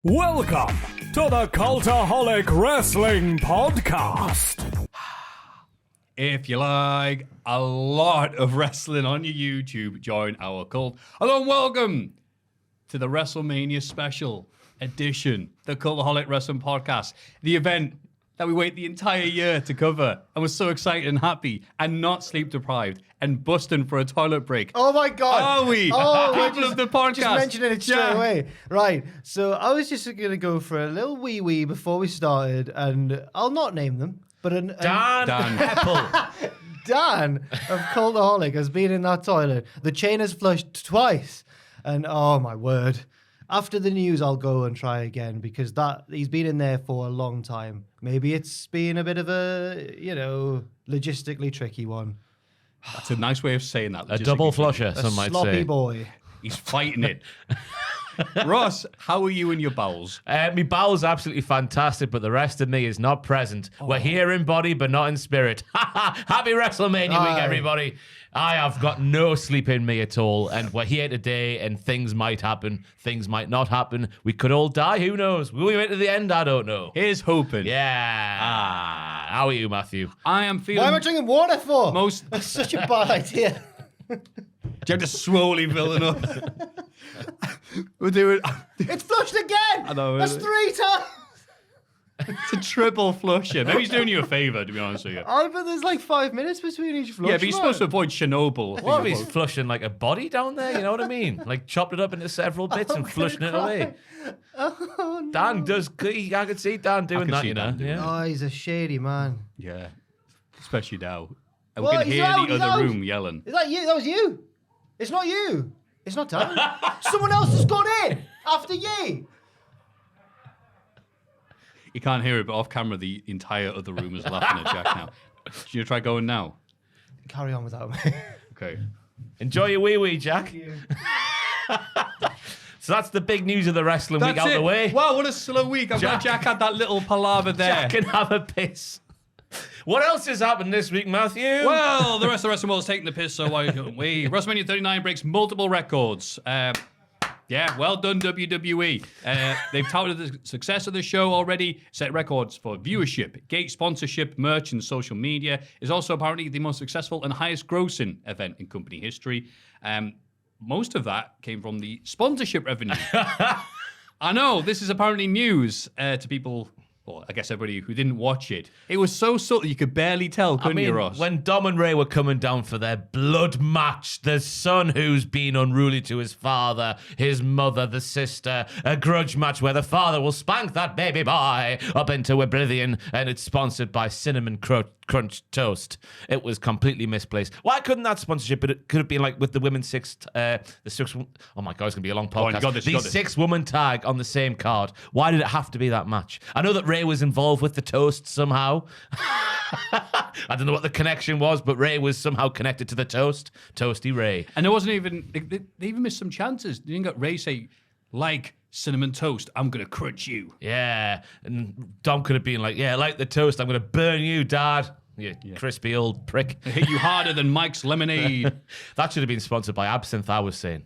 Welcome to the Cultaholic Wrestling Podcast. If you like a lot of wrestling on your YouTube, join our cult. Hello and welcome to the WrestleMania special edition, the Cultaholic Wrestling Podcast, the event that we wait the entire year to cover. And we're so excited and happy and not sleep deprived and busting for a toilet break. Oh my God. Are we? Oh, People of the podcast. Just mentioning it straight away. Right. So I was just going to go for a little wee before we started, and I'll not name them, but Dan Heppel. Dan of Cultaholic has been in that toilet. The chain has flushed twice. And oh my word. After the news, I'll go and try again because he's been in there for a long time. Maybe it's been a bit of a, logistically tricky one. That's a nice way of saying that. A double flusher, some might say. Sloppy boy. He's fighting it. Ross, how are you and your bowels? My bowels absolutely fantastic, but the rest of me is not present. We're here in body, but not in spirit. Happy WrestleMania week, everybody. I have got no sleep in me at all, and we're here today, and things might happen, things might not happen. We could all die, who knows? Will we make it to the end? I don't know. Here's hoping. Yeah. How are you, Maffew? I am feeling... Why am I drinking water for? Most... That's such a bad idea. You're just slowly building up. We're doing... It's flushed again. I know. That's 3 times. It's a triple flusher. Maybe he's doing you a favour, to be honest with you. Oh, but there's like 5 minutes between each flush. Yeah, but he's supposed to avoid Chernobyl. What if he's flushing like a body down there? You know what I mean? Like chopped it up into several bits and flushing it away. Oh, no. Dan does... I could see Dan doing that, you know? Yeah. Oh, he's a shady man. Yeah, especially now. And Well, we can he's hear out, the he's other out. room yelling. Is that you? That was you. It's not you. It's not Dan. Someone else has gone in after you. You can't hear it, but off camera, the entire other room is laughing at Jack now. Should you try going now? Carry on without me. Okay. Enjoy your wee-wee, Jack. So that's the big news of the wrestling week out the way. Wow, what a slow week. I'm glad Jack had that little palaver there. Jack can have a piss. What else has happened this week, Maffew? Well, the rest of the wrestling world's taking the piss, so why don't we? WrestleMania 39 breaks multiple records. Yeah, well done, WWE. They've touted the success of the show already, set records for viewership, gate sponsorship, merch, and social media. It's also apparently the most successful and highest grossing event in company history. Most of that came from the sponsorship revenue. I know, this is apparently news to people... Well, I guess everybody who didn't watch it. It was so subtle you could barely tell, couldn't you, Ross? When Dom and Ray were coming down for their blood match, the son who's been unruly to his father, his mother, the sister, a grudge match where the father will spank that baby boy up into oblivion, and it's sponsored by Cinnamon Crunch Toast. It was completely misplaced. Why couldn't that sponsorship, but it could have been like with the women's oh my God, it's going to be a long podcast. On, the 6-woman tag on the same card. Why did it have to be that match? I know that Ray was involved with the toast somehow. I don't know what the connection was, but Ray was somehow connected to the toast. Toasty Ray. And there wasn't even... They even missed some chances. They didn't get Ray say, like cinnamon toast, I'm going to crunch you. Yeah. And Dom could have been like, yeah, like the toast, I'm going to burn you, Dad. You crispy old prick. Hit you harder than Mike's lemonade. That should have been sponsored by Absinthe, I was saying.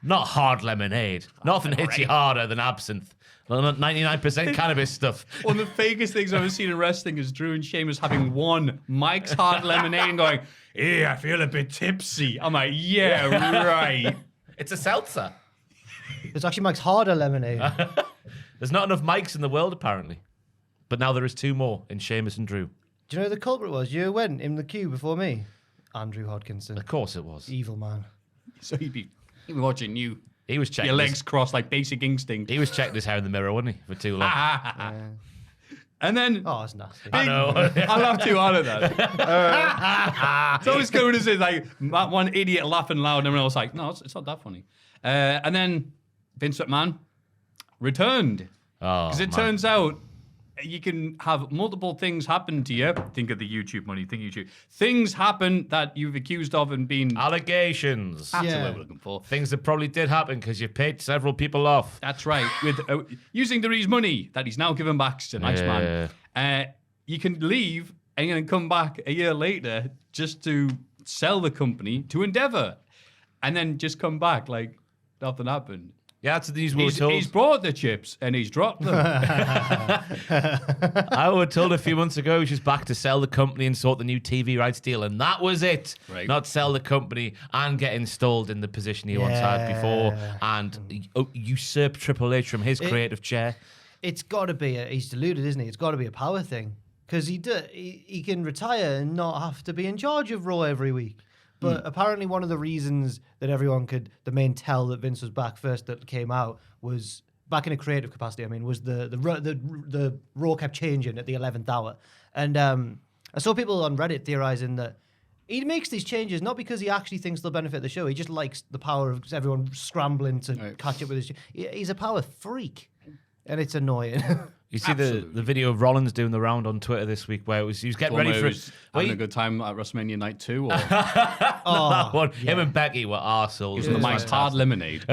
Not hard lemonade. Nothing hits you harder than absinthe. 99% cannabis stuff. One of the fakest things I've ever seen in wrestling is Drew and Sheamus having one Mike's Hard Lemonade and going, hey, I feel a bit tipsy. I'm like, yeah, right. It's a seltzer. It's actually Mike's Harder lemonade. There's not enough Mikes in the world, apparently. But now there is 2 more in Sheamus and Drew. Do you know who the culprit was? You went in the queue before me. Andrew Hodkinson. Of course it was. Evil man. So he'd be watching you. He was checking your legs crossed like Basic Instinct. He was checking his hair in the mirror, wasn't he, for too long? And then... Oh, it's nasty. I know. I laughed too hard at that. It's always going as like one idiot laughing loud and everyone else like, no, it's not that funny. And then Vince McMahon returned. Because it turns out you can have multiple things happen to you. Think of the YouTube money. Think YouTube. Things happen that you've accused of and been... Allegations. That's what we're looking for. Things that probably did happen because you paid several people off. That's right. With using the Ree's money that he's now given back to the nice man. You can leave and then come back a year later just to sell the company to Endeavor. And then just come back like nothing happened. Yeah, that's the news we were He's, told. he's brought the chips and he's dropped them. I were told a few months ago he was just back to sell the company and sort the new TV rights deal, and that was it. Right. Not sell the company and get installed in the position he once had before and usurp Triple H from his creative chair. It's got to be he's deluded, isn't he? It's got to be a power thing because he can retire and not have to be in charge of Raw every week. But apparently one of the reasons that everyone could, the main tell that Vince was back first that came out was back in a creative capacity. I mean, was the Raw kept changing at the 11th hour. And I saw people on Reddit theorizing that he makes these changes not because he actually thinks they'll benefit the show. He just likes the power of everyone scrambling to catch up with his. He's a power freak. And it's annoying. You see the video of Rollins doing the round on Twitter this week where he was getting ready for having a good time at WrestleMania Night 2 or that one. Him and Becky were arseholes. some nice hard lemonade.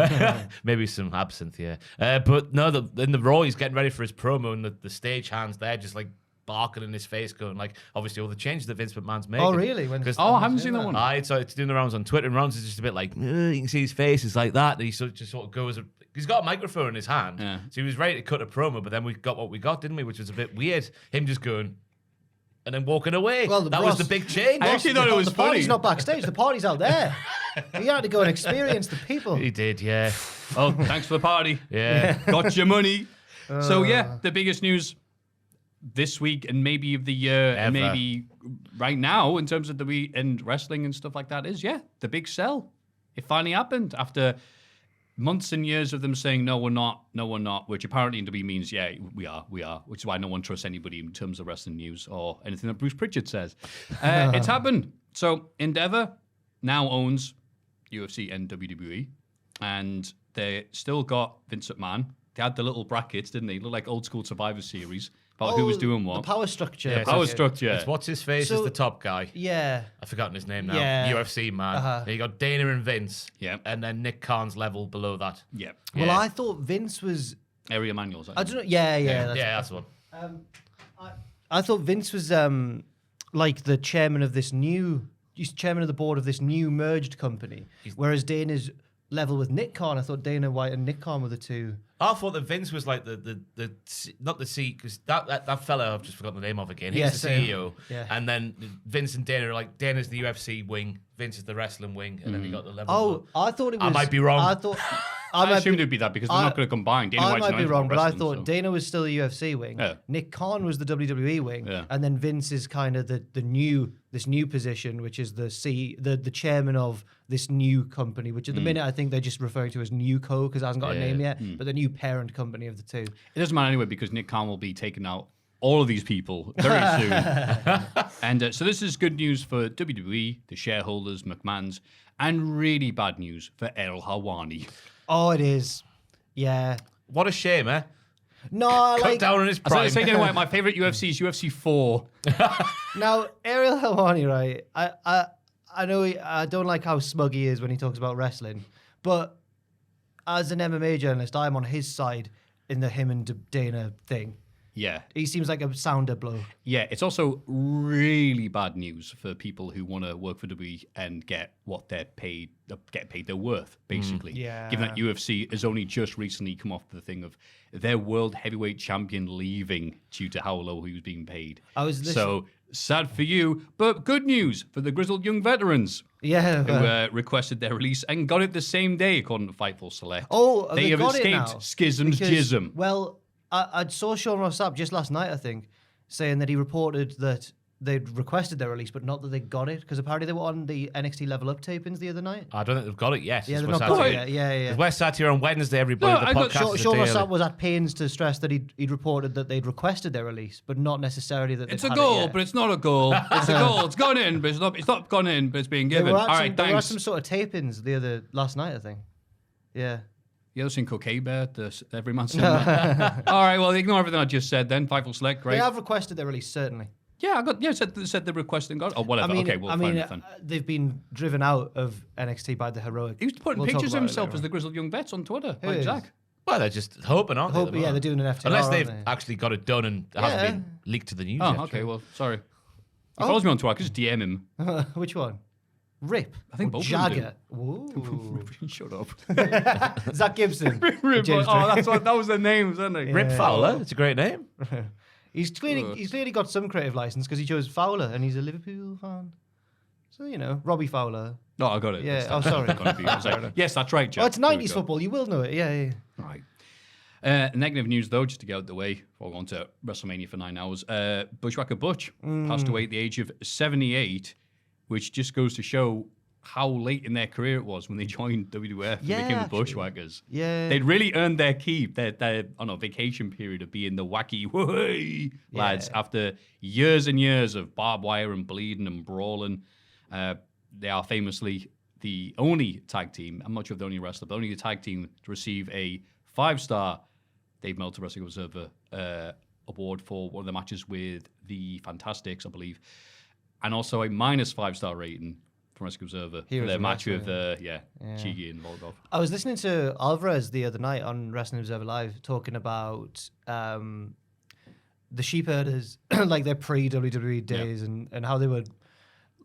Maybe some absinthe, yeah. But no, in the Raw, he's getting ready for his promo and the stage hands there just like barking in his face going like, obviously all the changes that Vince McMahon's making. Oh, really? I haven't seen that one. So it's doing the rounds on Twitter and Rollins is just a bit like, you can see his face is like that. And he just sort of goes... He's got a microphone in his hand, so he was ready to cut a promo, but then we got what we got, didn't we? Which was a bit weird. Him just going and then walking away. Well, that was the big change. I actually thought it was the funny. party's not backstage. The party's out there. You had to go and experience the people. He did, yeah. Oh, thanks for the party. Yeah. Got your money. So, yeah, the biggest news this week and maybe of the year and maybe right now in terms of the week and wrestling and stuff like that is, the big sell. It finally happened after... months and years of them saying, no, we're not, which apparently in WWE means, we are, which is why no one trusts anybody in terms of wrestling news or anything that Bruce Pritchard says. It's happened. So Endeavor now owns UFC and WWE, and they still got Vince McMahon. They had the little brackets, didn't they? Looked like old school Survivor Series about who was doing what. The power structure. Yeah, power structure. It's what's his face is the top guy. Yeah. I've forgotten his name now. Yeah. UFC man. You got Dana and Vince. Yeah. And then Nick Khan's level below that. Yeah. Well, I thought Vince was... Area Emanuel's. I don't know. Yeah. That's the one. I thought Vince was like the chairman of this new... He's chairman of the board of this new merged company, whereas Dana's level with Nick Khan. I thought Dana White and Nick Khan were the two. I thought that Vince was like the not the CEO, because that fella I've just forgotten the name of again. He's the CEO, and then Vince and Dana are like, Dana's the UFC wing, Vince is the wrestling wing, and then you got the level. Oh, I thought it was. I might be wrong. I assumed it'd be that because they're not going to combine. Dana I White's might be wrong, but I wrestling, thought so. Dana was still the UFC wing. Yeah. Nick Khan was the WWE wing, and then Vince is kind of the new position, which is the chairman of this new company. Which at the minute I think they're just referring to as Newco because it hasn't got a name yet, but the new parent company of the two. It doesn't matter anyway because Nick Khan will be taking out all of these people very soon. And so this is good news for WWE, the shareholders, McMahon's, and really bad news for El Hawani. Oh, it is. Yeah. What a shame, eh? No, Cut down on his prime. I was saying, my favorite UFC is UFC 4. Now, Ariel Helwani, right? I know I don't like how smug he is when he talks about wrestling, but as an MMA journalist, I'm on his side in the him and Dana thing. Yeah. He seems like a sounder blow. Yeah, it's also really bad news for people who want to work for WWE and get what they're paid, get paid their worth, basically. Yeah. Given that UFC has only just recently come off the thing of their world heavyweight champion leaving due to how low he was being paid. So sad for you, but good news for the grizzled young veterans. Yeah. Who requested their release and got it the same day, according to Fightful Select. Oh, they have got escaped it now? Schism's Because, jism. Well, I saw Sean Ross Sapp just last night, I think, saying that he reported that they'd requested their release, but not that they got it, because apparently they were on the NXT Level Up tapings the other night. I don't think they've got it yet. Yeah, they've not got it yet. Yeah. We're sat here on Wednesday, everybody. No, the podcast is Sean Ross daily. Sapp was at pains to stress that he'd reported that they'd requested their release, but not necessarily that It's they'd a had goal, it yet. but it's not a goal. It's a goal. It's gone in, but it's not gone in, but it's being given. All right, There were thanks. some sort of tapings last night, I think. Yeah. You ever seen Cocaine Bear, the Everyman Cinema? All right, well, ignore everything I just said then. Fightful Select, great. They have requested their release, certainly. Yeah, said the request and got. Oh, whatever. Okay, well, fine then. They've been driven out of NXT by the heroic. He was putting We'll talk pictures of about it himself later as on. the grizzled young vets on Twitter. Who Like is? Zach. Well, they're just hoping, aren't they? Yeah, they're doing an FTR. Unless they've aren't they? actually got it done and it hasn't been leaked to the news yet. Oh, okay, well, sorry. He follows me on Twitter. I could just DM him. Which one? Rip. I think or both of them Jagger. Ooh. Shut up. Zach Gibson. Rip, James that's what that was their names, wasn't it? Rip Fowler. It's a great name. He's clearly got some creative license because he chose Fowler and he's a Liverpool fan. So, Robbie Fowler. No, I got it. Yeah, sorry. I was like, yes, that's right, Jack. Oh, it's 90s football. You will know it. Yeah. Right. Negative news, though, just to get out of the way before we go on to WrestleMania for 9 hours. Bushwhacker Butch passed away at the age of 78, which just goes to show how late in their career it was when they joined WWF and became the Bushwhackers. Yeah. They'd really earned their keep, their vacation period of being the wacky lads after years and years of barbed wire and bleeding and brawling. They are famously the only tag team, I'm not sure if the only wrestler, but only the tag team to receive a 5-star Dave Meltzer Wrestling Observer award for one of the matches with the Fantastics, I believe, and also a minus 5-star rating from Wrestling Observer for their match with Chigi and Volkov. I was listening to Alvarez the other night on Wrestling Observer Live talking about the Sheepherders, like their pre-WWE days and how they would...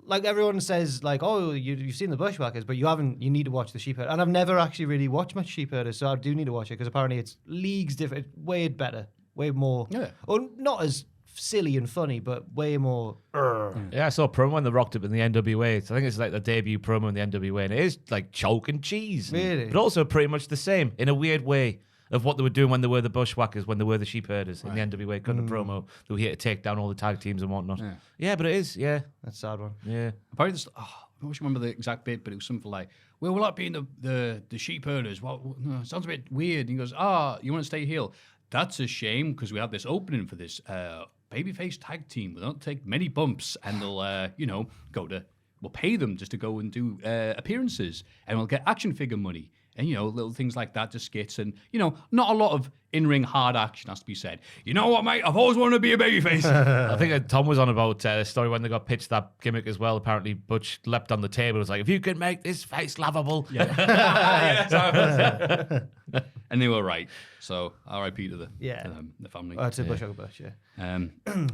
Like everyone says, like, oh, you've seen the Bushwhackers, but you haven't. You need to watch the Sheepherders. And I've never actually really watched much Sheepherders, so I do need to watch it because apparently it's leagues different, way better, way more. Yeah. Or not as silly and funny, but way more. Yeah, I saw a promo when they rocked up in the NWA. So I think it's like the debut promo in the NWA, and it is like chalk and cheese. Really? But also pretty much the same in a weird way of what they were doing when they were the Bushwhackers, when they were the Sheepherders in the NWA. Cutting a promo, they were here to take down all the tag teams and whatnot. Yeah, but it is, that's a sad one. Yeah. Apparently, I don't remember the exact bit, but it was something like, well, we're like being the Sheepherders. Well, no, it sounds a bit weird. And he goes, you want to stay heel? That's a shame because we have this opening for this babyface tag team. We don't take many bumps and they'll, we'll pay them just to go and do appearances and we'll get action figure money. And, little things like that, just skits. And, not a lot of in-ring hard action, has to be said. You know what, mate? I've always wanted to be a babyface. I think Tom was on about a story when they got pitched that gimmick as well. Apparently, Butch leapt on the table and was like, if you can make this face lovable. Yeah. And they were right. So, R.I.P. to the family. To Bushwhacker Butch,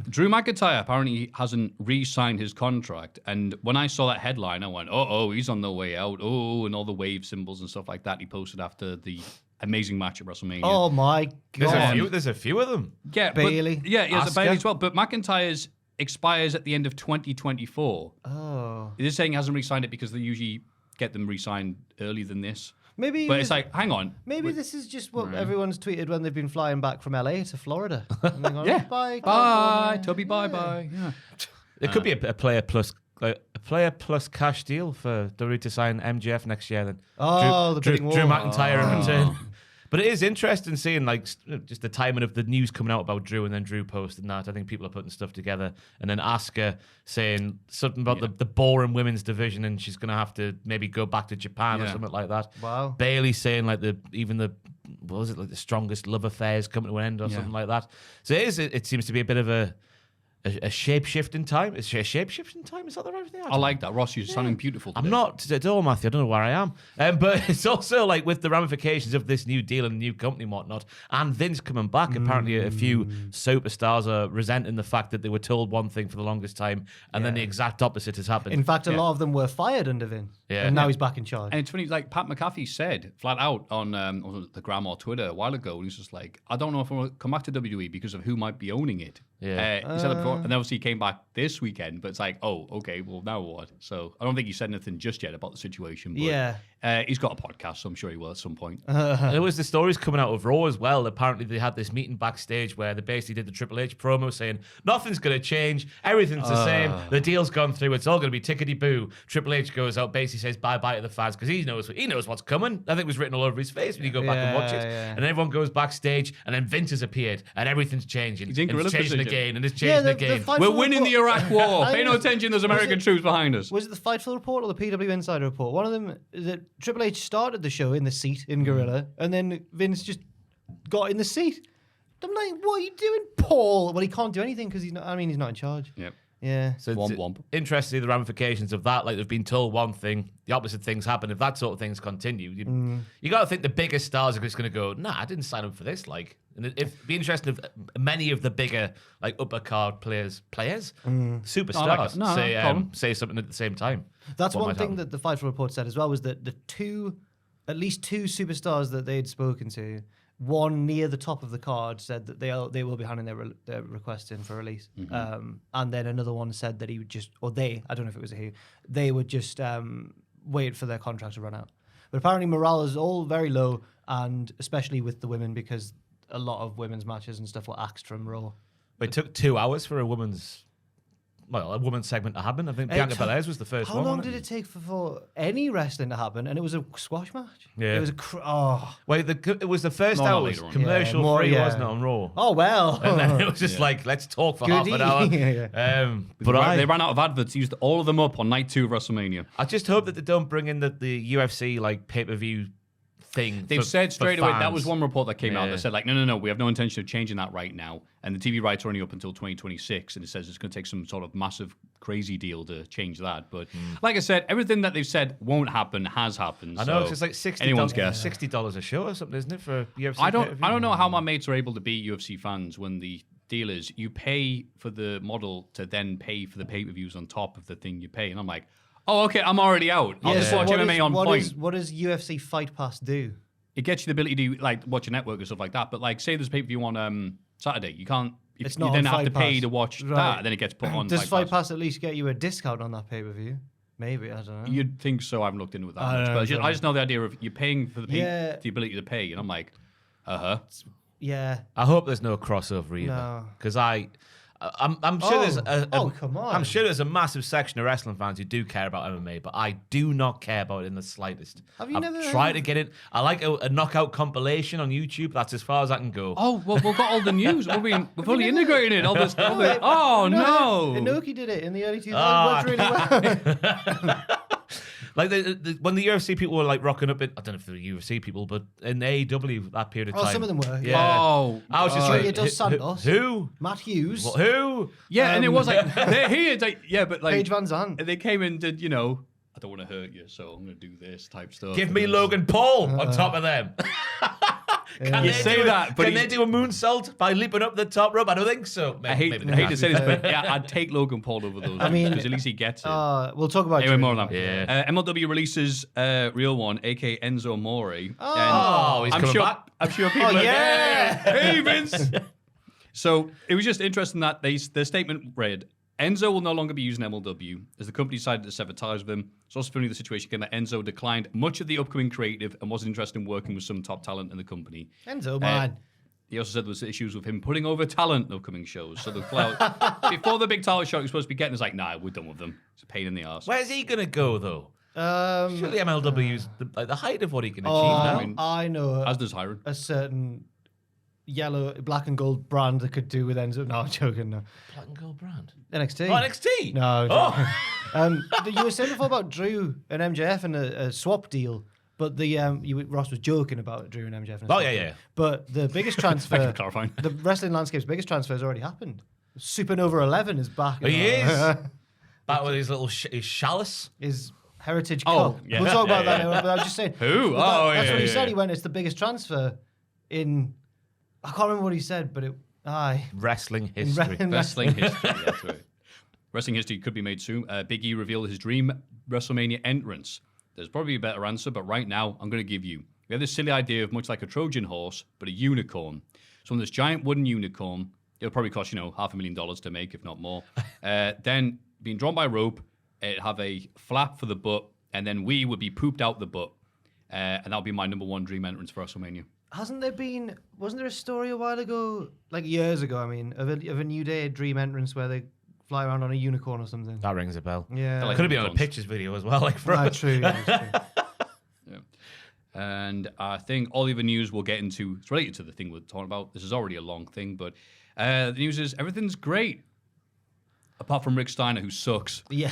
Drew McIntyre apparently hasn't re-signed his contract. And when I saw that headline, I went, he's on the way out. And all the wave symbols and stuff like that he posted after the amazing match at WrestleMania. Oh, my God. There's a few of them. Yeah, Bailey. He has a Bailey as well. But McIntyre's expires at the end of 2024. Oh. They're saying he hasn't re-signed it because they usually get them re-signed earlier than this. But it's like, hang on. Maybe this is just what everyone's tweeted when they've been flying back from LA to Florida. And gone, bye, Tubby, bye. Yeah. It could be a player plus cash deal for WWE to sign MJF next year. Then Drew McIntyre in return. But it is interesting seeing just the timing of the news coming out about Drew and then Drew posting that. I think people are putting stuff together. And then Asuka saying something about the boring women's division and she's going to have to maybe go back to Japan or something like that. Wow. Bailey saying the strongest love affairs coming to an end or something like that. So it seems to be a bit of a shape-shifting time. Is a shape-shifting time? Is that the right thing? I like that. Ross, you're sounding beautiful today. I'm not at all, Matthew. I don't know where I am. But it's also with the ramifications of this new deal and the new company and whatnot, and Vince coming back. Apparently, a few superstars are resenting the fact that they were told one thing for the longest time, and then the exact opposite has happened. In fact, a lot of them were fired under Vince. Yeah. And now he's back in charge. And it's funny, Pat McAfee said flat out on the Gram or Twitter a while ago, and he's just like, I don't know if I want to come back to WWE because of who might be owning it. Yeah. He said that before, and obviously he came back this weekend, but it's like, okay, well, now what? So I don't think he said anything just yet about the situation, but he's got a podcast, so I'm sure he will at some point. There was the stories coming out of Raw as well. Apparently they had this meeting backstage where they basically did the Triple H promo saying, nothing's going to change, everything's the same, the deal's gone through, it's all going to be tickety-boo. Triple H goes out, basically says bye-bye to the fans because he knows what's coming. I think it was written all over his face when you go back and watch it. Yeah. And everyone goes backstage, and then Vince has appeared, and everything's changing. He's in gorilla position. Again, and it's changing again. We're winning the Iraq War. Pay no attention, there's American troops behind us. Was it the Fightful Report or the PW Insider Report? One of them, that Triple H started the show in the seat in Gorilla, and then Vince just got in the seat. I'm like, what are you doing, Paul? Well, he can't do anything because he's not in charge. Yep. Yeah. So Womp it's womp. interesting the ramifications of that. Like they've been told one thing, the opposite things happen. If that sort of things continue, you got to think the biggest stars are just going to go, nah, I didn't sign up for this. Like, and it'd be interesting if many of the bigger, like upper card players, superstars, say something at the same time. That's What one might thing happen? that the Fightful report said as well, was that at least two superstars that they'd spoken to, one near the top of the card said that they will be handing their request in for release, and then another one said that he would just, or I don't know if it was a he, they would just wait for their contract to run out. But apparently morale is all very low, and especially with the women, because a lot of women's matches and stuff were axed from Raw. It took 2 hours for a women's segment to happen. I think Bianca Belair's was the first How one. long did it take for any wrestling to happen? And it was a squash match? Yeah. It was It was the first More hour, later on. commercial free, wasn't it, on Raw? Oh, well. And then it was just like, let's talk for half an hour. They ran out of adverts, used all of them up on night 2 of WrestleMania. I just hope that they don't bring in the UFC like pay-per-view thing. They've said straight away, that fans. was one report that came out Yeah. that said, like, no, we have no intention of changing that right now. And the TV rights are only up until 2026. And it says it's going to take some sort of massive, crazy deal to change that. But like I said, everything that they've said won't happen has happened. I know, so it's like anyone's guess. $60 a show or something, isn't it, for UFC? I don't pay-per-view? know how my mates are able to be UFC fans when the deal is you pay for the model to then pay for the pay-per-views on top of the thing you pay. And I'm like, oh, okay, I'm already out. I'll just watch MMA on point. What does UFC Fight Pass do? It gets you the ability to like watch a network and stuff like that. But like, say there's a pay-per-view on Saturday, you can't. It's You not then on have to Fight pay Pass. to watch Right. that. Then it gets put on. Does Fight Pass. Pass at least get you a discount on that pay-per-view? Maybe, I don't know. You'd think so. I haven't looked into it that I much, don't but know. I just know the idea of you're paying for Yeah. the ability to pay, and I'm like, Yeah. I hope there's no crossover either, No. because I'm sure there's come on. I'm sure there's a massive section of wrestling fans who do care about MMA, but I do not care about it in the slightest. Have you I've never tried heard- to get it. I like a knockout compilation on YouTube. That's as far as I can go. oh, well, we've got all the news. We're fully never- integrating it. All this. Oh no! Inoki did it in the early 2000s. Ah. Worked really well. Like when the UFC people were like rocking up in, I don't know if they were UFC people, but in AEW that period of Oh, time. some of them were. Yeah. Oh, I was just Junior like, Dos Santos. Who? Matt Hughes. Who? yeah, and it was like they're here. It's like, yeah, but like Paige Van Zandt. they came and did, I don't want to hurt you, so I'm going to do this type stuff. Give me Logan Paul on top of them. Can You they say do that, but can he- they do a moonsault by leaping up the top rope? I don't think so. I hate to say this, but yeah, I'd take Logan Paul over those. I mean, because at least he gets it. We'll talk about Anyway, Drew. more on that. Yeah. MLW releases real one, aka Enzo Amore. Oh, he's I'm coming sure. back. I'm sure people. Oh, are, yeah. Hey, Vince. So it was just interesting that the statement read, Enzo will no longer be using MLW as the company decided to sever ties with him. It's also funny the situation again that Enzo declined much of the upcoming creative and wasn't interested in working with some top talent in the company. Enzo, man. He also said there was issues with him putting over talent in upcoming shows. So the cloud before the big title shot he was supposed to be getting, is like, nah, we're done with them. It's a pain in the arse. Where's he gonna go though? Surely MLW's the height of what he can achieve now. mean, I know As does Hiron. a certain yellow, black and gold brand that could do with Enzo. No, I'm joking. No. Black and gold brand. NXT. Oh, NXT. No. Oh. You were saying before about Drew and MJF and a swap deal, but Ross was joking about Drew and MJF. And a Oh, swap yeah, deal. yeah. But the biggest Thank you transfer, for clarifying. the wrestling landscape's biggest transfer has already happened. Supernova 11 is back. He is. Back with his little his chalice. His Heritage Oh, Cup. yeah. We'll talk about Yeah, that. But I was just saying. Who? but that- Oh, that's yeah, what he yeah, said. yeah. He went, it's the biggest transfer in. I can't remember what he said, but Wrestling history. Wrestling history. That's right. Wrestling history could be made soon. Big E revealed his dream WrestleMania entrance. There's probably a better answer, but right now I'm going to give you. We have this silly idea of much like a Trojan horse, but a unicorn. So on this giant wooden unicorn, it'll probably cost, $500,000 to make, if not more. Then being drawn by rope, it'd have a flap for the butt, and then we would be pooped out the butt. And that'll be my number one dream entrance for WrestleMania. Wasn't there a story a while ago, like years ago, I mean, of a New Day dream entrance where they fly around on a unicorn or something? That rings a bell. Yeah. like- Could have been on a unicorns. pictures video as well. Like for Ah, true. Yeah, that's true. And I think all the other news we'll get into, it's related to the thing we're talking about. This is already a long thing, but the news is everything's great. Apart from Rick Steiner, who sucks. Yeah.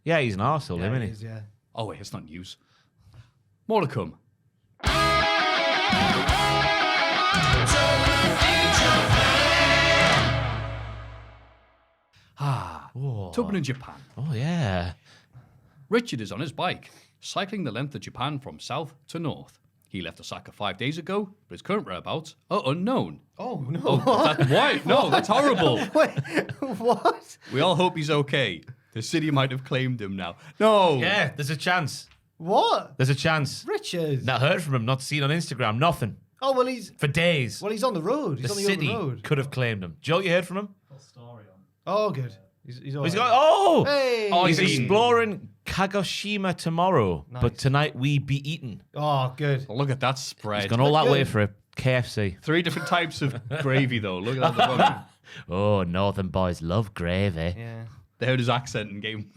Yeah, he's an arsehole, Yeah, isn't it he? is, yeah. Oh, wait, it's not news. More to come. Oh, Tubbing in Japan. Oh, yeah. Richard is on his bike, cycling the length of Japan from south to north. He left Osaka 5 days ago, but his current whereabouts are unknown. Oh, no. Why? No, that's horrible. Wait, what? We all hope he's okay. The city might have claimed him now. No. Yeah, there's a chance. What? There's a chance. Richard? Not heard from him, not seen on Instagram, nothing. Oh, well, he's For days. on the road. He's The on the city open road. could have claimed him. Joe, you heard from him? Oh, good. He's all He's right. got, Hey! he's He's eating. exploring Kagoshima tomorrow, but Nice. tonight we be eating. Oh, good. Look at that spread. He's gone all that good. way for a KFC. 3 different types of gravy, though. Look at that. Look. Oh, Northern boys love gravy. Yeah. They heard his accent and gave him.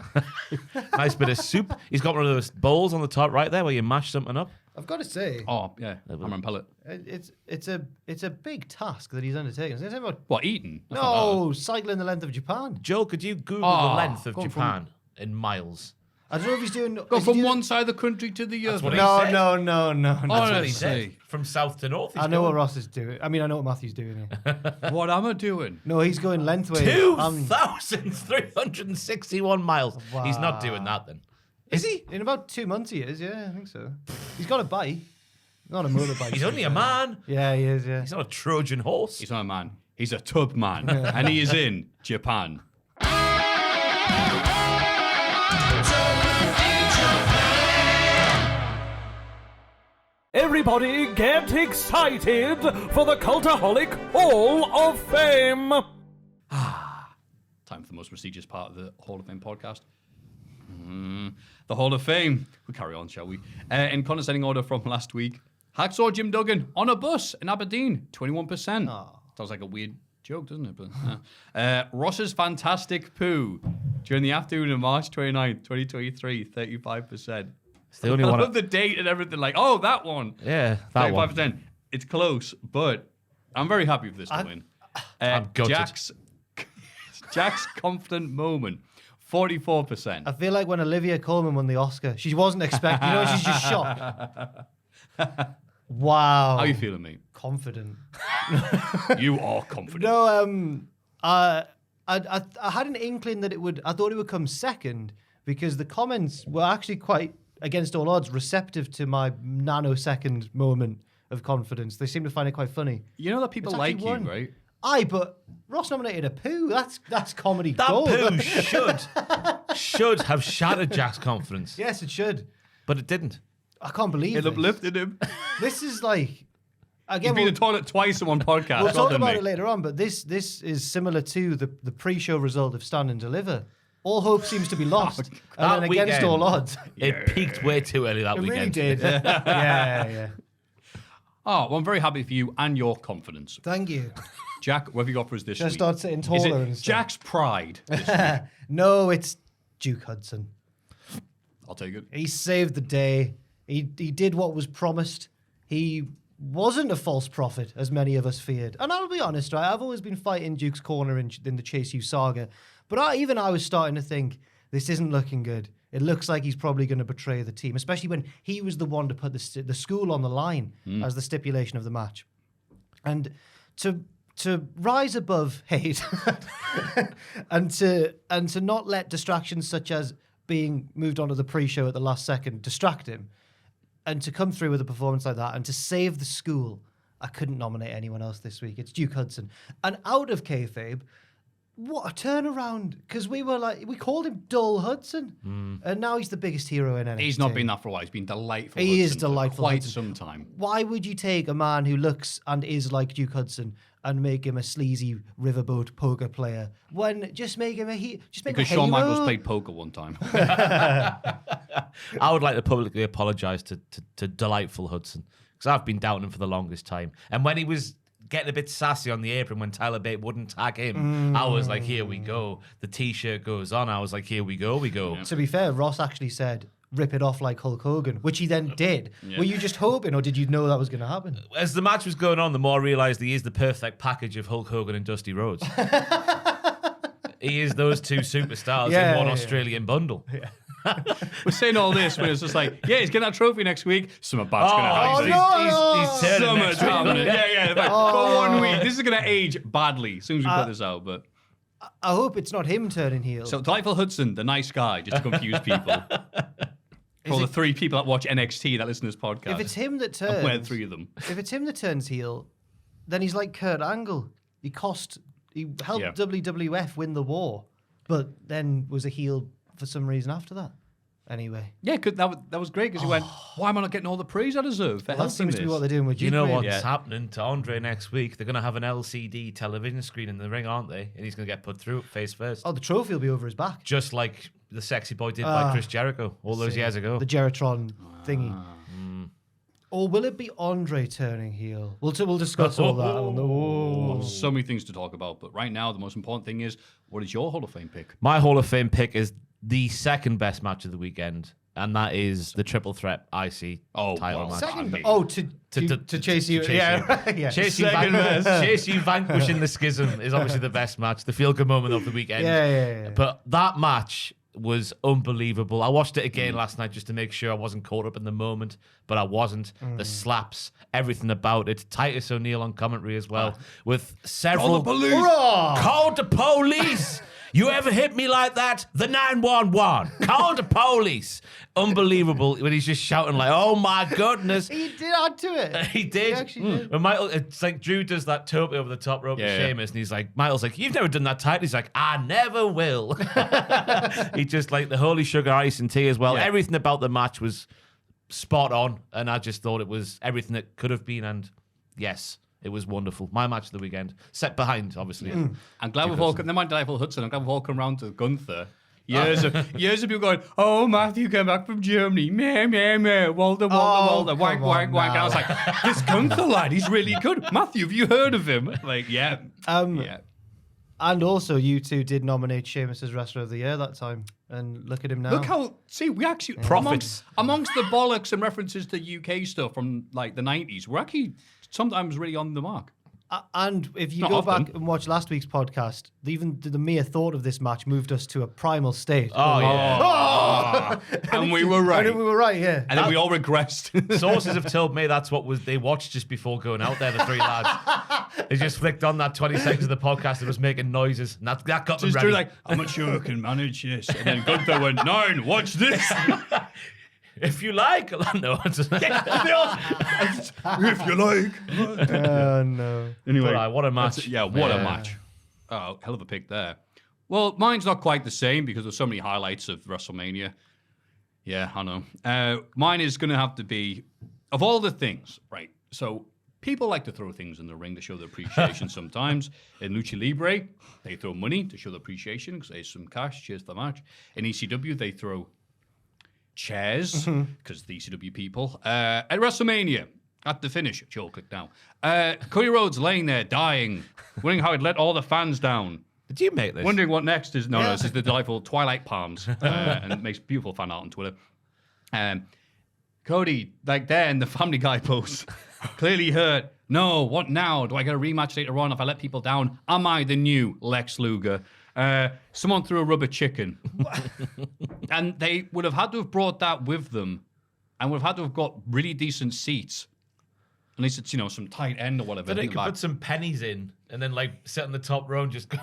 Nice bit of soup. He's got one of those bowls on the top right there where you mash something up. I've got to say, Oh, yeah. Hammer and pellet. it's a big task that he's undertaken. Is it about What, eating? That's not bad. no cycling the length of Japan? Joe, could you Google Oh, the length of going Japan in miles? I don't know if he's doing. Go is he from doing- one side of the country to the other. what he No, said. no. Oh, That's what he let's said. see. From south to north. he's I know what going. Ross is doing. I mean, I know what Matthew's doing here. What am I doing? No, he's going lengthways. 2,361 miles. He's not doing that then. Is he? In about 2 months, he is. Yeah, I think so. He's got a bike, not a motorbike. He's only a man. Yeah, he is. Yeah. He's not a Trojan horse. He's not a man. He's a tub man. And he is in Japan. Everybody get excited for the Cultaholic Hall of Fame! Time for the most prestigious part of the Hall of Fame podcast. The Hall of Fame. We'll carry on, shall we? In condescending order from last week, Hacksaw Jim Duggan on a bus in Aberdeen, 21%. Sounds like a weird joke, doesn't it? But Ross's Fantastic Poo during the afternoon of March 29th, 2023, 35%. It's the only I one. love the date and everything. Like, oh, that one. Yeah, that one. 35%. It's close, but I'm very happy for this to win. I'm gutted. Jack's confident moment, 44%. I feel like when Olivia Colman won the Oscar, she wasn't expecting. She's just shocked. Wow. How you feeling, mate? Confident. You are confident. No, I had an inkling that it would. I thought it would come second because the comments were actually quite, against all odds, receptive to my nanosecond moment of confidence. They seem to find it quite funny. You know that people It's like actually you, won. right? Aye, but Ross nominated a poo. That's comedy That gold. poo should have shattered Jack's confidence, Yes, it should. but it didn't. I can't believe It this. uplifted him. This is like He's again. been in the toilet twice in one podcast. We'll Well talk done, about mate. it later on, but this is similar to the pre-show result of Stand and Deliver. All hope seems to be lost, and That then against weekend, all odds, It peaked way too early that it really weekend. did. yeah. Oh, well, I'm very happy for you and your confidence. Thank you. Jack, what have you got for us this Should I week? start sitting Is taller it and stuff? Jack's pride? this week? No, it's Duke Hudson. I'll take it. He saved the day. He did what was promised. He wasn't a false prophet, as many of us feared. And I'll be honest, right? I've always been fighting Duke's corner in the Chase U saga. But I was starting to think, this isn't looking good. It looks like he's probably going to betray the team, especially when he was the one to put the school on the line as the stipulation of the match. And to rise above hate and to not let distractions such as being moved on to the pre-show at the last second distract him, and to come through with a performance like that and to save the school, I couldn't nominate anyone else this week. It's Duke Hudson. And out of kayfabe, what a turnaround. Because we called him Dull Hudson. And now he's the biggest hero in NXT. He's not been that for a while. He's been delightful. He is Hudson, for delightful quite Hudson. some time. Why would you take a man who looks and is like Duke Hudson and make him a sleazy riverboat poker player when just make him just make Because him a Shawn hero? Michaels played poker one time. I would like to publicly apologise to Delightful Hudson because I've been doubting him for the longest time. And when he was getting a bit sassy on the apron when Tyler Bate wouldn't tag him, I was like, here we go. The T-shirt goes on. I was like, here we go. To be fair, Ross actually said, rip it off like Hulk Hogan, which he then did. Were you just hoping, or did you know that was going to happen? As the match was going on, the more I realised he is the perfect package of Hulk Hogan and Dusty Rhodes. He is those two superstars in one Australian bundle. We're saying all this when it's just like, yeah, he's getting that trophy next week. Summer bad's going to happen. He's turning next week. Summertime. Yeah. Like, for 1 week. This is going to age badly as soon as we put this out. But I hope it's not him turning heel. So Delightful Hudson, the nice guy, just to confuse people. For all the 3 people that watch NXT that listen to this podcast. If it's him that I've turns, met 3 of them. if it's him that turns heel, then he's like Kurt Angle. He helped WWF win the war, but then was a heel for some reason after that. Anyway. Yeah, that was great because he went, why am I not getting all the praise I deserve for That helping seems this? to be what they're doing with You know Duke, what's really. happening to Andre next week? They're going to have an LCD television screen in the ring, aren't they? And he's going to get put through face first. Oh, the trophy will be over his back. Just like the sexy boy did by Chris Jericho all those years ago. The Geritron thingy. Or will it be Andre turning heel? We'll discuss all that. Oh. So many things to talk about, but right now the most important thing is, what is your Hall of Fame pick? My Hall of Fame pick is the second best match of the weekend, and that is the Triple Threat IC title match. To chase you. chase Yeah. you. Yeah. Chase you vanquishing the schism is obviously the best match, the feel-good moment of the weekend. Yeah. But that match was unbelievable. I watched it again last night just to make sure I wasn't caught up in the moment, but I wasn't. The slaps, everything about it. Titus O'Neil on commentary as well, with several... Call the police! You ever hit me like that? The 911. Call the police. Unbelievable when he's just shouting like, oh my goodness. He did add to it. He did. He actually did. When Michael, it's like Drew does that tope over the top rope with Sheamus, and he's like, Michael's like, you've never done that tight. He's like, I never will. He just like the holy sugar, ice and tea as well. Yeah. Everything about the match was spot on, and I just thought it was everything it could have been, and yes. It was wonderful. My match of the weekend. Set behind, obviously. I'm glad we've all come... Never mind Delightful Hudson. I'm glad we've all come around to Gunther. Years of people going, oh, Maffew came back from Germany. Meh. Walder. Wank. And I was like, this Gunther lad, he's really good. Maffew, have you heard of him? Like, yeah. And also, you two did nominate Sheamus as Wrestler of the Year that time. And look at him now. Look how... See, we actually... Profits. Amongst the bollocks and references to UK stuff from, like, the 90s, we're actually... sometimes really on the mark. And if you Not go often. back and watch last week's podcast, even the mere thought of this match moved us to a primal state. Oh, yeah. And we were right. And we were right, yeah. And then we all regressed. Sources have told me that's what they watched just before going out there, the 3 lads. They just flicked on that 20 seconds of the podcast and was making noises. And that got them Just ready. do like, I'm not sure I can manage this. And then Gunther went, 9, watch this. If you like. No. If you like. Oh, no. Anyway, But, what a match. What a match. Oh, hell of a pick there. Well, mine's not quite the same because there's so many highlights of WrestleMania. Yeah, I know. Mine is going to have to be, of all the things, right? So people like to throw things in the ring to show their appreciation sometimes. In Lucha Libre, they throw money to show their appreciation because there's some cash. Cheers for the match. In ECW, they throw chairs because the ECW people. At WrestleMania, at the finish, Joel, click now. Cody Rhodes laying there dying, wondering how he'd let all the fans down. Did you make this? Wondering what next is. No, this is the delightful Twilight Palms, and it makes beautiful fan art on Twitter. Cody, like there in the Family Guy post, clearly hurt. No, what now? Do I get a rematch later on if I let people down? Am I the new Lex Luger? Someone threw a rubber chicken. And they would have had to have brought that with them and would have had to have got really decent seats. At least it's, some tight end or whatever. Then they could put some pennies in and then sit on the top row and just go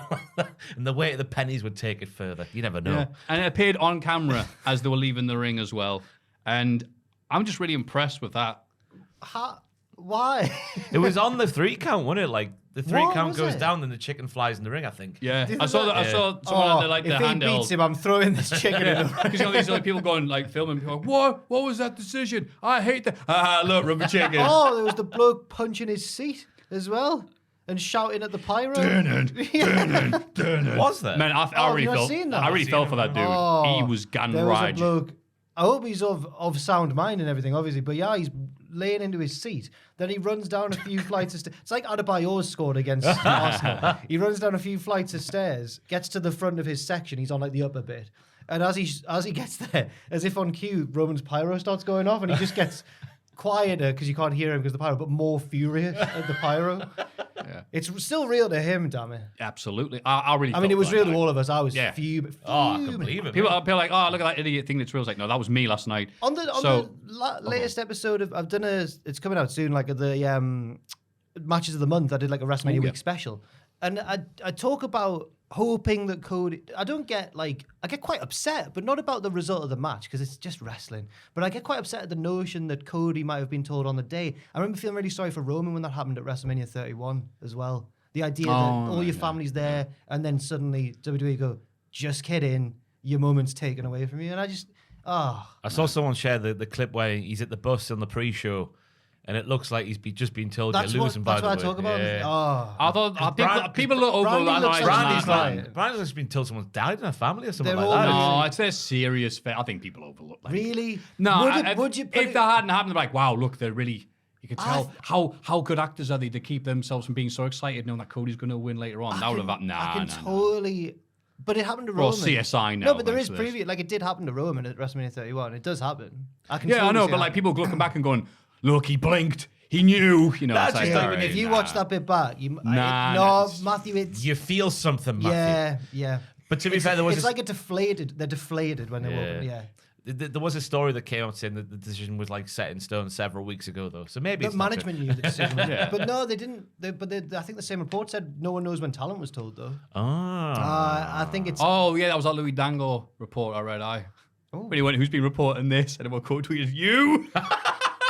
and the weight of the pennies would take it further. You never know. Yeah. And it appeared on camera as they were leaving the ring as well. And I'm just really impressed with that. Why? It was on the 3 count, wasn't it? The 3 What count was goes it? down and the chicken flies in the ring, I think. Yeah. I saw someone had the if he handheld. beats him, I'm throwing this chicken in the Because these other people going filming, people going, what was that decision? I hate that. Look, rubber chicken. Oh, there was the bloke punching his seat as well and shouting at the pyro. Was there? Man, I really have you not felt. seen that? I really felt for that dude. Oh, He was gan there was a rage. bloke. I hope he's of sound mind and everything, obviously. But yeah, he's laying into his seat. Then he runs down a few flights of stairs. It's like Adebayor scored against Arsenal. He runs down a few flights of stairs, gets to the front of his section. He's on the upper bit. And as he gets there, as if on cue, Roman's pyro starts going off and he just gets quieter because you can't hear him because of the pyro, but more furious at the pyro. Yeah. It's still real to him, damn it. Absolutely. I really I mean, felt it was that real night. to all of us. I was Yeah. fuming. Oh, I can believe it. People are like, oh, look at that idiot thing that's real. It's like, no, that was me last night. On the latest episode of, I've done it's coming out soon, the matches of the month. I did a WrestleMania week special, and I talk about hoping that Cody... I get quite upset, but not about the result of the match, because it's just wrestling. But I get quite upset at the notion that Cody might have been told on the day. I remember feeling really sorry for Roman when that happened at WrestleMania 31 as well. The idea that all your family's there, and then suddenly WWE go, just kidding, your moment's taken away from you. And I just... I saw someone share the clip where he's at the bus on the pre-show, and it looks like he's just been told you're losing. That's what I talk about. Yeah. I thought people look overanalyzing. Brandy's just been told someone's died in her family or something They're like that. No, it's a serious. I think people overlook that. Really? No, would you put if that hadn't happened, they're like, wow, look, they're really. You could tell how good actors are they to keep themselves from being so excited knowing that Cody's going to win later on. That would have happened. I can totally. But it happened to Well, Roman. CSI now. No, but there is previous. Like, it did happen to Roman at WrestleMania 31. It does happen. I know, but like people looking back and going, look, he blinked. He knew. You know, That's it's like, just all right, if you watch that bit back, Maffew, it's... You feel something, Maffew. Yeah. But to be fair, there was... It's like a deflated... They're deflated when they're open, There was a story that came out saying that the decision was like set in stone several weeks ago, though. So maybe but management knew the decision. Yeah. But no, they didn't. I think the same report said no one knows when talent was told, though. Ah. I think it's... Oh, yeah, that was that Louis Dangle report I read. When he went, who's been reporting this? And everyone tweeted, you!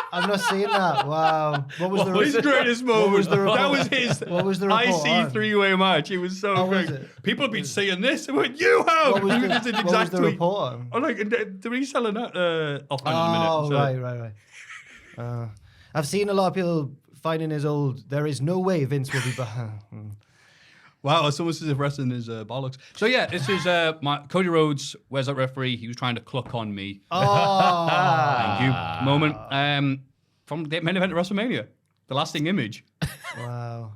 I've not seen that. Wow. What was his greatest moment? was the report? That was his What was the report IC three-way match. It was so was great. it? People have been saying this. I went, you have! What was You the, just did what exact was the tweet. report on? I'm like, did he sell that offline in a minute? Right. I've seen a lot of people finding his old, there is no way Vince will be back. Wow, it's almost as if wrestling is bollocks. So yeah, this is my Cody Rhodes. Where's that referee? He was trying to cluck on me. Oh. Thank you. Moment. From the main event of WrestleMania. The lasting image. Wow.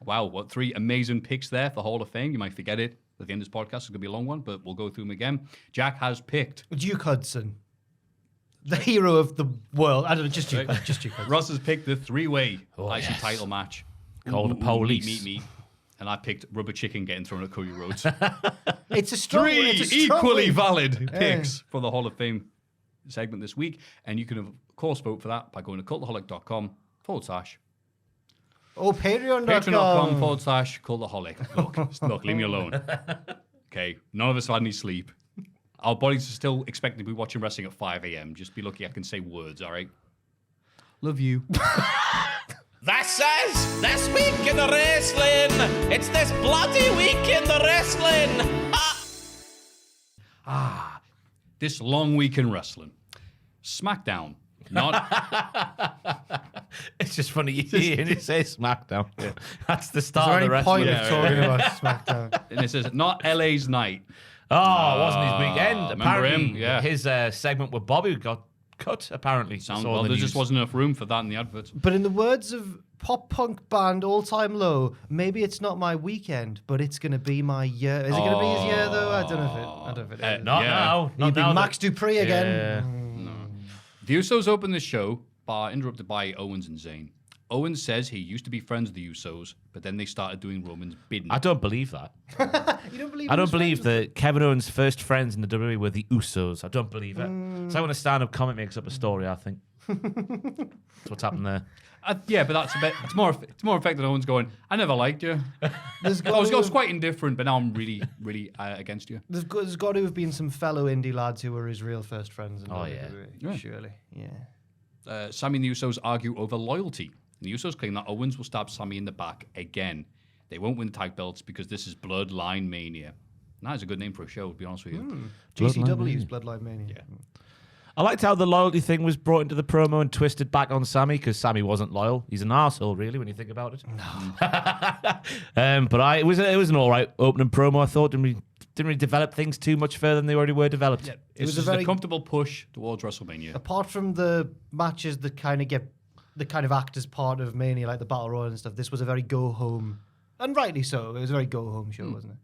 Wow, what 3 amazing picks there for Hall of Fame. You might forget it at the end of this podcast. It's going to be a long one, but we'll go through them again. Jack has picked. Duke Hudson. The hero of the world. I don't know, just Duke Hudson. Ross has picked the 3-way IC title match. Called the Police. Meet. And I picked Rubber Chicken getting thrown at Cody Rhodes. It's a strong 3 equally valid picks for the Hall of Fame segment this week. And you can, of course, vote for that by going to cultaholic.com/. Oh, Patreon.com. Patreon.com/cultaholic. Look, leave me alone. Okay, none of us have had any sleep. Our bodies are still expecting to be watching wrestling at 5 a.m. Just be lucky I can say words, all right? Love you. This is This Week in the Wrestling. It's this bloody week in the wrestling. This long week in wrestling. SmackDown. Not. It's just funny you say SmackDown. Yeah. That's the start Is of there the any point of wrestling. talking about SmackDown? And it says, not LA's night. Oh, it wasn't his weekend. Remember Apparently, him? Yeah. his segment with Bobby got cut, apparently. Sounds That's all well. the There news. just wasn't enough room for that in the adverts. But in the words of pop punk band All Time Low, maybe it's not my weekend, but it's going to be my year. Is it going to be his year, though? I don't know if it is. Not Yeah. now. He'll Not be now. Max Dupree again. Yeah. The Usos opened the show, interrupted by Owens and Zayn. Owens says he used to be friends with the Usos, but then they started doing Roman's bidding. I don't believe that. You don't believe I he don't was believe friends that Kevin Owens' first friends in the WWE were the Usos. I don't believe it. It's like when a stand-up comic makes up a story, I think. That's what's happened there. Yeah, but that's a bit. It's more effective than Owens going, I never liked you. with- I was quite indifferent, but now I'm really, really against you. There's got to have been some fellow indie lads who were his real first friends. In WWE, Yeah. surely. Yeah. Sammy and the Usos argue over loyalty. And the Usos claim that Owens will stab Sammy in the back again. They won't win the tag belts because this is Bloodline Mania. And that is a good name for a show, to be honest with you. GCW's Bloodline Mania. Yeah. I liked how the loyalty thing was brought into the promo and twisted back on Sammy because Sammy wasn't loyal. He's an arsehole, really, when you think about it. No. But it was an all right opening promo, I thought. Didn't really develop things too much further than they already were developed. Yeah, It was it's a a very- comfortable push towards WrestleMania. Apart from the matches that kind of act as part of Mania, like the Battle Royal and stuff, this was a very go-home, and rightly so. It was a very go-home show, wasn't it?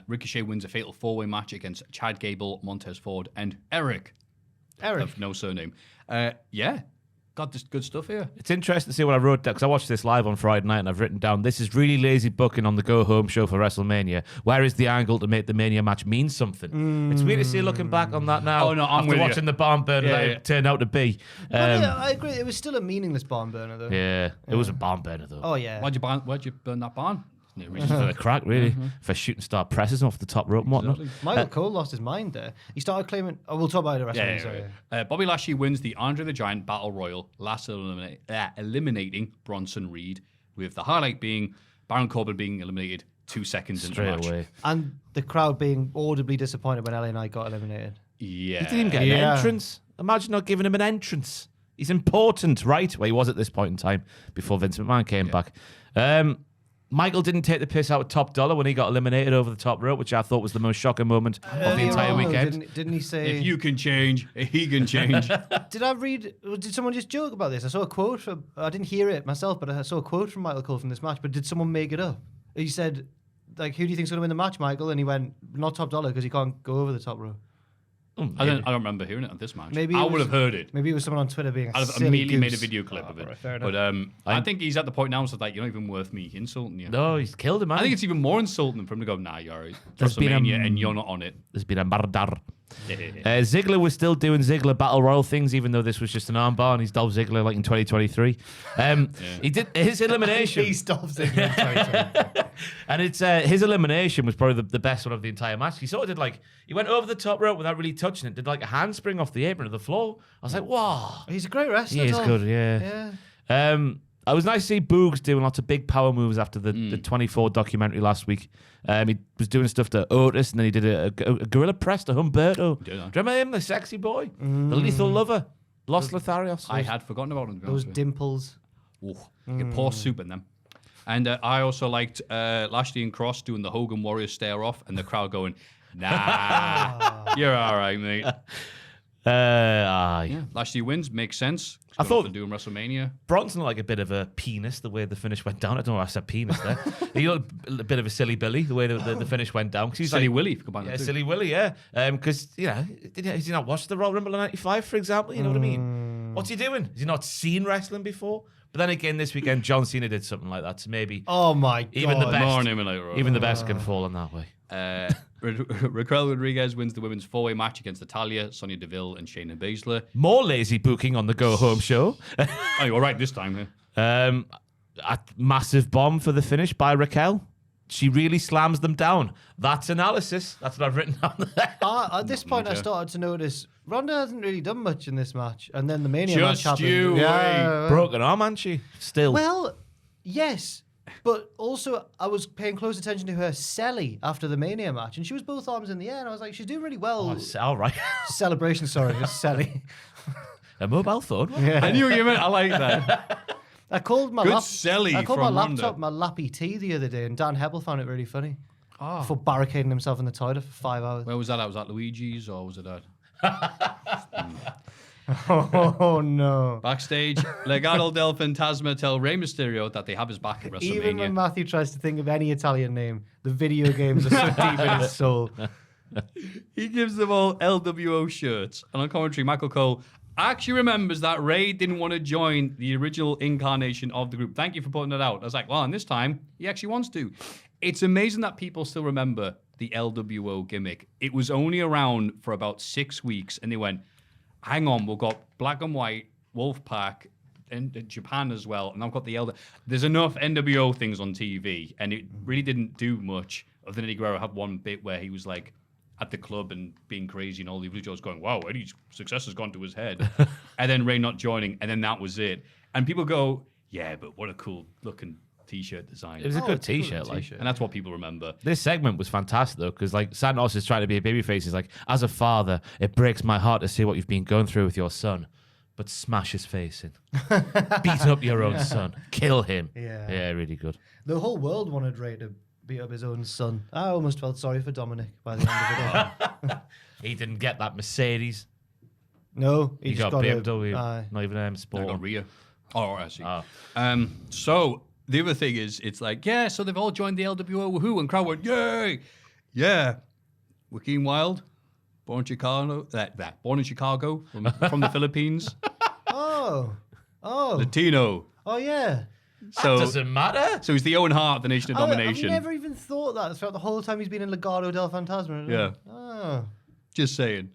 Ricochet wins a fatal 4-way match against Chad Gable, Montez Ford, and Eric. Of no surname. Yeah, got this good stuff here. It's interesting to see what I wrote down because I watched this live on Friday night and I've written down this is really lazy booking on the go-home show for WrestleMania. Where is the angle to make the Mania match mean something? It's weird to see looking back on that now. Oh, no, I'm after with you. watching the barn burn Yeah, that yeah. it turned out to be. But yeah, I agree. It was still a meaningless barn burner, though. Yeah, it was a barn burner though. Oh, yeah. Why'd you burn that barn? Yeah, Reason for the crack, really. For shooting star presses off the top rope and whatnot. Michael Cole lost his mind there. He started claiming. Oh, we'll talk about it the rest of the right. Bobby Lashley wins the Andre the Giant Battle Royal, last eliminating Bronson Reed, with the highlight being Baron Corbin being eliminated 2 seconds into the match. Away. And the crowd being audibly disappointed when LA Knight got eliminated. Yeah. He didn't even get an entrance. Imagine not giving him an entrance. He's important, right? Well, he was at this point in time before Vince McMahon came back. Michael didn't take the piss out of Top Dollar when he got eliminated over the top rope, which I thought was the most shocking moment of the entire weekend. Didn't he say... If you can change, he can change. Did someone just joke about this? I saw a quote from... I didn't hear it myself, but I saw a quote from Michael Cole from this match, but did someone make it up? He said, like, who do you think's going to win the match, Michael? And he went, not Top Dollar, because he can't go over the top rope. I don't remember hearing it on this match. Maybe I would have heard it. Maybe it was someone on Twitter being I'd have silly immediately made a goose. video clip of it. Right, fair enough. But I think he's at the point now, so that you're not even worth me insulting you. No, he's killed him, man. I think it's even more insulting for him to go, nah, you're all right. There's been WrestleMania and you're not on it. There's been a murder. Ziggler was still doing Ziggler Battle Royal things, even though this was just an armbar and he's Dolph Ziggler like in 2023. He did his elimination. He's Dolph Ziggler. And it's his elimination was probably the best one of the entire match. He sort of did he went over the top rope without really touching it, did like a handspring off the apron to the floor. I was like, wow. He's a great wrestler. He is good, yeah. It was nice to see Boogs doing lots of big power moves after the 24 documentary last week. He was doing stuff to Otis, and then he did a gorilla press to Humberto. Do you remember him, the sexy boy? The lethal lover? Los Lotharios. I had forgotten about him. Those dimples. You can pour soup in them. And I also liked Lashley and Cross doing the Hogan Warrior stare off, and the crowd going, nah, you're all right, mate. Lashley wins, makes sense. I thought they're doing WrestleMania. Bronson looked like a bit of a penis the way the finish went down. I don't know why I said penis there. He looked a bit of a silly Billy the way the finish went down. He's Silly Willy, if you combine the two. Silly Willy, yeah. Because has he not watched the Royal Rumble in '95, for example? You know what I mean? What's he doing? Has he not seen wrestling before? But then again, this weekend, John Cena did something like that. So maybe oh my god, even the best, more on him later on. Even the best can fall in that way. Raquel Rodriguez wins the women's four-way match against Natalya, Sonya Deville, and Shayna Baszler. More lazy booking on the go-home show. Oh, you're right this time. Yeah. A massive bomb for the finish by Raquel. She really slams them down. That's analysis. That's what I've written down there. At this point, I started to notice Ronda hasn't really done much in this match, and then the Mania Just match happened. you wait. Broken arm, hasn't she? Still. Well, yes. But also, I was paying close attention to her Selly after the Mania match, and she was both arms in the air, and I was like, she's doing really well. All right. Celebration, sorry, just Selly. A mobile phone? Yeah. I knew what you meant. I like that. I called my Selly I called my from laptop Ronda. my Lappy T the other day, and Dan Hebel found it really funny. For barricading himself in the toilet for 5 hours. Where was that at? Was that Luigi's or was it at? Oh no. Backstage, Legado del Fantasma tell Rey Mysterio that they have his back at WrestleMania. Even when Matthew tries to think of any Italian name, the video games are so deep in his soul. He gives them all LWO shirts. And on commentary, Michael Cole actually remembers that Ray didn't want to join the original incarnation of the group. Thank you for putting that out. I was like, well, and this time, he actually wants to. It's amazing that people still remember the LWO gimmick. It was only around for about 6 weeks, and they went, hang on, we've got Black and White, Wolfpack, and Japan as well, and I've got the There's enough NWO things on TV, and it really didn't do much. Other than Eddie Guerrero had one bit where he was like at the club and being crazy, and all the Blue going, wow, Eddie's success has gone to his head. And then Ray not joining, and then that was it. And people go, yeah, but what a cool looking T-shirt design. It was a good T-shirt, and that's what people remember. This segment was fantastic though, because like Santos is trying to be a babyface. He's like, as a father, it breaks my heart to see what you've been going through with your son, but smash his face in, beat up your own son, kill him. Yeah, really good. The whole world wanted Ray to beat up his own son. I almost felt sorry for Dominic by the end of it all. He didn't get that Mercedes. No, He just got got BMW. Aye. Not even Sport. I got Rhea. Oh, I see. Oh. So the other thing is, it's like, yeah, so they've all joined the LWO, woohoo, and crowd went, yay, yeah. Joaquin Wilde, born in Chicago, born in Chicago from the Philippines, Oh, Latino. oh yeah. So Doesn't matter. So he's the Owen Hart of the Nation of Domination. I've never even thought that throughout the whole time he's been in Legado del Fantasma. Yeah. Oh. Just saying.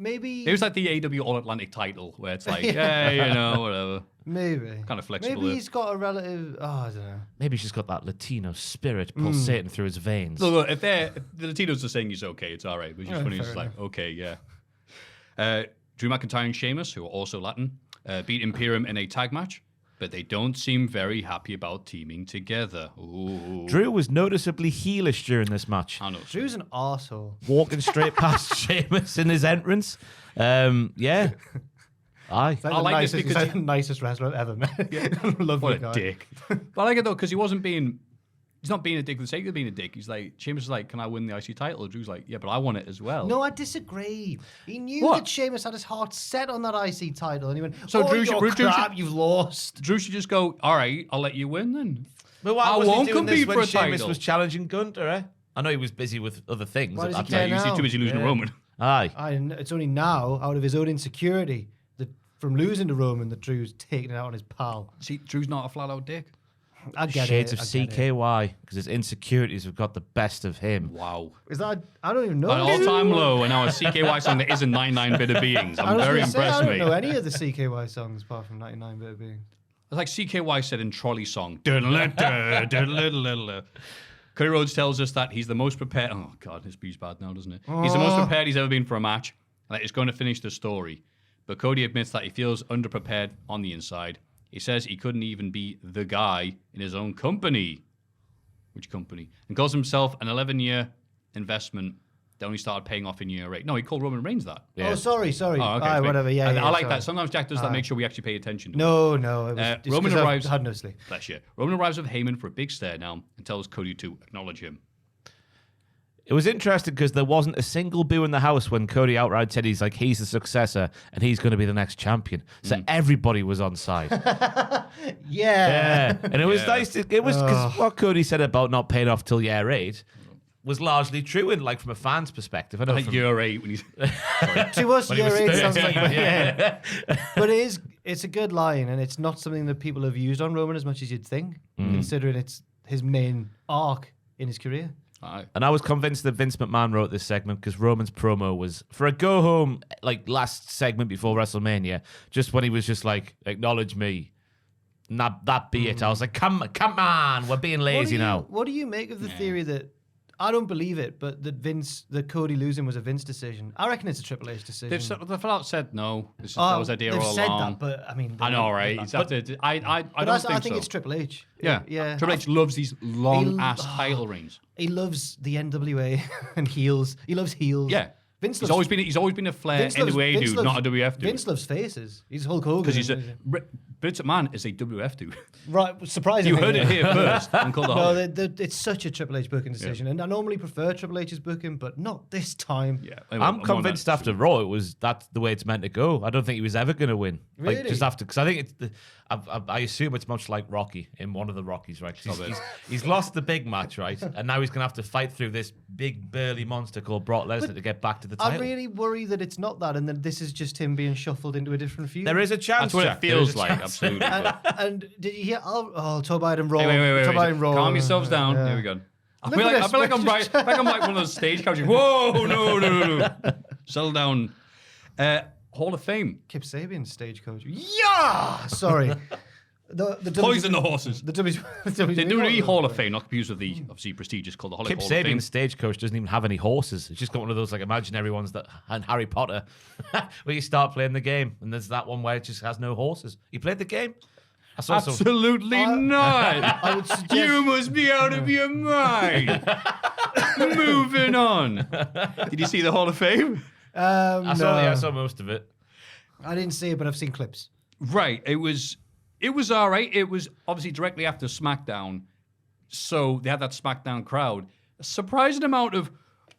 Maybe It was like the AEW All Atlantic title, where it's like, yeah, you know, whatever. Maybe. Kind of flexible. Maybe he's got a relative. Oh, I don't know. Maybe he's just got that Latino spirit pulsating through his veins. Look, if the Latinos are saying he's okay, it's all right. But it's just funny. It's like, okay, yeah. Drew McIntyre and Sheamus, who are also Latin, beat Imperium in a tag match, but they don't seem very happy about teaming together. Ooh. Drew was noticeably heelish during this match, I know. Drew's an arsehole. walking straight past Sheamus in his entrance. Yeah. Aye. Like I the like nicest, this because he's like the nicest wrestler I've ever met. Lovely What a guy. dick. But I like it though, because he wasn't being. He's not being a dick for the sake of being a dick. He's like, Sheamus is like, can I win the IC title? Drew's like, yeah, but I want it as well. No, I disagree. He knew What? that Sheamus had his heart set on that IC title, and he went, So "Oh, Drew you're should- crap, you've lost." Drew should just go, all right, I'll let you win then. But why I was won't he doing this compete when for a Sheamus title. was challenging Gunter, eh? I know he was busy with other things Why at does that he Yeah, care time. he's now? too busy losing to Yeah. Roman. Aye. It's only now, out of his own insecurity, that from losing to Roman, that Drew's taking it out on his pal. See, Drew's not a flat out dick. I get Shades it. of I get it. CKY, because his insecurities have got the best of him. Wow. Is that? I don't even know. An all-time low, and now a CKY song that isn't 99 Bit of Beings. I I'm was very gonna say, impressed, I don't mate. know any of the CKY songs apart from 99 Bit of Being. It's like CKY said in Trolley Song. Cody Rhodes tells us that he's the most prepared. Oh, God, his speech bad now, doesn't it? He's the most prepared he's ever been for a match, and that he's going to finish the story. But Cody admits that he feels underprepared on the inside. He says he couldn't even be the guy in his own company. Which company? And calls himself an 11-year investment that only started paying off in year 8. No, he called Roman Reigns that. Oh, sorry. Oh, okay. Aye, sweet. whatever. Yeah, I like sorry. that. Sometimes Jack does that. Make sure we actually pay attention to it. No, it was just Roman 'cause I arrives. had no sleep. Bless you. Roman arrives with Heyman for a big stare down and tells Cody to acknowledge him. It was interesting because there wasn't a single boo in the house when Cody outright said he's the successor and he's going to be the next champion. So everybody was on side. Yeah. And it was nice. It was because what Cody said about not paying off till year 8 was largely true in from a fan's perspective. I know Like from, year 8 when he's. To us, when he year was 8 sounds 13, like yeah. But it's a good line, and it's not something that people have used on Roman as much as you'd think, considering it's his main arc in his career. Aye. And I was convinced that Vince McMahon wrote this segment because Roman's promo was for a go home last segment before WrestleMania, just when he was just like, acknowledge me. And that be it. I was like, come on, we're being lazy now. What do you make of the theory that I don't believe it, but that Cody losing was a Vince decision? I reckon it's a Triple H decision. They've flat out said no. That was their idea they've all said along. that, but I mean, I know, right? It's after, I But don't think I think so. it's Triple H. Yeah. Triple H loves these long ass title reigns. He loves the NWA and heels. He loves heels. Yeah. Vince He's loves, always been a Flair Vince loves- NWA Vince dude, loves- not a WF dude. Vince loves faces. He's Hulk Hogan. Because he's a Vince McMahon is a WF dude. right. Surprisingly, You heard it here first. On Cultaholic. No, it's such a Triple H booking decision, and I normally prefer Triple H's booking, but not this time. Yeah, I'm convinced after Raw that's the way it's meant to go. I don't think he was ever going to win. Really? Just after, because I think I assume it's much like Rocky in one of the Rockies, right? 'Cause he's lost the big match, right? And now he's going to have to fight through this big burly monster called Brock Lesnar to get back to the title. I really worry that it's not that, and that this is just him being shuffled into a different feud. There is a chance. That's what Jack. it There is feels a like, chance. absolutely. And did you hear? Oh, talk about him Raw. Wait. Talk about him Raw. Calm yourselves down. Yeah. Here we go. I Look feel at like this. I'm like one of those stage couches. Whoa, no. Settle down. Hall of Fame. Kip Sabian, stagecoach. Yeah! Sorry. The Poison the horses. The WWE Hall of Fame, not confused with the obviously prestigious Cultaholic Kip Hall of Fame. Sabian's stagecoach doesn't even have any horses. It's just got one of those imaginary ones that and Harry Potter, where you start playing the game, and there's that one where it just has no horses. You played the game? I saw some. Absolutely not. I would suggest. You must be out of your mind. Moving on. Did you see the Hall of Fame? I saw most of it. I didn't see it, but I've seen clips. Right. It was all right. It was obviously directly after SmackDown. So they had that SmackDown crowd. A surprising amount of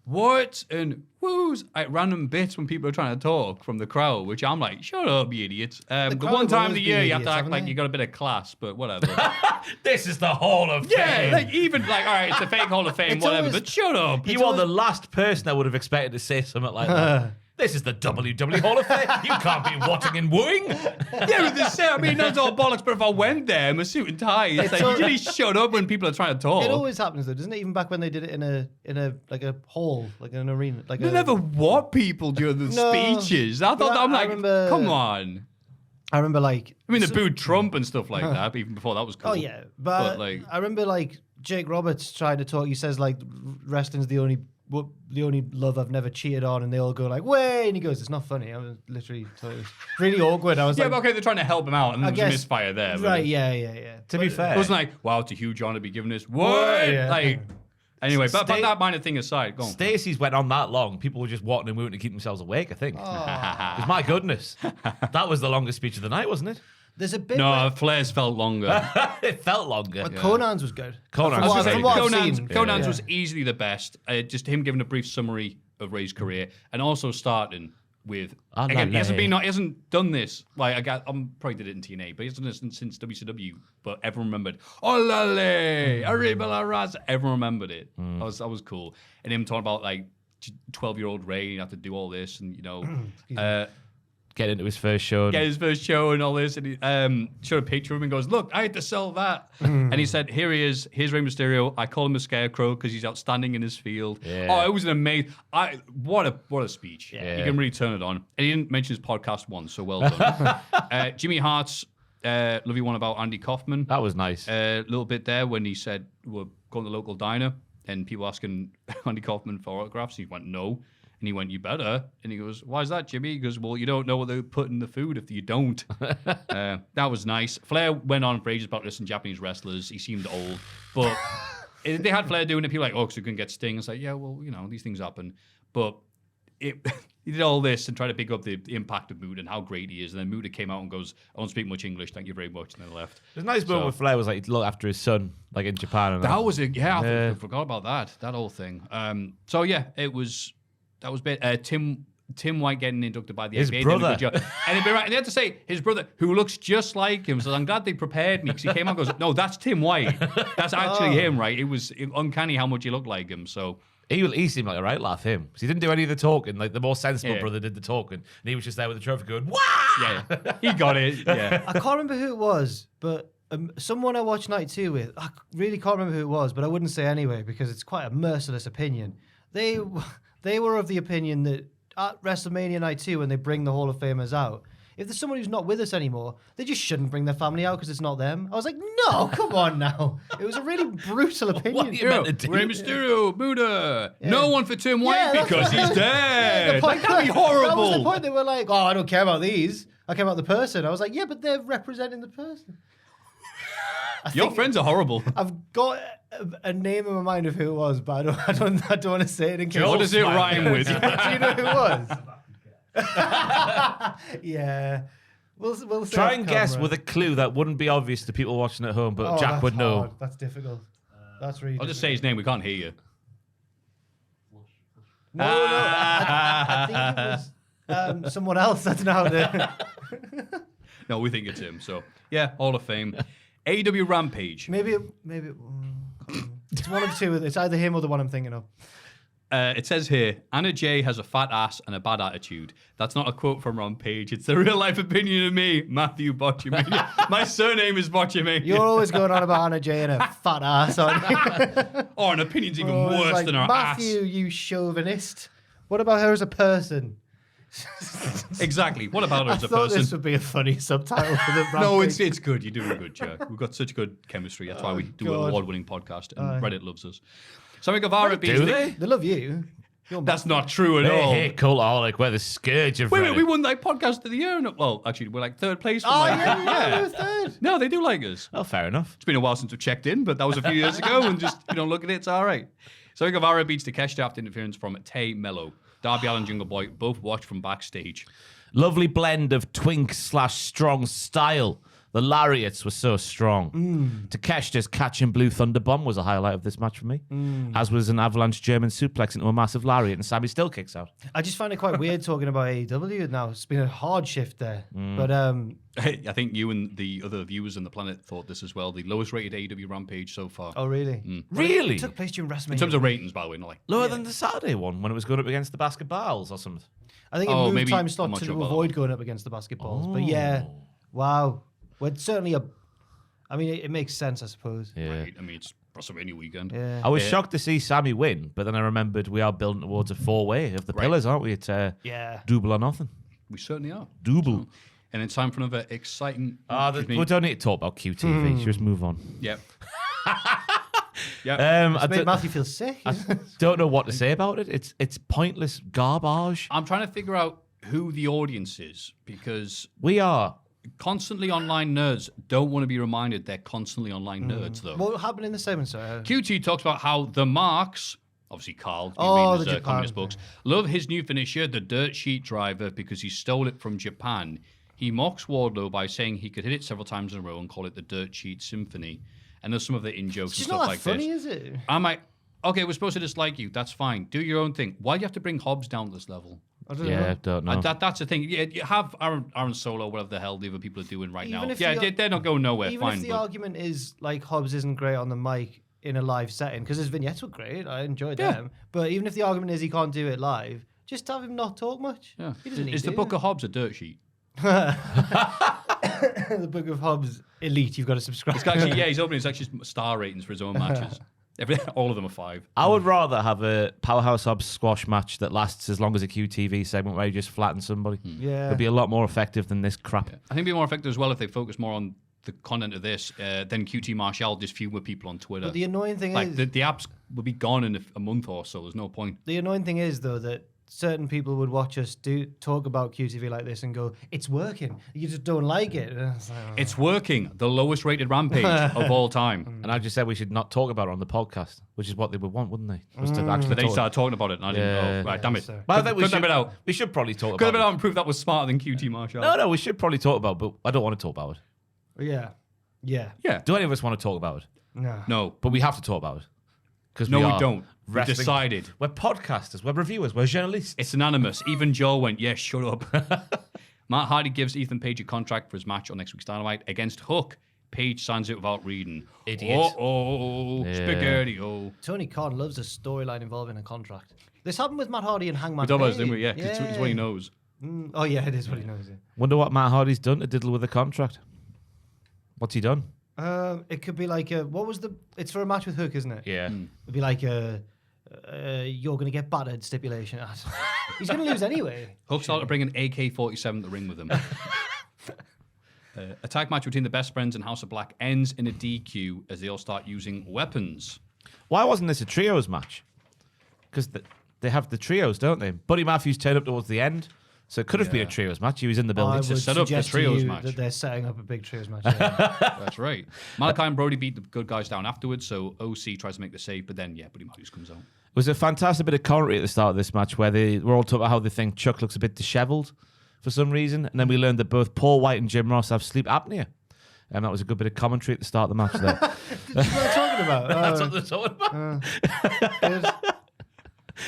what and woos at random bits when people are trying to talk from the crowd, which I'm like, shut up, you idiots. The crowd one have time of always the been year you have idiots, to act haven't like they? you got a bit of class, but whatever. This is the Hall of Yeah, Fame. even all right, it's a fake Hall of Fame, It's whatever, always- but shut up. You are the last person I would have expected to say something like that. This is the WWE Hall of Fame. You can't be watching and wooing. Yeah, with this, I mean, that's all bollocks. But if I went there in a suit and tie, it's like usually shut up when people are trying to talk. It always happens though, doesn't it? Even back when they did it in a like a hall, like an arena, like They never what people during the speeches. I thought I'm like, come on. I remember like. I mean, they booed Trump and stuff like that, even before that was cool. Oh yeah, but like, I remember like Jake Roberts trying to talk. He says like wrestling's the only love I've never cheated on, and they all go like, "Way!" And he goes, "It's not funny." I was literally it was really awkward. I was yeah, like, but okay, they're trying to help him out, and there was a misfire there. Right? Yeah. To be fair, it wasn't like, "Wow, it's a huge honor to be given this." What? Yeah. Like, anyway, but that minor thing aside, go on. Stacey's went on that long. People were just walking and moving to keep themselves awake. I think. Because my goodness, that was the longest speech of the night, wasn't it? There's a bit. No, Flair's felt longer. It felt longer. But Conan's was good. Conan's was From what I've seen. Conan's was easily the best. Just him giving a brief summary of Ray's career, and also starting with again, he hasn't done this. Like I'm probably did it in TNA, but he hasn't done this since WCW. But everyone remembered. Olale, arriba la raza. Everyone remembered it. That was cool. And him talking about like 12-year-old Ray, you have to do all this, and get into his first show. And all this. And he showed a picture of him and goes, "Look, I had to sell that." And he said, "Here he is. Here's Rey Mysterio. I call him a scarecrow because he's outstanding in his field." Yeah. Oh, it was an amazing... What a speech. Yeah. You can really turn it on. And he didn't mention his podcast once, so well done. Jimmy Hart's lovely one about Andy Kaufman. That was nice. A little bit there when he said, we're going to the local diner and people asking Andy Kaufman for autographs. He went, no. And he went, you better. And he goes, why is that, Jimmy? He goes, well, you don't know what they put in the food if you don't. That was nice. Flair went on for ages about listening to Japanese wrestlers. He seemed old. But they had Flair doing it. People were like, oh, because you couldn't get Sting. It's like, yeah, well, these things happen. But he did all this and tried to pick up the impact of Muta and how great he is. And then Muta came out and goes, I don't speak much English. Thank you very much. And then left. There's a nice moment with Flair was like, look after his son, like in Japan. And that was it. Yeah, I forgot about that whole thing. So, yeah, it was... That was bit Tim White getting inducted by the his NBA. brother. And it'd be right. And they had to say his brother, who looks just like him. So I'm glad they prepared me because he came out and goes, no, that's Tim White. That's actually him, right? It was uncanny how much he looked like him. So he seemed like a right laugh, him. Because he didn't do any of the talking. Like the more sensible brother did the talking. And he was just there with the trophy going, wow! Yeah, he got it. Yeah. I can't remember who it was, but someone I watched Night 2 with, I really can't remember who it was, but I wouldn't say anyway because it's quite a merciless opinion. They were of the opinion that at WrestleMania Night 2, when they bring the Hall of Famers out, if there's someone who's not with us anymore, they just shouldn't bring their family out because it's not them. I was like, no, come on now. It was a really brutal opinion. What are you meant to do? Rey Mysterio, Muta. No one for Tim White because he's dead. Yeah, that'd be horrible. That was the point. They were like, oh, I don't care about these. I care about the person. I was like, yeah, but they're representing the person. Your friends are horrible. I've got a name in my mind of who it was, but I don't want to say it in case. What does it rhyme with? Do you know who it was? Yeah. We'll say Try off and guess camera. with a clue that wouldn't be obvious to people watching at home, but Jack that's would know. hard. That's difficult. That's really I'll just say his name. We can't hear you. No. I think it was someone else. I don't know how to... No, we think it's him. So, yeah, Hall of Fame. AEW Rampage. Maybe it's one of two. It's either him or the one I'm thinking of. It says here, Anna Jay has a fat ass and a bad attitude. That's not a quote from Rampage. It's the real life opinion of me, Maffew Botchamania. My surname is Botchamania. You're always going on about Anna Jay and her fat ass, aren't you? Or an opinion's even Oh, it's worse like, than her Maffew, you chauvinist. What about her as a person? ass. Exactly. What about her I as a thought person? this would be a funny subtitle for the No, Rampage. it's good. You're doing good, Jack. We've got such good chemistry. That's why we do an God. award-winning podcast, and Reddit loves us. Sammy Guevara beats Do the- they? They love you. That's not true at all. Hey, Cultaholic, we're the scourge of Wait, Reddit. we won like podcast of the year. Well, actually, we're like third place. From Oh, like, yeah, we were third. No, they do like us. Oh, fair enough. It's been a while since we've checked in, but that was a few years ago, and just you don't look at it, it's all right. So Guevara beats Takeshi after interference from Tay Mello. Darby Allin, Jungle Boy both watched from backstage. Lovely blend of twink/strong style. The lariats were so strong. Takeshita's catching Blue Thunder Bomb was a highlight of this match for me, as was an avalanche German suplex into a massive lariat, and Sammy still kicks out. I just find it quite weird talking about AEW now. It's been a hard shift there. But I think you and the other viewers on the planet thought this as well. The lowest rated AEW Rampage so far. oh, really? Really? It took place during WrestleMania. In terms of ratings, by the way, not like. Lower than the Saturday one when it was going up against the basketballs or something. I think it Oh, moved maybe- time I'm slot not to sure about avoid going up against the basketballs. But yeah, wow. Well, it's certainly I mean, it makes sense, I suppose. Yeah. Right. I mean, it's WrestleMania weekend. Yeah. I was shocked to see Sammy win, but then I remembered we are building towards a 4-way of the pillars, aren't we? It's Yeah. double or nothing. We certainly are. Double. And it's time for another exciting. We don't need to talk about QTV. Just move on. Yep. I Made Matthew feel sick. don't know what to say about it. It's pointless garbage. I'm trying to figure out who the audience is because We are. constantly online nerds don't want to be reminded they're constantly online nerds, though. What happened in the segment, sorry? QT talks about how the Marks, obviously Carl, Oh, reading the his Japan communist thing. books, love his new finisher, the Dirt Sheet Driver, because he stole it from Japan. He mocks Wardlow by saying he could hit it several times in a row and call it the Dirt Sheet Symphony. And there's some of the in-jokes It's and just stuff not that like funny, this. is it? I'm like, okay, we're supposed to dislike you. That's fine. Do your own thing. Why do you have to bring Hobbs down to this level? I don't Yeah, know. don't know. That's the thing. Yeah, you have Aaron Solo, whatever the hell the other people are doing right Even now. if Yeah, the- they're not going nowhere. Even Fine. if the but argument is like Hobbs isn't great on the mic in a live setting, because his vignettes were great, I enjoyed them. But even if the argument is he can't do it live, just have him not talk much. yeah. He doesn't need Is to. the Book of Hobbs a dirt sheet? The Book of Hobbs Elite, you've got to subscribe. It's actually, yeah, he's opening. It's actually star ratings for his own matches. All of them are 5. I would rather have a Powerhouse Hobbs squash match that lasts as long as a QTV segment where you just flatten somebody. Yeah. It'd be a lot more effective than this crap. I think it'd be more effective as well if they focus more on the content of this than QT Marshall just feud with people on Twitter. But the annoying thing like is, the apps will be gone in a month or so. There's no point. the annoying thing is though that certain people would watch us talk about QTV like this and go, "It's working." You just don't like it. And it's like, oh. It's working. The lowest rated Rampage of all time. And I just said we should not talk about it on the podcast, which is what they would want, wouldn't they? Was to actually But they talk. started talking about it, and I didn't know. Right, damn it. sorry. But I think we Cut that should, bit out. we should probably talk Could have about been it. out and prove that was smarter than QT Marshall. No, we should probably talk about it, but I don't want to talk about it. Yeah. Yeah. Do any of us want to talk about it? No. No. But we have to talk about it. Because No, we don't. We wrestling- decided. We're podcasters, we're reviewers, we're journalists. It's anonymous. Even Joel went, yeah, shut up. Matt Hardy gives Ethan Page a contract for his match on next week's Dynamite against Hook. Page signs it without reading. Idiot. Oh, Yeah. spaghetti. Oh. Tony Khan loves a storyline involving a contract. This happened with Matt Hardy and Hangman We talked about Page. this, didn't we? Yeah, 'cause it's what he knows. Oh, yeah, it is what he knows. Yeah. Wonder what Matt Hardy's done to diddle with the contract. What's he done? It could be like it's for a match with Hook, isn't it? Yeah. It'd be like you're going to get battered stipulation. He's going to lose anyway. Hook started to bring an AK-47 to the ring with him. A tag match between the Best Friends and House of Black ends in a DQ as they all start using weapons. Why wasn't this a trios match? Because they have the trios, don't they? Buddy Matthews turned up towards the end, so it could have been a trios match. He was in the I building. would set up the suggest to trios you match. that they're setting up a big trios match. Yeah. That's right. Malachi and Brody beat the good guys down afterwards, so OC tries to make the save, but then, Buddy Matthews comes out. It was a fantastic bit of commentary at the start of this match where they were all talking about how they think Chuck looks a bit disheveled for some reason, and then we learned that both Paul White and Jim Ross have sleep apnea. And that was a good bit of commentary at the start of the match there. What are you talking about? That's what they're talking about. Good.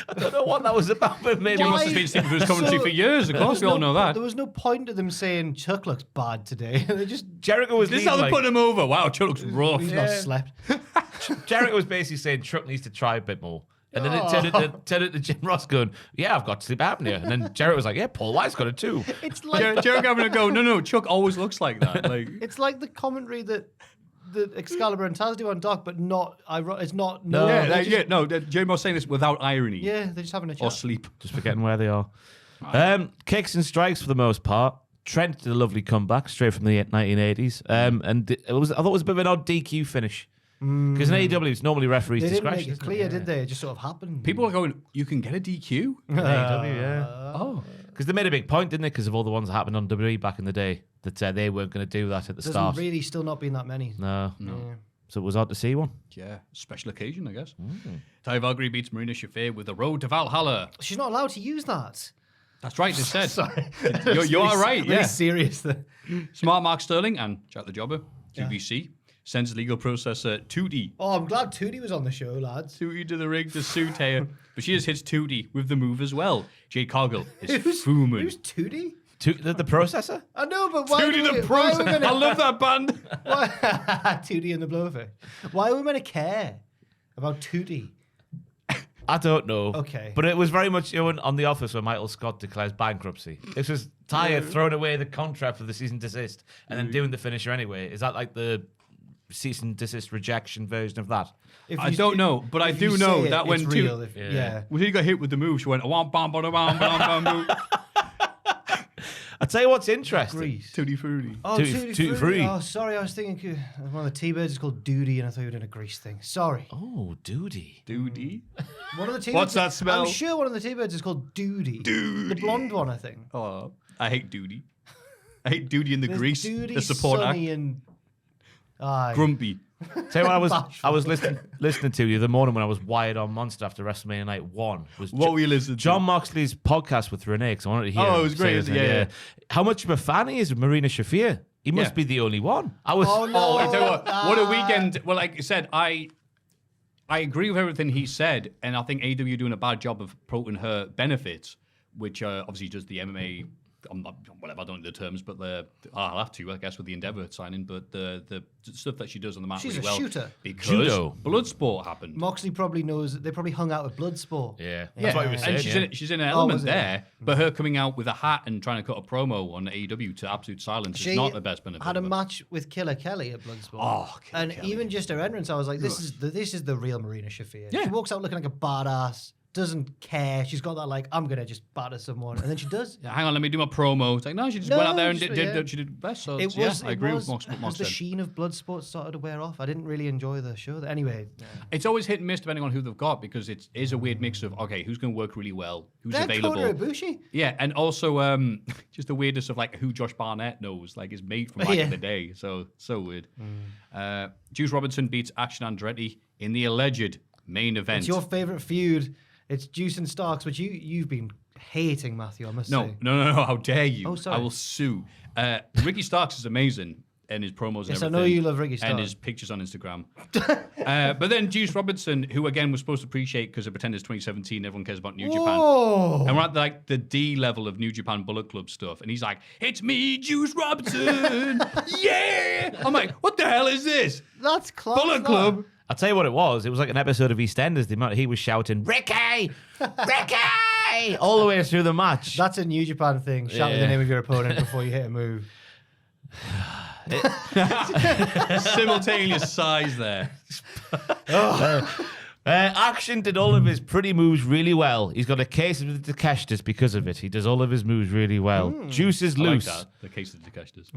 I don't know what that was about, but maybe Jim Why? Ross has been sleeping for his commentary for years, of course, we all know that. There was no point to them saying Chuck looks bad today. They just Jericho was This is how leading, they put him over. Wow, Chuck looks rough. he's not slept. Jericho was basically saying Chuck needs to try a bit more. And then it turned into Jim Ross going, yeah, I've got sleep apnea. And then Jericho was like, yeah, Paul White's got it too. It's like Jericho having to go, no, Chuck always looks like that. Like, it's like the commentary that Excalibur and Taz do on Doc, but not. It's not. No. Jim Ross saying this without irony. Yeah, they're just having a chat. Or sleep. Just forgetting where they are. Kicks and strikes for the most part. Trent did a lovely comeback straight from the 1980s. And I thought it was a bit of an odd DQ finish. Because in AEW, it's normally referees' They didn't discretion. make it clear, did they? It just sort of happened. People are going, you can get a DQ? AEW, yeah. Oh. Because they made a big point, didn't they? Because of all the ones that happened on WWE back in the day, that they weren't going to do that at the There's start. really still not been that many. No. Yeah. So it was odd to see one. Yeah, special occasion, I guess. Ty Valkyrie beats Marina Shafir with the Road to Valhalla. She's not allowed to use that. That's right, they said. Sorry. You are right, Really yeah. serious there. Smart Mark Sterling and Jack the Jobber, QVC, sends legal processor Tootie. Oh, I'm glad Tootie was on the show, lads. Tootie to the ring to sue Taya. But she just hits Tootie with the move as well. Jade Cargill is fuming. Who's Tootie? The processor? I know, but why Tootie the processor. I love that band. Tootie and the Blowfish. Why are we meant to care about Tootie? I don't know. Okay. But it was very much on The Office where Michael Scott declares bankruptcy. This was Taya throwing away the contract for the cease and desist and then doing the finisher anyway. Is that like the cease and desist rejection version of that? I don't know, but I do know that when when he got hit with the move, she went, wam, bam, bam, bam, bam, bam. I'll tell you what's interesting. Grease. Tutti Frutti. Oh, Tutti Tutti Frutti. Frutti. Oh, sorry, I was thinking one of the T-Birds is called Duty, and I thought you were doing a Grease thing. Sorry. Oh, duty. Duty. One of the T-Birds. What's that smell? I'm sure one of the T-Birds is called Duty. The blonde one, I think. Oh, I hate Duty. I hate Duty and the There's Grease, Duty, the support act. Sonny, and Grumpy. Tell you what I was listening to you the morning when I was wired on Monster after WrestleMania Night 1. What were you listening to? John Moxley's podcast with Renee, because I wanted to hear Oh, him it was great. say Yeah. How much of a fan he is of Marina Shafir. He must Yeah. be the only one. I was. Oh, no. Oh, I tell you what a weekend. Well, like I said, I agree with everything he said, and I think AEW doing a bad job of promoting her benefits, which obviously does the MMA. Whatever, I don't know the terms, but I'll have to, I guess, with the Endeavour signing. But the stuff that she does on the mat She's really a well shooter. because Judo. Bloodsport happened. Moxley probably knows. They probably hung out with Bloodsport. Yeah, that's what he was saying. And she's in an element was it? there, but her coming out with a hat and trying to cut a promo on AEW to absolute silence She is not the best benefit. had a of it. match with Killer Kelly at Bloodsport. Oh, Killer and Kelly. even just her entrance, I was like, this is the real Marina Shafir. Yeah. She walks out looking like a badass, doesn't care. She's got that like, I'm gonna just batter someone, and then she does. Yeah, hang on, let me do my promo. It's like, no, she just No, went out there and she- did she did best. So It yeah, was. I agree with what Mox As the said. sheen of Bloodsport started to wear off, I didn't really enjoy the show. Anyway, It's always hit and miss depending on who they've got because it is a weird mix of okay, who's going to work really well, who's they're available. Kota Ibushi. Yeah, and also just the weirdness of like who Josh Barnett knows, like his mate from back in the day. So weird. Juice Robinson beats Action Andretti in the alleged main event. It's your favorite feud. It's Juice and Starks, which you've been hating, Maffew. I must say. No! How dare you? Oh, sorry. I will sue. Ricky Starks is amazing. And his promos and Yes, I everything. know you love Ricky And Starks. his pictures on Instagram. But then Juice Robinson, who again was supposed to appreciate because of Pretenders 2017, everyone cares about New Japan. Oh, And we're at like the D level of New Japan Bullet Club stuff. And he's like, it's me, Juice Robinson. Yeah. I'm like, what the hell is this? that's class. Bullet that. Club. I'll tell you what it was. It was like an episode of EastEnders. The amount he was shouting, Ricky! Ricky! all the way through the match. That's a New Japan thing. Shout out the name of your opponent before you hit a move. Simultaneous sighs there. Action did all of his pretty moves really well. He's got a case of the Takeshita's because of it. He does all of his moves really well. Juice is I like loose. that. The case of the Takeshita's.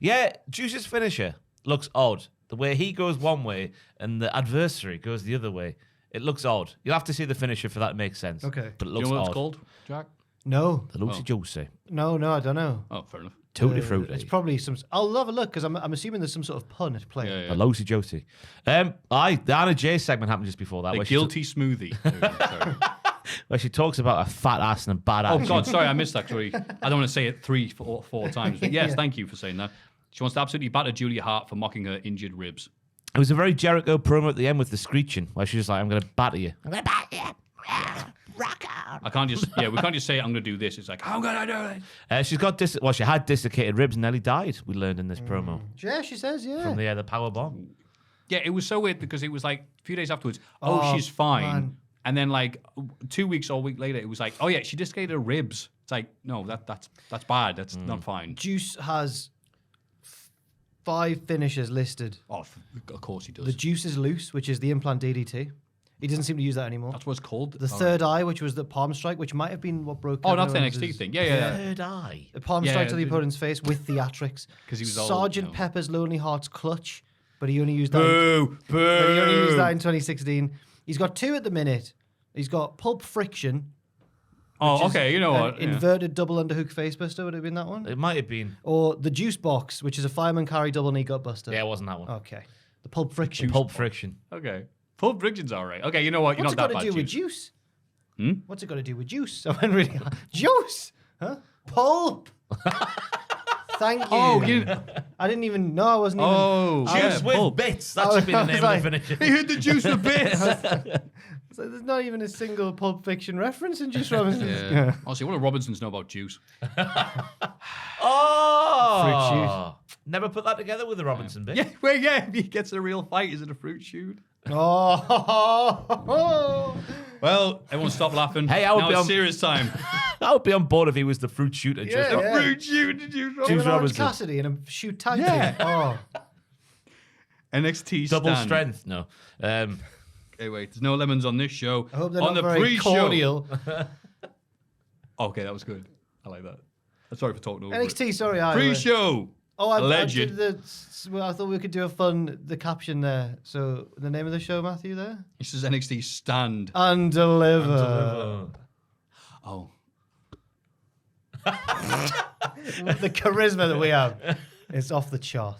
Yeah, Juice's finisher looks odd. The way he goes one way and the adversary goes the other way. It looks odd. You'll have to see the finisher for that to make sense. Okay. But it Do looks you know what odd. it's called, Jack? No, The Lucy Juicy. no, I don't know. Oh, fair enough. Tutti Frutti. It's probably some. I'll have a look because I'm assuming there's some sort of pun at play. Yeah, The Lucy Josie. The Anna J segment happened just before that. The Where guilty smoothie. Sorry. where she talks about a fat ass and a bad Oh ass. God, sorry, I missed that. Sorry, I don't want to say it four times. But yes, thank you for saying that. She wants to absolutely batter Julia Hart for mocking her injured ribs. It was a very Jericho promo at the end with the screeching, where she's just like, I'm going to batter you. I'm going to batter you. Rock out. I can't just we can't just say I'm going to do this. It's like I'm going to do it. She's got she had dislocated ribs and nearly died. We learned in this promo Yeah, she says, yeah. from the power bomb. Yeah, it was so weird because it was like a few days afterwards. Oh, Oh, she's fine. man. And then like 2 weeks or a week later, it was like, oh yeah, she dislocated her ribs. It's like no, that's bad. That's not fine. Juice has 5 finishes listed. Oh, of course he does. The Juice is loose, which is the implant DDT. He doesn't seem to use that anymore. That's what it's called. The third eye, which was the palm strike, which might have been what broke. Oh, Kevin that's the Owens' NXT thing. Yeah. Third eye. The palm Yeah, strike to the yeah. opponent's face with theatrics. 'Cause he was old, Sergeant you know. Pepper's Lonely Hearts Clutch, but he only used that. Boo! But he only used that Boo! in 2016. He's got 2 at the minute. He's got Pulp Friction. Oh, which is okay. You know an what? Yeah. Inverted double underhook facebuster. Would it have been that one? It might have been. Or the Juice Box, which is a fireman carry double knee gut buster. Yeah, it wasn't that one. Okay. The Pulp Friction. Pulp Friction. Okay. Pulp Friction's all right. Okay, you know what? You're What's it not got that to bad. do with Juice. juice? What's it got to do with juice? I went really juice, huh? Pulp. Thank you. Oh, I didn't even know. I wasn't even. oh, Juice with bits. That should be the name of the finish. He hit the juice with bits. So there's not even a single Pulp Fiction reference in Juice Robinson. Yeah. Honestly, what do Robinsons know about juice? Oh, never put that together with the Robinson bit. Yeah, if he gets a real fight, is it a fruit shoot? Oh. Well, everyone stop laughing. Hey, I would now be it's on- serious time. I would be on board if he was the fruit shooter. Yeah. A fruit shoot to Juice Him Robinson. and Orange Robinson. Cassidy in a shoot tag team. Yeah. Oh. NXT Double stand. strength. No. Okay, wait. There's no lemons on this show. I hope they're on not the very pre-show. cordial. Okay, that was good. I like that. I'm sorry for talking over NXT, sorry. it. Pre-show. Oh, I Alleged. did well, I thought we could do the caption there. So the name of the show, Maffew, there? This is NXT stand. And deliver. Oh. The charisma that we have is off the chart.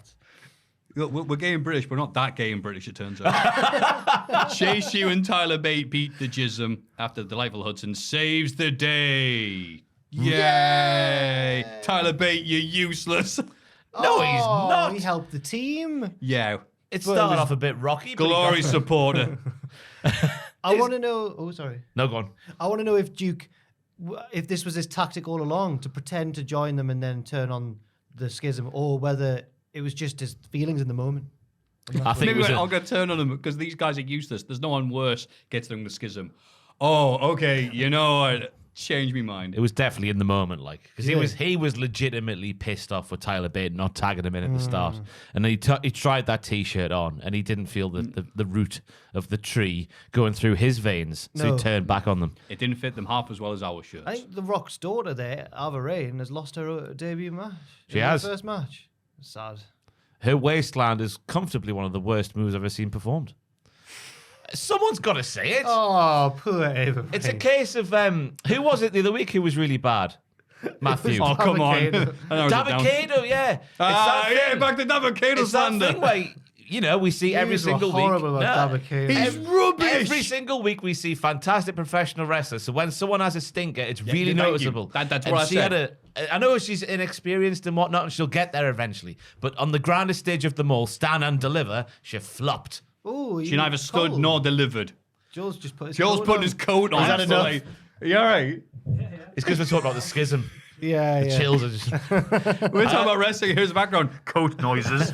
Look, we're gay and British, but we're not that gay and British, it turns out. Chase U and Tyler Bate beat the Jism after Delightful Hudson saves the day. Yay! Tyler Bate, you're useless. No, he's not. He helped the team. Yeah. It started off a bit rocky. But he Glory got- supporter. I want to know. Oh, sorry. No, go on. I want to know if Duke, if this was his tactic all along to pretend to join them and then turn on the schism, or whether it was just his feelings in the moment. I think it Maybe was I'll go turn on them because these guys are useless. There's no one worse gets them the schism. Oh, okay. You know what? Change me mind. It was definitely in the moment, like, because Yeah. he was legitimately pissed off with Tyler Bate not tagging him in at the start, and he tried that T-shirt on, and he didn't feel the root of the tree going through his veins, so No. he turned back on them. It didn't fit them half as well as our shirts. I think The Rock's daughter there, Ava Rain, has lost her debut match. She In her has. first match. Sad. Her waistland is comfortably one of the worst moves I've ever seen performed. Someone's got to say it. Oh, poor Ava. It's a Rain. case of who was it the other week who was really bad? Maffew. Oh, come on. Dabba-Kato. I know, is it down? Dabba-Kato, yeah. Yeah, back to Dabba-Kato It's that slander. thing where, you know, we see every Yous were single week. horrible about Dabba-Kato. He's rubbish. Every single week we see fantastic professional wrestlers. So when someone has a stinker, it's really yeah, thank you. noticeable. That's And what I she said. had I know she's inexperienced and whatnot, and she'll get there eventually. But on the grandest stage of them all, Stand and Deliver, she flopped. Ooh, She neither stood nor delivered. Joel's just put his Joel's coat putting on. his coat on. Is that so enough? like, you all right? It's because we're talking about the schism. Yeah, The yeah. chills are just. We're talking about wrestling. Here's the background. Coat noises.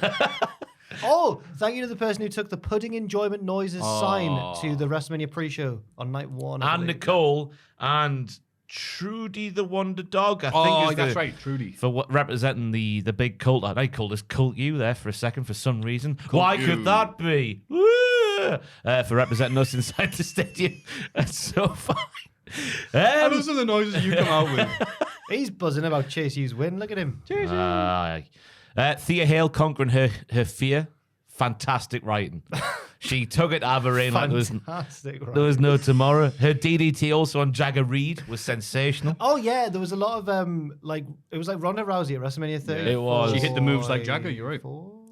Oh, thank you to the person who took the pudding enjoyment noises Oh. sign to the WrestleMania pre-show on night one. I And believe. Nicole and Trudy the Wonder Dog, I think. Oh, is that's the- right, Trudy. For what representing the big cult. I called us Cult U there for a second for some reason. Why U. could that be? Woo! For representing us inside the stadium. That's so funny. Those are the noises you come out with. He's buzzing about Chase U's win. Look at him. Thea Hale conquering her fear. Fantastic writing. She took it out of her in like Fantastic, right? there was no tomorrow. Her DDT also on Jagger Reed was sensational. Oh yeah, there was a lot of like it was like Ronda Rousey at WrestleMania 30. It was. She hit the moves like Jagger, you're right. Woo!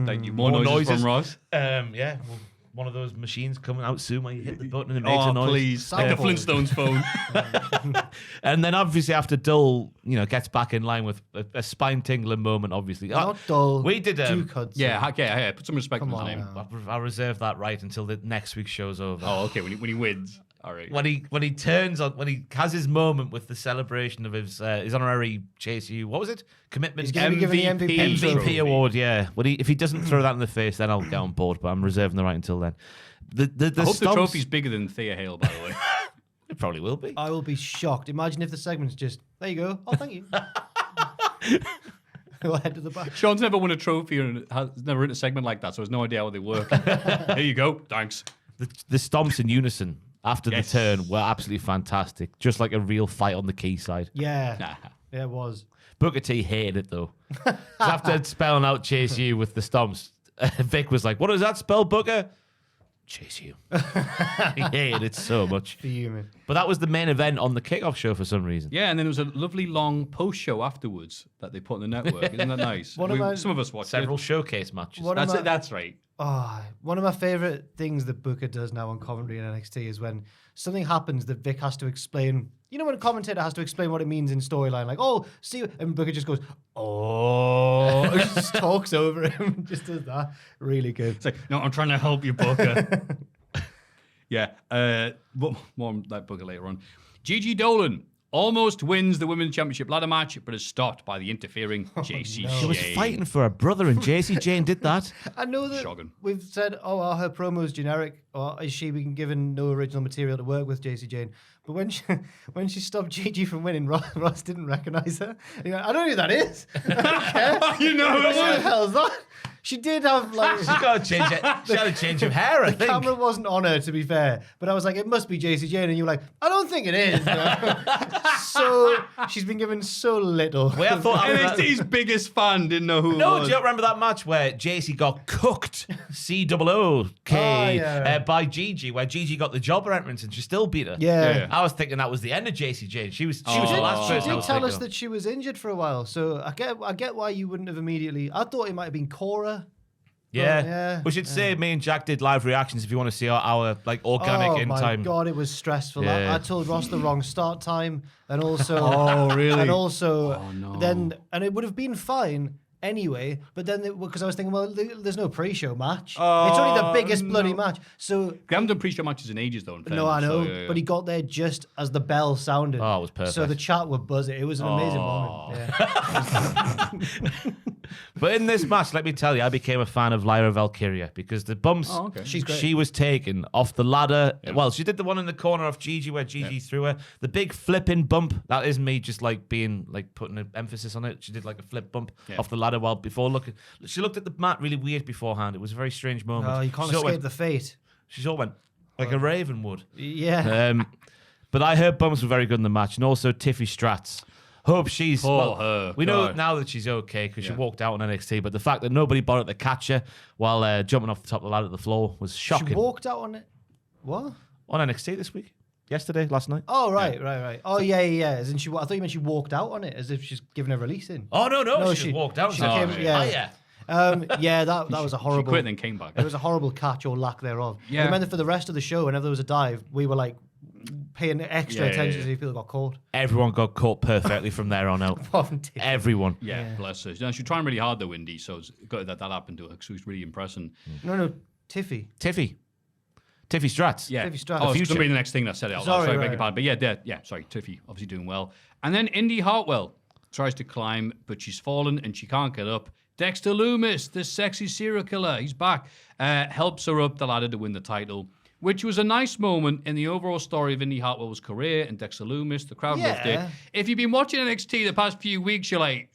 Thank you. More noises from Ross. Yeah. Well, one of those machines coming out soon where you hit the button and it makes a Oh, noise. please. Like the Sample. Flintstones phone. And then obviously after Dull, gets back in line with a spine tingling moment. Obviously, Not dull. We did. Duke Hudson. Yeah, put some respect Come on his on name. now. I'll reserve that right until the next week's show's over. Oh, okay, when he wins. All right. When he turns on, when he has his moment with the celebration of his honorary Chase U, what was it? Commitment. He's going to be given the MVP, MVP trophy. MVP award, yeah. But if he doesn't throw that in the face, then I'll get on board. But I'm reserving the right until then. The I hope the stomps- trophy's bigger than Thea Hale, by the way. It probably will be. I will be shocked. Imagine if the segment's just there you go. Oh, thank you. Go ahead to the back. Sean's never won a trophy and has never written a segment like that, so has no idea how they work. Here you go. Thanks. The stomps in unison after Yes. the turn were absolutely fantastic. Just like a real fight on the key side. Yeah, Nah. yeah, it was. Booker T hated it though. 'Cause after spelling out Chase U with the stomps, Vic was like, "What does that spell, Booker?" Chase U. He hated it so much. Fuming. But that was the main event on the kickoff show for some reason. Yeah, and then there was a lovely long post show afterwards that they put on the network. Isn't that nice? What about- Some of us watched Several it. showcase matches. What That's am I- it. That's right. one of my favorite things that Booker does now on commentary in NXT is when something happens that Vic has to explain. You know when a commentator has to explain what it means in storyline, like, oh, see, and Booker just goes, oh, just talks over him, just does that. Really good. It's like, no, I'm trying to help you, Booker. Yeah, more on that Booker later on. Gigi Dolan almost wins the Women's Championship ladder match, but is stopped by the interfering JC She was fighting for her brother, and JC Jane did that. I know that Shocking. we've said, are her promos generic, or is she being given no original material to work with JC Jane? But when she stopped Gigi from winning, Ross didn't recognize her. He went, I don't know who that is. I don't care. You know Who the hell is that? She did have like. She got a change of hair, I The think. camera wasn't on her, to be fair. But I was like, it must be JC Jane. And you were like, I don't think it is. So she's been given so little. Wait, I thought NXT's biggest fan didn't know who it No, was. do you remember that match where JC got cooked, C-O-O-K, yeah. by Gigi, where Gigi got the jobber entrance and she still beat her? Yeah. I was thinking that was the end of JC Jane. She was the last She person I did was tell thinking us of. that she was injured for a while. So I get why you wouldn't have immediately. I thought it might have been Cora. Yeah. yeah, We should say me and Jack did live reactions if you want to see our like organic in my time. God, it was stressful. Yeah. I told Ross the wrong start time, and also really? and also no. then and it would have been fine anyway. But then because I was thinking, well, there's no pre-show match. It's only the biggest bloody match. So We haven't done pre-show matches in ages, though. In no, I fairness, know, so, yeah. but he got there just as the bell sounded. Oh, it was perfect. So the chat were buzzing. It was an amazing moment. Yeah. But in this match, let me tell you, I became a fan of Lyra Valkyria because the bumps She's great. she was taken off the ladder. Well, she did the one in the corner of Gigi where Gigi threw her. The big flipping bump, that is me just like being like putting an emphasis on it. She did like a flip bump off the ladder while before looking. She looked at the mat really weird beforehand. It was a very strange moment. Oh, you can't She sort of escape the fate. She sort of went like a raven would. Yeah. But I heard bumps were very good in the match, and also Tiffy Stratz. Hope she's. Her. We know God. now that she's okay because she walked out on NXT, but the fact that nobody bothered to catch her while jumping off the top of the ladder to the floor was shocking. She walked out on it. What? On NXT this week, last night. Oh, right. Oh, yeah. As in I thought you meant she walked out on it as if she's given a release in. Oh no, she she walked out. she came- yeah. That was a She horrible. quit and then came back. It was a horrible catch or lack thereof. Yeah. I remember for the rest of the show, whenever there was a dive, we were like paying extra attention to see if people got caught. Everyone got caught perfectly from there on out. Apart from Tiffy. Everyone. Yeah, bless her. No, she was trying really hard, though, Indy, so it's good that happened to her because it was really impressing. No, Tiffy. Tiffy Stratz. Yeah. Tiffy Stratz. Oh, it's Future. going to be the next thing that said it out loud. Sorry, Sorry, right. beg your pardon. But sorry, Tiffy obviously doing well. And then Indy Hartwell tries to climb, but she's fallen and she can't get up. Dexter Loomis, the sexy serial killer, he's back, helps her up the ladder to win the title, which was a nice moment in the overall story of Indy Hartwell's career and Dexter Loomis. The crowd loved it. Yeah. If you've been watching NXT the past few weeks, you're like,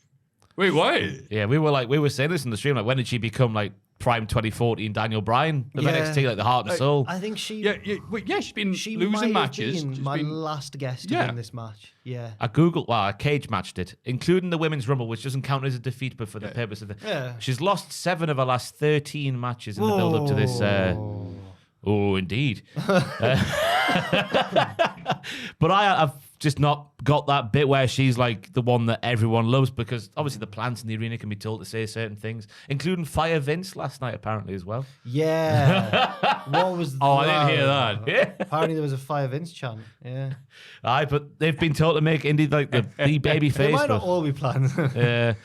wait, what? Yeah, we were saying this in the stream, like when did she become like prime 2014 Daniel Bryan of NXT, like the heart and soul? I think she. She's been She losing might matches. have been She's my been- last guest Yeah. in this match. Yeah. I cage matched it, including the women's rumble, which doesn't count as a defeat, but for the purpose of the. Yeah. She's lost 7 of her last 13 matches in the build up to this. Oh, indeed. But I've just not got that bit where she's like the one that everyone loves because obviously the plants in the arena can be told to say certain things, including Fire Vince last night apparently as well. Yeah. What was Oh, I didn't hear that. Yeah. Apparently there was a Fire Vince chant. Yeah. Aye, but they've been told to make Indy like the baby It face. might not all be planned. But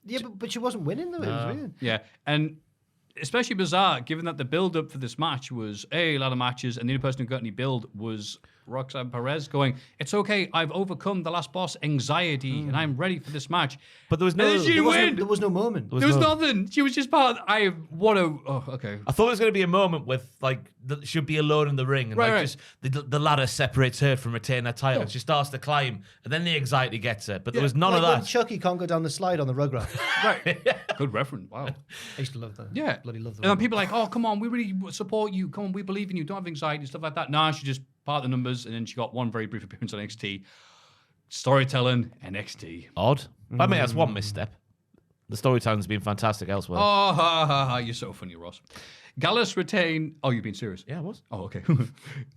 Yeah, but she wasn't winning though. It was weird. Yeah, and especially bizarre, given that the build-up for this match was a lot of matches, and the only person who got any build was Roxanne Perez going, it's okay, I've overcome the last boss anxiety, and I'm ready for this match. But there was no. And then she win. There was no moment. There was nothing. She was just part of, I want to, okay. I thought it was going to be a moment with like she'll be alone in the ring and Right. just the ladder separates her from retaining her title. And she starts to climb, and then the anxiety gets her. But there was none Like of when that. Chucky can't go down the slide on the Rugrats. Right. Good reference. Wow. I used to love that. Yeah. Bloody love that. And then people are like, oh, come on, we really support you. Come on, we believe in you. Don't have anxiety, stuff like that. Nah, she just part of the numbers, and then she got one very brief appearance on NXT. Storytelling, NXT. Odd. I mean, that's one misstep. The storytelling's been fantastic elsewhere. Oh, ha, ha, ha. You're so funny, Ross. Gallus retained... Oh, you've been serious? Yeah, I was. Oh, okay.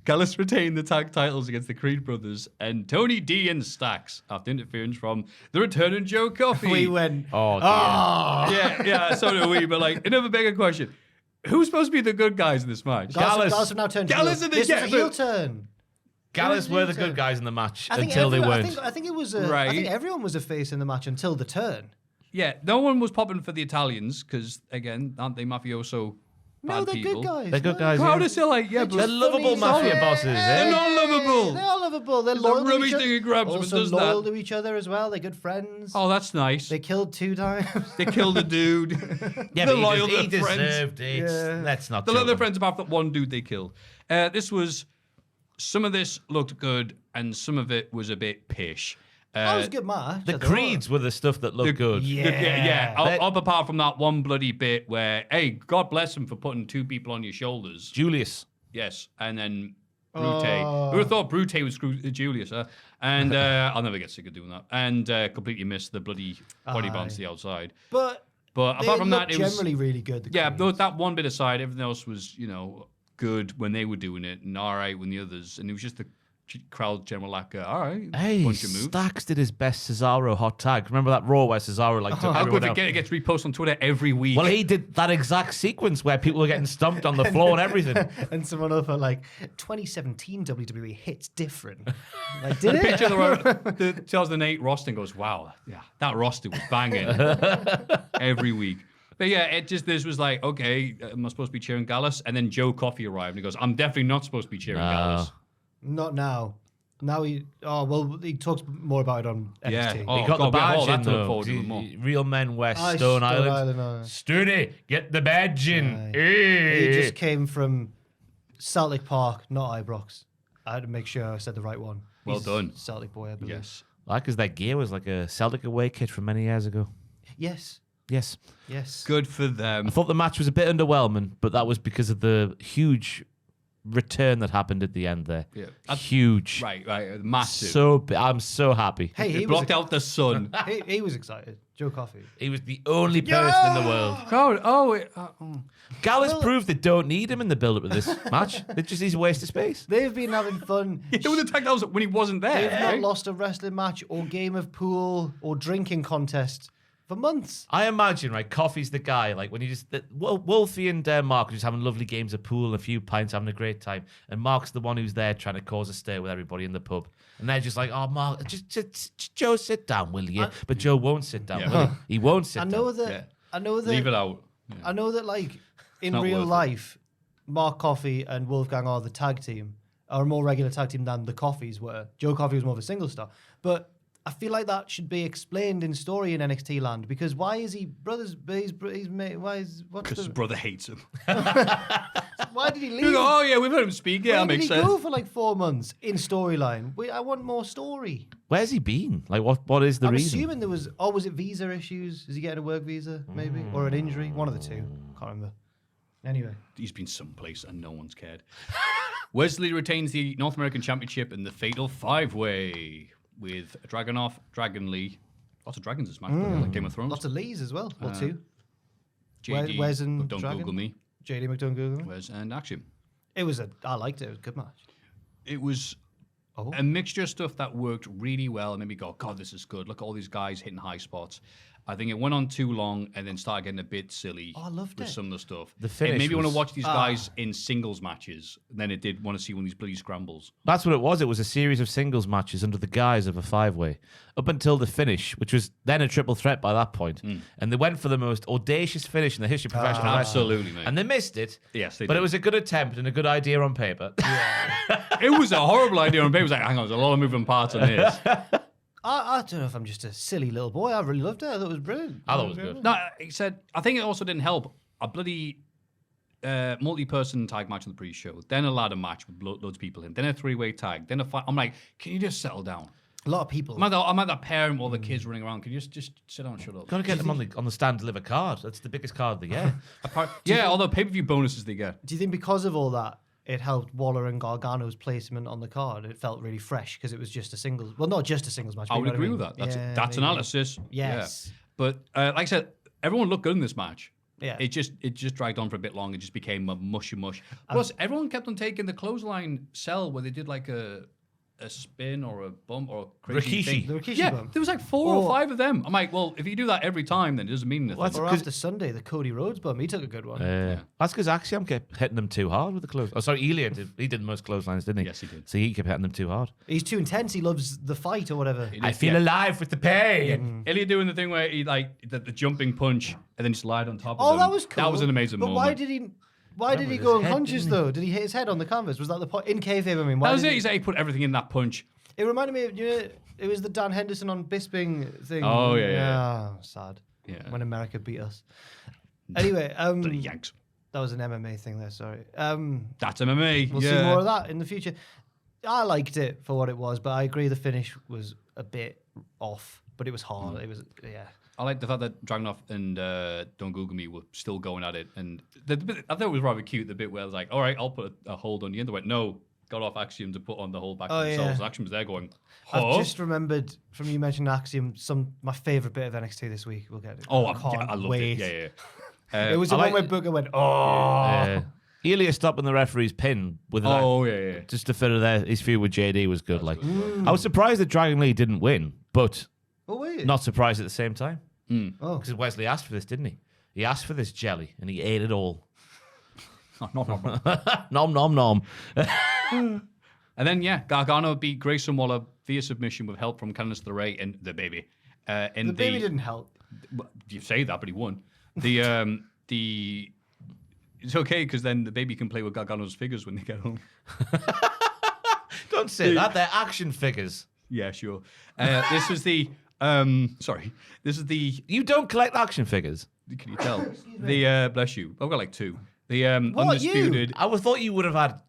Gallus retained the tag titles against the Creed brothers and Tony D and Stacks after interference from the returning Joe Coffey. We went. Oh, dear. Yeah, so do we. But like, another bigger question: who's supposed to be the good guys in this match? Gallus. Gallus have now turned Gallus heel. and the- This yeah, was a heel but- turn. Gallus were the turn. good guys in the match I think until they everyone- weren't. I think it was. I Right. think everyone was a face in the match until the turn. Yeah, no one was popping for the Italians because, again, aren't they mafioso No, bad they're people? good guys. They're good no. guys. Crowd Yeah. is still like, yeah, They're but lovable funny, mafia so- bosses. They're Eh? not lovable. They are lovable. They're It's loyal a to rubbish each other. thing he grabs him and Also does loyal that. to each other as well. They're good friends. Oh, that's nice. They killed 2 times. They killed a dude. Yeah, They're but loyal he to friends. deserved it. Yeah. Let's not. The joke other him. friends apart from that one dude they killed. Some of this looked good and some of it was a bit pish. That was a good match. The I thought. Creeds were the stuff that looked good. Yeah. They- Up apart from that one bloody bit where, hey, God bless him for putting 2 people on your shoulders. Julius. Yes, and then Brute. Oh. Who would have thought Brute would screw Julius, huh? And I'll never get sick of doing that. And completely missed the bloody body bounce to the outside. But But they apart from that, looked it was generally really good. the yeah. Creeds. That one bit aside, everything else was good when they were doing it, and all right when the others. And it was just the crowd general like, all right, Hey, bunch of moves. Stacks did his best Cesaro hot tag. Remember that Raw where Cesaro took How everyone good to out? get it gets reposted on Twitter every week. Well, he did that exact sequence where people were getting stomped on the floor and everything. And someone over like 2017 WWE hits different. Like, did it? Picture the 2008 roster and goes, wow, yeah, that roster was banging every week. But yeah, this was like, okay, am I supposed to be cheering Gallus? And then Joe Coffey arrived and he goes, I'm definitely not supposed to be cheering Gallus. Not now. Now he. Oh well, he talks more about it on NXT. Yeah. He Oh, got the God, we have all badge that in to look though. forward to more. Real Men Wear Ah, Stone Island. oh. Sturdy, get the badge in. He Hey. just came from Celtic Park, not Ibrox. I had to make sure I said the right one. Well He's done. Celtic boy, I believe. Yes. Like, because that gear was like a Celtic away kit from many years ago. Yes. Yes. Yes. Good for them. I thought the match was a bit underwhelming, but that was because of the huge return that happened at the end there. Yeah. Huge. Right. Massive. I'm so happy. Hey, he it was, blocked out the sun. he was excited. Joe Coffey. He was the only person in the world. God, Gallus proved they don't need him in the build-up of this match. It just needs a waste of space. They've been having fun. It was attacked when he wasn't there. They've not lost a wrestling match or game of pool or drinking contest for months. I imagine, right, Coffey's the guy, like when you just, Wolfie and Mark are just having lovely games of pool, a few pints, having a great time. And Mark's the one who's there trying to cause a stir with everybody in the pub. And they're just like, oh, Mark, just Joe, sit down, will you? But Joe won't sit down, will he? He won't sit I down. know that. Yeah. I know that. Leave it out. I know that, like, in not real worth it. life, Mark Coffey and Wolfgang are the tag team, are a more regular tag team than the Coffeys were. Joe Coffey was more of a single star. But I feel like that should be explained in story in NXT land, because why is he brothers? He's mate. Why is what's Because his the, brother hates him. why did he You leave? go, oh, yeah, we've heard him speak. Yeah, Where that did makes he sense. go for like 4 months in storyline? I want more story. Where's he been? Like, what is the I'm reason? assuming there was. Oh, was it visa issues? Is he getting a work visa, maybe, or an injury? One of the two. Can't remember. Anyway, He's been someplace and no one's cared. Wesley retains the North American Championship in the Fatal 5-Way with Dragunov, Dragon Lee. Lots of dragons this match, like Game of Thrones. lots of Lees as well. Or two. JD, Wes and don't Dragon? Google me. JD McDonough. Wes and Action. I liked it. It was a good match. It was Oh. a mixture of stuff that worked really well and made me go, God, this is good. Look at all these guys hitting high spots. I think it went on too long and then started getting a bit silly Oh, I loved with it. some of the stuff. The It finish made me want to was- watch these guys in singles matches than it did want to see one of these bloody scrambles. That's what it was. It was a series of singles matches under the guise of a 5-way up until the finish, which was then a triple threat by that point. And they went for the most audacious finish in the history of professional wrestling. Absolutely, mate. And they missed it. Yes, they But did. it was a good attempt and a good idea on paper. It was a horrible idea on paper. It was like, hang on, there's a lot of moving parts on this. I don't know if I'm just a silly little boy. I really loved it. I thought it was brilliant. I thought it was good. No, he said, I think it also didn't help. A bloody multi-person tag match on the pre-show, then a ladder match with loads of people in, then a three-way tag, then a fight. I'm like, can you just settle down? A lot of people. I'm at that parent with all the kids running around. Can you just sit down and shut up? Got to get them on the stand deliver card. That's the biggest card of the year. Yeah, all the pay-per-view bonuses they get. Do you think because of all that, it helped Waller and Gargano's placement on the card? It felt really fresh because it was just a singles. Well, not just a singles match. I but would you know agree what with that. Yeah, That's maybe. analysis. Yes. Yeah. But like I said, everyone looked good in this match. Yeah. It just dragged on for a bit long. It just became a mushy mush. Plus, everyone kept on taking the clothesline sell where they did like a spin or a bump or a crazy Rikishi. thing. The Rikishi yeah, bump. there was like 4 or 5 of them. I'm like, well, if you do that every time, then it doesn't mean anything. Or after Sunday, the Cody Rhodes bump. He took a good one. That's because Axiom kept hitting them too hard with the clothes. Oh, sorry, Ilya did. He did the most clotheslines, didn't he? Yes, he did. So he kept hitting them too hard. He's too intense. He loves the fight or whatever. I feel alive with the pain. Ilya doing the thing where he like the jumping punch and then just lied on top of Oh, them. that was cool. That was an amazing but moment. Why did he go unconscious though? Did he hit his head on the canvas? Was that the point in kayfabe? I mean, why That was did it. He said he put everything in that punch. It reminded me of it was the Dan Henderson on Bisping thing. Oh, yeah. Sad. Yeah. When America beat us. Anyway, Bloody Yanks. that was an MMA thing there. Sorry. That's MMA. We'll see more of that in the future. I liked it for what it was, but I agree the finish was a bit off. But it was hard. It was I like the fact that Dragunov and Don't Google Me were still going at it, and the bit, I thought it was rather cute. The bit where I was like, "All right, I'll put a hold on you," and they went, "No." Got off Axiom to put on the hold back Oh, themselves. yeah. Axiom was there going, I've "Huh?" just remembered from you mentioning Axiom, my favourite bit of NXT this week. We'll get it. Oh, I can't I loved wait. it. Yeah. It was the one where Booker went, oh. Ilya stopping the referee's pin with yeah. just to fit there. His feud with JD was good. I was surprised that Dragon Lee didn't win, but not surprised at the same time. Oh. Because Wesley asked for this, didn't he? He asked for this jelly, and he ate it all. Nom nom nom. And then Gargano beat Grayson Waller via submission with help from Candice LeRae and the baby. The baby didn't help. You say that, but he won. The it's okay because then the baby can play with Gargano's figures when they get home. Don't say that. They're action figures. Yeah, sure. This was the This is the. You don't collect action figures. Can you tell? The bless you. I've got like 2. The undisputed. I would thought you would have had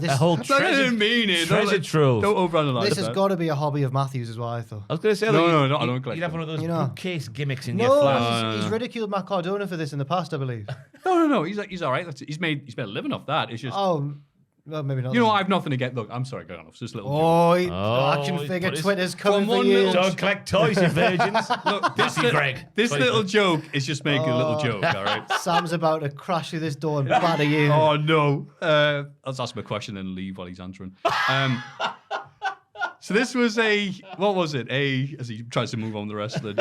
This- a whole I treasure, didn't mean it. treasure trove. Don't overanalyze This has that. got to be a hobby of Maffew's, is what I thought. I was going to say, No, I don't collect you'd have them. one of those You know. bookcase gimmicks in your No, flat. he's ridiculed Matt Cardona for this in the past, I believe. No. He's all right. He's made a living off that. It's just. Oh, well, maybe not. You know, then. I've nothing to get. Look, I'm sorry, Gargano. It's just a little joke. Action he figure put his- Twitter's coming From for one you. little- Don't collect toys, you virgins. Look, Greg. This little joke is just making a little joke, all right? Sam's about to crash through this door and batter you. Oh, no. Let's ask him a question and leave while he's answering. So this was what was it? As he tries to move on the wrestling,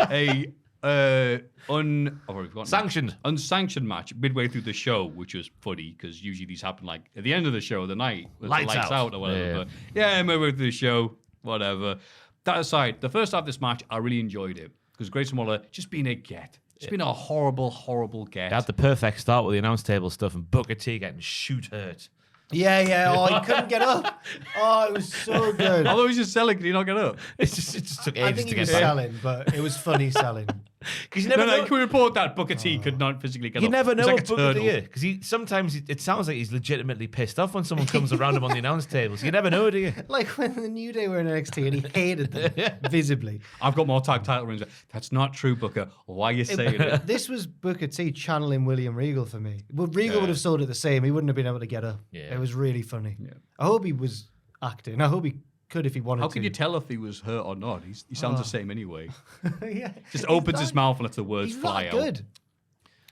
Sanctioned. Unsanctioned match midway through the show, which was funny because usually these happen like at the end of the show, the night, with the Lights out. or whatever. Yeah. But yeah, midway through the show, whatever. That aside, the first half of this match, I really enjoyed it because Grayson Waller just being a get. It's been a horrible, horrible get. They had the perfect start with the announce table stuff and Booker T getting shoot hurt. Yeah. Oh, he couldn't get up. Oh, it was so good. Although he's just selling, can he not get up? It just took I ages think to he was get back. selling, but it was funny selling. Because you never know. Can we report that Booker T could not physically get You up? never He's know like what a Booker T turtle. is. Because sometimes it sounds like he's legitimately pissed off when someone comes around him on the announce table. So you never know, do you? Like when the New Day were in NXT and he hated them visibly. I've got more tag title rings. That's not true, Booker. Why are you saying it? This was Booker T channeling William Regal for me. Well, Regal would have sold it the same. He wouldn't have been able to get up. Yeah. It was really funny. Yeah. I hope he was acting. I hope he could if he wanted How to. can you tell if he was hurt or not? He sounds the same anyway. Yeah. Just He's opens his that- mouth and lets the words He's fly that out. good.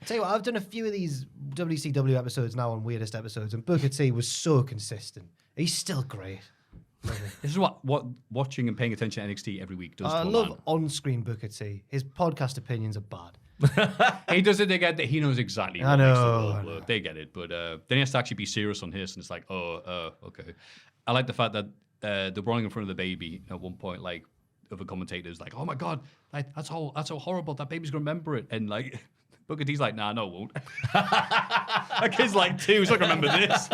Tell you what, I've done a few of these WCW episodes now on Weirdest Episodes, and Booker T was so consistent. He's still great. This is what watching and paying attention to NXT every week does I to a love man. on-screen Booker T. His podcast opinions are bad. He does it. They get that. He knows exactly I what makes the know, world I know. work. They get it, but then he has to actually be serious on his, and it's like, okay. I like the fact that they're running in front of the baby at one point, like other commentators, like, oh my god, like, that's so horrible. That baby's gonna remember it, and like Booker T's like, nah, no, it won't. That kid's like 2, so I can remember this.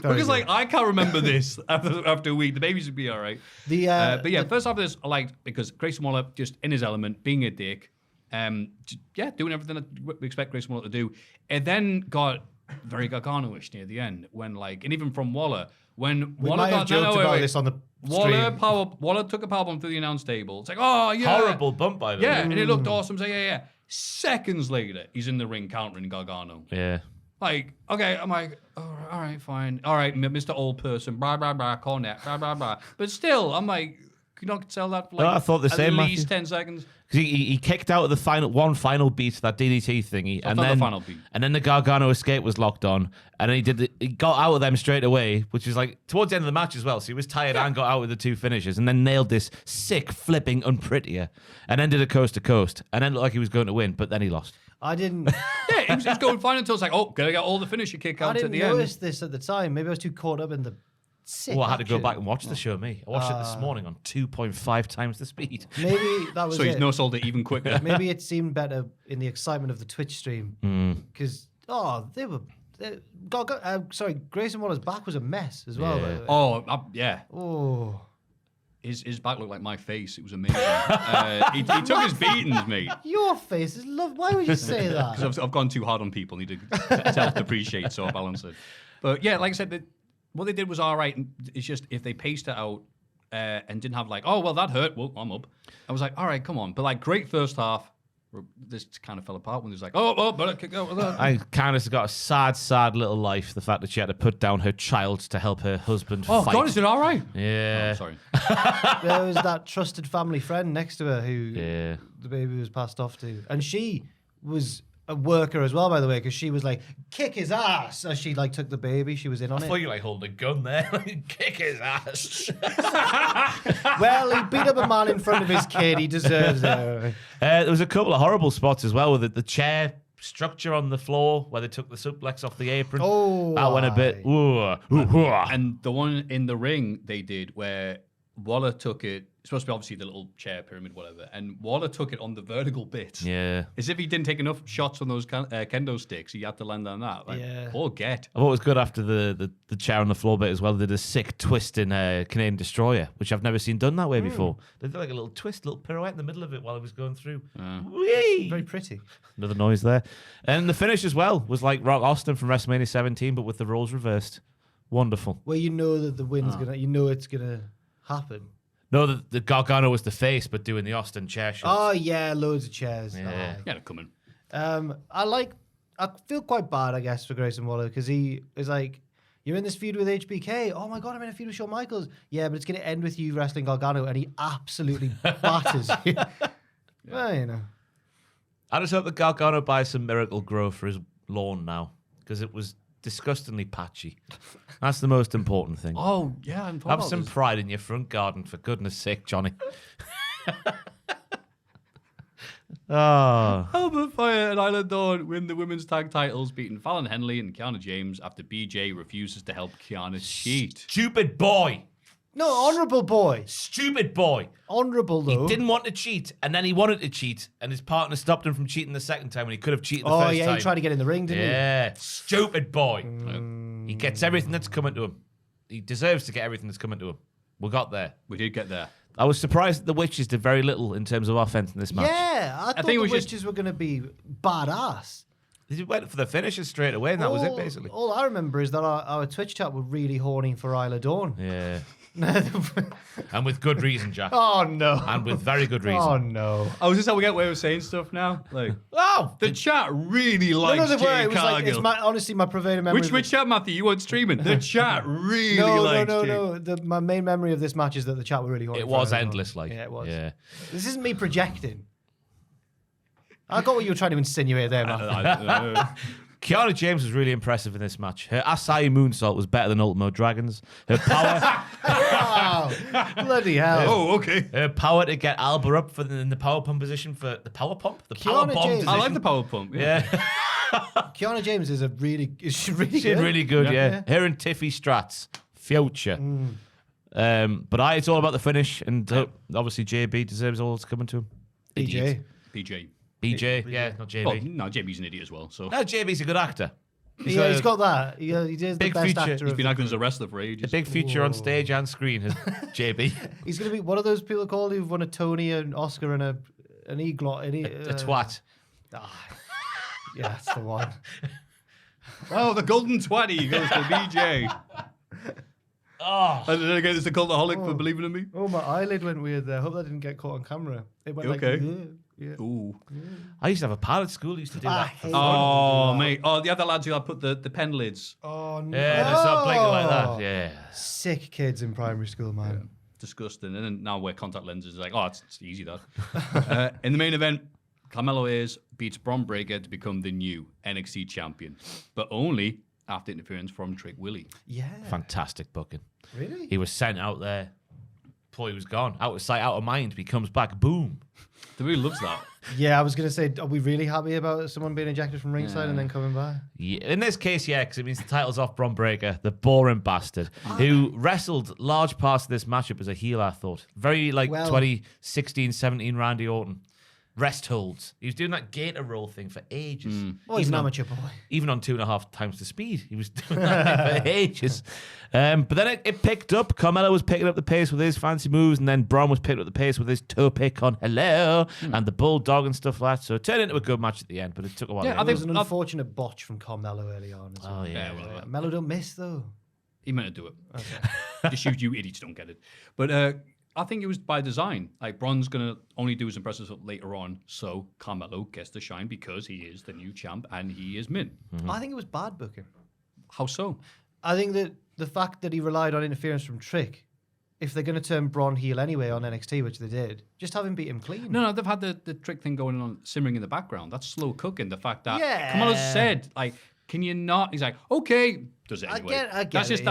Because like I can't remember this after a week. The babies would be all right. But yeah, first off, this I liked because Grayson Waller just in his element, being a dick, doing everything that we expect Grayson Waller to do. It then got very Gargano-ish near the end when like, and even from Waller when We Waller might have got joked about this on the stream. Waller took a powerbomb through the announce table. It's like, oh yeah, Horrible bump, by the way. yeah, and it looked awesome. So yeah. Seconds later, he's in the ring countering Gargano. Yeah. Like, okay, I'm like, all right, fine. All right, Mr. Old Person, blah, blah, blah, cornet, blah, blah, blah. But still, I'm like, you not sell that for No, I thought the same, at least Maffew. 10 seconds? Because he kicked out of the final beat, that DDT thingy, and thought then the final beat. and then the Gargano escape was locked on, and then he got out of them straight away, which was like towards the end of the match as well. So he was tired and got out with the 2 finishes, and then nailed this sick flipping unprettier, and then did a coast to coast, and then looked like he was going to win, but then he lost. I didn't. Yeah, it was going fine until it's like, oh, gotta get all the finisher kick I outs didn't at the end. notice this at the time. Maybe I was too caught up in the sick. Oh, I had to go action. back and watch the show. I watched it this morning on 2.5 times the speed. Maybe that was So he's it. no sold it even quicker. Maybe it seemed better in the excitement of the Twitch stream because sorry, Grayson Waller's back was a mess as well. Yeah. By the way. Yeah. Oh. His back looked like my face. It was amazing. He took his beatings, mate. Your face is love. Why would you say that? Because I've gone too hard on people. Need to self-depreciate, so I balance it. But yeah, like I said, what they did was all right. It's just if they paced it out and didn't have like, oh, well, that hurt. Well, I'm up. I was like, all right, come on. But like, great first half. This kind of fell apart when it was like, better kick out with that. I Candice got a sad little life. The fact that she had to put down her child to help her husband fight. God, is it all right? Yeah. Oh, sorry. There was that trusted family friend next to her who Yeah. the baby was passed off to, and she was a worker as well, by the way, because she was like, kick his ass as she like took the baby. She was in on I it. thought you like holding a gun there. Kick his ass. Well, he beat up a man in front of his kid. He deserves it. There was a couple of horrible spots as well with the chair structure on the floor where they took the suplex off the apron. Oh, that went a bit. And the one in the ring they did where Waller took it, it's supposed to be obviously the little chair pyramid, whatever, and Waller took it on the vertical bit. Yeah. As if he didn't take enough shots on those kendo sticks, he had to land on that. Like, Yeah. poor get. I thought it was good after the chair on the floor bit as well. They did a sick twist in Canadian Destroyer, which I've never seen done that way before. They did like a little twist, little pirouette in the middle of it while it was going through. Whee! Very pretty. Another noise there. And the finish as well was like Rock Austin from WrestleMania 17, but with the roles reversed. Wonderful. Well, you know that the win's gonna. You know it's gonna happen. No, the Gargano was the face, but doing the Austin chair shots. Oh yeah, loads of chairs. Yeah. Yeah, they're coming. I feel quite bad, I guess, for Grayson Waller because he is like, you're in this feud with HBK. Oh my god, I'm in a feud with Shawn Michaels. Yeah, but it's going to end with you wrestling Gargano, and he absolutely batters you. Well, you know. I just hope that Gargano buys some Miracle Grow for his lawn now, because it was disgustingly patchy. That's the most important thing. Oh, yeah. I'm Have some pride in your front garden, for goodness sake, Johnny. Oh. Albert Fire and Isla Dawn win the women's tag titles, beating Fallon Henley and Kiana James after BJ refuses to help Kiana cheat. Stupid boy. No, honourable boy. Stupid boy. Honourable, though. He didn't want to cheat, and then he wanted to cheat, and his partner stopped him from cheating the second time when he could have cheated the first time. Oh, yeah, he tried to get in the ring, didn't he? Yeah, stupid boy. He gets everything that's coming to him. He deserves to get everything that's coming to him. We got there. We did get there. I was surprised that the Witches did very little in terms of offense in this match. Yeah, I thought think the it was just- Witches were going to be badass. They went for the finishes straight away, and that was it, basically. All I remember is that our Twitch chat were really horny for Isla Dawn. Yeah. And with good reason, Jack. Oh, no. And with very good reason. Oh, no. Oh, is this how we get away with saying stuff now? Like, Oh! the chat really likes No, they were. Jade It was like, it's Cargill. honestly my prevailing memory. Which chat, Matthew? You weren't streaming. The chat really likes Jade. No. My main memory of this match is that the chat were really horny. It for was Isla Dawn. endless, like. Yeah, it was. Yeah. This isn't me projecting. I got what you were trying to insinuate there, man. Kiana James was really impressive in this match. Her Asai moonsault was better than Ultimo Dragon's. Her power, Wow. Bloody hell. Oh, okay. her power to get Alba up in the power pump position for the power pump, the power Kiana bomb James. position. I like the power pump. Yeah, Kiana James is really she good. did really good. Yeah. Her and Tiffy Strats, future. But it's all about the finish, and obviously JB deserves all that's coming to him. DJ. BJ. BJ, yeah, not JB. Well, no, JB's an idiot as well. So No, JB's a good actor. Yeah, he's got that. He is the Big best future. actor. he's of been the acting group. as a wrestler for A ages. big future on stage and screen is JB. He's going to be one of those people called who've won a Tony, an Oscar, and an EGLOT. A twat. Yeah, that's the one. Oh, the golden 20 goes to BJ. Oh, And then again, it's the Cultaholic for believing in me. Oh, my eyelid went weird there. Hope that didn't get caught on camera. It went Okay. like, yeah. Ooh. I used to have a pal at school who used to do I that. hate Oh, mate. Oh, the other lads who had put the pen lids. Oh, no. Yeah, they start blinking like that. Yeah. Sick kids in primary school, man. disgusting. And then now wear contact lenses. It's like, oh, it's easy, that. In the main event, Carmelo Hayes beats Bron Breakker to become the new NXT champion, but only after interference from Trick Willie. Yeah. Fantastic booking. Really? He was sent out there. Before he was gone. Out of sight, out of mind. He comes back. Boom. The really loves that. Yeah, I was going to say, are we really happy about someone being ejected from ringside and then coming back? Yeah, in this case, yeah, because it means the title's off Bron Breakker, the boring bastard, who wrestled large parts of this matchup as a heel, I thought. Very like 2016, 17 Randy Orton. Rest holds. He was doing that gator roll thing for ages. Oh, he's an amateur boy. Even on 2.5 times the speed. He was doing that thing for ages. But then it picked up. Carmelo was picking up the pace with his fancy moves, and then Bron was picking up the pace with his toe pick on Hello and the bulldog and stuff like that. So it turned into a good match at the end, but it took a while. Yeah, I think it was an unfortunate botch from Carmelo early on as well. Oh, yeah. Melo don't miss, though. He meant to do it. Okay. Just you idiots don't get it. But I think it was by design. Like, Bron's going to only do his impressive stuff later on, so Carmelo gets to shine because he is the new champ and he is mint. I think it was bad booking. How so? I think that the fact that he relied on interference from Trick, if they're going to turn Bron heel anyway on NXT, which they did, just have him beat him clean. No, they've had the Trick thing going on, simmering in the background. That's slow cooking. The fact that Carmelo said, like, can you not? He's like, okay, does it anyway. I get that's it,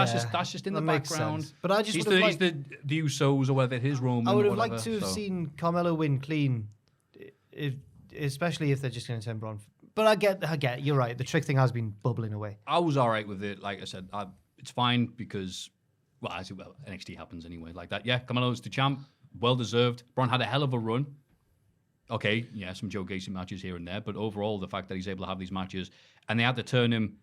just in that the makes background. sense. But I just he's would the, have he's the Usos or whatever, his Roman. I would have or whatever, liked to have seen Carmelo win clean, especially if they're just going to turn Bron. But I get. You're right. The Trick thing has been bubbling away. I was all right with it. Like I said, it's fine because, NXT happens anyway. Like that. Yeah, Carmelo's the champ. Well deserved. Bron had a hell of a run. Okay, yeah, some Joe Gacy matches here and there, but overall, the fact that he's able to have these matches, and they had to turn him.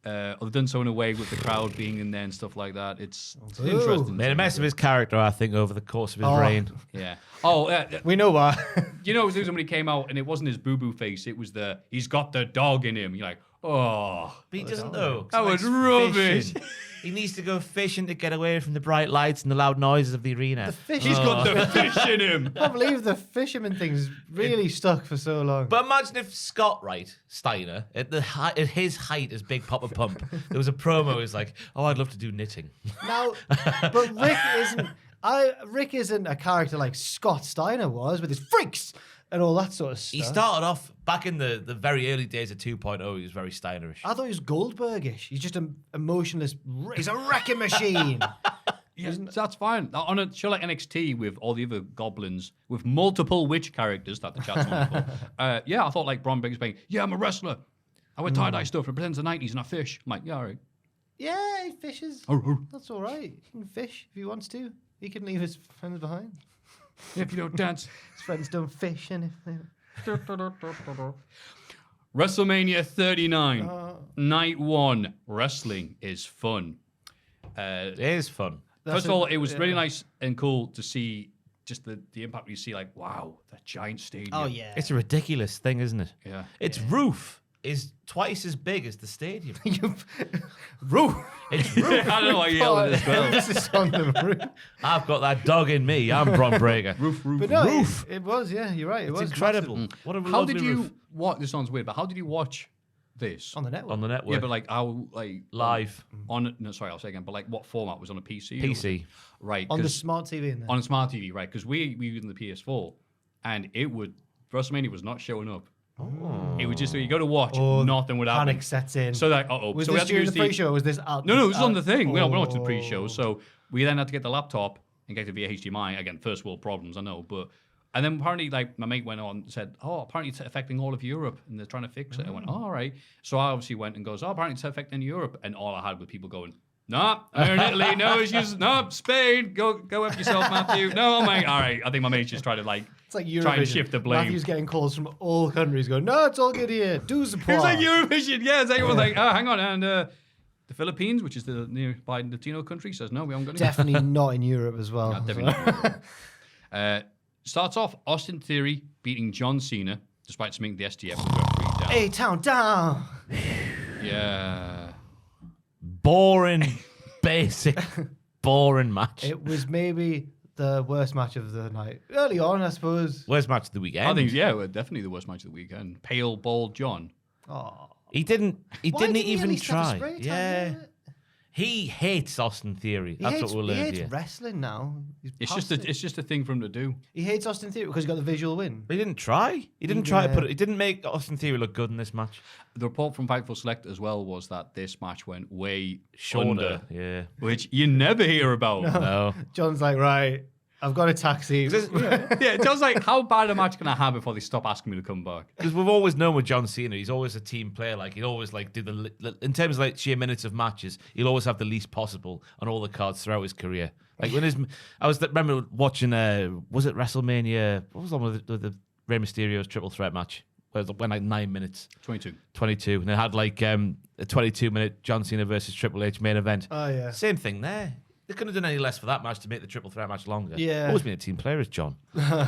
They've done so in a way with the crowd being in there and stuff like that. It's interesting. Made a mess of his character, I think, over the course of his reign. Yeah. We know why. You know, when he came out and it wasn't his boo-boo face, it was he's got the dog in him. You're like, oh. But he doesn't know. That was rubbish. He needs to go fishing to get away from the bright lights and the loud noises of the arena. He's got the fish in him. I can't believe the fisherman thing's really stuck for so long. But imagine if Scott Steiner, at his height as Big Papa Pump, there was a promo. He's like, "Oh, I'd love to do knitting." Now, but Rick isn't a character like Scott Steiner was with his freaks and all that sort of stuff. He started off back in the very early days of 2.0. He was very Steinerish. I thought he was Goldbergish. He's just an emotionless. He's a wrecking machine. Yeah, that's fine. On a show like NXT with all the other goblins, with multiple witch characters that the chat's on for, I thought like Bron Breakker's being, I'm a wrestler. I wear tie-dye stuff, represents the 90s and I fish. I'm like, yeah, all right. Yeah, he fishes. That's all right. He can fish if he wants to. He can leave his friends behind. If you don't dance. His friends don't fish. And WrestleMania 39, Night 1. Wrestling is fun. It is fun. First of all, it was really nice and cool to see just the impact you see, like, wow, that giant stadium. Oh, yeah. It's a ridiculous thing, isn't it? Yeah. Its roof is twice as big as the stadium. Roof. It's roof. I don't know why you yelled at as well. This is on the roof. I've got that dog in me. I'm Bron Breakker. Roof. But no, Roof. It was, yeah, you're right. It It's was incredible. massive. What a How lovely did you roof. watch? This sounds weird, but how did you watch this? On the network. On the network. Yeah, but like how, like Live. I'll say again, but like what format was on a PC? PC. Right. On the 'cause- smart TV in there. on a smart TV, right? Because we used the PS4, and WrestleMania was not showing up. It would just you go to watch, nothing would happen. Panic sets in. So like, was so we this had to during use the pre-show or was this out? No, it was on the thing. We don't watch the pre-show, so we then had to get the laptop and get it via HDMI. Again, first world problems, I know, but. And then apparently, like, my mate went on and said, apparently it's affecting all of Europe, and they're trying to fix it. I went, all right. So I obviously went and goes, apparently it's affecting Europe. And all I had were people going, nah, I'm in Italy, no issues, no, Spain, go F yourself, Maffew. No, mate, all right. I think my mate's just trying to, like, It's like try and Eurovision. shift the blame. Matthew's getting calls from all countries going, no, it's all good here. Do support. It's like Eurovision, yeah. It's like, everyone's like, hang on. And the Philippines, which is the nearby Latino country, says, no, we haven't got any. Definitely not in Europe as well. No, definitely not. Starts off Austin Theory beating John Cena, despite submitting the STF with referee down. A-Town down. Yeah. Boring, basic, boring match. It was maybe the worst match of the night. Early on, I suppose. Worst match of the weekend. I think, definitely the worst match of the weekend. Pale, bald John. Oh. He didn't Why didn't he at even least have a try. spray tan Yeah. in it? He hates Austin Theory. That's what we'll He learn hates here. wrestling now. He's It's past just it. it's just a thing for him to do. He hates Austin Theory because he got the visual win. He didn't try. He didn't try to put it. He didn't make Austin Theory look good in this match. The report from Fightful Select as well was that this match went way Shorter. under, Yeah. which you never hear about. No. John's like, right, I've got a taxi. Yeah, it sounds like, how bad a match can I have before they stop asking me to come back? Because we've always known with John Cena, he's always a team player. Like he'll always like do in terms of like sheer minutes of matches, he'll always have the least possible on all the cards throughout his career. Like when remember watching was it WrestleMania? What was the one with the Rey Mysterio's triple threat match? Where it went like 9 minutes. 22, and it had like a 22-minute John Cena versus Triple H main event. Oh yeah. Same thing there. They couldn't have done any less for that match to make the triple threat match longer. Yeah. Always been a team player, is John.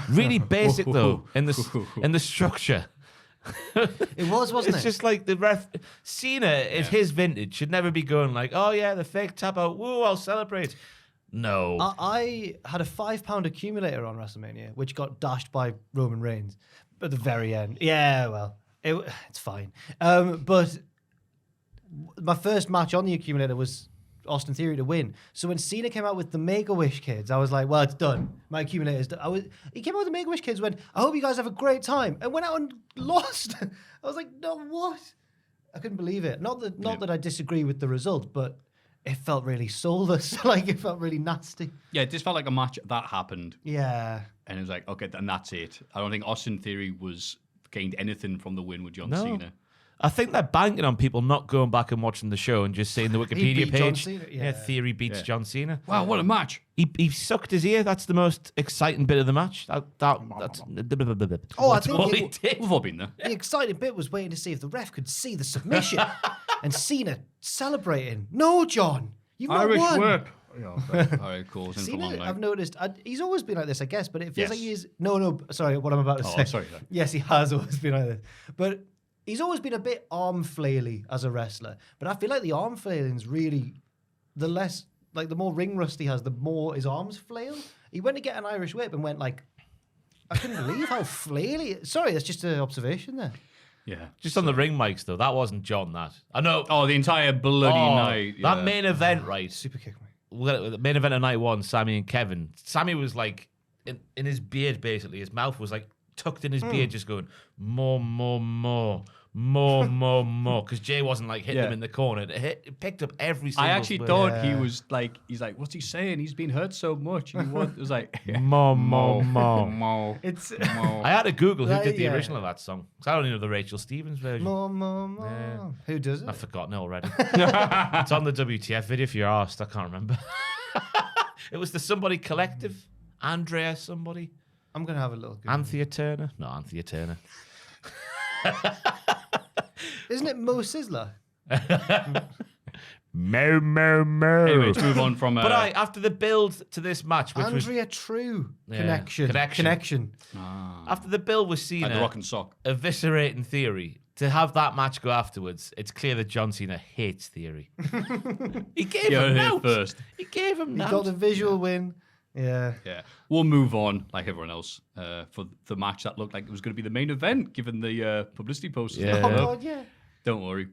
Really basic though in the structure. It was, wasn't It's it? just like the ref. Cena is his vintage. Should never be going like, oh yeah, the fake tap out. Woo, I'll celebrate. No. I had a £5 accumulator on WrestleMania, which got dashed by Roman Reigns at the very end. Yeah, well, it's fine. But my first match on the accumulator was Austin Theory to win. So when Cena came out with the Make-A-Wish kids, I was like, well, it's done. My accumulator's done. He came out with the Make-A-Wish kids, went, I hope you guys have a great time, and went out and lost. I was like, no, what? I couldn't believe it. Not that I disagree with the result, but it felt really soulless. Like, it felt really nasty. Yeah, it just felt like a match that happened. Yeah. And it was like, okay, and that's it. I don't think Austin Theory gained anything from the win with John No. Cena. I think they're banking on people not going back and watching the show and just seeing the Wikipedia beat John page. Cena, Yeah, yeah. Theory beats John Cena. Wow, what a match. He sucked his ear. That's the most exciting bit of the match. That's Oh, I think all it- he did. We've all been there. The exciting bit was waiting to see if the ref could see the submission and Cena celebrating. No, John, you've not Irish won. whip. All right, cool. It's in for a long Cena, night. I've noticed, he's always been like this, I guess, but it feels Yes. like he is. No, sorry, what I'm about to say. sorry. Yes, he has always been like this. But he's always been a bit arm flaily as a wrestler. But I feel like the arm flailing's really, the more ring rust he has, the more his arms flail. He went to get an Irish whip and went like, I couldn't believe how flaily. Sorry, that's just an observation there. Yeah. Just on the ring mics, though. That wasn't John, that. I know. Oh, the entire bloody night. That yeah. main event, right? Super kick me. The main event of night one, Sammy and Kevin. Sammy was like in his beard, basically. His mouth was like tucked in his beard, just going more, because Jay wasn't like hitting Yeah. him in the corner. It picked up every single I actually word. thought he was like, he's like, what's he saying? He's been hurt so much. It was like, More. It's I had to Google who did the Yeah. original of that song. Because I don't even know the Rachel Stevens version. more. Yeah. Who does it? I've forgotten it already. It's on the WTF video if you're asked. I can't remember. It was the Somebody Collective. Andrea somebody. I'm going to have a little Google. Anthea Turner. No, Anthea Turner. Isn't it Mo Sizzler? Mo. anyway, let's move on from. But after the build to this match, which was Andrea True. Yeah. Connection. after the build with like the Cena rock and sock. eviscerating Theory, to have that match go afterwards, it's clear that John Cena hates Theory. He gave You heard him it here out. first. He gave him He out. got the visual win. Yeah. Yeah, we'll move on like everyone else for the match that looked like it was going to be the main event, given the publicity posters. Yeah. Oh, God, yeah. Don't worry.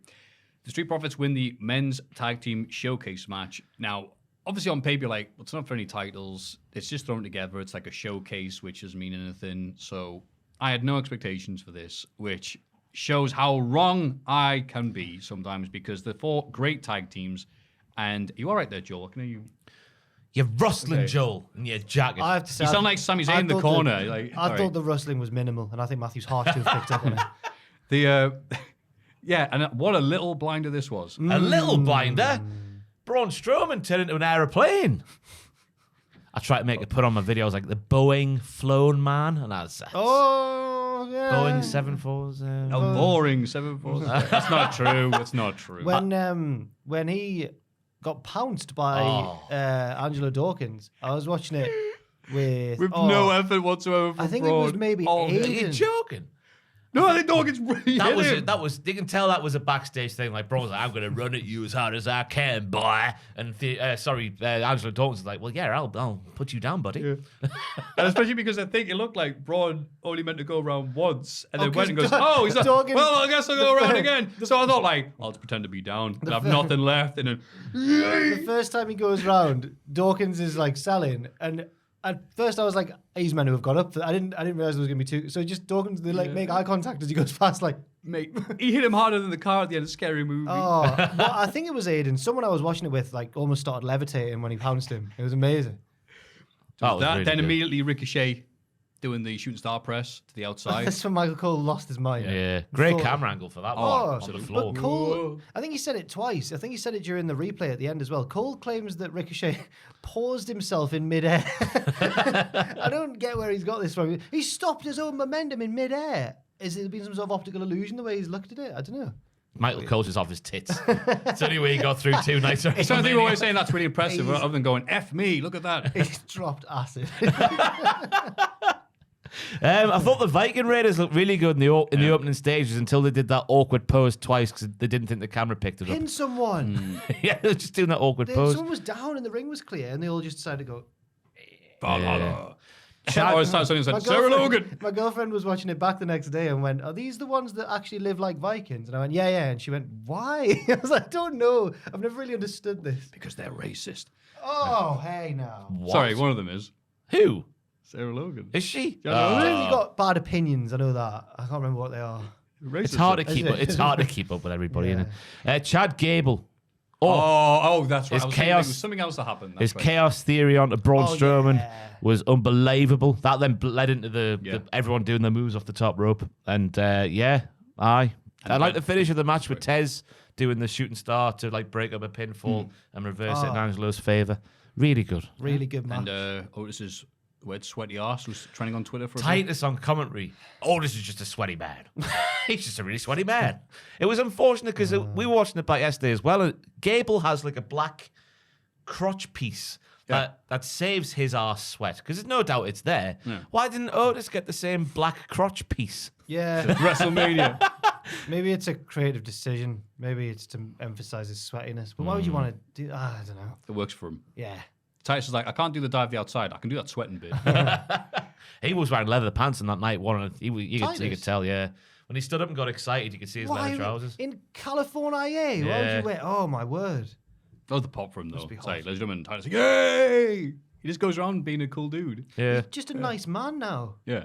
The Street Profits win the men's tag team showcase match. Now, obviously on paper, like, well, it's not for any titles. It's just thrown together. It's like a showcase, which doesn't mean anything. So I had no expectations for this, which shows how wrong I can be sometimes, because they're four great tag teams. And you all right there, Joel? I can hear you. You're rustling, Okay. Joel, in your jacket. I have to say, You sound like Sami Zayn in the thought corner. I All thought right. the rustling was minimal, and I think Matthew's harsh to have picked up on it. Yeah, and what a little blinder this was. A little blinder. Braun Strowman turned into an aeroplane. I tried to make it put on my video. I was like, the Boeing flown man. And I was Oh, yeah. Boeing 747. A boring 747. That's not true. That's not true. When he got pounced by Angelo Dawkins, I was watching it with With no effort whatsoever. From I think it was Braun. maybe Oh, Aiden. Are you joking? No, I think Dawkins really That hit was him. it. That was. You can tell that was a backstage thing. Like Braun was like, "I'm going to run at you as hard as I can, boy." And Angelo Dawkins was like, "Well, yeah, I'll put you down, buddy." Yeah. And especially because I think it looked like Braun only meant to go around once, and then went and goes, "Oh, he's like, Dawkins- well, I guess I'll go around again." So I thought, like, I'll just pretend to be down and have nothing left, and then The first time he goes round, Dawkins is like selling, and at first I was like, he's meant to have got up. I didn't realize there was gonna be two. So just Dawkins, they like make eye contact as he goes past, like. mate, he hit him harder than the car at the end of Scary Movie. Oh, well, I think it was Aiden. Someone I was watching it with like almost started levitating when he pounced him. It was amazing. That was really then good. immediately Ricochet doing the shooting star press to the outside. That's when Michael Cole lost his mind. Yeah, great Thought- camera angle for that Oh, one. To the floor. but Cole, I think he said it twice. I think he said it during the replay at the end as well. Cole claims that Ricochet paused himself in midair. I don't get where he's got this from. He stopped his own momentum in midair. Is it been some sort of optical illusion the way he's looked at it? I don't know. Michael Cole's just off his tits. It's the only way he got through 2 nights. So I think what we're saying that's really impressive, other than going, F me, look at that. He's dropped acid. I thought the Viking Raiders looked really good in the opening stages until they did that awkward pose twice because they didn't think the camera picked it up. Pin someone. Yeah, they were just doing that awkward pose. Someone was down and the ring was clear and they all just decided to go. Or it sounds something that My said, Sarah girlfriend- Logan. My girlfriend was watching it back the next day and went, "Are these the ones that actually live like Vikings?" And I went, "Yeah, yeah." And she went, "Why?" I was like, "I don't know. I've never really understood this." Because they're racist. Oh, hey now. What? Sorry, one of them is. Who? Sarah Logan. Is she? Yeah, You've got bad opinions. I know that. I can't remember what they are. Racist. It's hard to Is keep it? up. It's hard to keep up with everybody, Yeah. isn't it? Chad Gable. Oh, that's right. His I was thinking chaos- there was something else that happened. His That's right. chaos theory onto Braun Oh, Strowman yeah. was unbelievable. That then led into Yeah. everyone doing their moves off the top rope. And I like the finish of the match with Tez doing the shooting star to like break up a pinfall and reverse it in Angelo's favour. Really good. Really good match. And Otis's weird sweaty arse was trending on Twitter for a bit. Titus on commentary. Oh, this is just a sweaty man. He's just a really sweaty man. It was unfortunate because we were watching it back yesterday as well. And Gable has like a black crotch piece that saves his arse sweat because there's no doubt it's there. Yeah. Why didn't Otis get the same black crotch piece? Yeah. WrestleMania. Maybe it's a creative decision. Maybe it's to emphasize his sweatiness. But why would you want to do? I don't know. It works for him. Yeah. Titus is like, I can't do the dive the outside. I can do that sweating bit. He was wearing leather pants on that night. You could Titus? tell, yeah. When he stood up and got excited, you could see his leather trousers. In California? Why would Yeah. you wear? Oh my word. That was the pop from though. be It's like, hot. ladies and gentlemen, Titus, like, yay! He just goes around being a cool dude. Yeah. Just a nice man now. Yeah.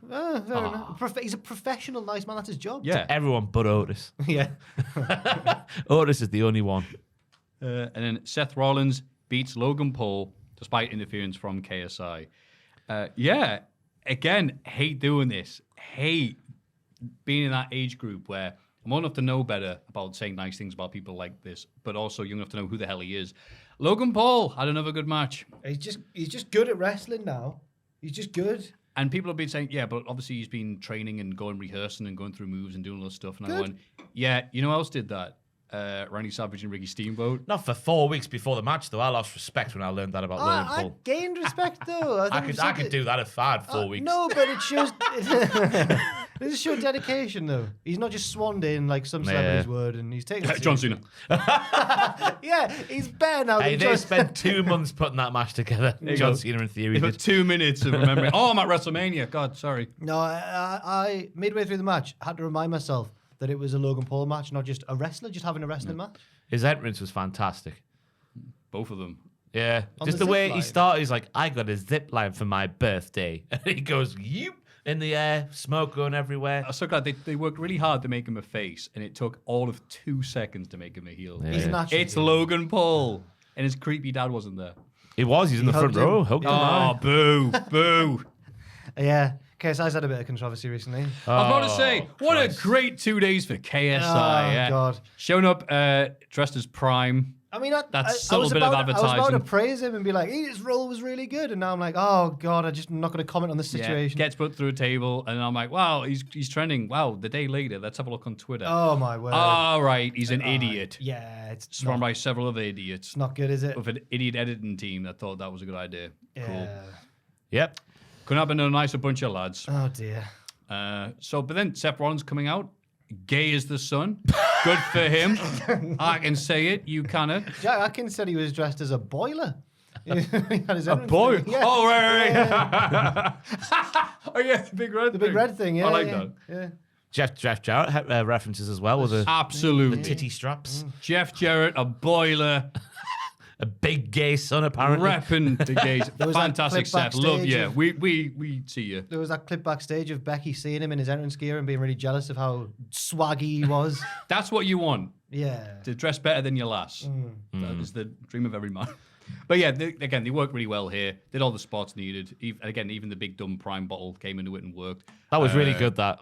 Fair enough. He's a professional nice man. That's his job. Yeah. Everyone but Otis. Yeah. Otis is the only one. And then Seth Rollins beats Logan Paul despite interference from KSI. Again, hate doing this. Hate being in that age group where I'm old enough to know better about saying nice things about people like this, but also young enough to know who the hell he is. Logan Paul had another good match. He's just good at wrestling now. He's just good. And people have been saying, yeah, but obviously he's been training and going rehearsing and going through moves and doing all this stuff. And I went, yeah, you know who else did that? Randy Savage and Ricky Steamboat. Not for 4 weeks before the match, though. I lost respect when I learned that about Logan I Paul. gained respect though. I could do that if I had 4 weeks. No, but it shows. It does show dedication though. He's not just swanned in like some celebrities would, and he's taking. John Cena. Yeah, he's better now. Hey, than they John- spent 2 months putting that match together. you John go. Cena in theory It was did. 2 minutes of remembering. Oh, I'm at WrestleMania. God, sorry. No, I midway through the match had to remind myself that it was a Logan Paul match, not just a wrestler just having a wrestling match. His entrance was fantastic. Both of them. Yeah. On Just the the way zip he line. started, he's like, I got a zip line for my birthday. And he goes, yoop, in the air, smoke going everywhere. I'm so glad they worked really hard to make him a face, and it took all of 2 seconds to make him a heel. He's naturally It's good. Logan Paul, and his creepy dad wasn't there. He was, he's in the front hugged him. row. Hugged him Oh, hard. boo, boo. Yeah, KSI's had a bit of controversy recently. I was about to say, what Christ. a great 2 days for KSI. Oh, yeah. God. Showing up dressed as Prime. I mean, I That's I a was little bit of about, I was about to advertising. praise him and be like, his role was really good, and now I'm like, oh God, I'm not going to comment on the situation. Gets put through a table, and I'm like, wow, he's trending. Wow, the day later, let's have a look on Twitter. Oh my word! All right, he's an idiot. Yeah, it's Surrounded not, by several other idiots. it's not good, is it? With an idiot editing team that thought that was a good idea. Cool. Yeah. Yep. Couldn't have been a nicer bunch of lads. Oh dear. But then Seth Rollins coming out, gay as the sun. Good for him. I can say it. You cannot. Jack Atkins said he was dressed as a boiler. He had his A entrance boy. thing. Yeah. Oh, right. Oh, yeah, the big red thing. The big red thing, yeah. I like yeah, that. Yeah. Jeff Jarrett references as well with the Absolutely. titty straps. Jeff Jarrett, a boiler, A big gay son, apparently. repping the gays. was that Fantastic, clip Seth. Love backstage you. of- We see you. There was that clip backstage of Becky seeing him in his entrance gear and being really jealous of how swaggy he was. That's what you want. Yeah. To dress better than your lass. That is the dream of every man. But yeah, they worked really well here. Did all the spots needed. Even the big dumb prime bottle came into it and worked. That was really good, that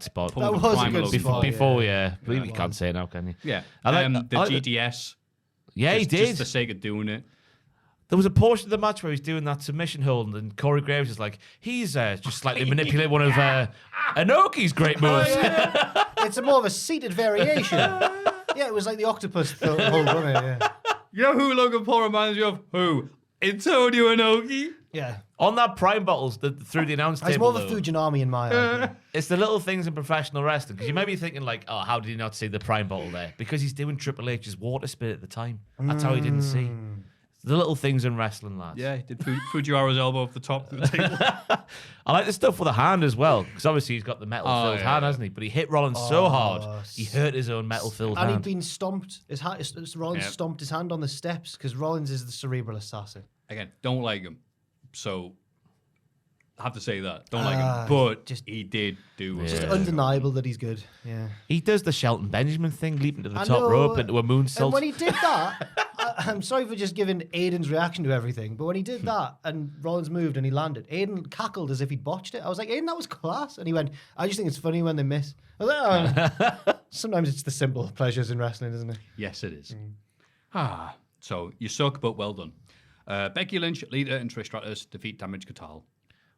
spot. Pull That the was a prime good logo. spot. Before, yeah. Yeah, You can't say it now, can you? Yeah. I like- the I like the- GTS. Yeah, he Just did. for the sake of doing it. There was a portion of the match where he's doing that submission hold, and Corey Graves is like, he's just slightly manipulating one of Inoki's great moves. It's more of a seated variation. Yeah, it was like the octopus hold, wasn't it? Yeah. You know who Logan Paul reminds you of? Who? Antonio Inoki. Yeah. On that Prime bottles, through the announce It's table, more of a though, Fujinami in my eyes. it's the little things in professional wrestling. Because you may be thinking, like, oh, how did he not see the Prime bottle there? Because he's doing Triple H's water spit at the time. That's how he didn't see. The little things in wrestling, lads. Yeah, he did Fujiwara's elbow off the top of the table. I like the stuff with the hand as well, because obviously he's got the metal-filled hand, hasn't he? But he hit Rollins so hard, he hurt his own metal-filled And he'd hand. been stomped. Rollins Yeah. stomped his hand on the steps because Rollins is the cerebral assassin. Again, don't like him. So I have to say that. Don't like him. Ah, But just- he did do It's it. just undeniable that he's good. Yeah. He does the Shelton Benjamin thing, leaping to the I top know, rope into a moonsault. And when he did that, I'm sorry for just giving Aiden's reaction to everything, but when he did that and Rollins moved and he landed, Aiden cackled as if he'd botched it. I was like, Aiden, that was class. And he went, I just think it's funny when they miss. I was like, oh. Sometimes it's the simple pleasures in wrestling, isn't it? Yes, it is. So you suck, but well done. Becky Lynch, Lita, and Trish Stratus defeat Damage Katal.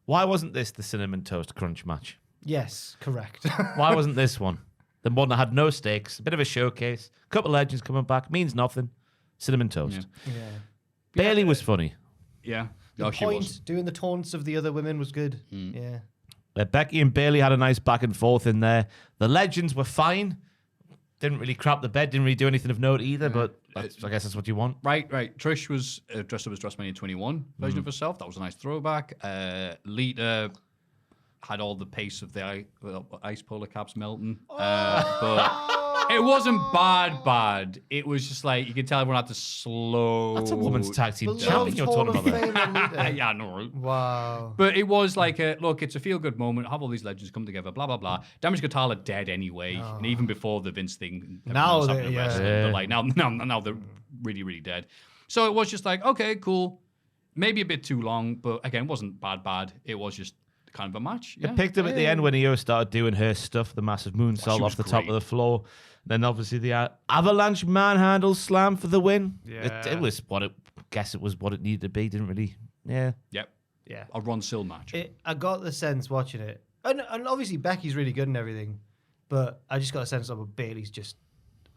Why wasn't this the Cinnamon Toast Crunch match? Yes, correct. Why wasn't this one? The one that had no stakes, a bit of a showcase, a couple of legends coming back, means nothing. Cinnamon Toast. Yeah. Bailey was funny. Yeah. The No, she point, was. doing the taunts of the other women was good. Yeah. Becky and Bailey had a nice back and forth in there. The legends were fine. Didn't really crap the bed, didn't really do anything of note either, but I guess that's what you want. Right. Trish was dressed up as WrestleMania 21 version of herself. That was a nice throwback. Lita had all the pace of the ice polar caps melting. But it wasn't bad. It was just like, you could tell everyone had to slow. That's a woman's tag team Beloved champion you're Hall talking of about there. Fame Lita. Yeah, I know, right? Wow. But it was like, look, it's a feel-good moment. Have all these legends come together, blah, blah, blah. Damage Katal are dead anyway. And even before the Vince thing, Now else they- happened to yeah. wrestling, Yeah. but like now they're really, really dead. So it was just like, okay, cool. Maybe a bit too long, but again, it wasn't bad. It was just kind of a match. Yeah. It picked up at the end when Io started doing her stuff, the massive moonsault She was off the top great. of the floor. Then obviously the avalanche manhandle slam for the win. Yeah. It was what it needed to be. Didn't really, yeah. Yep. Yeah. A Ron Sill match. I got the sense watching it, and obviously Becky's really good and everything, but I just got a sense of Bailey's just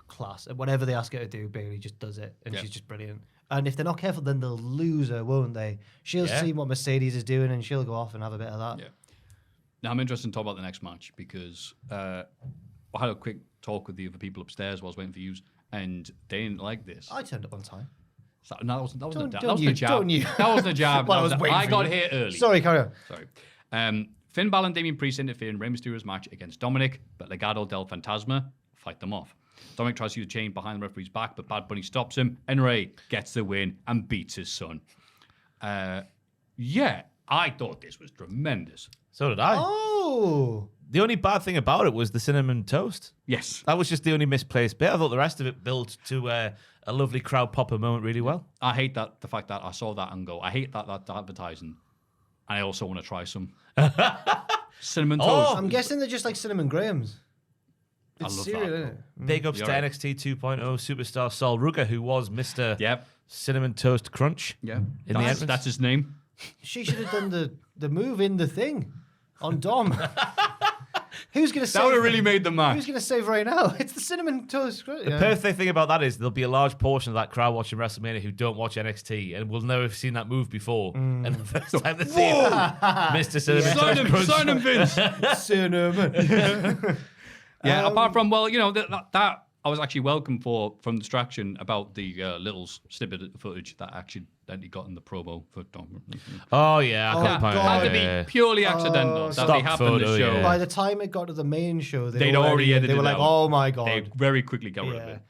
class. And whatever they ask her to do, Bailey just does it, and Yeah. she's just brilliant. And if they're not careful, then they'll lose her, won't they? She'll Yeah. see what Mercedes is doing, and she'll go off and have a bit of that. Yeah. Now, I'm interested in talking about the next match because I had a quick talk with the other people upstairs while I was waiting for you, and they didn't like this. I turned up on time. So, no, that wasn't a Don't jab. That wasn't you- a jab. don't you. That wasn't a jab. Well, I That was was waiting I for got you. here early. Sorry, carry on. Sorry. Finn Balor and Damian Priest interfere in Rey Mysterio's match against Dominic, but Legado del Fantasma fight them off. Dominic tries to use a chain behind the referee's back, but Bad Bunny stops him, and Rey gets the win and beats his son. Yeah, I thought this was tremendous. So did I. Oh, The only bad thing about it was the cinnamon toast. Yes. That was just the only misplaced bit. I thought the rest of it built to a lovely crowd popper moment really well. I hate the fact that I saw that and go, I hate that advertising. And I also want to try some cinnamon toast. I'm guessing they're just like cinnamon grahams. I It's love cereal, that. isn't it? Big ups You're to right. NXT 2.0 superstar Sol Ruger, who was Mr. Yep. Cinnamon Toast Crunch. Yeah. In the That's, entrance. that's his name. She should have done the move in the thing on Dom. Who's going to save? That would have really made the Who's match. going to save right now? It's the cinnamon toast. The perfect thing about that is there'll be a large portion of that crowd watching WrestleMania who don't watch NXT and will never have seen that move before. And the first time they see it, Mr. Cinnamon Toast Crunch. Sign him, Vince. Cinnamon. Yeah, apart from, well, you know, that I was actually welcome from distraction about the little snippet of footage that accidentally got in the promo for Dom. Oh, yeah. I Oh, can't God. Had to be purely accidental. that they Stock happened to photo, show. yeah. By the time it got to the main show, They'd already edited They were it like, out. "Oh my god!" They very quickly got rid of Yeah. it.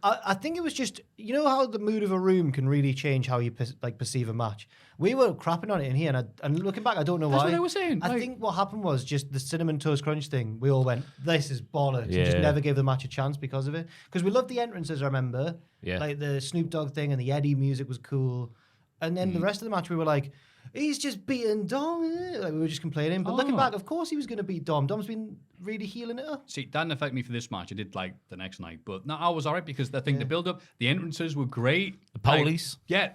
I think it was just, you know how the mood of a room can really change how you perceive a match. We were crapping on it in here, and looking back, I don't know That's why. what they were saying, I like- think what happened was just the cinnamon toast crunch thing. We all went, "This is bollocks," and just Yeah. never gave the match a chance because of it. Because we loved the entrances, I remember. Yeah. Like the Snoop Dogg thing and the Eddie music was cool, and then the rest of the match we were like, "He's just beating Dom." Like we were just complaining, but looking back, of course he was going to beat Dom. Dom's been really healing it up. See, that didn't affect me for this match. I did like the next night, but no, I was all right because I think the build-up, the entrances were great. The police. Yeah.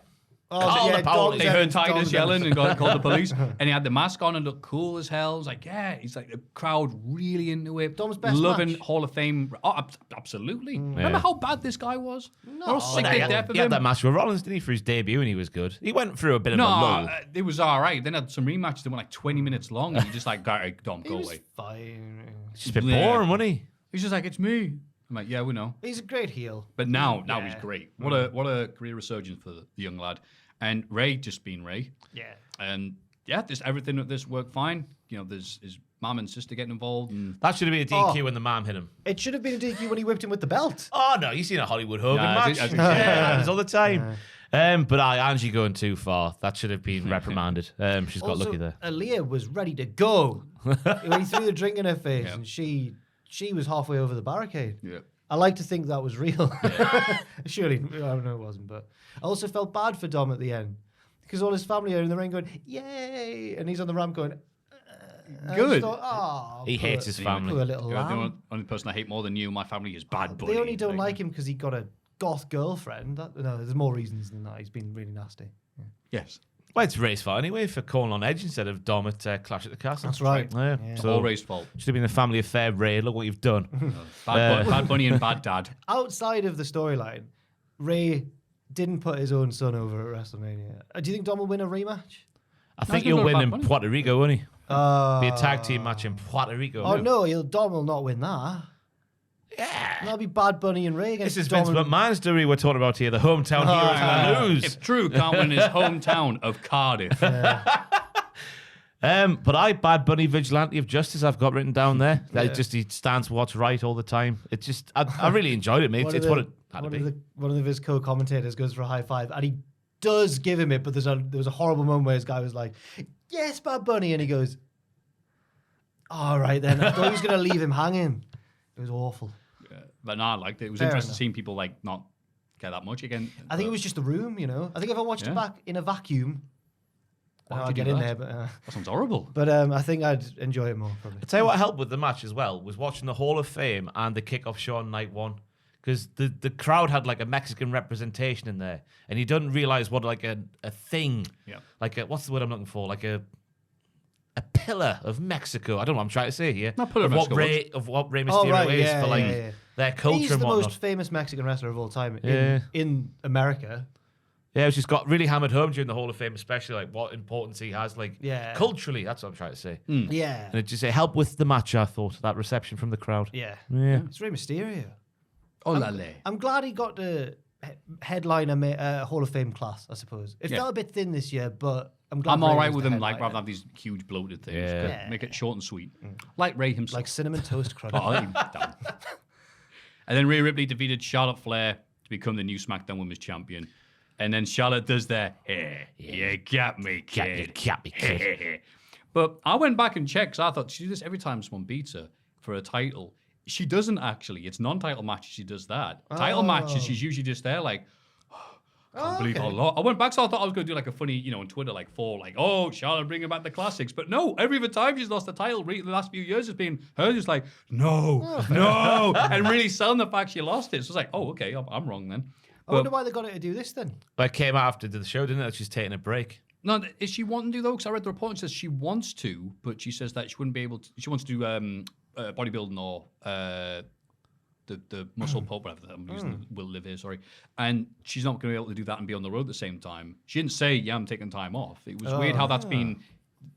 Call the police. Dom's They heard entrance, Titus Dom's yelling entrance. and called the police, and he had the mask on and looked cool as hell. I was like, yeah, he's like the crowd really into it. Dom's best loving match. Hall of Fame. Oh, absolutely. Remember how bad this guy was? No, I was sick He to had, death of he had him. that match with Rollins, didn't he, for his debut, and he was good. He went through a bit of a No, lull. it was all right. Then had some rematches that were like 20 minutes long, and you just like, Dom, He go was away. fine. It's just a bit Yeah. boring, wasn't he? He's just like, it's me. I'm like, yeah, we know. He's a great heel. But now he's great. What a career resurgence for the young lad. And Ray just being Ray. Yeah. And yeah, everything at this worked fine. You know, there's his mom and sister getting involved. And That should have been a DQ when the mom hit him. It should have been a DQ when he whipped him with the belt. Oh, no, you've seen a Hollywood Hogan Nah, match. I think- Yeah, happens all the time. But Angie going too far. That should have been reprimanded. She's got Also, lucky there. Aaliyah was ready to go when he threw the drink in her face, Yeah. and she was halfway over the barricade. yeah. I like to think that was real. Surely, I don't know, it wasn't. But I also felt bad for Dom at the end because all his family are in the ring going, "Yay!" and he's on the ramp going, I just Good. thought, "Oh, He hates his family. poor little You're the lamb." only person I hate more than you, my family, is Bad Bunny. They only don't like him because he got a goth girlfriend. No, there's more reasons than that. He's been really nasty. Yes. Well, it's Ray's fault anyway for calling on Edge instead of Dom at Clash at the Castle. That's right. Yeah. Yeah. So, All Ray's fault. should have been a family affair, Ray. Look what you've done. Bad Bunny and Bad Dad. Outside of the storyline, Ray didn't put his own son over at WrestleMania. Do you think Dom will win a rematch? I think he's he'll got a win Bad in Bunny. Puerto Rico, won't he? Be a tag team match in Puerto Rico. Oh no, Dom will not win that. Yeah, that'll be Bad Bunny and Ray against This is Dom Vince and- McMahon's story we're talking about here. The hometown heroes gonna lose. If Drew can't win his hometown of Cardiff. But Bad Bunny, Vigilante of Justice, I've got written down there. That just he stands for what's right all the time. It just, I really enjoyed it, mate. It's what it had to be. One of his co-commentators goes for a high five, and he does give him it, but there was a horrible moment where his guy was like, "Yes, Bad Bunny," and he goes, "All right then." I thought he was going to leave him hanging. It was awful. But no, I liked it. It was Fair interesting enough. seeing people like not care that much again. I think it was just the room, you know. I think if I watched it Yeah. back in a vacuum, Why I'd would you get do in that? there, That sounds horrible. but I think I'd enjoy it more probably. I tell you what helped with the match as well was watching the Hall of Fame and the kickoff show on night one. Because the crowd had like a Mexican representation in there. And you don't realize what like a thing, Yeah. like what's the word I'm looking for? Like a pillar of Mexico. I don't know what I'm trying to say here. Not pillar of Mexico, What Rey Mysterio is for like their culture He's and the whatnot. most famous Mexican wrestler of all time Yeah. in America. Yeah, it's just got really hammered home during the Hall of Fame, especially like what importance he has, like culturally. That's what I'm trying to say. Yeah. And it helped with the match. I thought that reception from the crowd. Yeah. Yeah. It's Rey Mysterio. Oh, lale. I'm glad he got the headline Hall of Fame class, I suppose. It Yeah. felt a bit thin this year, but I'm glad I'm Ray all right was with the him, like, headliner. rather than have these huge bloated things. Yeah. Good. Make it short and sweet. Like Ray himself. Like cinnamon toast crunch. Oh, I'll let him down. And then Rhea Ripley defeated Charlotte Flair to become the new SmackDown Women's Champion. And then Charlotte does their, hey, you got me, kid. Got me, kid. But I went back and checked, 'cause I thought she does this every time someone beats her for a title. She doesn't actually. It's non-title matches she does that. Title matches, she's usually just there like, can't believe how long. I went back, so I thought I was going to do like a funny, you know, on Twitter, like oh, Charlotte bringing back the classics. But no, every other time she's lost the title, the last few years has been her just like, no, and really selling the fact she lost it. So it's like, oh, okay, I'm wrong then. I wonder why they got her to do this then. But it came out after the show, didn't it? That she's taking a break. No, is she wanting to do though? Because I read the report and says she wants to, but she says that she wouldn't be able to. She wants to do bodybuilding or the muscle pub, whatever. I'm using the will live here, sorry. And she's not going to be able to do that and be on the road at the same time. She didn't say, yeah, I'm taking time off. It was weird how that's been,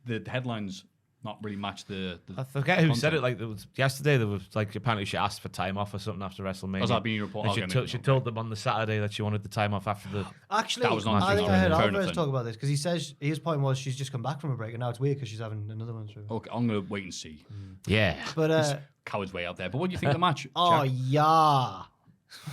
the headlines not really match the I forget who content. said it. Like there was, yesterday, there was like apparently she asked for time off or something after WrestleMania. Was that being reported? And she told them on the Saturday that she wanted the time off after the. Actually, That was not I think true. I heard Fair Alvarez enough talk about this because he says his point was she's just come back from a break and now it's weird because she's having another one through. Okay, I'm going to wait and see. Yeah. But Coward's way out there. But what do you think of the match? oh Jack? yeah, I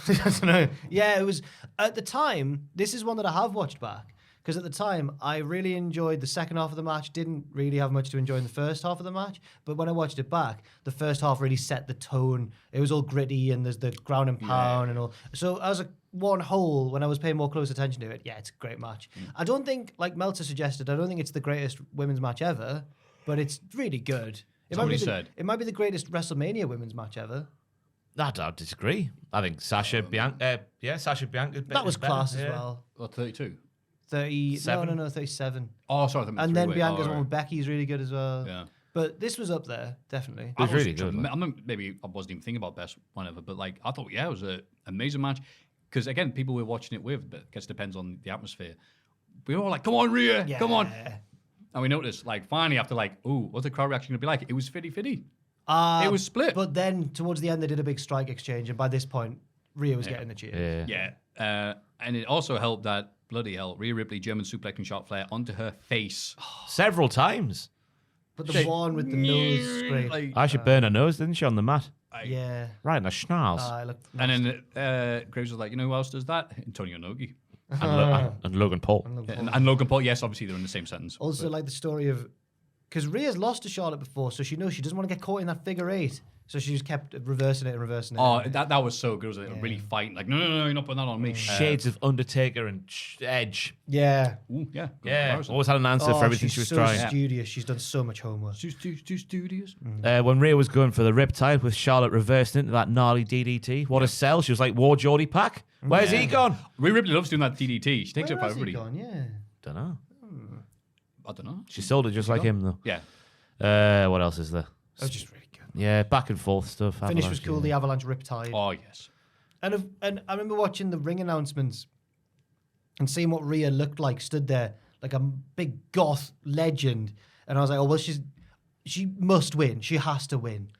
don't know. Yeah, it was at the time. This is one that I have watched back because at the time I really enjoyed the second half of the match. Didn't really have much to enjoy in the first half of the match, but when I watched it back, the first half really set the tone. It was all gritty and there's the ground and pound and all. So as a one whole, when I was paying more close attention to it, yeah, it's a great match. I don't think, like Meltzer suggested, I don't think it's the greatest women's match ever, but it's really good. Somebody said. It might be the greatest WrestleMania women's match ever. I don't disagree. I think Sasha Bianca. Sasha Bianca. That was better, class as yeah. well. Or 32? 30. Seven? No, 37. Oh, sorry. I thought And then three-way. Bianca's Oh, one right. with Becky's really good as well. Yeah. But this was up there, definitely. It was really good. I'm not, maybe I wasn't even thinking about best whatever, but like I thought, yeah, it was an amazing match. Because again, people we're watching it with, but I guess it depends on the atmosphere. We were all like, "Come on, Rhea, come on!" And we noticed, like, finally after like, "Ooh, what's the crowd reaction gonna be like?" It was 50-50. It was split. But then towards the end, they did a big strike exchange, and by this point, Rhea was getting the cheers. Yeah. Yeah, and it also helped that bloody hell, Rhea Ripley German suplexing Charlotte Flair onto her face. Several times. But the one with the nose scrape. Like, I should burn her nose, didn't she, on the mat? yeah. Right in the schnoz. I look and then Graves was like, you know who else does that? Antonio Inoki. and Logan Paul. And Logan Paul, yes, obviously they're in the same sentence. Also, like the story of, because Rhea's lost to Charlotte before, so she knows she doesn't want to get caught in that figure eight. So she just kept reversing it and reversing it. Oh, that was so good. It was like really fighting. Like, no, you're not putting that on me. Shades of Undertaker and Edge. Yeah. Ooh, yeah. good Yeah. comparison. Always had an answer for everything she's she was so trying. studious. She's done so much homework. Too studious. When Rhea was going for the riptide with Charlotte reversing into that gnarly DDT. What a sell. She was like, War Geordie Pack. Where's he gone? Rhea Ripley loves doing that DDT. She takes it Where for has he everybody. gone? Yeah. Don't know. I don't know. She sold it just like him, though. Yeah. What else is there? That was just really good. Yeah, back and forth stuff. Finish was Avalanche, cool. yeah. The Avalanche Riptide. Oh, yes. And I remember watching the ring announcements and seeing what Rhea looked like, stood there like a big goth legend. And I was like, oh, well, she must win. She has to win.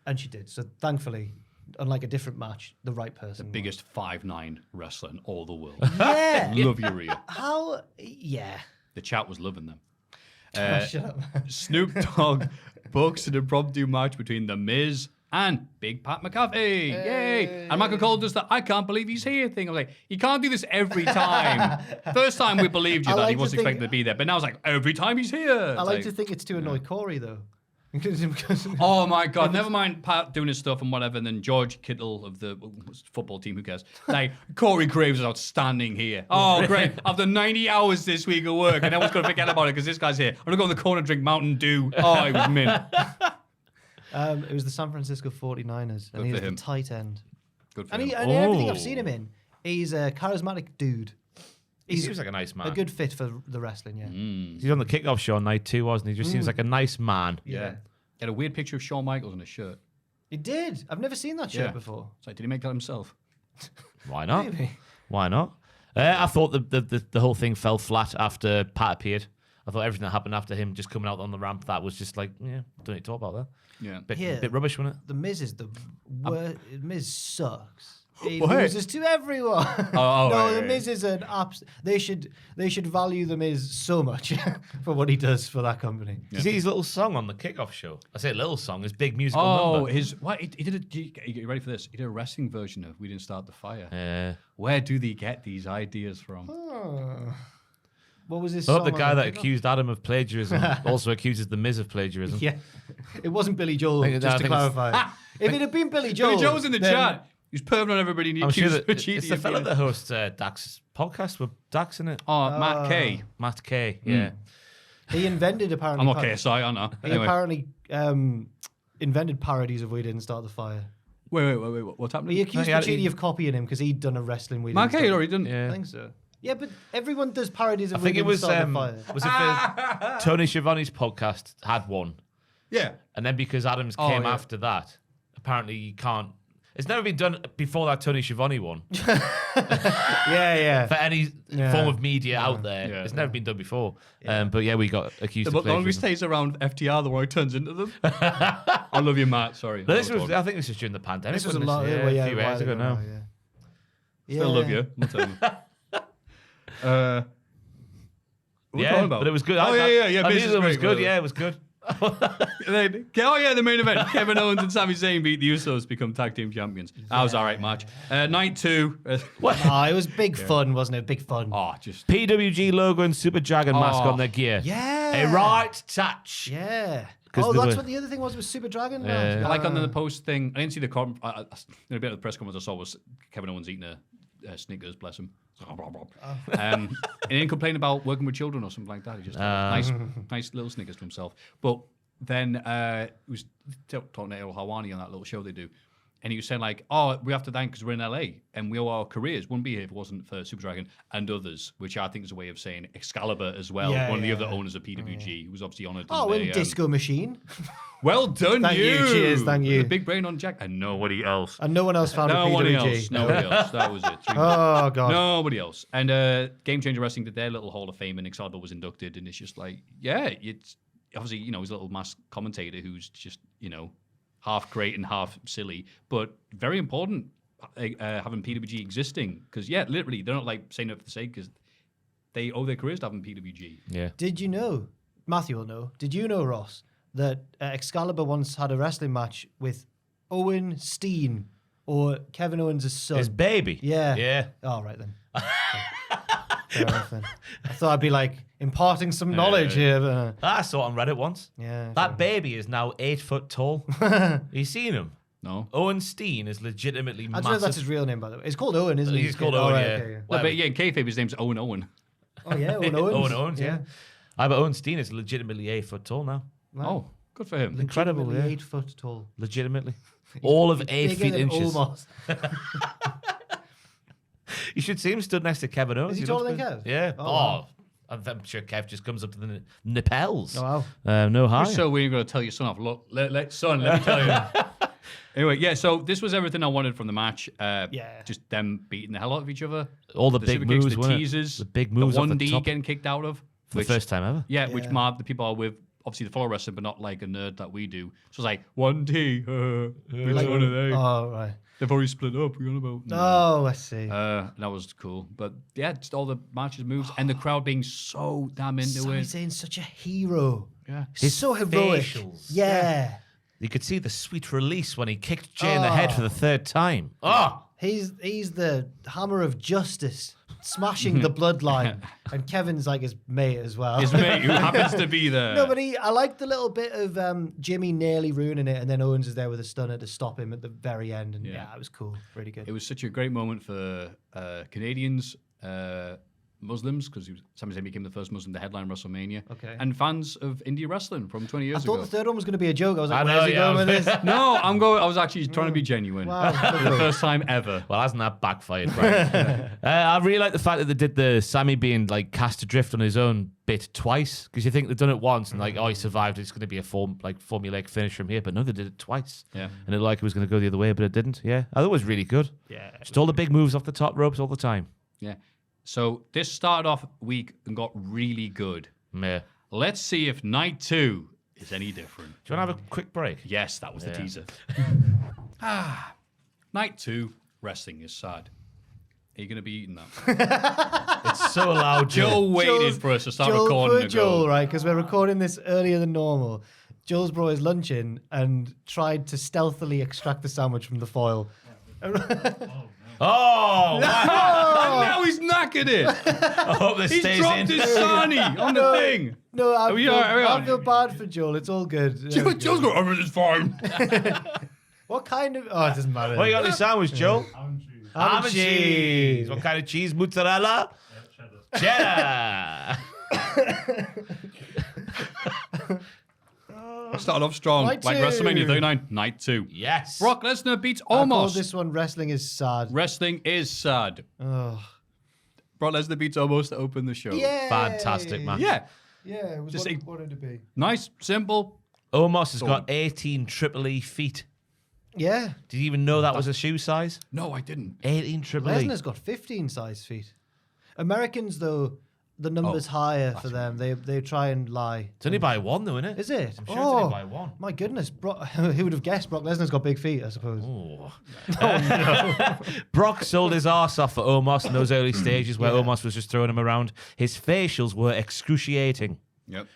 And she did. So thankfully, unlike a different match, the right person. Biggest 5'9" wrestler in all the world. Yeah. Love you, Rhea. How? Yeah. The chat was loving them. Shut up. Snoop Dogg books an impromptu match between The Miz and Big Pat McAfee. Yay! And Michael Cole does the I can't believe he's here thing. I was like, you can't do this every time. First time we believed you I that like he to wasn't think- expected to be there, but now it's like, every time he's here. I like to think it's to annoy Corey, though. Because Oh my God! Never mind Pat doing his stuff and whatever, and then George Kittle of the football team. Who cares? Like Corey Graves is outstanding here. Oh great! After 90 hours this week of work, and everyone's gonna forget about it because this guy's here. I'm gonna go in the corner and drink Mountain Dew. Oh, it was mint. it was the San Francisco 49ers, and Good he for was him. the tight end. Good for And, him. and everything I've seen him in, he's a charismatic dude. He seems like a nice man. A good fit for the wrestling, yeah. He's on the kickoff show night too, wasn't he? Just seems like a nice man. Yeah. Had a weird picture of Shawn Michaels on his shirt. He did. I've never seen that shirt Yeah. before. It's like, did he make that himself? Why not? Maybe. Why not? I thought the whole thing fell flat after Pat appeared. I thought everything that happened after him just coming out on the ramp, that was just like, yeah, don't need to talk about that. Yeah. Bit rubbish, wasn't it? The Miz is the worst. Miz sucks. He What? loses to everyone. Oh, no, right, the right. Miz is an They should value the Miz so much for what he does for that company. You see his little song on the kickoff show? I say little song, his big musical Oh, number. he did you ready for this? He did a wrestling version of We Didn't Start the Fire. Oh. Where do they get these ideas from? What was his I song? hope the on guy that kickoff? accused Adam of plagiarism also accuses the Miz of plagiarism. Yeah, it wasn't Billy Joel. I think- Just I to think it's- clarify, if it had been Billy Joel, Billy Joe's in the then- chat. He's perving on everybody. And he I'm sure accused that of cheating. it's the fella that hosts Dax's podcast with Dax in it. Oh, Matt Kay. Matt Kay, yeah. He invented apparently. I'm not KSI, I know. He Anyway. apparently invented parodies of We Didn't Start the Fire. Wait. What's happening? He accused he had- Puccini of copying him because he'd done a wrestling We Matt Didn't Kay Start- already didn't. Yeah. I think so. Yeah, but everyone does parodies of I think We it Didn't was Start the Fire. was it for Tony Schiavone's podcast had one. Yeah. And then because Adams Oh, came yeah. after that, apparently you can't. It's never been done before that Tony Schiavone one Yeah. for any form of media out there. Yeah. It's never been done before. But yeah, we got accused The of longest plagiarism. stays around FTR, the one he turns into them. I love you, Matt. Sorry. No, this was. I think this was during the pandemic. This was a wasn't lot. it? Well, a few years ago now. Still love you. I'm telling you. What are we Yeah, talking about? but it was good. Oh, yeah. I Business knew it was great, good. whatever. Yeah, it was good. The main event. Kevin Owens and Sami Zayn beat the Usos to become tag team champions. That was all right match. Night 2. Oh, it was big fun, wasn't it? Big fun. Just PWG logo and Super Dragon mask on their gear. Yeah. A right touch. Yeah. 'Cause Oh, they that's were- what the other thing was with Super Dragon. Yeah. I like on the post thing. I didn't see the a bit of the press conference I saw was Kevin Owens eating a Snickers, bless him. And he didn't complain about working with children or something like that. He just nice little Snickers to himself. But then he was talking to El Hawani on that little show they do. And he was saying like, oh, we have to thank because we're in LA and we all our careers wouldn't be here if it wasn't for Super Dragon and others, which I think is a way of saying Excalibur as well. Yeah, one of the yeah. other owners of PWG, who was obviously honoured. Oh, in and the, Disco Machine. Well done, Thank you. Cheers, thank you. The big brain on Jack and nobody else. And no one else found a Nobody PWG. else. Nobody else. That was it. Oh, God. Nobody else. And Game Changer Wrestling did their little Hall of Fame and Excalibur was inducted. And it's just like, yeah, it's obviously, he's a little masked commentator who's just, half great and half silly, but very important having PWG existing. Because, yeah, literally, they're not like saying it for the sake because they owe their careers to having PWG. Yeah. Did you know, Maffew will know, did you know, Ross, that Excalibur once had a wrestling match with Owen Steen or Kevin Owens' son? His baby. Yeah. Yeah. Oh, right then. Fair enough then. I thought I'd be like imparting some knowledge here. But, I saw it on Reddit once. yeah. That baby is now 8 foot tall. You seen him? No? Owen Steen is legitimately I don't know if massive. that's his real name, by the way. It's called Owen, isn't it? He's called Owen, yeah. Okay, No, but yeah, in kayfabe, his name's Owen Owen. Oh, yeah, Owen Owens. Owen Owens, yeah. But Owen Steen is legitimately 8 foot tall now. Oh, good for him. Incredible, Legitimately yeah. 8 foot tall. Legitimately. All of 8 Bigger feet than inches. Omos. You should see him stood next to Kevin Owens. Is he He taller looks than good. Kev? Yeah. Oh, wow. I'm sure Kev just comes up to the nipples. Oh, wow. No higher. So we're going to tell your son off. Look, son, let me tell you. Anyway, yeah, so this was everything I wanted from the match. Yeah. Just them beating the hell out of each other. All the big super kicks, moves, the weren't it? teasers, The big moves the off the 1D top. getting kicked out of. For the first time ever. Yeah, which Yeah. the people are with, obviously the follow wrestling, but not like a nerd that we do. So it's like, 1D, which one are they? Oh, right. They've already split up. We're on about. Oh, I see. That was cool. But yeah, just all the matches, moves, and the crowd being so damn into Sami it. Zayn's such a hero. Yeah. He's so heroic. facials. Yeah. You could see the sweet release when he kicked Jay in the head for the third time. Oh! He's the hammer of justice, smashing the bloodline. And Kevin's like his mate as well. His mate, who happens to be there. No, but I like the little bit of Jimmy nearly ruining it, and then Owens is there with a stunner to stop him at the very end. And yeah, it was cool. Really good. It was such a great moment for Canadians, Muslims, because Sami Zayn became the first Muslim to headline WrestleMania. Okay. And fans of indie wrestling from 20 I years thought ago. the third one was going to be a joke. I was like, I know, where's he yeah, going I with was- this? No, I was actually trying to be genuine. Wow, For the lovely. first time ever. Well, hasn't that backfired, right? I really like the fact that they did the Sammy being like cast adrift on his own bit twice, because you think they've done it once and like, oh, he survived. It's going to be a formulaic finish from here, but no, they did it twice. Yeah. And it like it was going to go the other way, but it didn't. Yeah, I thought it was really good. Yeah. Just all the big moves off the top ropes all the time. Yeah. So this started off weak and got really good. Yeah. Let's see if night 2 is any different. Do you want to have a quick break? Yes, that was the teaser. Night 2, wrestling is sad. Are you going to be eating that? It's so loud, Joe. Joel waited Joel's- for us to start Joel, recording poor ago. Joel, right? Because we're recording this earlier than normal. Joel's brought his lunch in and tried to stealthily extract the sandwich from the foil. Oh, And now he's knackered it. I hope this He's stays dropped in. his sarnie on the thing. No, I we feel, are- we are- I feel bad for Joel. It's all good. Joel's going, everything's fine. What kind of... Oh, it doesn't matter. What you got in the sandwich, Joel? Ham Ham and cheese. What kind of cheese? Mozzarella? Cheddar. Started off strong, Night like 2. WrestleMania 39, night 2. Yes. Brock Lesnar beats I call Omos. this one Wrestling is Sad. Wrestling is sad. Oh. Brock Lesnar beats Omos to open the show. Yeah. Fantastic, man. Yeah. Yeah, it was Just what say- it wanted to be. Nice, simple, Omos has got 18 Triple E feet. Yeah. Did you even know that was a shoe size? No, I didn't. 18 Triple E. Lesnar's got 15 size feet. Americans, though, the number's higher for them. They try and lie. It's only by one, though, isn't it? Is it? I'm sure it's only by one. My goodness. Who would have guessed Brock Lesnar's got big feet, I suppose. Oh. Brock sold his arse off for Omos in those early stages where Omos was just throwing him around. His facials were excruciating. Yep.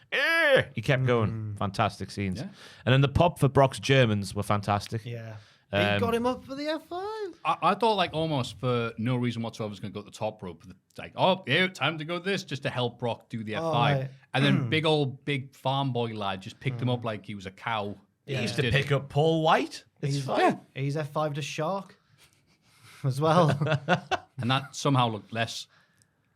He kept going. Fantastic scenes. Yeah. And then the pop for Brock's Germans were fantastic. Yeah. He got him up for the F5. I thought like almost for no reason whatsoever was going to go to the top rope. It's like, oh, yeah, time to go this just to help Brock do the F5. right. And then big farm boy lad just picked him up like he was a cow. He used to pick up Paul White. It's fine. He's F5 to Shark as well. And that somehow looked less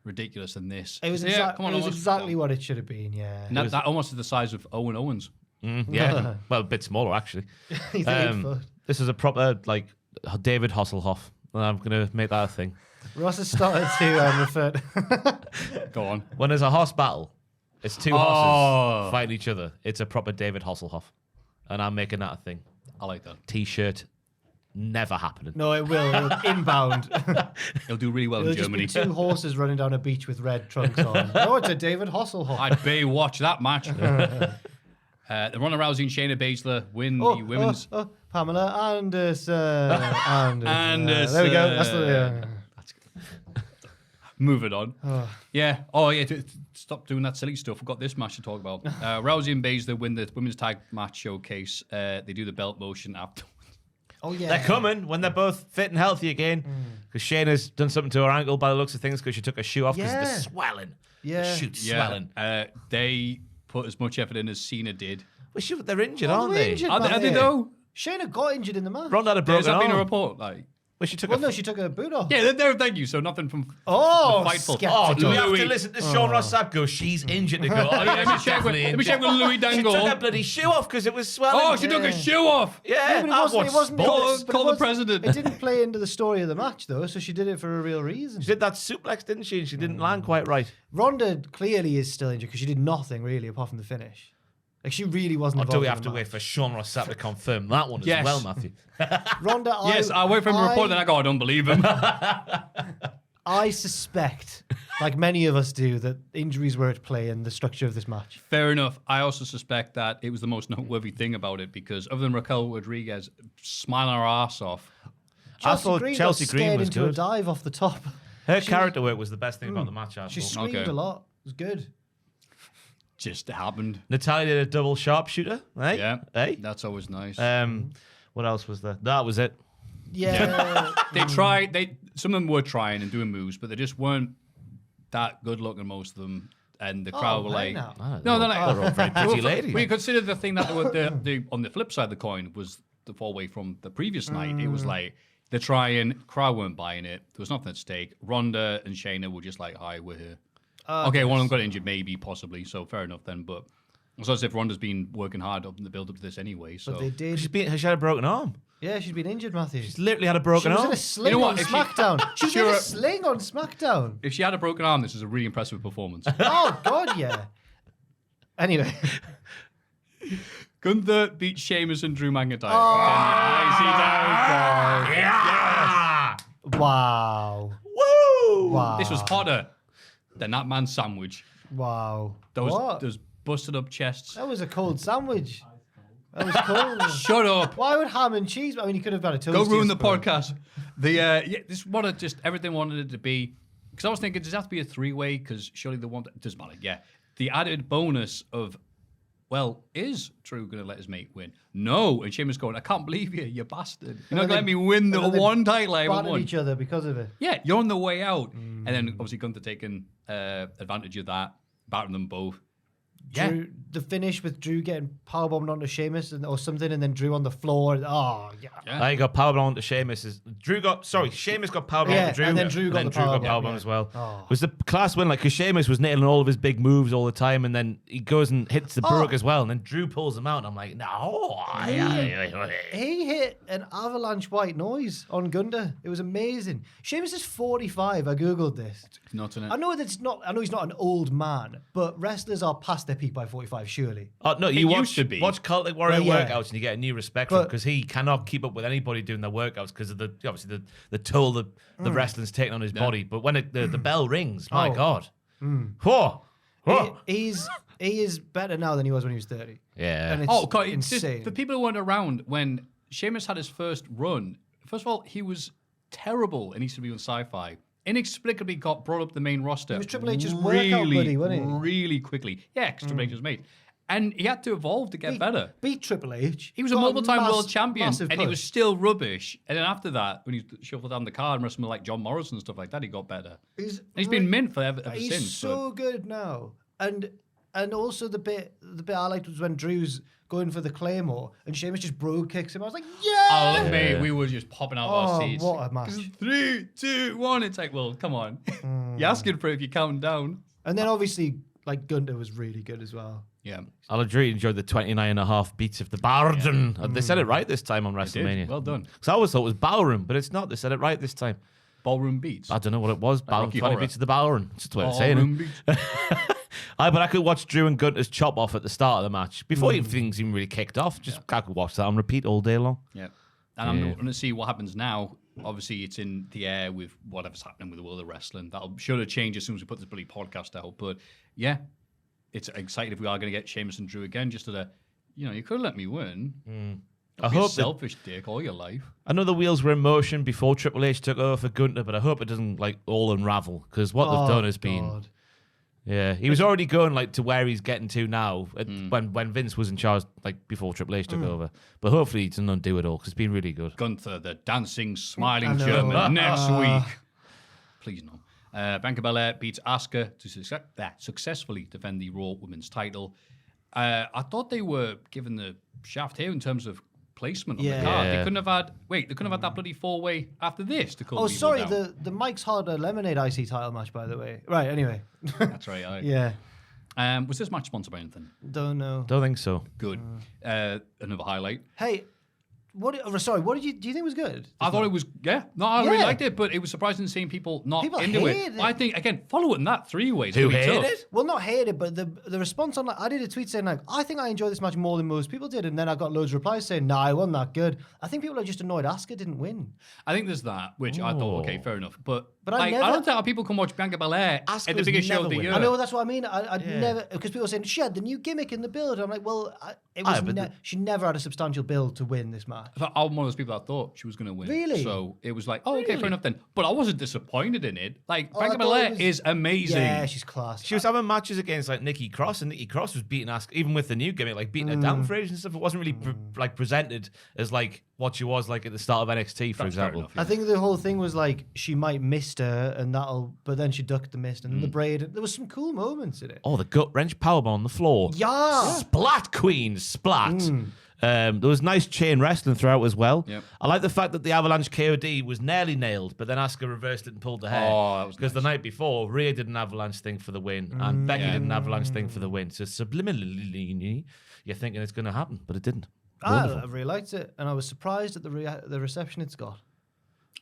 ridiculous than this. It was, Come on, it was Owens. exactly what it should have been, yeah. And that almost is the size of Owen Owens. Yeah. Well, a bit smaller, actually. He's 8 foot. This is a proper, like, David Hasselhoff. I'm going to make that a thing. Ross has started to refer to... Go on. When there's a horse battle, it's two horses fighting each other. It's a proper David Hasselhoff. And I'm making that a thing. I like that. T-shirt, never happening. No, it will. Inbound. He'll do really well There'll in just Germany. be 2 horses running down a beach with red trunks on. Oh, it's a David Hasselhoff. I'd be watch that match. The Ronda Rousey and Shayna Baszler win the women's. Pamela Anderson. Anderson. There we go. That's the... Moving on. Yeah. Oh, yeah. Stop doing that silly stuff. We've got this match to talk about. Rousey and Baszler win the women's tag match showcase. They do the belt motion afterwards. Oh, yeah. They're coming when they're both fit and healthy again. Because Shayna's done something to her ankle by the looks of things because she took her shoe off because Yeah. the swelling. Yeah. The shoot's swelling. They put as much effort in as Cena did. Well, they're injured, Oh, aren't they're they? injured, Are they Matthew. though? Shayna got injured in the match. Ronda had a Has broken that been a arm. report? Like, Well, she took Well, a no, she took her boot off. yeah, there. Thank you. So nothing from. Oh, the Fightful. skeptical. Oh, do we have to Louis. listen to Sean Ross Sapp go, she's injured to go, oh, yeah, Let me she's check with definitely Louis She Dangle. took her bloody shoe off because it was swelling. Oh, she took her shoe off. Yeah, but I watched sports. Call the president. It didn't play into the story of the match, though, so she did it for a real reason. She did that suplex, didn't she? And she didn't land quite right. Ronda clearly is still injured because she did nothing really apart from the finish. Like, she really wasn't Or involved do we in have the to wait match. for Sean Ross Sapp to confirm that one as Yes. well, Matthew? Ronda, Yes, I wait for him to report, then I go, I don't believe him. I suspect, like many of us do, that injuries were at play in the structure of this match. Fair enough. I also suspect that it was the most noteworthy thing about it because other than Raquel Rodriguez smiling her ass off, thought Chelsea got Green scared was into a good. dive off the top. Her character work was the best thing about the match, I She thought. screamed Okay. a lot. It was good. just happened. Natalia did a double sharpshooter, right? Yeah, Hey? that's always nice. What else was there? That was it. Yeah. They tried. Some of them were trying and doing moves, but they just weren't that good looking. Most of them, and the crowd were hey like, now. "No, they're They're all very pretty ladies. When you consider the thing that they were on the flip side of the coin was the fall away from the previous night. It was like they're trying, crowd weren't buying it. There was nothing at stake. Ronda and Shayna were just like, "Hi, we're here." Okay, one of them got injured, maybe, possibly. So fair enough then. But it's as if Ronda's been working hard up in the build up to this anyway. So But they did. She had a broken arm. Yeah, she's been injured, Matthew. She's literally had a She broken was arm. in a sling You know on what, if she- SmackDown. She was in a Sure. sling on SmackDown. if she had a broken arm, this is a really impressive performance. Oh, God, yeah. Anyway. Gunther beat Sheamus and Drew McIntyre. Yeah! Wow. Woo! Wow. This was hotter than that man's sandwich. Wow. Those What? busted up chests. That was a cold sandwich. That was cold. Shut up. Why would ham and cheese? I mean, you could have had a toast. Go ruin the podcast. This wanted just everything wanted it to be. Because I was thinking, does it have to be a 3-way? Because surely they want. It doesn't matter. Yeah. The added bonus of, well, is Drew going to let his mate win? No. And Sheamus going, I can't believe you, you bastard. You're not going to let me win the one title I ever Battered won. each other because of it. Yeah, you're on the way out. And then obviously Gunther taking advantage of that, battering them both. Yeah. Drew, the finish with Drew getting powerbombed onto Sheamus or something, and then Drew on the floor. Oh, yeah. Yeah. Got powerbombed to Sheamus. Sheamus got powerbombed Yeah, to Drew. and then Drew got the powerbomb, yeah. as well. Oh. It was the class win, like, because Sheamus was nailing all of his big moves all the time, and then he goes and hits the Brook as well, and then Drew pulls him out, and I'm like, no. He hit an avalanche white noise on Gunther. It was amazing. Sheamus is 45. I googled this. Not in it. I know he's not an old man, but wrestlers are past their their peak by 45, surely. Oh no, It you used to be. watch Cultaholic Warrior Well, yeah. workouts and you get a new respect for him But- because he cannot keep up with anybody doing their workouts because of the toll the wrestling's taking on his body. But when the bell rings, my Oh. God, whoa, whoa. He is better now than he was when he was 30. Yeah. And it's Oh, God, it's just, insane. for people who weren't around when Sheamus had his first run, first of all, he was terrible in ECW and Sci-Fi. Inexplicably got brought up the main roster. He was Triple H's workout buddy, wasn't he? Really quickly. Yeah, because Triple H was mate. And he had to evolve to get better. Beat Triple H. He was a got multiple-time world champion, massive and he push. was still rubbish. And then after that, when he shuffled down the card and wrestled with like John Morrison and stuff like that, he got better. He's been mint for ever He's since. so good now. And also the bit I liked was when Drew's going for the Claymore and Sheamus just bro kicks him. I was like, yeah! Oh, mate, we were just popping out of our Oh, seats. what a match. 3, 2, 1. It's like, well, come on. You're asking for it if you're counting down. And then obviously, like, Gunter was really good as well. Yeah. I'll really enjoyed the 29.5 beats of the Barden. They said it right this time on Did. WrestleMania. Well done. Because I always thought it was Ballroom, but it's not. They said it right this time. Ballroom beats. I don't know what it was. Ballroom, Rocky 20 Horror. beats of the Ballroom. It's just the way it's saying Ballroom it. beats. But I could watch Drew and Gunter's chop off at the start of the match before things even really kicked off. I could watch that on repeat all day long. Yeah. And I'm going to see what happens now. Obviously, it's in the air with whatever's happening with the world of wrestling. That'll sure to change as soon as we put this bloody podcast out. But yeah, it's exciting if we are going to get Sheamus and Drew again. Just to you could have let me win. I Be a hope that, selfish dick all your life. I know the wheels were in motion before Triple H took over for Gunter, but I hope it doesn't like all unravel because what they've done has been. God. Yeah, he was already going like to where he's getting to now when Vince was in charge, like before Triple H took over. But hopefully he doesn't undo it all because it's been really good. Gunther, the dancing, smiling I know. German, next week. Please no. Bianca Belair beats Asuka to successfully defend the Raw Women's title. I thought they were given the shaft here in terms of placement on the card. Yeah. They couldn't have had that bloody 4-way after this to call Oh, people sorry, down. the Mike's Harder Lemonade IC title match, by the way. Right, anyway. That's right. Yeah, Was this match sponsored by anything? don't know. Don't think so. Good. Another highlight. Hey, what do you think was good? I thought it was, I really Yeah. liked it, but it was surprising seeing people not People into it. hated it. I think, again, following that 3-way is Who gonna be hated tough. it? Well, not hate it, but the response on I did a tweet saying like, I think I enjoyed this match more than most people did, and then I got loads of replies saying, nah, it wasn't that good. I think people are just annoyed Asuka didn't win. I think there's that, which I thought, okay, fair enough. But I like, I never- don't think how people can watch Bianca Belair at the Asuka's biggest show of never the win. year. I know that's what I mean. I'd never, because people are saying she had the new gimmick in the build. I'm like, well, she never had a substantial build to win this match. I'm one of those people that thought she was going to win. Really? So it was like, oh, okay, fair enough then. But I wasn't disappointed in it. Like, I Bianca thought Belair it was- is amazing. Yeah, she's class. She was having matches against like Nikki Cross, and Nikki Cross was beating Asuka, even with the new gimmick, like beating her down for ages and stuff. It wasn't really presented as like what she was like at the start of NXT, for That's fair example. enough, I think the whole thing was like she might missed her, and but then she ducked the mist, and the braid. There was some cool moments in it. Oh, the gut wrench powerbomb on the floor. Yeah. Splat Queen, splat. There was nice chain wrestling throughout as well. Yep. I like the fact that the Avalanche KOD was nearly nailed, but then Asuka reversed it and pulled the hair. Oh, that was because nice. the night before, Rhea did an Avalanche thing for the win, and Becky did an Avalanche thing for the win. So subliminally, you're thinking it's going to happen, but it didn't. I really liked it, and I was surprised at the reception it's got.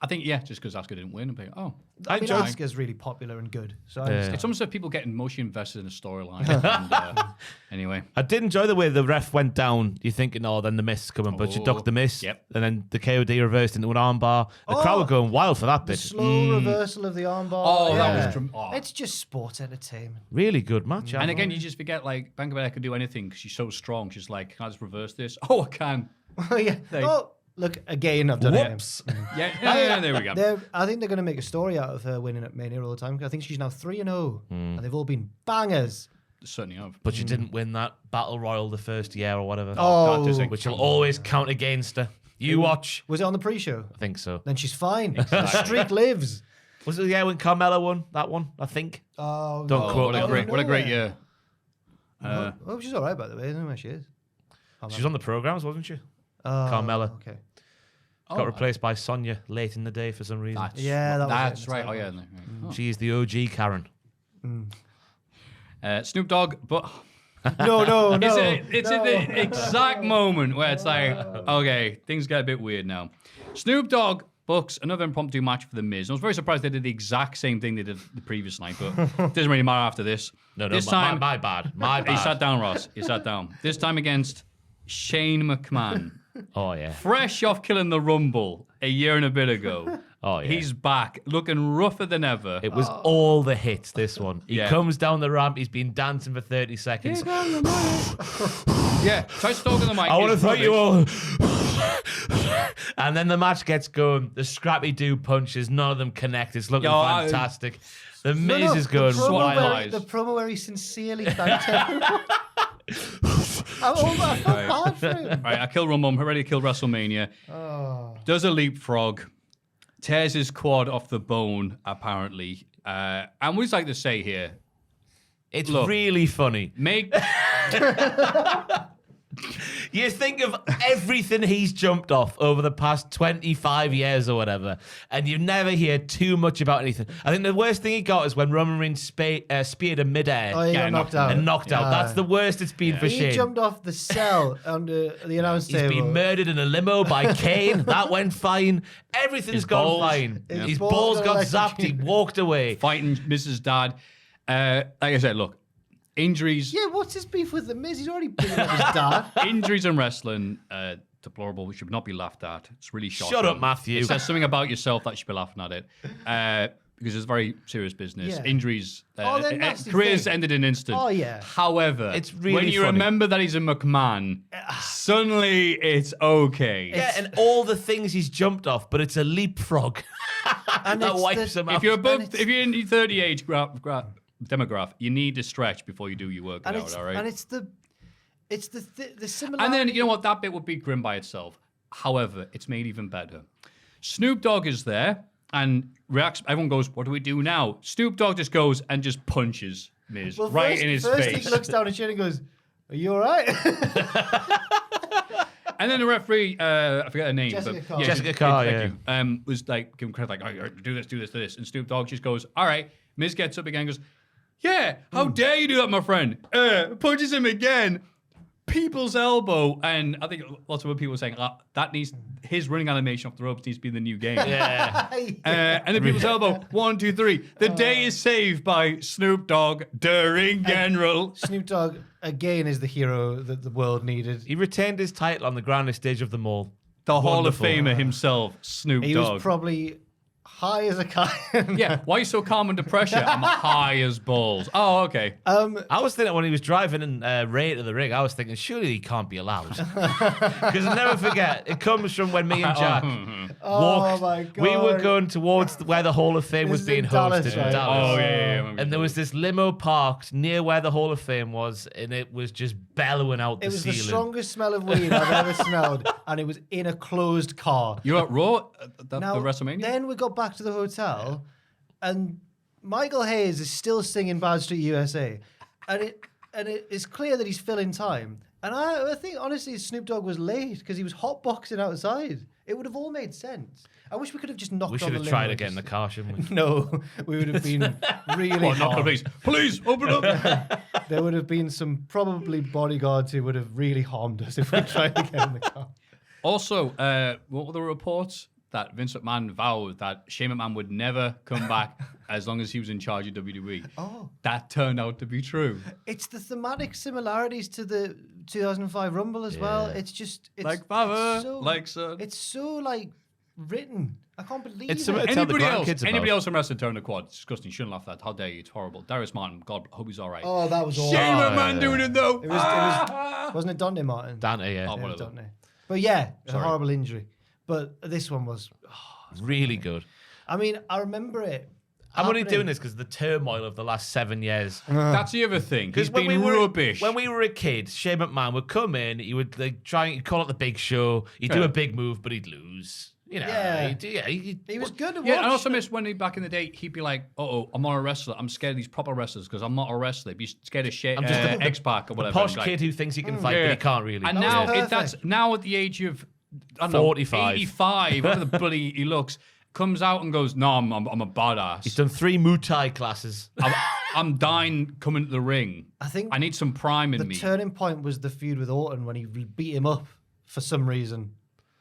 I think, just because Asuka didn't win. I oh, I mean, enjoyed- Asuka's really popular and good, so I Yeah. understand. it's almost like people getting emotionally invested in a storyline. And, anyway. I did enjoy the way the ref went down. You're thinking, oh, then the mist's coming, but she ducked the miss. Yep. And then the KOD reversed into an armbar. The crowd were going wild for that The bit. slow reversal of the armbar. Oh, that yeah. was oh. It's just sports entertainment. Really good match. And again, you just forget, like, Bianca Belair could do anything because she's so strong. She's like, can I just reverse this? Oh, I can. Yeah. Oh, look again. I've done Whoops. Yeah, there we go. I think they're going to make a story out of her winning at Mania all the time. I think she's now 3-0, and they've all been bangers. Certainly have. But she didn't win that Battle Royal the first year or whatever. Oh, that doesn't Which will always count against her. You watch. was it on the pre-show? I think so. Then she's fine. The streak lives. Was it the year when Carmella won that one? I think. Oh, Don't quote me. What a great year. Oh, she's all right, by the way. I don't know where she is. She was on the programs, wasn't she? Oh, Carmella. Okay. Got replaced by Sonya late in the day for some reason. Yeah, that was That's it. right. Oh, yeah. No, right. She is the OG Karen. Snoop Dogg, but No, it's in the exact moment where it's like, okay, things get a bit weird now. Snoop Dogg books another impromptu match for The Miz. I was very surprised they did the exact same thing they did the previous night, but it doesn't really matter after this. No, this time, my bad. My bad. He sat down, Ross. He sat down. This time against Shane McMahon. Oh, yeah. Fresh off killing the Rumble a year and a bit ago. Oh, yeah. He's back, looking rougher than ever. It was all the hits, this one. He Yeah. comes down the ramp. He's been dancing for 30 seconds. Yeah, try stalking the mic. I want to It's thank you rubbish. all. And then the match gets going. The scrappy do punches. None of them connect. It's looking fantastic. The Miz is going wild. The promo where he sincerely thanked everyone. I felt bad for him. Right, I kill Rumble. I'm ready to kill WrestleMania. Does a leapfrog. Tears his quad off the bone, apparently. And we'd like to say here, It's Look. really funny. make You think of everything he's jumped off over the past 25 years or whatever, and you never hear too much about anything. I think the worst thing he got is when Roman Reigns speared him midair Oh, he got knocked out. and knocked out. That's the worst it's been for He Shane. jumped off the cell under the announce He's table. been murdered in a limo by Kane. That went fine. Everything's His gone balls. fine. His His balls balls got got zapped. He electrocuted. walked away. fighting Mrs. Dad. Like I said, look, injuries. Yeah, what's his beef with the Miz? He's already beaten up his dad. Injuries in wrestling, deplorable. Should not be laughed at. It's really shocking. Shut up, Maffew. It says something about yourself that you should be laughing at it. Because it's very serious business. Yeah. Injuries, they're nasty careers things. ended in an instant. Oh, yeah. However, It's really when you funny. remember that he's a McMahon, suddenly it's okay. Yeah, and all the things he's jumped off, but it's a leapfrog. And that it's wipes the- him out. If you're above, it's- if you're in your 30 age demographic, you need to stretch before you do your workout. All right. And it's the similar. And then, you know what? That bit would be grim by itself. However, it's made even better. Snoop Dogg is there and reacts. Everyone goes, what do we do now? Snoop Dogg just goes and just punches Miz right in his first face. he looks down at Shane and goes, "Are you all right?" And then the referee, I forget her name. Jessica but, Carr. yeah, Jessica Carr, thank you, was like, giving credit, like, oh, do this, do this, do this. And Snoop Dogg just goes, all right. Miz gets up again and goes, yeah, how dare you do that, my friend? Punches him again. People's elbow. And I think lots of other people are saying, that needs, his running animation off the ropes needs to be the new game. Yeah. And then people's elbow, 1, 2, 3. The day is saved by Snoop Dogg during General. Snoop Dogg again is the hero that the world needed. He retained his title on the grandest stage of them all. The Hall of Wonderful. Famer himself, Snoop He Dogg. was probably high as a kite. Yeah, why are you so calm under pressure? I'm high as balls. Oh, okay. I was thinking when he was driving Ray to the ring, I was thinking, surely he can't be allowed. Because I'll never forget, it comes from when me and Jack walked. my God. We were going towards where the Hall of Fame was This is being in Dallas, hosted in right? Dallas. Oh, yeah. And there was this limo parked near where the Hall of Fame was, and it was just bellowing out the It was ceiling. the strongest smell of weed I've ever smelled, and it was in a closed car. You were at Raw at the Now, WrestleMania? Then we got back to the hotel, and Michael Hayes is still singing Bad Street USA, and it is clear that he's filling time. And I think honestly, Snoop Dogg was late because he was hotboxing outside. It would have all made sense. I wish we could have just knocked. We should on have the tried limo to get in the just- car, shouldn't we? No, we would have been really. What, knock on the harmed. police. Police, open up. There would have been some probably bodyguards who would have really harmed us if we tried to get in the car. Also, what were the reports? That Vince McMahon vowed that Shane McMahon would never come back as long as he was in charge of WWE. Oh. That turned out to be true. It's the thematic similarities to the 2005 Rumble as well. It's just it's, Like father, it's so, like son. It's so like written. I can't believe It's it. similar- Tell the grandkids Anybody about. else in wrestling turned the quad? It's disgusting. You shouldn't laugh at that. How dare you? It's horrible. Darius Martin, God, I hope he's all right. Oh, that was awful. Shane McMahon doing it though. It was wasn't it Dante Martin? Dante, yeah. Oh, It was whatever. Dante. But yeah, it's a Sorry. horrible injury. But this one was. Really good. I mean, I remember it. I'm only happening. doing this because the turmoil of the last 7 years. That's the other thing. He's when been we were rubbish. when we were a kid, Shane McMahon would come in. He would like try and call it the big show. He'd do Yeah. a big move, but he'd lose. You know, Yeah. he He was good to watch. Yeah, and I also miss when he back in the day, he'd be like, "Oh, I'm not a wrestler. I'm scared of these proper wrestlers because I'm not a wrestler. Be scared of shit. I'm just a- X-Pac or whatever." posh He's like, kid who thinks he can fight, yeah. but he can't really. And That was now perfect. that's now at the age of I don't know, 45. 85, whatever the bloody he looks, comes out and goes, "No, I'm a badass. He's done 3 Muay Thai classes. I'm dying coming to the ring. I think I need some prime in the me." turning point was the feud with Orton when he beat him up for some reason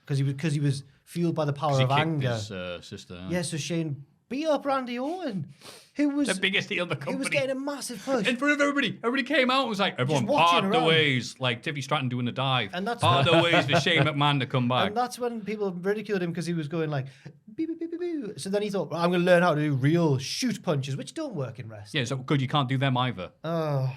because he was fueled by the power He of kicked anger. his sister. Yeah, so Shane beat up Randy Orton, who was The biggest heel in the He company. was getting a massive push. In front of everybody. Everybody came out and was like, everyone, watching part the around. ways. Like Tiffy Stratton doing a dive. And that's part the ways for Shane McMahon to come back. And that's when people ridiculed him because he was going like, beep, beep, beep, beep, beep. So then he thought, well, I'm going to learn how to do real shoot punches, which don't work in wrestling. Yeah, so good, you can't do them either. Oh,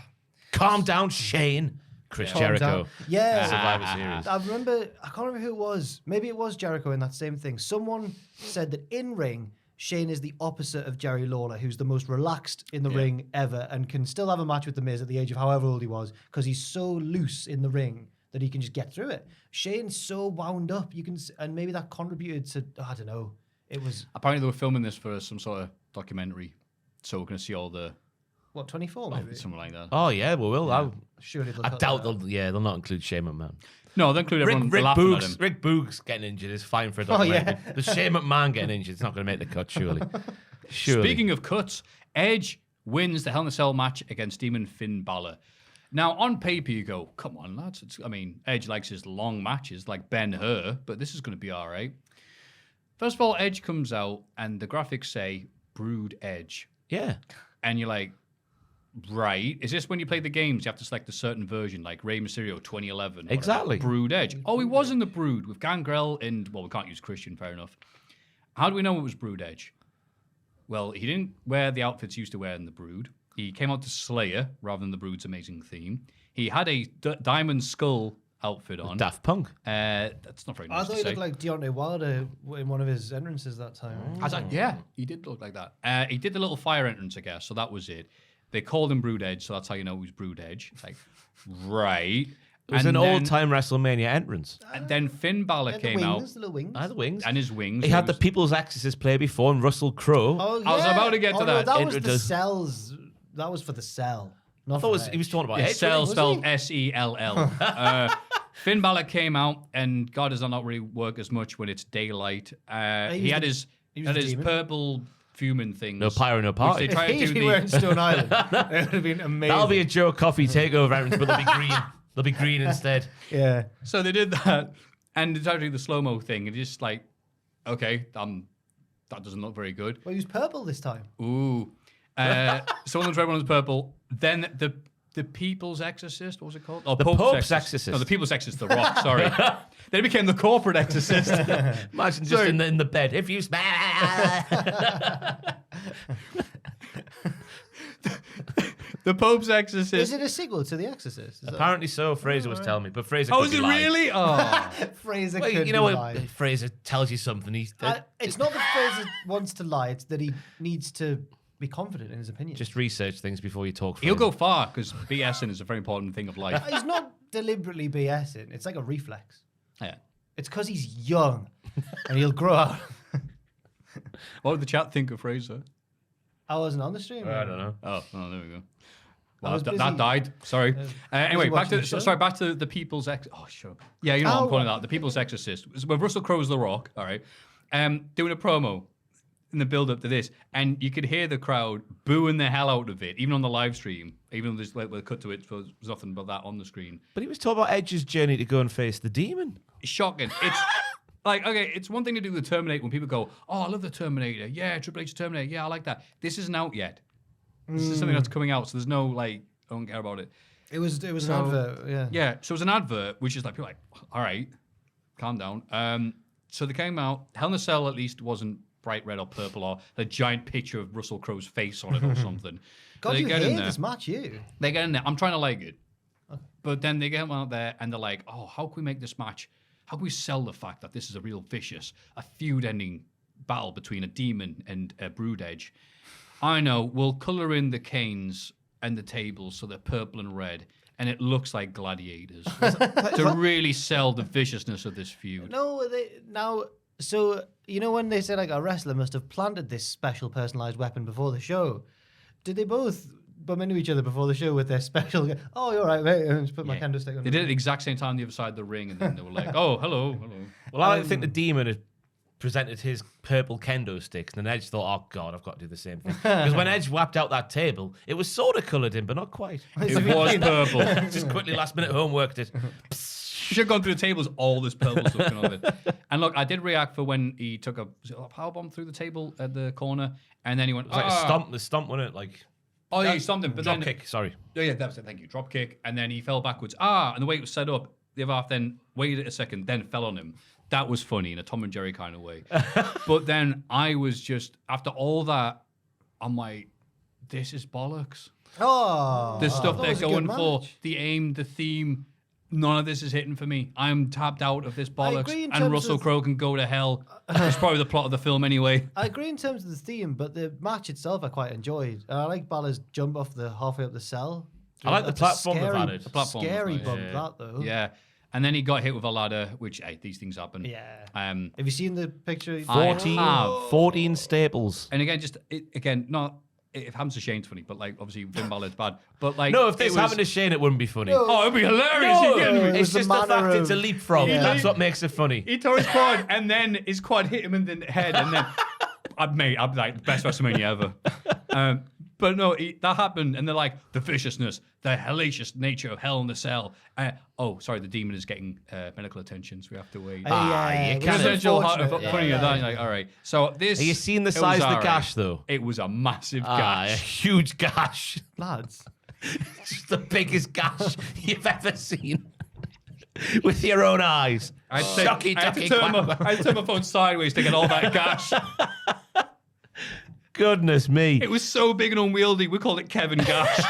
Calm down, Shane. Chris calm Jericho. down. Yeah. Survivor Series. I remember, I can't remember who it was. Maybe it was Jericho in that same thing. Someone said that in ring, Shane is the opposite of Jerry Lawler, who's the most relaxed in the ring ever and can still have a match with The Miz at the age of however old he was because he's so loose in the ring that he can just get through it. Shane's so wound up. And maybe that contributed to, I don't know. It was... Apparently they were filming this for some sort of documentary. So we're going to see all the... What, 24 maybe? Something like that. Oh, yeah, we will. Yeah. Surely they'll I cut doubt that out. they'll not include Shane McMahon. No, they'll include everyone laughing at him. Rick Boogs getting injured is fine for a Oh, documentary. yeah. The Shane McMahon getting injured is not going to make the cut, surely. Speaking of cuts, Edge wins the Hell in a Cell match against Demon Finn Balor. Now, on paper, you go, come on, lads. Edge likes his long matches like Ben-Hur, but this is going to be all right. First of all, Edge comes out, and the graphics say, Brood Edge. Yeah. And you're like, right. Is this when you play the games, you have to select a certain version, like Rey Mysterio 2011? Exactly. Brood Edge. Oh, he was in the Brood with Gangrel and, well, we can't use Christian, fair enough. How do we know it was Brood Edge? Well, he didn't wear the outfits he used to wear in the Brood. He came out to Slayer rather than the Brood's amazing theme. He had a diamond skull outfit on. Daft Punk. That's not very nice I thought to he say. looked like Deontay Wilder in one of his entrances that time. I was like, yeah, he did look like that. He did the little fire entrance, I guess, so that was it. They called him Brood Edge, so that's how you know he was Brood Edge. It's like, right. It was an old-time WrestleMania entrance. And then Finn Balor came the out. wings, the little wings. I had the wings. And his wings. He had the People's Exorcist play before and Russell Crowe. Oh, yeah. I was about to get to no, that. that was the Introduce- cells. That was for the cell. Not I thought for he was talking about Yeah, Edge. Cell was spelled he? S-E-L-L. Finn Balor came out, and God does not really work as much when it's daylight. He had his demon. purple fuming things. No pyro, no which party. they try to If do he were in Stone Island, it would have been amazing. That'll be a Joe Coffey takeover entrance, but they'll be green. They'll be green instead. Yeah. So they did that, and they tried to do the slow-mo thing, and just like, okay, that doesn't look very good. Well, he was purple this time. Ooh. So one was red, one was purple. Then the People's Exorcist, what was it called? Oh, The Pope's Exorcist. No, the People's Exorcist, The Rock, sorry. Then it became the Corporate Exorcist. Imagine just Sorry. in the bed. If you smell. The Pope's Exorcist. Is it a sequel to The Exorcist? Is that- Apparently so, Fraser was telling me. But Fraser Oh, could is be it lying. really? Oh. Fraser Well, could you know be when lying. Fraser tells you something, It's not that Fraser wants to lie. It's that he needs to be confident in his opinion. just research things before you talk. He'll Fraser. go far, because BSing is a very important thing of life. He's not deliberately BSing. It's like a reflex. Yeah. It's because he's young and he'll grow out. What would the chat think of Fraser? I wasn't on the stream. I don't know. Oh, there we go. I Well, was that busy- died. Sorry. Anyway, back watching to the show. back to the People's Oh, sure. Yeah, you know what I'm calling that. The People's Exorcist. With Russell Crowe's The Rock. All right. Doing a promo in the build up to this, and you could hear the crowd booing the hell out of it, even on the live stream. Even though there's like a cut to it, so there's nothing but that on the screen. But he was talking about Edge's journey to go and face the demon. It's shocking. It's like, okay, it's one thing to do the Terminator when people go, oh, I love the Terminator. Yeah, Triple H Terminator. Yeah, I like that. This isn't out yet. This is something that's coming out, so there's no like, I don't care about it. It was an advert. Yeah. Yeah, so it was an advert, which is like, people are like, all right, calm down. So they came out. Hell in a Cell at least wasn't bright red or purple or a giant picture of Russell Crowe's face on it or something. God, They you get in hate there. this match, you. They get in there. I'm trying to like it. But then they get out there and they're like, oh, how can we make this match? How can we sell the fact that this is a real vicious, a feud-ending battle between a demon and a Brood Edge? I know, we'll colour in the canes and the tables so they're purple and red, and it looks like gladiators to really sell the viciousness of this feud. No, so you know when they say like a wrestler must have planted this special personalized weapon before the show, did they both bump into each other before the show with their special? Oh, you're right, mate. And just put my candlestick on. They did it at the exact same time on the other side of the ring, and then they were like, oh, hello. Well, I think the demon had presented his purple kendo sticks, and then Edge thought, oh, God, I've got to do the same thing. Because when Edge whapped out that table, it was sort of coloured in, but not quite. It was purple. Just quickly last-minute homeworked it. should have gone through the tables, all this purple stuff going on it. And look, I did react for when he took a powerbomb through the table at the corner, and then he went, It was like the stomp, wasn't it? Like, oh yeah, he stomped him, but drop then kick, sorry. Oh yeah, that was it, thank you. Drop kick, and then he fell backwards. And the way it was set up, the other half then waited a second, then fell on him. That was funny in a Tom and Jerry kind of way. But then I was just, after all that, I'm like, this is bollocks. Oh, The stuff that they're was a good going for, match. the aim, the theme, none of this is hitting for me. I'm tapped out of this bollocks. agree in And terms Russell of- Crowe can go to hell. It's probably the plot of the film anyway. I agree in terms of the theme, but the match itself I quite enjoyed. And I like Balor's jump off the halfway up the cell. I like the That's a platform they've scary- added. The platform was Scary nice. bump, Yeah. that though. Yeah. And then he got hit with a ladder, which, hey, these things happen. Yeah. Have you seen the picture? 14 staples. And again, not if it happens to Shane's funny, but like obviously Finn Balor's bad. But like, No, if this happened to Shane, it wouldn't be funny. oh, it'd be hilarious. No, You kidding me? It it's was the just the fact manner it's a of- leapfrog. Yeah. That's what makes it funny. He tore his quad, and then his quad hit him in the head, and then I'm like best WrestleMania ever. But no, that happened, and they're like the viciousness, the hellacious nature of Hell in the Cell. The demon is getting medical attention, so we have to wait. you it was can't- Essential unfortunate. funny of that. You're like, all right. So this. Have you seen the it size was of the all gash, though? It was a massive A gash. huge gash. Lads. It's the biggest gash you've ever seen. With your own eyes. I had to Ducky, turn quack. my phone sideways to get all that gash. Goodness me. It was so big and unwieldy, we called it Kevin Gash.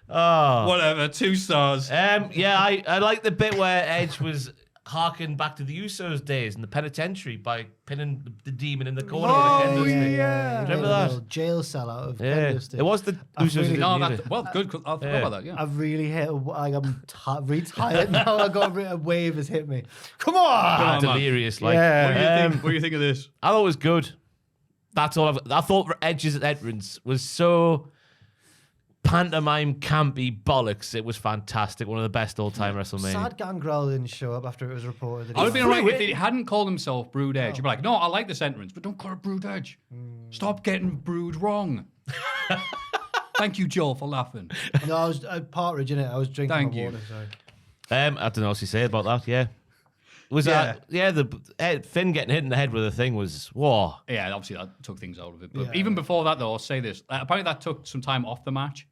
Oh. Whatever, 2 stars. Yeah, I like the bit where Edge was harking back to the Usos days in the penitentiary by pinning the demon in the corner with a kendo stick. Remember that? Little jail cell out of Yeah, kendo stick. it was the I've Usos who really- didn't No, use it. well, good. I forgot about that, yeah. I really hit. I'm really tired now. I got a wave has hit me. Come on. on, man. Delirious. Like, Yeah. What do you think of this? I thought it was good. That's all I thought Edge's entrance was so pantomime campy bollocks. It was fantastic. One of the best all-time WrestleMania. Sad Gangrel didn't show up after it was reported that I would have he been right if they hadn't called himself Brood Edge. You'd be like, no, I like this entrance, but don't call it Brood Edge. Stop getting Brood wrong. Thank you, Joel, for laughing. No, I was partridge in it. I was drinking Thank my you. water. Sorry. I don't know what to say about that. Yeah. Was Yeah. the Finn getting hit in the head with a thing was whoa. Yeah, obviously that took things out of it. But Yeah. even before that, though, I'll say this. Apparently that took some time off the match.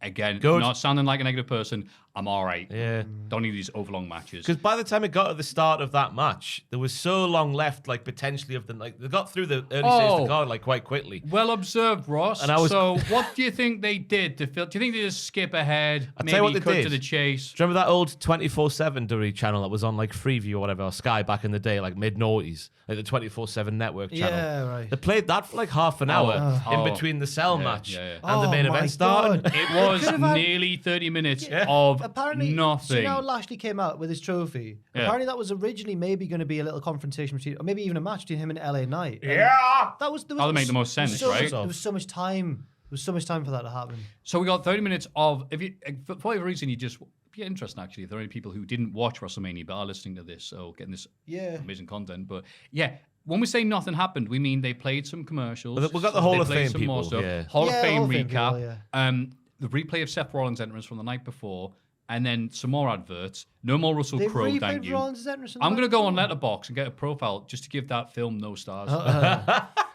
Again, Good. not sounding like a negative person. I'm all right. Yeah. Don't need these overlong matches. Because by the time it got to the start of that match, there was so long left, like potentially of the like they got through the early stages of the card like quite quickly. Well observed, Ross. And I was- So, what do you think they did to fill? Do you think they just skip ahead? I'll Maybe tell you what they cut did. to the chase. Do you remember that old 24/7 WWE channel that was on like Freeview or whatever, or Sky back in the day, like mid-noughties, like the 24/7 network channel? Yeah, right. They played that for like half an hour in Oh. between the Cell Yeah, match yeah, yeah. and the Oh main my event starting. God. It was Could have had- nearly 30 minutes of Apparently, nothing. So now Lashley came out with his trophy. Yeah. Apparently, that was originally maybe going to be a little confrontation between, or maybe even a match between him and LA Knight. And that was. There was That would make the most there was sense, so right? much- there was so much time. There was so much time for that to happen. So we got 30 minutes of, if you, for whatever reason, you just, be interesting actually, if there are any people who didn't watch WrestleMania but are listening to this, so getting this Yeah. amazing content. But yeah, when we say nothing happened, we mean they played some commercials. Well, we got the Hall they of played Fame some more people, stuff. yeah. Hall of Yeah, Fame Hall of Fame recap. people, yeah. The replay of Seth Rollins' entrance from the night before, and then some more adverts. No more Russell They Crowe, thank replayed you. Rollins' entrance. I'm going to go on Letterboxd and get a profile just to give that film no stars.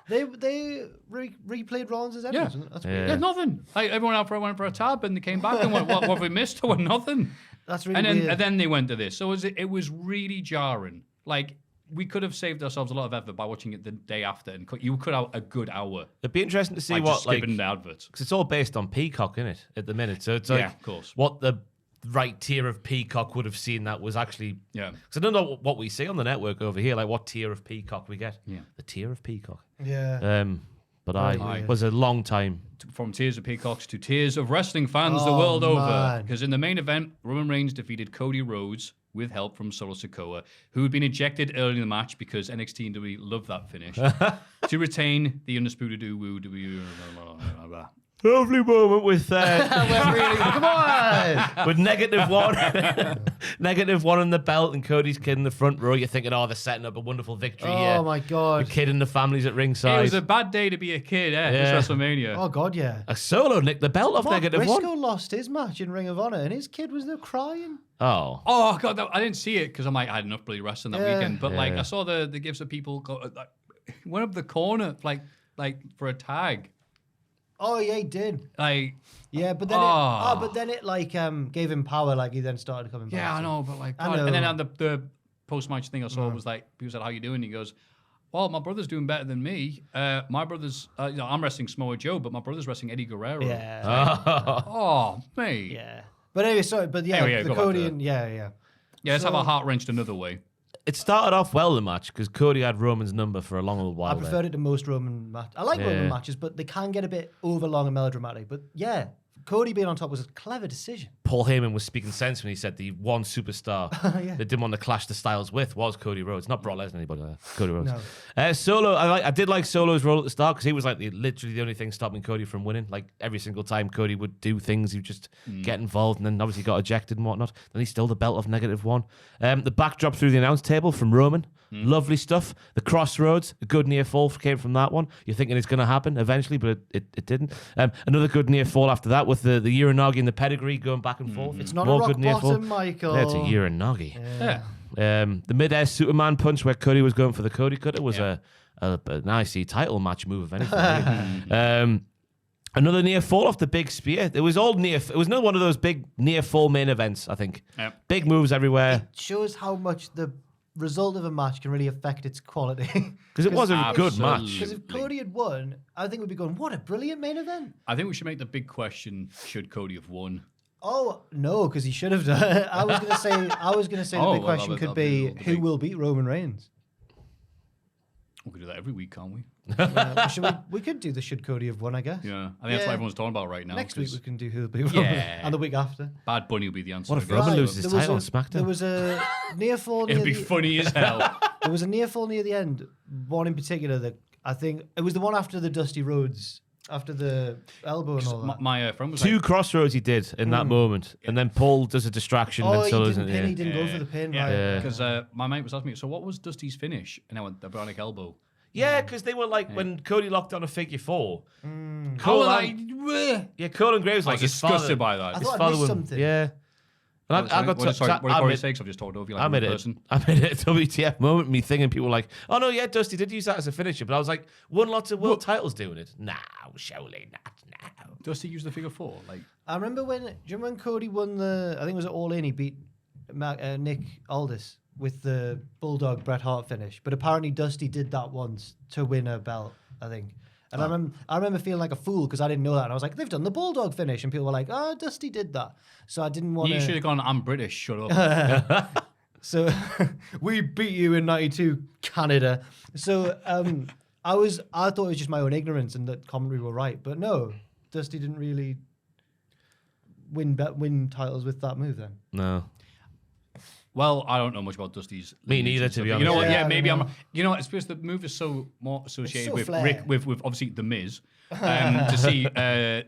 They replayed Rollins' entrance. That's weird. Yeah, nothing. Like, everyone out went for a tab and they came back and went, what have we missed? Oh, nothing. That's really And then, weird. and then they went to this. So it was really jarring. Like, we could have saved ourselves a lot of effort by watching it the day after, and you could have a good hour. It'd be interesting to see Like, what just skipping the adverts. because it's all based on Peacock, isn't it? At the minute, so it's like Yeah, of course. what the right tier of Peacock would have seen that was actually Yeah. Because I don't know what we see on the network over here, like what tier of Peacock we get. Yeah. The tier of Peacock. Yeah. But I weird. was a long time. From tears of peacocks to tears of wrestling fans the Oh, world over. man. Because in the main event, Roman Reigns defeated Cody Rhodes with help from Solo Sikoa, who had been ejected early in the match because NXT and WWE loved that finish, to retain the Undisputed WWE. Lovely moment with Come on. with -1, -1 on the belt, and Cody's kid in the front row. You're thinking, oh, they're setting up a wonderful victory here. Oh my god. The kid and the families at ringside. It was a bad day to be a kid, Yeah. This WrestleMania. Oh god, yeah. A Solo nicked the belt off Mark -1. Briscoe lost his match in Ring of Honor, and his kid was there crying. Oh. Oh god, I didn't see it because I'm like I had enough bloody wrestling that Yeah. weekend. But like Yeah. I saw the gifs of people go like went up the corner like for a tag. Oh yeah, he did. Like Yeah, but then it like gave him power. Like he then started coming back. yeah, I so- know, but like I God. And then know. on the post match thing I saw was like people said, "How you doing?" He goes, "Well, my brother's doing better than me. My brother's I'm wrestling Samoa Joe, but my brother's wrestling Eddie Guerrero." Yeah. Oh mate. Yeah. But anyway, sorry, but yeah, Anyway, yeah, the go back Cody to and yeah. Yeah, let's have So- our heart wrenched another way. It started off well, the match, because Cody had Roman's number for a long old while. I preferred it to most Roman matches. I like Yeah. Roman matches, but they can get a bit overlong and melodramatic. But yeah, Cody being on top was a clever decision. Paul Heyman was speaking sense when he said the one superstar Yeah. that didn't want to clash the styles with was Cody Rhodes, not Brock Lesnar, anybody like that. Cody Rhodes. No. Solo, I did like Solo's role at the start because he was like literally the only thing stopping Cody from winning. Like every single time Cody would do things, he would just get involved, and then obviously got ejected and whatnot. Then he stole the belt of -1. The backdrop through the announce table from Roman. Lovely stuff. The crossroads, a good near fall came from that one. You're thinking it's going to happen eventually, but it didn't. Another good near fall after that with the Uranagi and the pedigree going back and forth. It's not a rock bottom, Michael. Yeah, it's a Uranagi. Yeah. The mid-air Superman punch where Cody was going for the Cody Cutter was a nice title match move, if anything. Really. Another near fall off the big spear. It was all near. It was another one of those big near fall main events, I think. Yep. Big moves everywhere. It shows how much the result of a match can really affect its quality. Because it was a good match. Because if Cody had won, I think we'd be going, what a brilliant main event. I think we should make the big question: should Cody have won? Oh no, because he should have done. I was gonna say the Oh, big well, question could that'll be be- who will beat Roman Reigns. We could do that every week, can't we? We could do the should Cody have won, I guess. Yeah, I think that's what everyone's talking about right now. Next week 'cause we can do who will beat Roman, Yeah. and the week after. Bad Bunny will be the answer. What if I guess. Roman Right, loses his there was title on a- SmackDown? There was a near fall near It'd be the, funny as hell. There was a near fall near the end. One in particular that I think it was the one after the Dusty Rhodes, after the elbow and all that. My friend was Two like, crossroads he did in that moment, and then Paul does a distraction. Oh, and he Solo's didn't in pin. the He didn't go for the pin. Right. Yeah. because my mate was asking me, so what was Dusty's finish? And I went, the bionic elbow. Yeah, because they were like when Cody locked on a figure 4. I Cole was and- like, yeah, Cole and Graves I like was his father. disgusted by that. I His thought I father missed was something. yeah. And I got to. sorry, what did I Corey made- say? 'Cause I've just talked over you like I a made real it. person. I made it a WTF moment. Me thinking people were like, "Oh no, yeah, Dusty did use that as a finisher," but I was like, "Won lots of world titles doing it." No, surely not. No. Dusty used the figure 4. Like, I remember do you remember when Cody won I think it was at All In, he beat Nick Aldis with the Bulldog Bret Hart finish. But apparently Dusty did that once to win a belt, I think. And I remember feeling like a fool because I didn't know that. And I was like, they've done the Bulldog finish. And people were like, oh, Dusty did that. So I didn't want you should to. have gone, I'm British, shut up. So we beat you in 92, Canada. So I thought it was just my own ignorance and that commentary were right. But no, Dusty didn't really win titles with that move then. No. Well, I don't know much about Dusty's. Me lineage neither, and to stuff, be but You know honest. what? Yeah, Yeah, I maybe don't I'm. know. You know, it's because the move is so more associated so with flair. Rick, with obviously the Miz. To see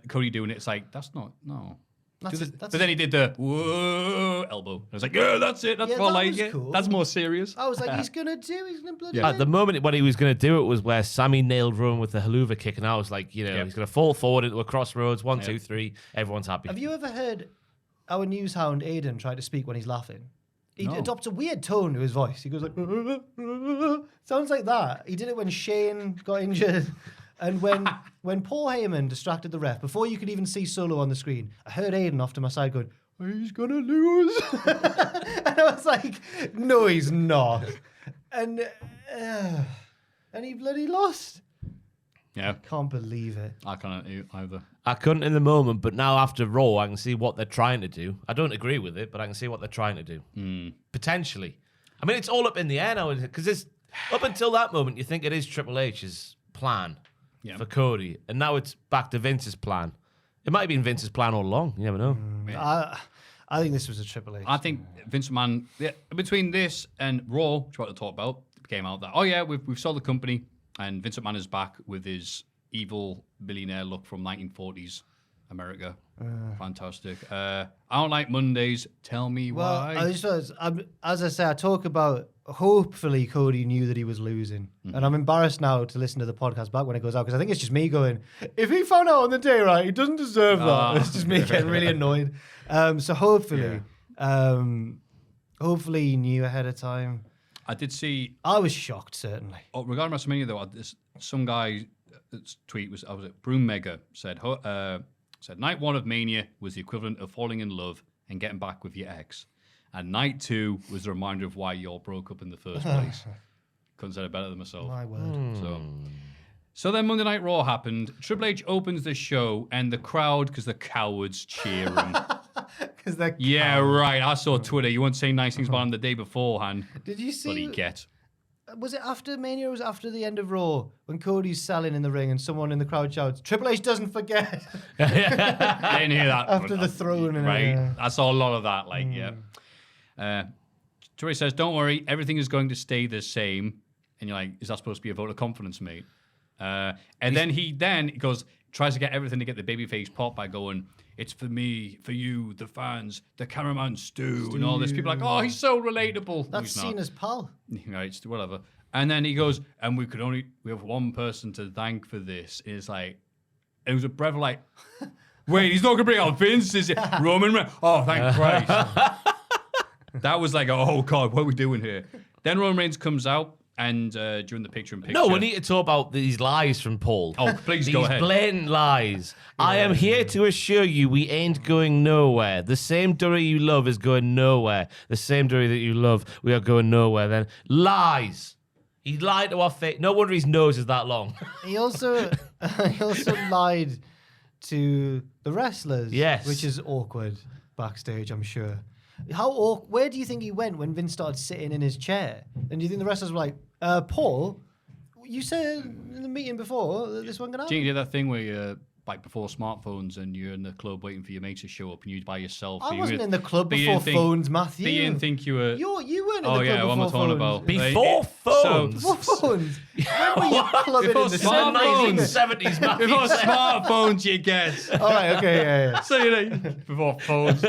Cody doing it, it's like that's not no. That's Do it, this- that's but then he did the whoa elbow. I was like, yeah, that's it. That's Yeah, more that like was it. cool. That's more serious. I was like, he's gonna bloody. Yeah. At the moment, when he was going to do it was where Sammy nailed Roman with the haluva kick, and I was like, he's going to fall forward into a crossroads. 1, 2, 3. Everyone's happy. Have you ever heard our news hound Aiden try to speak when he's laughing? He No. adopts a weird tone to his voice. He goes like, sounds like that. He did it when Shane got injured. And when Paul Heyman distracted the ref, before you could even see Solo on the screen, I heard Aiden off to my side going, he's going to lose. And I was like, no, he's not. And he bloody lost. Yeah, Can't believe it. I can't either. I couldn't in the moment, but now after Raw, I can see what they're trying to do. I don't agree with it, but I can see what they're trying to do. Potentially. I mean, it's all up in the air now, because it's up until that moment, you think it is Triple H's plan for Cody, and now it's back to Vince's plan. It might have been Vince's plan all along. You never know. I think this was a Triple H. I think Vince McMahon, between this and Raw, which we're about to talk about, it came out that, oh yeah, we've sold the company, and Vince McMahon is back with his evil billionaire look from 1940s America. Fantastic. I don't like Mondays. Tell me why. As I say, I talk about hopefully Cody knew that he was losing. And I'm embarrassed now to listen to the podcast back when it goes out because I think it's just me going, if he found out on the day, right, he doesn't deserve that. It's just me getting really annoyed. So hopefully he knew ahead of time. I did see. I was shocked, certainly. Regarding WrestleMania, though, some guy tweet was Broom Mega said night 1 of Mania was the equivalent of falling in love and getting back with your ex, and night 2 was a reminder of why you all broke up in the first place. Couldn't say it better than myself. My word. So then Monday Night Raw happened. Triple H opens the show, and the crowd, because the cowards cheer him. Yeah, right. I saw Twitter. You weren't saying nice things about him the day beforehand. Did you see? Bloody get. Was it after Mania or was it after the end of Raw when Cody's selling in the ring and someone in the crowd shouts, Triple H doesn't forget? I didn't hear that. After the throne. Right. I saw a lot of that. Triple H says, don't worry, everything is going to stay the same. And you're like, is that supposed to be a vote of confidence, mate? And then he goes, tries to get everything to get the babyface pop by going, it's for me, for you, the fans, the cameraman Stu, and all this. People are like, oh, he's so relatable. That's Cena's pal. Right, whatever. And then he goes, and we have one person to thank for this. It's like, it was a breath of like, wait, he's not going to bring out Vince, is it? Roman Reigns? Oh, thank Christ. That was like, oh, God, what are we doing here? Then Roman Reigns comes out. And during the picture-in-picture... No, we need to talk about these lies from Paul. Oh, please go ahead. These blatant lies. I am here to assure you we ain't going nowhere. The same Durry you love is going nowhere. The same Durry that you love, we are going nowhere then. Lies. He lied to our face. No wonder his nose is that long. He also lied to the wrestlers. Yes. Which is awkward backstage, I'm sure. Where do you think he went when Vince started sitting in his chair? And do you think the wrestlers were like, Paul, you said in the meeting before that this one gonna happen? Do you hear that thing where you're like before smartphones and you're in the club waiting for your mates to show up and you're by yourself? I wasn't in the club before phones, Maffew. But you didn't think you were... You weren't in the club what am I before talking phones. about? Before phones? Before phones? When were you clubbing Before in the smartphones. 1970s, Matthew. Before smartphones, you guess. All right, okay, yeah. So, before phones.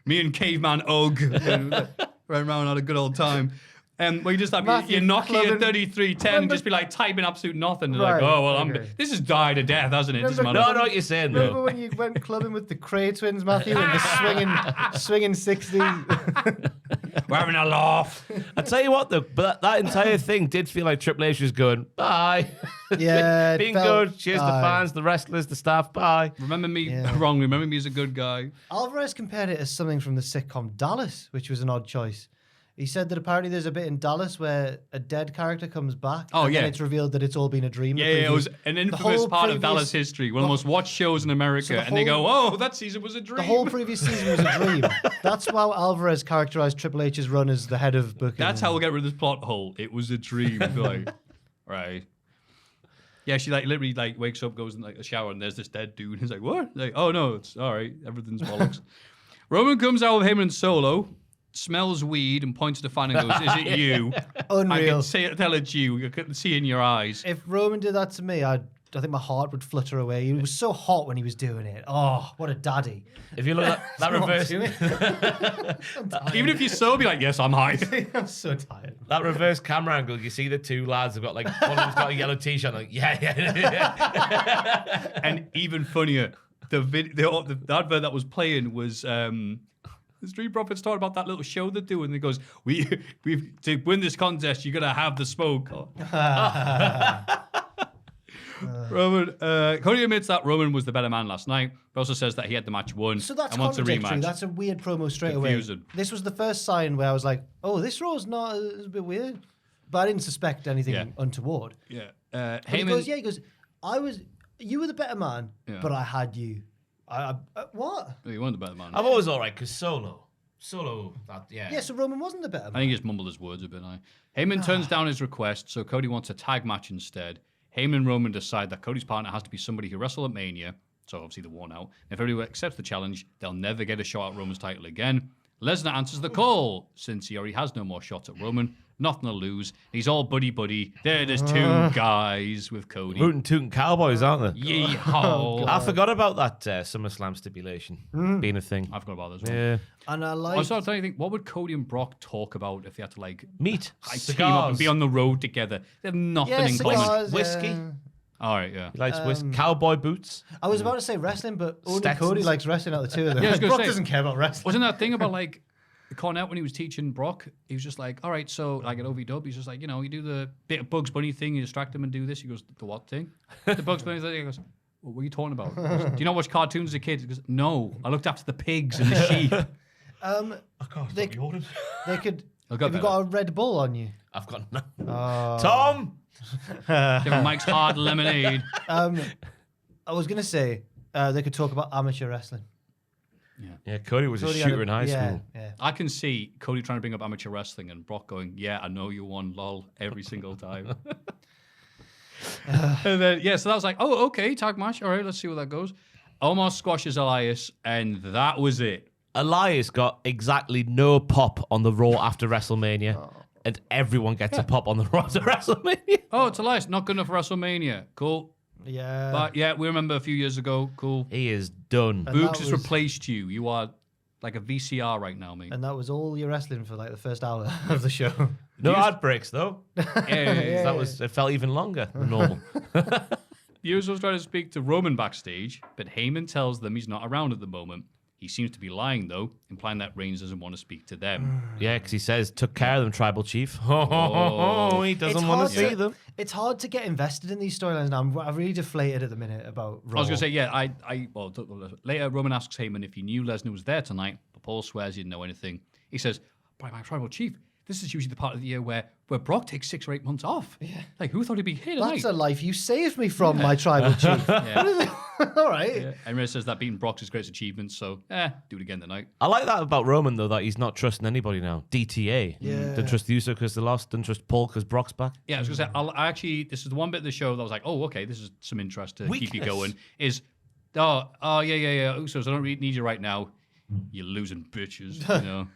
Me and Caveman Og ran around and had a good old time. Where you just have your Nokia 3310 just be like typing absolute nothing. And Right, like, oh, well, okay. this has died a death, hasn't it? Remember- Doesn't No, matter. I know what you're saying, Remember though. when you went clubbing with the Cray twins, Matthew, and the swinging 60s? We're having a laugh. I tell you what, though, but that entire thing did feel like Triple H was going, bye. Yeah, it Being felt- good. Cheers to the aye. fans, the wrestlers, the staff, bye. Remember me wrong. Remember me as a good guy. Alvarez compared it as something from the sitcom Dallas, which was an odd choice. He said that apparently there's a bit in Dallas where a dead character comes back. Oh, and yeah. then it's revealed that it's all been a dream. Yeah, it was an infamous part of Dallas history. One of the most watched shows in America. the And they go, whole- oh, that season was a dream. The whole previous season was a dream. That's how Alvarez characterized Triple H's run as the head of booking. That's how we'll get rid of this plot hole. It was a dream. Like, right. Yeah, she literally wakes up, goes in a shower, and there's this dead dude. He's like, what? Like, oh no, it's all right. Everything's bollocks. Roman comes out with him and Solo, smells weed, and points to the fan and goes, "Is it you?" Unreal. I can tell it's you. I can see in your eyes. If Roman did that to me, I think my heart would flutter away. He was so hot when he was doing it. Oh, what a daddy. If you look at that reverse, Even if you're sober, be like, "Yes, I'm high." I'm so tired. that reverse camera angle, you see the two lads have got one of them's got a yellow t-shirt, like yeah. And even funnier, the advert that was playing was the Street Profits talking about that little show they're doing. He goes, "We to win this contest, you gotta have the smoke." Roman, Cody admits that Roman was the better man last night, but also says that he had the match won So that's and wants a contradictory. rematch. That's a weird promo straight Confusing. away. This was the first sign where I was like, oh, this Raw's not, it's a bit weird. But I didn't suspect anything untoward. Yeah. But he goes, you were the better man, Yeah. but I had you. What? He wasn't the better man. I'm always all right because Solo, Yeah, so Roman wasn't the better I man. think he just mumbled his words a bit. Heyman turns down his request, so Cody wants a tag match instead. Heyman and Roman decide that Cody's partner has to be somebody who wrestled at Mania, so obviously the worn out. If everyone accepts the challenge, they'll never get a shot at Roman's title again. Lesnar answers the call, since he already has no more shots at Roman, nothing to lose. He's all buddy. They're just two guys with Cody. Rootin' tootin' cowboys, aren't they? Yeehaw. I forgot about that SummerSlam stipulation being a thing. I forgot about this one. Yeah. And I I like. was trying to think, what would Cody and Brock talk about if they had to Meat, team up and be on the road together? They have nothing in common. cigars, Whiskey. All right, yeah. He likes whiskey. Cowboy boots. I was about to say wrestling, but only Stetsons. Cody likes wrestling out of the two of them. Yeah, I was gonna Brock say- doesn't care about wrestling. Wasn't that thing about like Cornette when he was teaching Brock? He was just like, all right, so like at OVW, he's just like, you do the bit of Bugs Bunny thing, you distract him and do this. He goes, the what thing? The Bugs Bunny thing. He goes, what are you talking about? He goes, do you not watch cartoons as a kid? He goes, no, I looked after the pigs and the sheep. They could. I'll go Have you better. got a Red Bull on you? I've got no. Tom. Give him Mike's hard lemonade. I was gonna say they could talk about amateur wrestling. Yeah, Cody was Cody a had shooter in high school. Yeah. I can see Cody trying to bring up amateur wrestling and Brock going, yeah, I know you won, lol, every single time. And then, so that was like, oh, okay, tag match. All right, let's see where that goes. Almost squashes Elias, and that was it. Elias got exactly no pop on the Raw after WrestleMania, and everyone gets a pop on the Raw after WrestleMania. Oh, it's Elias, not good enough for WrestleMania. Cool. Yeah. But yeah, we remember a few years ago. Cool. He is done. And Boogs that has was- replaced you. You are like a VCR right now, mate. And that was all your wrestling for like the first hour of the show. No ad breaks though. Yeah. That was it felt even longer than normal. Usos was trying to speak to Roman backstage, but Heyman tells them he's not around at the moment. He seems to be lying, though, implying that Reigns doesn't want to speak to them. Yeah, because he says took care of them, Tribal Chief. He It's doesn't want hard to see them. It's hard to get invested in these storylines now. I'm really deflated at the minute about Raw. I was going to say, yeah, later Roman asks Heyman if he knew Lesnar was there tonight, but Paul swears he didn't know anything. He says, by my Tribal Chief, this is usually the part of the year where Brock takes 6 or 8 months off. Yeah. Like, who thought he'd be here tonight? That's a life you saved me from, my tribal chief. All right. Yeah. And Ray says that beating Brock's his greatest achievement, so do it again tonight. I like that about Roman though, that he's not trusting anybody now. DTA. Yeah. Don't trust the Uso because they lost. Don't trust Paul because Brock's back. Yeah, I was going to say, I actually, this is the one bit of the show that I was like, oh, okay, this is some interest to keep you Weakness. going. Yeah. Usos, I don't really need you right now. You losing bitches, How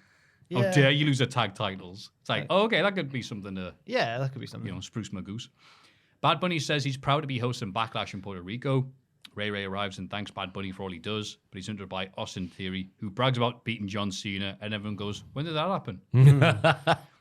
Yeah. dare you lose the tag titles? It's like, oh, okay, that could be something to, Yeah, that could be something. spruce my goose. Bad Bunny says he's proud to be hosting Backlash in Puerto Rico. Ray arrives and thanks Bad Bunny for all he does, but he's hindered by Austin Theory, who brags about beating John Cena, and everyone goes, when did that happen?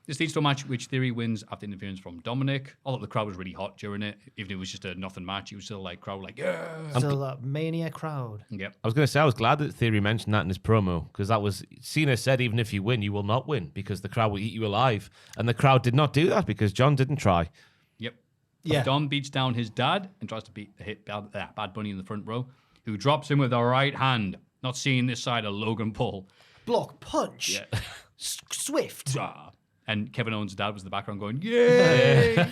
This leads to a match which Theory wins after interference from Dominic. Although the crowd was really hot during it, even if it was just a nothing match, it was still like crowd like, yeah. Still that mania crowd. Yep. I was going to say I was glad that Theory mentioned that in his promo because that was Cena said even if you win, you will not win because the crowd will eat you alive, and the crowd did not do that because John didn't try. Yep. Yeah. Dom beats down his dad and tries to hit Bad Bunny in the front row, who drops him with a right hand. Not seeing this side of Logan Paul. Block, punch, Yeah. swift. Ah. And Kevin Owens' dad was in the background going, yay!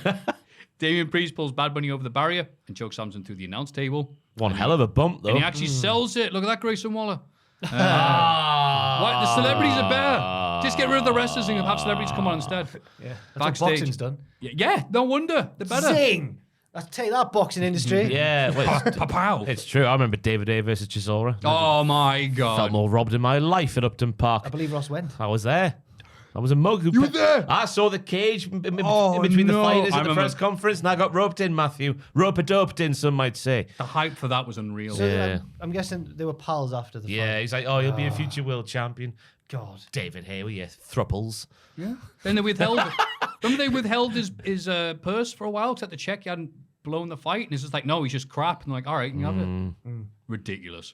Damian Priest pulls Bad Bunny over the barrier and choke slams him through the announce table. One hell of a bump though. And he actually sells it. Look at that, Grayson Waller. What? The celebrities are better. Just get rid of the wrestlers and have celebrities come on instead. Yeah, that's Backstage. what boxing's done. Yeah, no wonder. They're better. Zing! Let's take that boxing industry. Yeah, well, Pow. it's true. I remember David A versus Chisora. Oh my Felt God. more robbed in my life at Upton Park. I believe Ross went. I was there. I was a mug. You were there. I saw the cage in between the no. fighters I at the remember. press conference, and I got roped in, Maffew. Rope-a-doped in, some might say. The hype for that was unreal. So Yeah. I'm guessing they were pals after the Yeah, fight. he's like, oh, you'll be a future world champion. God. David Hay, yeah, thruples. Yeah. Then they withheld. Remember they withheld his purse for a while because at the check he hadn't blown the fight, and it's just like, no, he's just crap. And they're like, all right, you can have it. Ridiculous.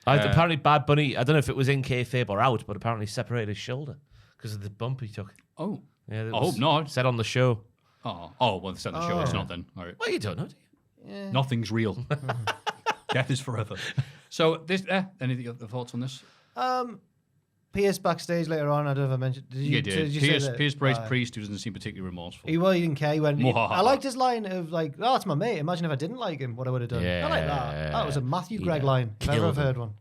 Apparently, Bad Bunny, I don't know if it was in kayfabe or out, but apparently separated his shoulder because of the bump he took. Oh. Yeah, I hope not. Said on the show. Oh, well, it's on the show. It's not then. All right. Well, you don't know, do you? Nothing's real. Death is forever. So this. Any other thoughts on this? Pierce backstage later on. I don't know if I mentioned. Did you, You did did. you say Pierce, that? Pierce Bray's Right. priest, who doesn't seem particularly remorseful. He didn't care. He went. Mwahaha. I liked his line of like, "Oh, that's my mate. Imagine if I didn't like him, what I would have done." I like that. That was a Matthew Gregg line. Never Killed have him. heard one.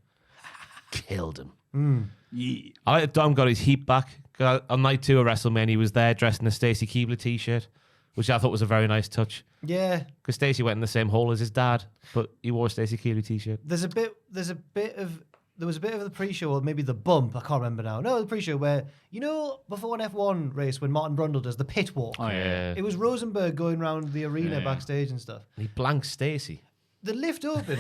Killed him. Yeah. I like that Dom got his heat back. On night 2 of WrestleMania, he was there dressed in a Stacy Keibler t-shirt, which I thought was a very nice touch. Yeah, Because Stacy went in the same hole as his dad, but he wore a Stacy Keibler t-shirt. there's a bit of there was a bit of the pre-show, or maybe the bump, I can't remember now. No, the pre-show where, before an F1 race when Martin Brundle does the pit walk. Oh, yeah. It was Rosenberg going around the arena backstage and stuff. He blanked Stacey. The lift opens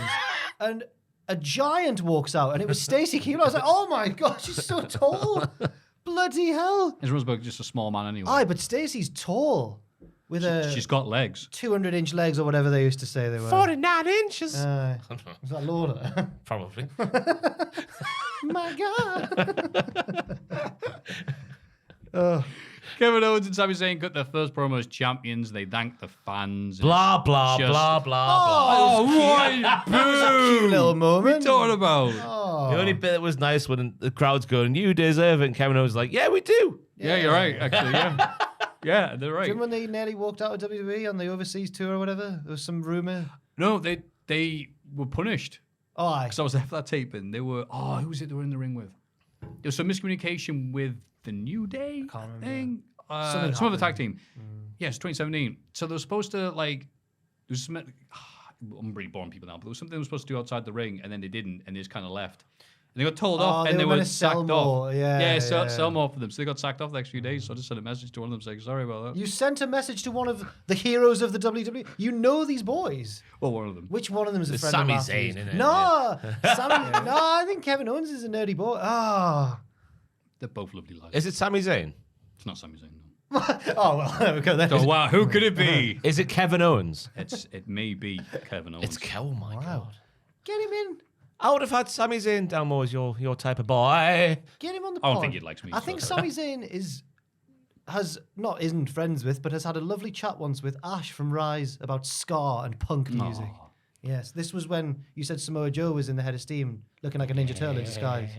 and a giant walks out, and it was Stacey Keebler. I was like, oh my God, she's so tall. Bloody hell. Is Rosenberg just a small man anyway? Aye, but Stacey's tall. With She's got legs. 200-inch legs or whatever they used to say they were. 49 inches. Was that Lola? Probably. My God. Oh. Kevin Owens and Sami Zayn cut their first promo as champions. They thanked the fans. Blah, blah, Just- blah, blah, blah. Oh, right. Cute little moment. What are you talking about? Oh. The only bit that was nice when the crowd's going, you deserve it. And Kevin Owens was like, yeah, we do. Yeah, you're right, actually, yeah. Yeah, they're right. Do you remember when they nearly walked out of WWE on the overseas tour or whatever? There was some rumour. No, they were punished. Oh, aye. Because I was there for that taping. They were, who was it they were in the ring with? There was some miscommunication with the New Day, Can't remember. thing. Something Some of the tag happened. team. Yes, 2017. So they were supposed to, there was some, I'm really boring people now, but there was something they were supposed to do outside the ring, and then they didn't, and they just kind of left. And they got told off, and they were gonna sacked sell off. more. Yeah, sell more for them. So they got sacked off the next few days. So I just sent a message to one of them saying, sorry about that. You sent a message to one of the heroes of the WWE. You know these boys. Well, one of them. Which one of them is a It's friend Sami of Zayn, Maffew's? innit? No, Sami, no, I think Kevin Owens is a nerdy boy. Ah. They're both lovely lads. Is it Sami Zayn? It's not Sami Zayn, no. Oh, well, there we go then. Oh, wow, who could it be? Is it Kevin Owens? It may be Kevin Owens. Oh my God. Get him in. I would have had Sami Zayn down more as your type of boy. Get him on the I don't pod. think he likes me, I so think that's Sami Zayn isn't friends with, but has had a lovely chat once with Ash from Rise about ska and punk music. Yes, this was when you said Samoa Joe was in the Head of Steam, looking like a Ninja Turtle in disguise.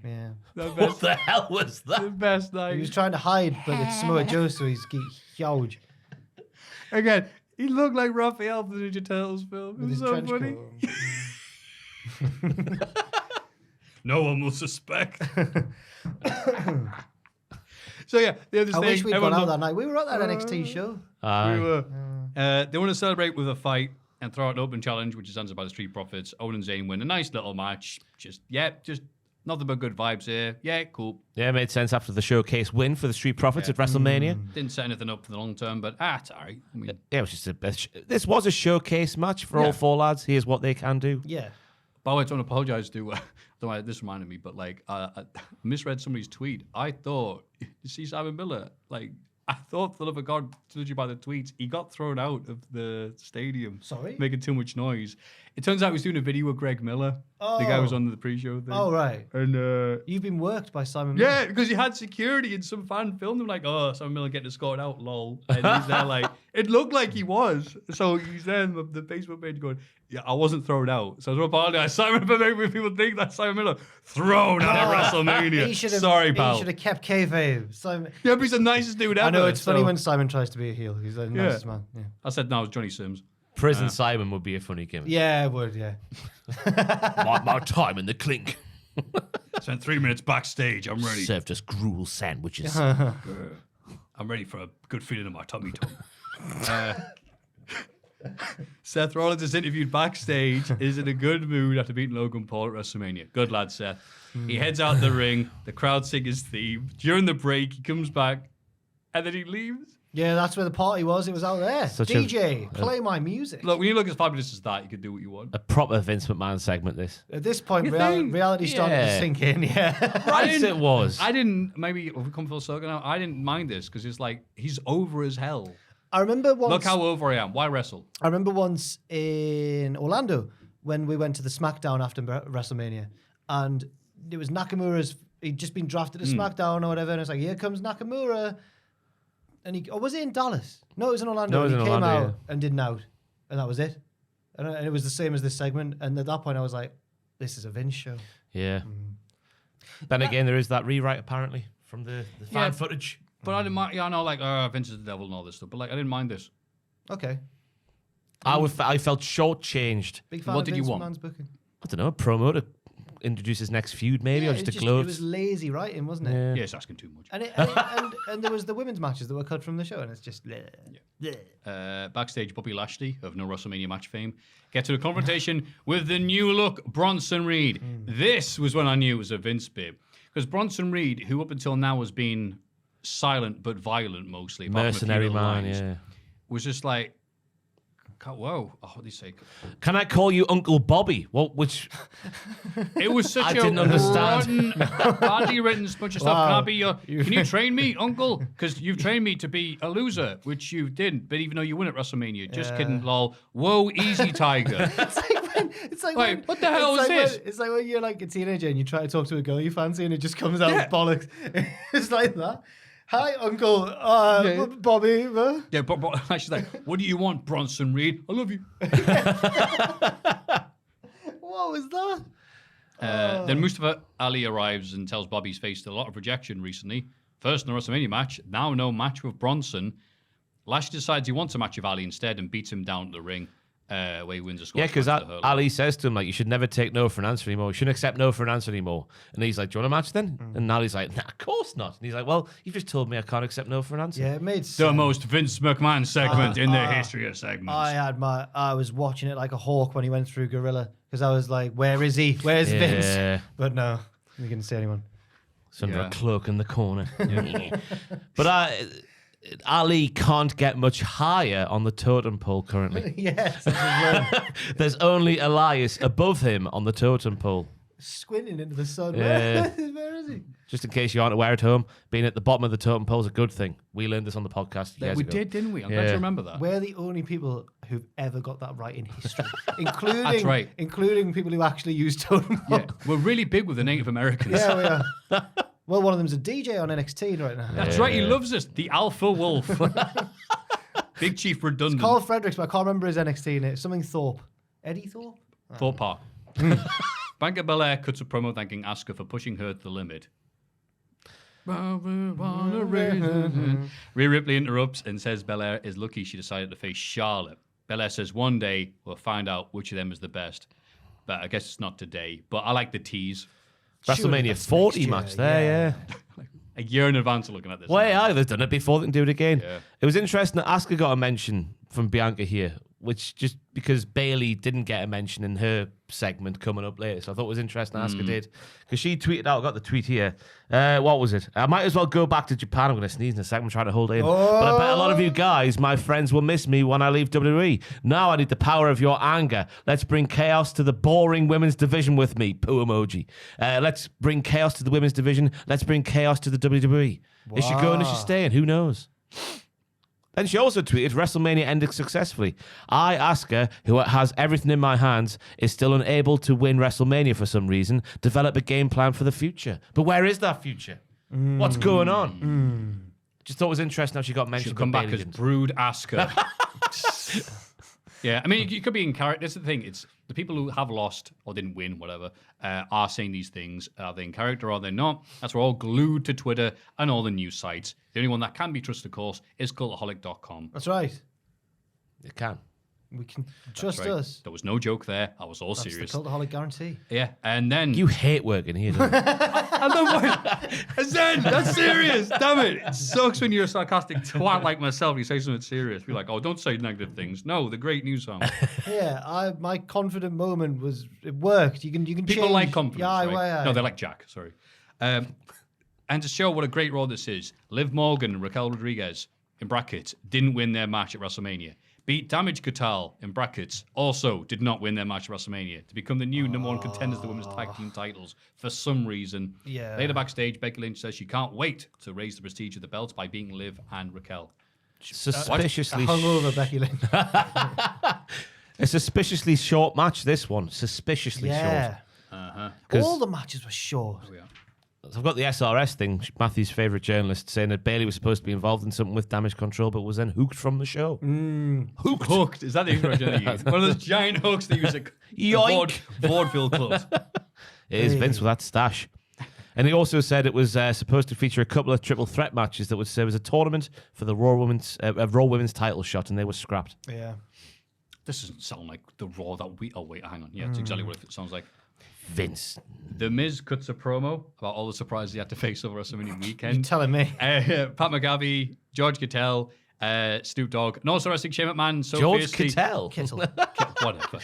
Yeah. What the hell was The that? best night. He was trying to hide, but it's Samoa Joe, so he's huge. Again, he looked like Raphael from the Ninja Turtles film. It With was his so trench funny. coat. No one will suspect. So yeah, the other I thing. wish we'd gone everyone out loved- that night. We were at that NXT show. We were. They want to celebrate with a fight and throw out an open challenge, which is answered by the Street Profits. Owen and Zayn win a nice little match. Just nothing but good vibes here. Yeah, cool. Yeah, it made sense after the showcase win for the Street Profits at WrestleMania. Didn't set anything up for the long term, but it's all right. I mean, Yeah, it was just this was a showcase match for all four lads. Here's what they can do. Yeah. by the way, I want to apologize to. This reminded me, but I misread somebody's tweet. I thought, you see Simon Miller, I thought, for the love of God, judging by the tweets, he got thrown out of the stadium. Sorry? Making too much noise. It turns out he was doing a video with Greg Miller. The guy who was on the pre-show thing. Oh, right. And You've been worked by Simon Miller. yeah, because he had security and some fan filmed him oh, Simon Miller getting escorted out, lol. And he's there it looked like he was. So he's there in the Facebook page going, yeah, I wasn't thrown out. So I was apologize, Simon, for making people think that Simon Miller thrown out at WrestleMania. Sorry, pal. He should have kept kayfabe. Simon. Yeah, but he's the nicest dude ever. I know, it's funny so- when Simon tries to be a heel. He's the nicest man. Yeah. I said, no, it was Johnny Sims. Prison Simon would be a funny gimmick. Yeah, it would, yeah. my time in the clink. Spent 3 minutes backstage. I'm ready. Served us gruel sandwiches. I'm ready for a good feeling in my tummy tum. Seth Rollins is interviewed backstage, is in a good mood after beating Logan Paul at WrestleMania. Good lad, Seth. He heads out the ring, the crowd sing his theme. During the break, he comes back, and then he leaves. Yeah, that's where the party was. It was out there. Such a- DJ, play my music. Look, when you look as fabulous as that, you can do what you want. A proper Vince McMahon segment, this. At this point, You think? reality started to Yeah. sink in, yeah. Right, it was. I didn't, maybe if we come full circle now, I didn't mind this because it's he's over as hell. I remember once. Look how over I am. Why wrestle? I remember once in Orlando when we went to the SmackDown after WrestleMania, and it was Nakamura's. He'd just been drafted to SmackDown or whatever, and it's here comes Nakamura. And or was it in Dallas? No, it was in Orlando. No, it was and he in came Orlando, out and did an out, and that was it. And it was the same as this segment. And at that point, I was like, "This is a Vince show." Yeah. Then again, there is that rewrite apparently from the fan footage. But I didn't mind. Yeah, I know, Vince is the devil and all this stuff. But I didn't mind this. Okay, I felt shortchanged. big fan What of did you Vince want? McMahon's booking. I don't know, a promo to introduce his next feud, maybe, or just a it gloat. was lazy writing, wasn't it? Yeah. Yeah, it's asking too much. And there was the women's matches that were cut from the show, and it's just bleh. Backstage, Bobby Lashley of no WrestleMania match fame get to a confrontation with the new look Bronson Reed. This was when I knew it was a Vince bit, because Bronson Reed, who up until now has been silent but violent mostly, apart from a few Mercenary little man, lines, yeah. was just like, whoa, oh, what do you say? Can I call you Uncle Bobby? What? Which? It was such I a didn't understand. rotten, badly written bunch of stuff. Can I be your? Can you train me, Uncle? Because you've trained me to be a loser, which you didn't. But even though you win at WrestleMania, just kidding, lol. Whoa, easy, Tiger. Wait, what the hell is this? It's like when you're like a teenager and you try to talk to a girl you fancy and it just comes out with bollocks. It's like that. Hi, Uncle Bobby. Yeah, but she's like, what do you want, Bronson Reed? I love you. What was that? Then Mustafa Ali arrives and tells Bobby he's faced a lot of rejection recently. First in the WrestleMania match, now no match with Bronson. Lashley decides he wants a match with Ali instead and beats him down to the ring. Where he wins a squash. Yeah, because Ali says to him, like, you should never take no for an answer anymore. You shouldn't accept no for an answer anymore. And he's like, do you want a match then? And Ali's like, nah, of course not. And he's like, well, you've just told me I can't accept no for an answer. Yeah, it made The sense. most Vince McMahon segment in the history of segments. I was watching it like a hawk when he went through Gorilla because I was like, where is he? Where's Vince? But no, we couldn't see anyone. It's under a cloak in the corner. But Ali can't get much higher on the totem pole currently. Yes. There's only Elias above him on the totem pole. Squinting into the sun. Yeah. Where is he? Just in case you aren't aware at home, being at the bottom of the totem pole is a good thing. We learned this on the podcast years We ago. did, didn't we? I'm glad you remember that. We're the only people who've ever got that right in history, including That's right. including people who actually use totem pole. Yeah, we're really big with the Native Americans. Yeah, we are. Well, one of them's a DJ on NXT right now. That's right, he loves us. The Alpha Wolf. Big Chief Redundant. Carl Fredericks, but I can't remember his NXT name. Something Thorpe. Eddie Thorpe? Thorpe Park. Bianca Belair cuts a promo thanking Asuka for pushing her to the limit. Rhea Ripley interrupts and says Belair is lucky she decided to face Charlotte. Belair says one day we'll find out which of them is the best. But I guess it's not today. But I like the tease. WrestleMania 40 match there, yeah. A year in advance of looking at this. Well, yeah, they've done it before, they can do it again. Yeah. It was interesting that Asuka got a mention from Bianca here, which just because Bayley didn't get a mention in her segment coming up later. So I thought it was interesting Asuka did. Because she tweeted out, I got the tweet here. What was it? I might as well go back to Japan. I'm going to sneeze in a second. I'm trying to hold it in. But I bet a lot of you guys, my friends, will miss me when I leave WWE. Now I need the power of your anger. Let's bring chaos to the boring women's division with me. Poo emoji. Let's bring chaos to the women's division. Let's bring chaos to the WWE. Is she going? Is she staying? Who knows? Then she also tweeted, WrestleMania ended successfully. I, Asuka, who has everything in my hands, is still unable to win WrestleMania for some reason. Develop a game plan for the future. But where is that future? What's going on? Just thought it was interesting how she got mentioned. She'll come back as Brood Asuka. Yeah, I mean, you could be in character. That's the thing. It's the people who have lost or didn't win, whatever, are saying these things. Are they in character or are they not? That's we're all glued to Twitter and all the news sites. The only one that can be trusted, of course, is cultaholic.com. That's right. It can. We can trust Right. us. There was no joke there. I was all That's serious. the Cultaholic guarantee. Yeah, and then You hate working here, don't you? I love what Zen, that's serious. Damn it. It sucks when you're a sarcastic twat like myself. You say something serious. Be like, oh, don't say negative things. No, the great news song. Yeah, my confident moment was it worked. You can People change. like confidence, Yeah, right? yeah. No, they like Jack. Sorry. And to show what a great role this is, Liv Morgan and Raquel Rodriguez, in brackets, didn't win their match at WrestleMania. Beat Damage Katal, in brackets, also did not win their match at WrestleMania to become the new number one contenders to the women's tag team titles for some reason. Yeah. Later backstage, Becky Lynch says she can't wait to raise the prestige of the belts by beating Liv and Raquel. Suspiciously. Hungover Becky Lynch. A suspiciously short match, this one. Suspiciously Yeah. short. 'Cause- All the matches were short. So I've got the SRS thing, Matthew's favourite journalist, saying that Bayley was supposed to be involved in something with Damage Control, but was then hooked from the show. Hooked. Is that the expression they use? One of those giant hooks they use at Yoink. vaudeville clubs. It is Vince with that stash. And he also said it was supposed to feature a couple of triple threat matches that would serve as a tournament for the Raw Women's title shot, and they were scrapped. Yeah. This doesn't sound like the Raw that we... Oh, wait, hang on. Yeah, it's exactly what it sounds like. Vince. The Miz cuts a promo about all the surprises he had to face over WrestleMania weekend. You're telling me. Pat McAfee, George Kittel, Snoop Dogg, and also wrestling Shane McMahon. So George fiercely- Kittel. Whatever.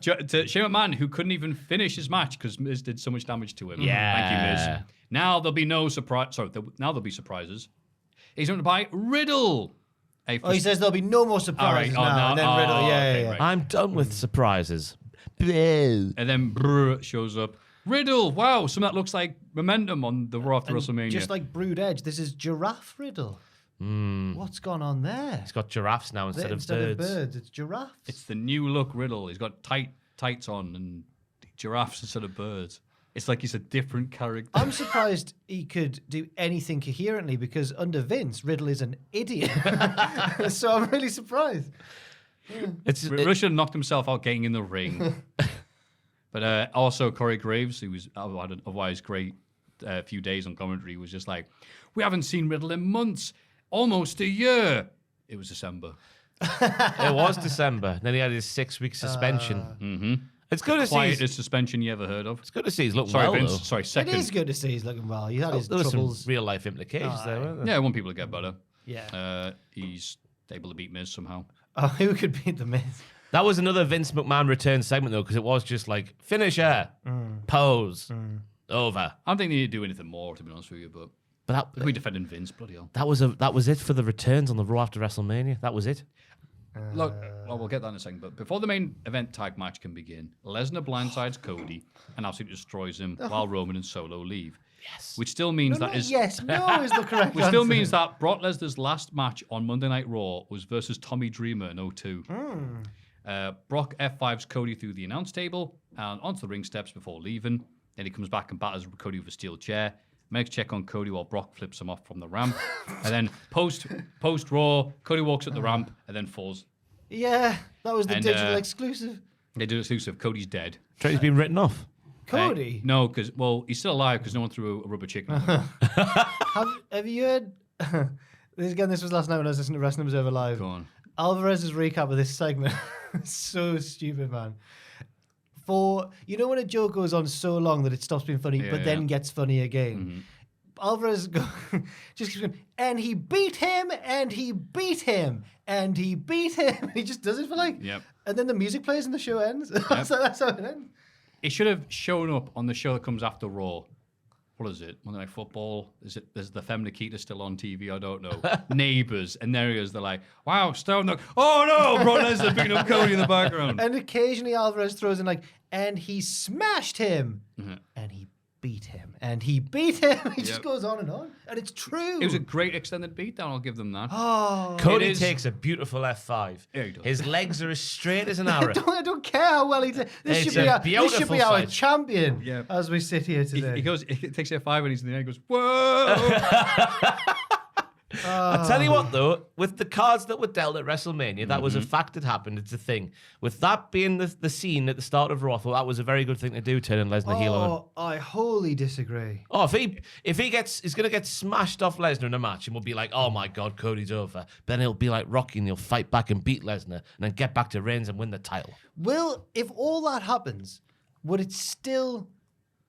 To Shane McMahon, who couldn't even finish his match because Miz did so much damage to him. Yeah. Thank you, Miz. Now there'll be no surprise. Sorry, now there'll be surprises. He's going to buy Riddle. Oh, he says there'll be no more surprises All right. now. No. And then Riddle, Okay, right. I'm done with surprises. And then Brr shows up. Riddle, wow, something that looks like momentum on the Raw after WrestleMania. Just like Brood Edge, this is Giraffe Riddle. What's gone on there? He's got giraffes now instead of birds. It's giraffes. It's the new look Riddle. He's got tights on and giraffes instead of birds. It's like he's a different character. I'm surprised he could do anything coherently because under Vince, Riddle is an idiot. So I'm really surprised. Riddle should have knocked himself out getting in the ring. But also Corey Graves, who was had an otherwise great few days on commentary, was just like, we haven't seen Riddle in months. Almost a year. It was December. It was December. Then he had his 6-week suspension. Mm-hmm. It's good to see. Quietest suspension you ever heard of. It's good to see he's looking Sorry, well. Vince. Though. Sorry, It second. is good to see he's looking well. He had his There were troubles. some real life implications there, weren't there? Yeah, I want people to get better. Yeah. He's able to beat Miz somehow. Oh, who could beat the Miz? That was another Vince McMahon return segment though, because it was just like finisher, pose, over. I don't think they need to do anything more, to be honest with you. But But we defending Vince, bloody hell. that was it for the returns on the Raw after WrestleMania. That was it. Look, well, we'll get that in a second. But before the main event tag match can begin, Lesnar blindsides Cody and absolutely destroys him while Roman and Solo leave. Yes. Which still means No, that not is yes, no is the correct which still answer. means that Brock Lesnar's last match on Monday Night Raw was versus Tommy Dreamer in 02. Brock F5s Cody through the announce table and onto the ring steps before leaving. Then he comes back and batters Cody with a steel chair. Makes check on Cody while Brock flips him off from the ramp. And then post Raw, Cody walks up the ramp and then falls. Yeah, that was the And, digital exclusive. They do exclusive. Cody's dead. Tracy's been written off. Cody, No, because, well, he's still alive because no one threw a rubber chicken at him. have you heard? This was last night when I was listening to Wrestling Observer Live. Go on. Alvarez's recap of this segment. So stupid, man. You know when a joke goes on so long that it stops being funny, but then gets funny again. Alvarez just keeps going, and he beat him, and he beat him, and he beat him. He just does it for like, and then the music plays and the show ends. So that's how it ends. It should have shown up on the show that comes after Raw. What is it? Monday Night Football? Is the Femme Nikita still on TV? I don't know. Neighbours. And there he is. They're like, wow, Stone Dog. Oh no, Brock Lesnar picking up Cody in the background. And occasionally Alvarez throws in like, and he smashed him, and he beat him, and he beat him. He just goes on, and it's true. It was a great extended beatdown. I'll give them that. Oh, Cody takes a beautiful F5. Yeah, he does. His legs are as straight as an arrow. I don't care how well he did. This It's should a be our beautiful our sight. champion as we sit here today. He takes a 5 and he's in the air. He goes, whoa. I tell you what, though, with the cards that were dealt at WrestleMania, that was a fact that happened. It's a thing. With that being the scene at the start of Raw, I thought that was a very good thing to do, turning Lesnar heel on him. Oh, I wholly disagree. Oh, if he's gonna get smashed off Lesnar in a match, and we'll be like, oh my god, Cody's over. Then he'll be like Rocky, and he'll fight back and beat Lesnar, and then get back to Reigns and win the title. If all that happens, would it still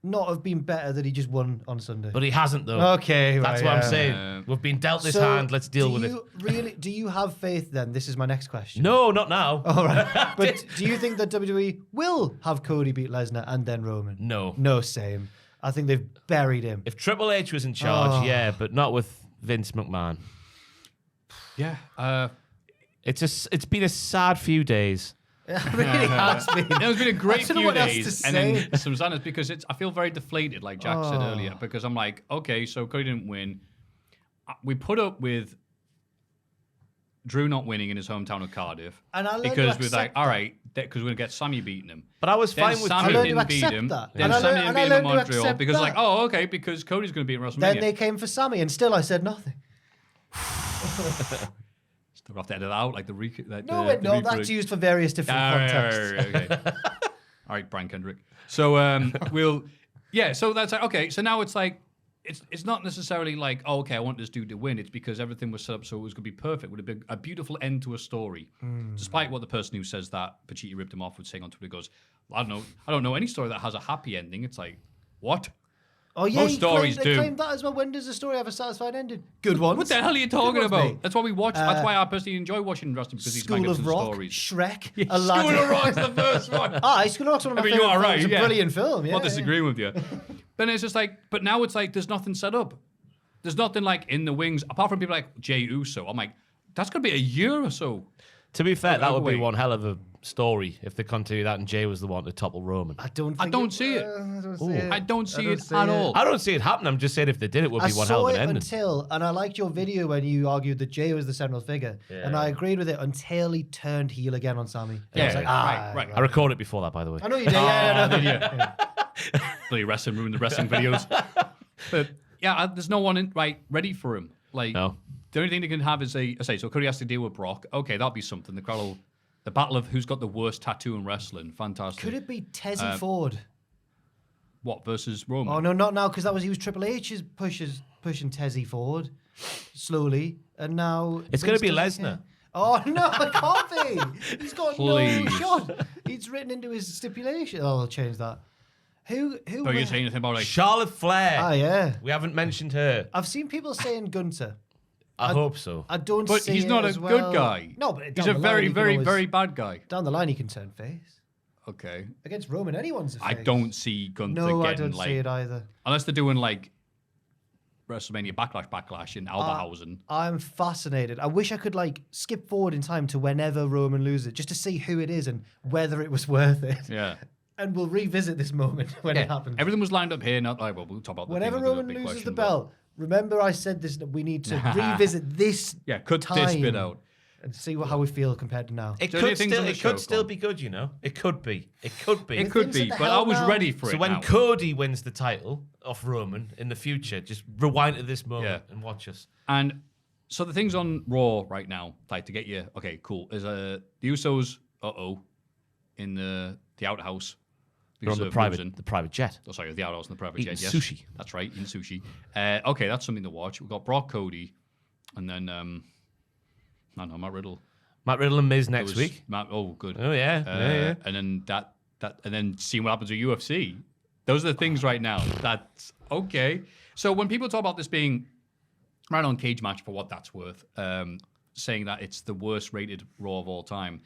not have been better that he just won on Sunday? But he hasn't, though. Okay, That's what I'm saying. We've been dealt this hand. Let's deal with it. Do you have faith then? This is my next question. No, not now. All right. But do you think that WWE will have Cody beat Lesnar and then Roman? No. No, same. I think they've buried him. If Triple H was in charge, yeah, but not with Vince McMahon. Yeah. It's been a sad few days. It really has been. It's been a great I don't know few what else days, to and say. then some sadness because I feel very deflated, like Jack said earlier, because I'm like, okay, so Cody didn't win. We put up with Drew not winning in his hometown of Cardiff, And I learned to because we're like, accept all that. right, because we're gonna get Sammy beating him. But I was Then fine with Sammy I learned to didn't beat accept him. that. Then And I Sammy learned- didn't and I beat him in learned to Montreal accept because, like, that. oh, okay, because Cody's gonna beat him at WrestleMania. Then they came for Sammy, and still I said nothing. Still have to edit out, like No, that's used for various different contexts. Okay. All right, Brian Kendrick. So so that's like, okay. So now it's like it's not necessarily like, oh, okay, I want this dude to win. It's because everything was set up so it was going to be perfect. It would have been a beautiful end to a story. Despite what the person who says that Pacitti ripped him off was saying on Twitter, goes, I don't know any story that has a happy ending. It's like, what? Oh yeah, Most stories they do. claimed that as well. When does a story have a satisfying ending? Good ones. What the hell are you talking ones, about? mate. That's why we watch. That's why I personally enjoy watching wrestling, because these School of magnificent Rock, stories. Shrek, School Aladdin. of Rock's the first one. School of Rock's one of my I mean, you favorite are right. films. It's a Yeah. brilliant film. Yeah, I'm not disagreeing with you. But it's just like, but now it's like there's nothing set up. There's nothing like in the wings, apart from people like Jey Uso. I'm like, that's going to be a year or so. To be fair, that would be wait. one hell of a story if they continue that and Jay was the one to topple Roman. I don't see it. I don't see it at all. I don't see it happen. I'm just saying if they did, it would be one hell of an ending. And I liked your video when you argued that Jay was the central figure, and I agreed with it until he turned heel again on Sammy. And I was like, right. I recorded it before that, by the way. I know you did. Yeah. Bloody wrestling ruined the wrestling videos. But yeah, there's no one ready for him. Like, No. The only thing they can have is so Cody has to deal with Brock. Okay, that'll be something. The crowd will, the battle of who's got the worst tattoo in wrestling. Fantastic. Could it be Tezzy Ford? What versus Roman? Oh no, not now, because he was Triple H's pushing Tezzy forward slowly, and now It's going to be Vince doesn't Lesnar. care. Oh no, it can't be. He's got Please. no shot. It's written into his stipulation. Oh, I'll change that. Who? Are you saying anything about like? Charlotte Flair. Ah, yeah. We haven't mentioned her. I've seen people saying Gunter. I hope so. I don't. But see he's it not a as well. good guy. No, but He's down a the line, very, he can very, always- very bad guy. Down the line, he can turn face. Okay. Against Roman, anyone's a face. I don't see Gunther No, I getting don't see it like, either. unless they're doing like WrestleMania Backlash in Alberhausen. I'm fascinated. I wish I could like skip forward in time to whenever Roman loses, just to see who it is and whether it was worth it. Yeah. And we'll revisit this moment when it happens. Everything was lined up here. Not like, well, we'll talk about the Whenever thing, the Roman big loses question, the but- belt, remember I said this. We need to revisit this. Yeah, cut time this bit out. and see how we feel compared to now. It So many could things still, on the it show, could still Colin. be good, you know. It could be. It could be. It could things be, that but hell I was now. ready for So it when now. Cody wins the title off Roman in the future, just rewind to this moment Yeah. and watch us. And so the things on Raw right now, like to get you, okay, cool, is the Usos, in the outhouse. They're on because the of private jet. Oh, sorry, the outhouse and the private Eating jet. Yes, sushi. That's right, eating sushi. Okay, that's something to watch. We've got Brock, Cody, and then I don't know, Matt Riddle. Matt Riddle and Miz next It was week. Good. Oh yeah, yeah. And then that, and then seeing what happens with UFC. Those are the things right now. That's okay. So when people talk about this being right on Cage Match for what that's worth, saying that it's the worst rated Raw of all time,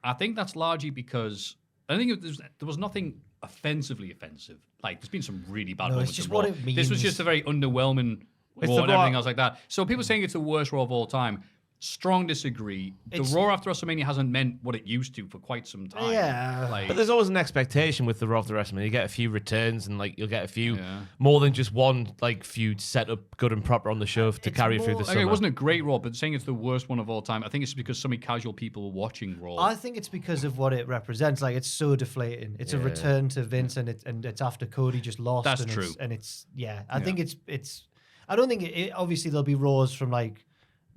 I think that's largely because I think there was nothing offensively offensive. Like there's been some really bad No, moments. it's just in what Raw. it This was means. just a very underwhelming It's Raw the and Raw- everything else like that. So people saying it's the worst Raw of all time. Strong disagree. The Raw after WrestleMania hasn't meant what it used to for quite some time. Yeah. Like, But there's always an expectation with the Raw after WrestleMania. You get a few returns and like you'll get a few Yeah. more than just one like feud set up good and proper on the show to carry you through the more- summer. okay, it wasn't a great Raw, but saying it's the worst one of all time, I think it's because so many casual people were watching Raw. I think it's because of what it represents. Like it's so deflating. It's a return to Vince, and it's after Cody just lost. That's and true. I think it's. I don't think it. Obviously, there'll be Raws from like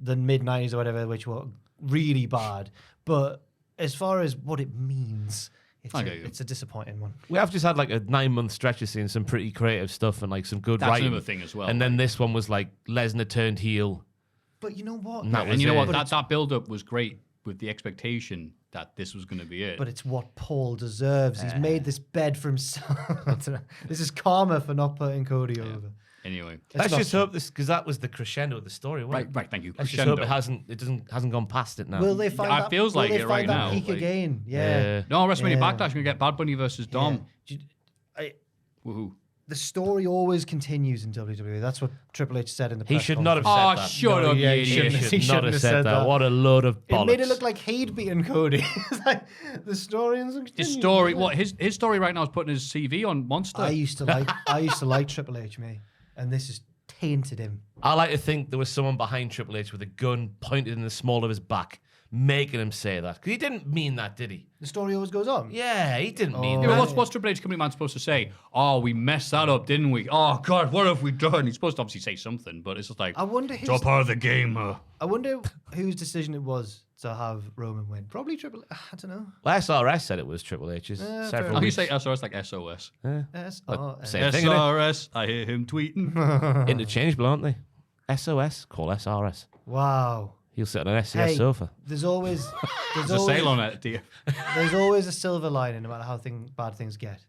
the mid '90s or whatever, which were really bad. But as far as what it means, it's a disappointing one. We have just had like a 9-month stretch of seeing some pretty creative stuff and like some good That's writing. another thing as well. And then this one was like Lesnar turned heel. But you know what? And that was and you know it. what? That build up was great with the expectation that this was going to be it. But it's what Paul deserves. He's made this bed for himself. This is karma for not putting Cody over. anyway, Let's not just so- hope this, because that was the crescendo of the story, wasn't it? right. Thank you. Let's just hope it hasn't gone past it now. Will they find It that? feels will like they it find right that now, peak like- again? Yeah. No, WrestleMania Yeah. Backlash, we're going to get Bad Bunny versus Dom. Yeah. Woohoo. The story always continues in WWE. That's what Triple H said in the He press should not have conference. Oh, said that. shut No, up, yeah, you he idiot. shouldn't. He should not have said that. What a load of bollocks. It made it look like he'd beaten Cody. It's like the story is His story, what his story right now is putting his CV on Monster. I used to like Triple H, mate, and this has tainted him. I like to think there was someone behind Triple H with a gun pointed in the small of his back, making him say that. Because he didn't mean that, did he? The story always goes on. Yeah, he didn't mean Yeah, that. but what's Triple H comedy man supposed to say? Oh, we messed that up, didn't we? Oh, God, what have we done? He's supposed to obviously say something, but it's just like, I wonder it's all part of the game. I wonder whose decision it was to have Roman win. Probably Triple H. I don't know. Well, SRS said it was Triple H's. fair Several enough. Oh, you weeks. say SOS like SOS. Same thing, innit? SRS, I hear him tweeting. Interchangeable, aren't they? SOS, call SRS. Wow. He'll sit on an SCS Hey, sofa. there's always There's a sale on it, dear. there's always a silver lining no matter how bad things get.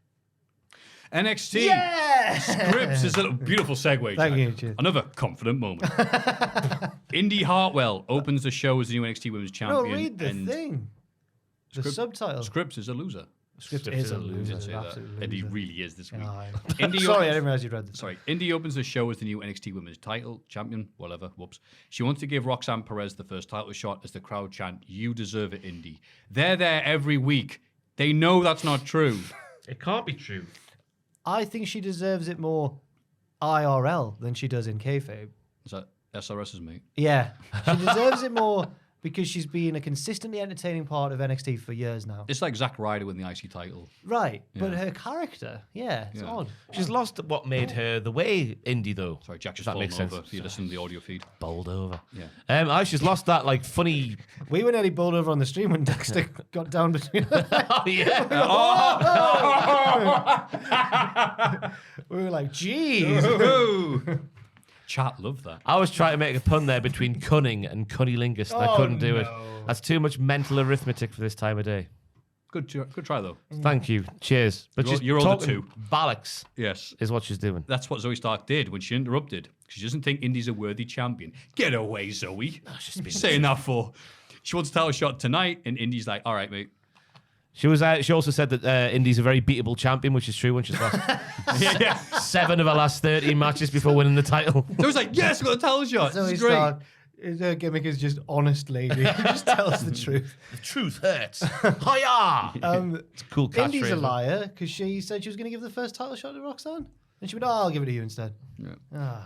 NXT. Yeah. Scripps is a beautiful segue. Thank Jack. you, cheers. Another confident moment. Indy Hartwell opens the show as the new NXT Women's No, Champion. read the and thing. The subtitle. Scripps is a loser. Script is a loser. Say that. Absolute And he loser. really is this week. Aye. Indy Sorry, I didn't realize you read this. Sorry, Indy opens the show as the new NXT Women's title champion, whatever, whoops. She wants to give Roxanne Perez the first title shot as the crowd chant, "You deserve it, Indy." They're there every week. They know that's not true. It can't be true. I think she deserves it more IRL than she does in kayfabe. Is that SRS's mate? Yeah, she deserves it more because she's been a consistently entertaining part of NXT for years now. It's like Zack Ryder winning the IC title. Right, but Yeah. her character, it's Yeah. odd. She's lost what made her the way Indy, though. Sorry, Jack just That fallen makes sense. over if you listen to the audio feed. Bowled over. Yeah. She's lost that, like, funny... We were nearly bowled over on the stream when Dexter got down between us. Oh, yeah. We were like, geez. Chat love that. I was trying to make a pun there between cunning and cunnilingus, and I couldn't do it. That's too much mental arithmetic for this time of day. Good try though. Thank you. Cheers. But You're she's all the talking two. bollocks Yes. is what she's doing. That's what Zoe Stark did when she interrupted. She doesn't think Indy's a worthy champion. Get away, Zoe. She's been saying that for. She wants a title shot tonight, and Indy's like, "All right, mate." She was. She also said that Indy's a very beatable champion, which is true when she's lost Yeah. 7 of her last 13 matches before winning the title. So it's like, yes, we got a title shot. So This he's is great. Stark, her gimmick is just honest lady. She just tells the truth. The truth hurts. Hiya! It's a cool catchphrase. Indy's a liar because she said she was going to give the first title shot to Roxanne. And she went, I'll give it to you instead. Yeah.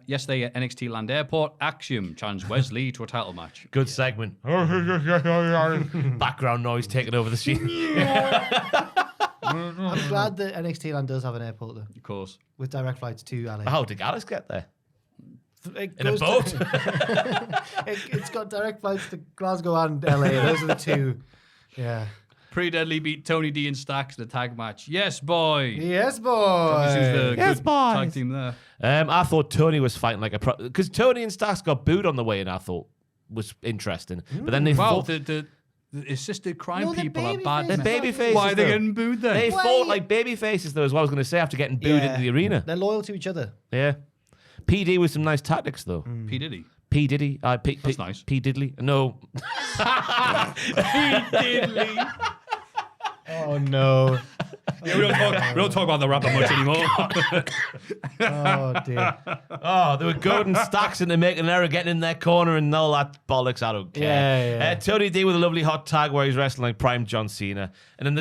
Yesterday at NXT Land Airport, Axiom challenged Wesley to a title match. Good segment. Background noise taking over the scene. I'm glad that NXT Land does have an airport, though, Of course. with direct flights to LA. How did Gallus get there? It In a goes boat? It's got direct flights to Glasgow and LA. Those are the two. Yeah. Pretty Deadly beat Tony D and Stacks in a tag match. Yes, boy. Yes, boy. Obviously, it was the Yes, good boys. tag team there. I thought Tony was fighting like a pro. Because Tony and Stacks got booed on the way, and I thought was interesting. But then they Wow, fought. the assisted crime No, they're people are baby bad. faces. They're baby faces. Why are they though. getting booed then? They Why? fought like baby faces, though, as well. I was going to say, after getting booed into the arena. They're loyal to each other. Yeah. PD with some nice tactics, though. P. Diddy. P. Diddy. That's nice. P. Diddley. No. Diddley. Oh, no. Yeah, we don't talk about the rapper much anymore. Oh, dear. Oh, they were goading Stacks into making an error, getting in their corner, and all that bollocks. I don't care. Yeah. Tony D with a lovely hot tag where he's wrestling like prime John Cena, and then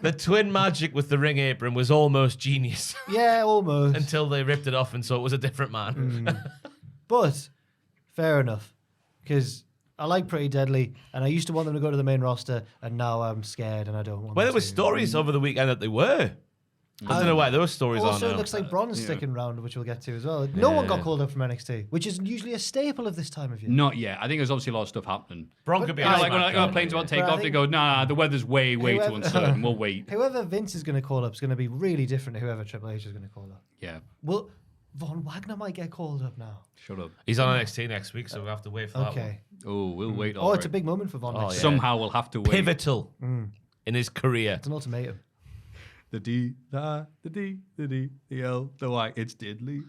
the twin magic with the ring apron was almost genius Yeah, almost. until they ripped it off, and so it was a different man. But fair enough, because I like Pretty Deadly, and I used to want them to go to the main roster, and now I'm scared and I don't want Well, there them were to. stories over the weekend that they were. I don't know why those stories Also, are it now. looks like Braun's sticking around, which we'll get to as well. No one got called up from NXT, which is usually a staple of this time of year. Not yet. I think there's obviously a lot of stuff happening. Braun could be You know, on like when SmackDown. planes about to take But I off, they think- go, nah, the weather's way too Whoever- uncertain. We'll wait. Whoever Vince is going to call up is going to be really different to whoever Triple H is going to call up. Yeah, Well, Von Wagner might get called up now. shut up. He's on NXT next week, so we'll have to wait for that one. Okay. Oh, we'll wait. Oh, all it's a right. big moment for Von. Oh, next yeah. year. Somehow we'll have to wait. Pivotal in his career. It's an ultimatum. The D, the D, the D, the L, the Y. It's Diddley.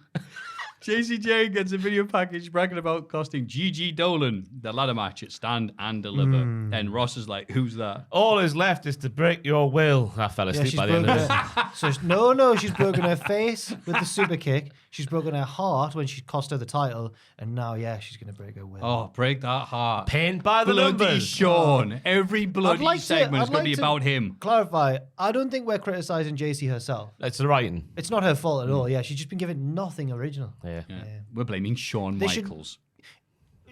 JCJ gets a video package bragging about costing Gigi Dolan the ladder match at Stand and Deliver. And Ross is like, who's that? All is left is to break your will. I fell Yeah, asleep she's by the end broken of this. her. She's broken her face with the super kick. She's broken her heart when she cost her the title, and now, she's gonna break her will. Oh, break that heart. Pained by the Bloody numbers. Sean. Every bloody like to- segment is I'd going to like be to- about him. Clarify. I don't think we're criticizing JC herself. It's the writing. It's not her fault at all. Yeah, she's just been given nothing original. Yeah. Yeah. We're blaming Shawn They should- Michaels.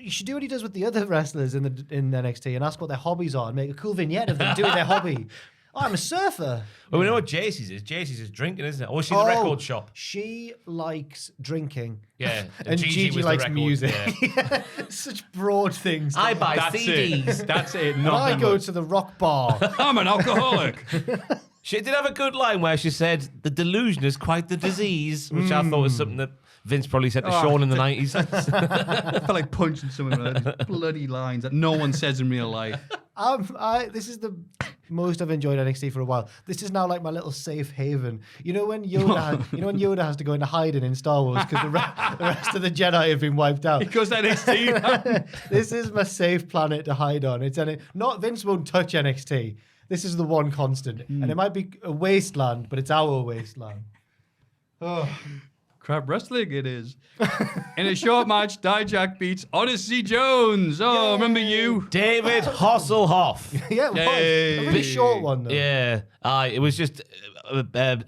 You should do what he does with the other wrestlers in NXT and ask what their hobbies are and make a cool vignette of them doing their hobby. Oh, I'm a surfer. Well, we know what JC's is. JC's is drinking, isn't it? Or she's the record shop. She likes drinking. Yeah. And Gigi likes music. Yeah. Such broad things. I buy That's CDs. it. That's it. And I Nothing go much. to the rock bar. I'm an alcoholic. She did have a good line where she said, "The delusion is quite the disease," which I thought was something that Vince probably said to Sean in the 90s. I felt like punching someone with these bloody lines that no one says in real life. This is the most I've enjoyed NXT for a while. This is now like my little safe haven. You know when Yoda has to go into hiding in Star Wars because the rest of the Jedi have been wiped out. Because NXT. This is my safe planet to hide on. Not Vince won't touch NXT. This is the one constant, and it might be a wasteland, but it's our wasteland. Oh. Crap wrestling it is. In a short match, Dijak beats Odyssey Jones. Oh, remember you? David Hasselhoff. Yeah, it was. Yay. A really short one, though. Yeah. It was just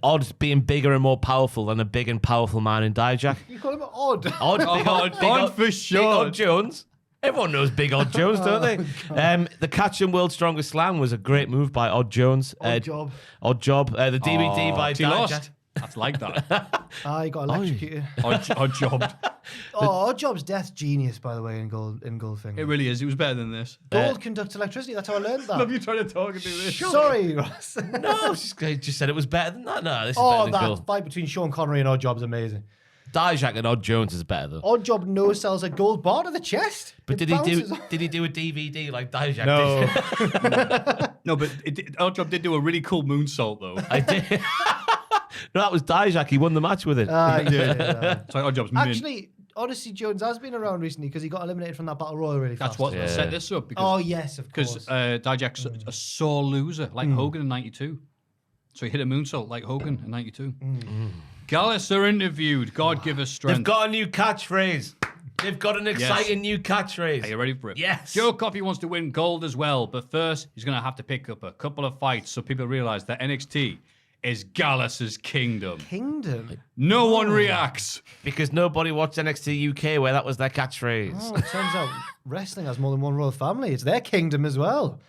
odd being bigger and more powerful than a big and powerful man in Dijak. You call him odd. Odd, Odd for Big sure. Odd Jones. Everyone knows Big Odd Jones, don't they? The Catch and World's Strongest Slam was a great move by Odd Jones. Odd job. Odd Job. The DVD by He Dijak. lost. That's like that. He got electrocuted. Odd job. Odd Job's death's genius, by the way, in Goldfinger. It really is. It was better than this. Gold conducts electricity. That's how I learned that. Love you trying to talk and do this. Sorry, Ross. No, I just said it was better than that. No, this is Oh, better than that Gold. fight between Sean Connery and Odd Job's amazing. Dijak and Odd Jones is better though. Odd Job no sells a gold bar to the chest. But It did he bounces off. do a DVD like Dijak No. did? No, but Odd Job did do a really cool moonsault, though. I did. No, that was Dijak. He won the match with it. Yeah. So Odd Job's mint. Actually, Odyssey Jones has been around recently because he got eliminated from that battle royal really fast. That's what Yeah. set this up. Oh, Because, yes, of course. because Dijak's a sore loser, like Hogan in 92. So he hit a moonsault like Hogan in 92. Gallus are interviewed. God give us strength. They've got a new catchphrase. They've got an exciting new catchphrase. Are you ready for it? Yes. Joe Coffey wants to win gold as well, but first he's going to have to pick up a couple of fights so people realize that NXT is Gallus's kingdom. Kingdom. No one reacts. Because nobody watched NXT UK where that was their catchphrase. Oh, it turns out wrestling has more than one royal family. It's their kingdom as well.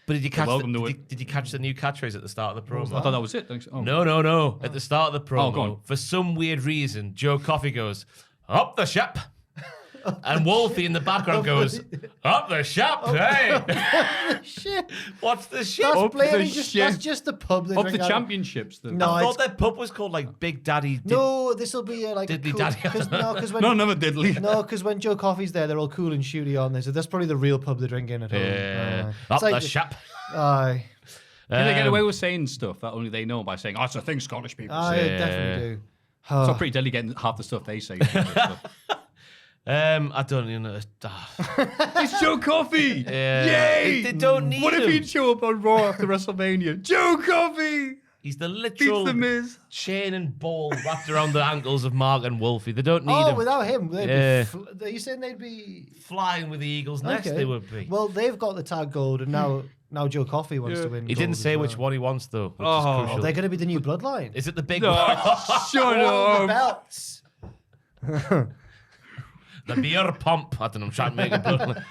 But did you catch welcome to it. did you catch the new catchphrase at the start of the promo? I thought that was it. Thanks. Oh. No. At the start of the promo, go on. for some weird reason, Joe Coffey goes, "Up the ship." And Wolfie in the background goes, "Up the ship, hey!" Shit. What's the ship? That's Up plain the and just, ship. that's just the pub. they Of drink the out championships. Then. No, I it's- thought their pub was called like Big Daddy. No, this will be like Diddly a cool, Daddy. because when No, never diddly. No, because when Joe Coffey's there, they're all cool and shooty on there. So that's probably the real pub they drink in at home. Yeah. It's Up like the ship. Aye. Can they get away with saying stuff that only they know by saying, "Oh, it's a thing Scottish people I say." definitely do. So pretty deadly getting half the stuff they say. I don't even know. It's Joe Coffey! Yeah. Yay! They don't need What if him. he'd show up on Raw after WrestleMania? Joe Coffey! He's the Beats literal the Miz. chain and ball wrapped around the ankles of Mark and Wolfie. They don't need Oh, him. without him, they'd Yeah. be are you saying they'd be Flying with the eagle's nest, okay? they would be. Well, they've got the tag gold, and now Joe Coffey wants to win. He gold didn't as say well. which one he wants, though, which Oh. is crucial. They're going to be the new bloodline. Is it the big No, one? shut All the up. belts. The beer pump. I don't know, I'm trying to make it blood.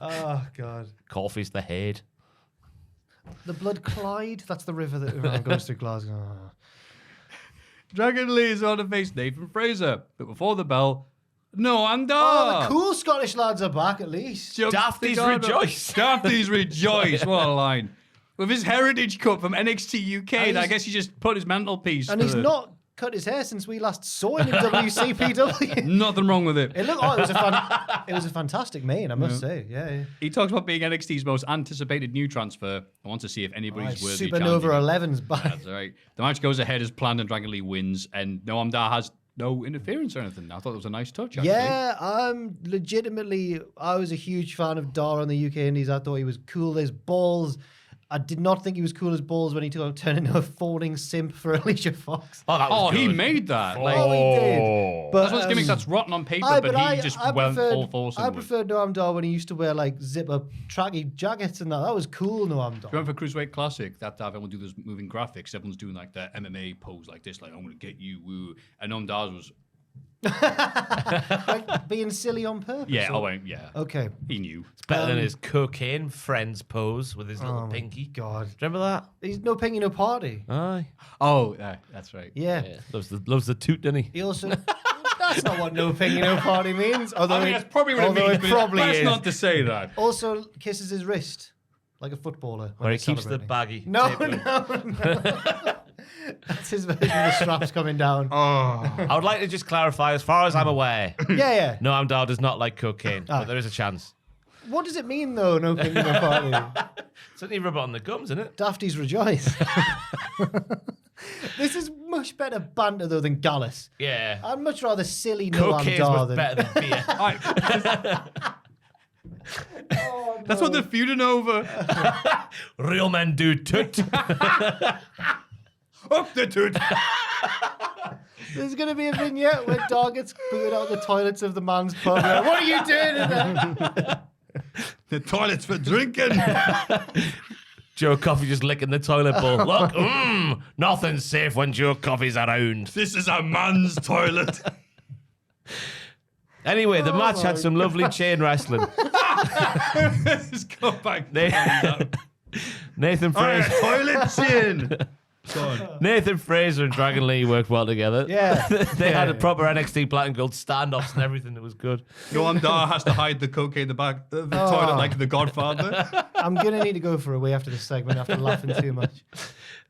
Oh God. Coffee's the head. The Blood Clyde. That's the river that goes through Glasgow. Oh. Dragon Lee is on to face Nathan Fraser. But before the bell, no, and Oh, the cool Scottish lads are back at least. Dafty's rejoice. Dafty's rejoice. What a line. With his heritage cut from NXT UK, And I he's- guess he just put his mantelpiece. And for he's the- not cut his hair since we last saw him in WCPW. Nothing wrong with it. It looked. Oh, it was a fantastic mane, I must say. Yeah. He talks about being NXT's most anticipated new transfer. I want to see if anybody's worthy. Supernova challenging him. 11's back. That's all right. The match goes ahead as planned and Dragon Lee wins, and Noam Dar has no interference or anything. I thought it was a nice touch, actually. Yeah, I was a huge fan of Dar on the UK Indies. I thought he was cool as balls. I did not think he was cool as balls when he turned into a phoning simp for Alicia Fox. Oh, that was Oh, he good. made that. Like, Oh, he did. But that's one of those gimmicks that's rotten on paper, but he just went full force. I into it. preferred Noam Dar when he used to wear like zip-up tracky jackets and that. That was cool, Noam Dar. Remember for Cruiserweight Classic, that everyone do those moving graphics. Everyone's doing like the MMA pose like this, like I'm going to get you, woo. And Noam Dar's was Like being silly on purpose? Yeah, or- yeah. Okay. He knew. It's better than his cocaine friends pose with his little pinky. God. Remember that? He's no pinky, no party. Aye. Oh, that's right. Yeah. Loves the toot, doesn't he? He also... That's not what no pinky, no party means. Although I mean, that's probably what it although means, but probably it's is. not to say that. Also kisses his wrist like a footballer. when Where he he's keeps the celebrating. baggy. No, tape on. no. That's his version of the straps coming down. I would like to just clarify, as far as I'm aware, Yeah. Noam Dar does not like cocaine, but there is a chance. What does it mean, though, no pinky, no party? Certainly rub it on the gums, isn't it? Dafties rejoice. This is much better banter, though, than Gallus. Yeah. I'd much rather silly Noam Cocaine's Dar much than... better than beer. That's what they're feuding over. Real men do toot. Up the toot. There's going to be a vignette where Dar gets booted out the toilets of the man's pub. Like, what are you doing in there? The toilet's for drinking. Joe Coffey just licking the toilet bowl. Look, nothing's safe when Joe Coffey's around. This is a man's toilet. Anyway, the match had some lovely chain wrestling. Let's go back. Nathan Fraser. Toilet chin. Nathan Fraser and Dragon Lee worked well together. Yeah. They had a proper NXT Black and Gold standoffs and everything. It was good. Noam Dar has to hide the cocaine in the back of the toilet like the Godfather. I'm going to need to go for a wee after this segment after laughing too much.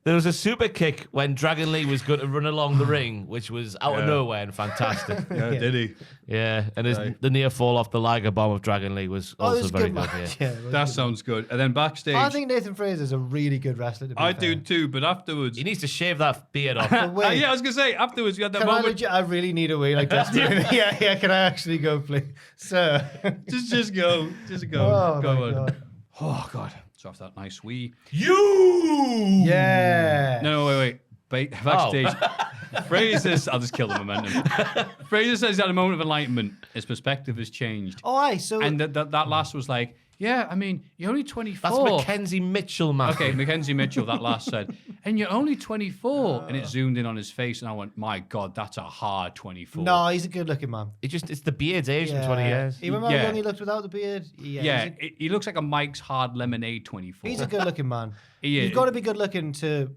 There was a super kick when Dragon Lee was going to run along the ring, which was out of nowhere and fantastic. Yeah, did he? Yeah, and the near fall off the Liger bomb of Dragon Lee was It also was a very good good. match. Yeah. Yeah, it was That good. sounds good. And then backstage, I think Nathan Fraser's a really good wrestler. To be I fair. do too, but afterwards. He needs to shave that beard off. But wait, Yeah, I was going to say, afterwards we had that can I, moment. I really need a wee like Destiny. yeah, can I actually go, please? Sir. Just go. Just go. Oh, go my on. God. Oh, God. So after that nice wee. You! Yeah. No, wait. Backstage. Fraser's. I'll just kill the momentum. Fraser says he's had a moment of enlightenment. His perspective has changed. Oh, aye. So And that last was like, yeah, I mean, you're only 24. That's Mackenzie Mitchell, man. Okay, Mackenzie Mitchell, that last said, and you're only 24. And it zoomed in on his face, and I went, my God, that's a hard 24. no, he's a good-looking man. It's the beard's aged in 20 years. You remember Yeah. when he looked without the beard? Yeah, he looks like a Mike's Hard Lemonade 24. He's a good-looking man. He is. You've got to be good-looking to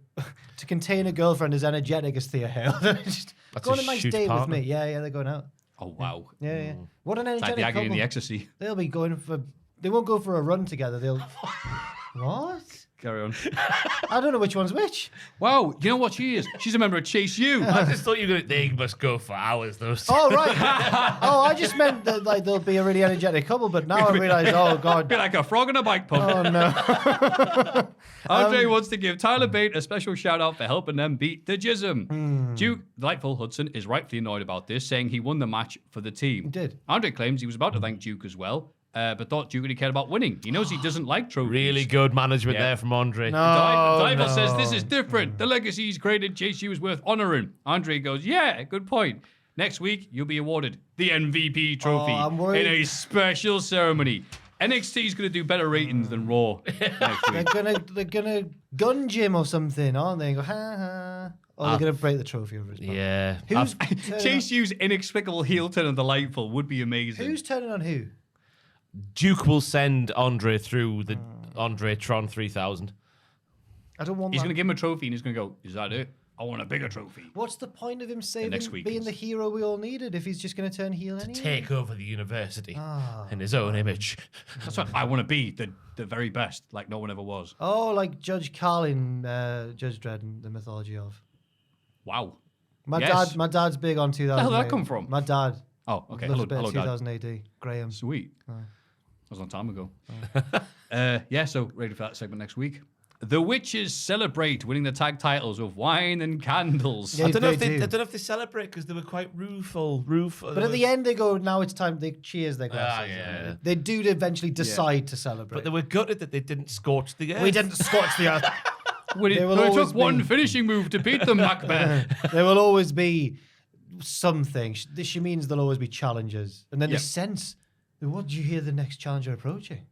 contain a girlfriend as energetic as Thea Hale. Just go on a his nice shoot date partner. with me. Yeah, they're going out. Oh, wow. Yeah. What an It's like energetic the agony and couple. the ecstasy. They'll be going for... They won't go for a run together. They'll... What? Carry on. I don't know which one's which. Wow, you know what she is? She's a member of Chase U. I just thought you were going to... They must go for hours, those two. Oh, right. Oh, I just meant that like they'll be a really energetic couple, but now I realise, oh, God. Be like a frog in a bike pump. Oh, no. Andre wants to give Tyler Bate a special shout out for helping them beat the Jism. Duke Delightful Hudson is rightfully annoyed about this, saying he won the match for the team. He did. Andre claims he was about to thank Duke as well, but thought Duke really cared about winning. He knows he doesn't like trophies. Really good management Yeah. there from Andre. Delightful says this is different. The legacy he's created, Chase U is worth honouring. Andre goes, yeah, good point. Next week, you'll be awarded the MVP trophy I'm worried. in a special ceremony. NXT is going to do better ratings than Raw next week. They're gonna gun Jim or something, aren't they? And go, ha ha. Or they're gonna break the trophy over his back. Yeah. Who's Chase U's inexplicable heel turn on Delightful would be amazing. Who's turning on who? Duke will send Andre through the Andre Tron 3000. I don't want He's that. going to give him a trophy and he's going to go, is that it? I want a bigger trophy. What's the point of him saving next week being is- the hero we all needed if he's just gonna turn heel anyway? Take over the university Ah. in his own image. That's what I want to be, the very best, like no one ever was. Oh, like Judge Carlin, Judge Dredd in the mythology of. Wow. My Yes. dad's big on 2000. Where the hell did that come from? My dad Oh, okay. loves Hello, a bit hello, of Dad. 2000 AD. Graham. Sweet. That was a long time ago. Yeah, so ready for that segment next week. The Witches celebrate winning the tag titles with wine and candles. Yeah, I don't know they if do. they celebrate because they were quite rueful. But at the end, they go, now it's time. They cheers their glasses. yeah. They do eventually decide to celebrate. But they were gutted that they didn't scorch the earth. we didn't scorch the earth. When it They will only always took one be- finishing move to beat them, Macbeth. There will always be something. She means there'll always be challenges. And then Yep. the sense, what do you hear the next challenger approaching?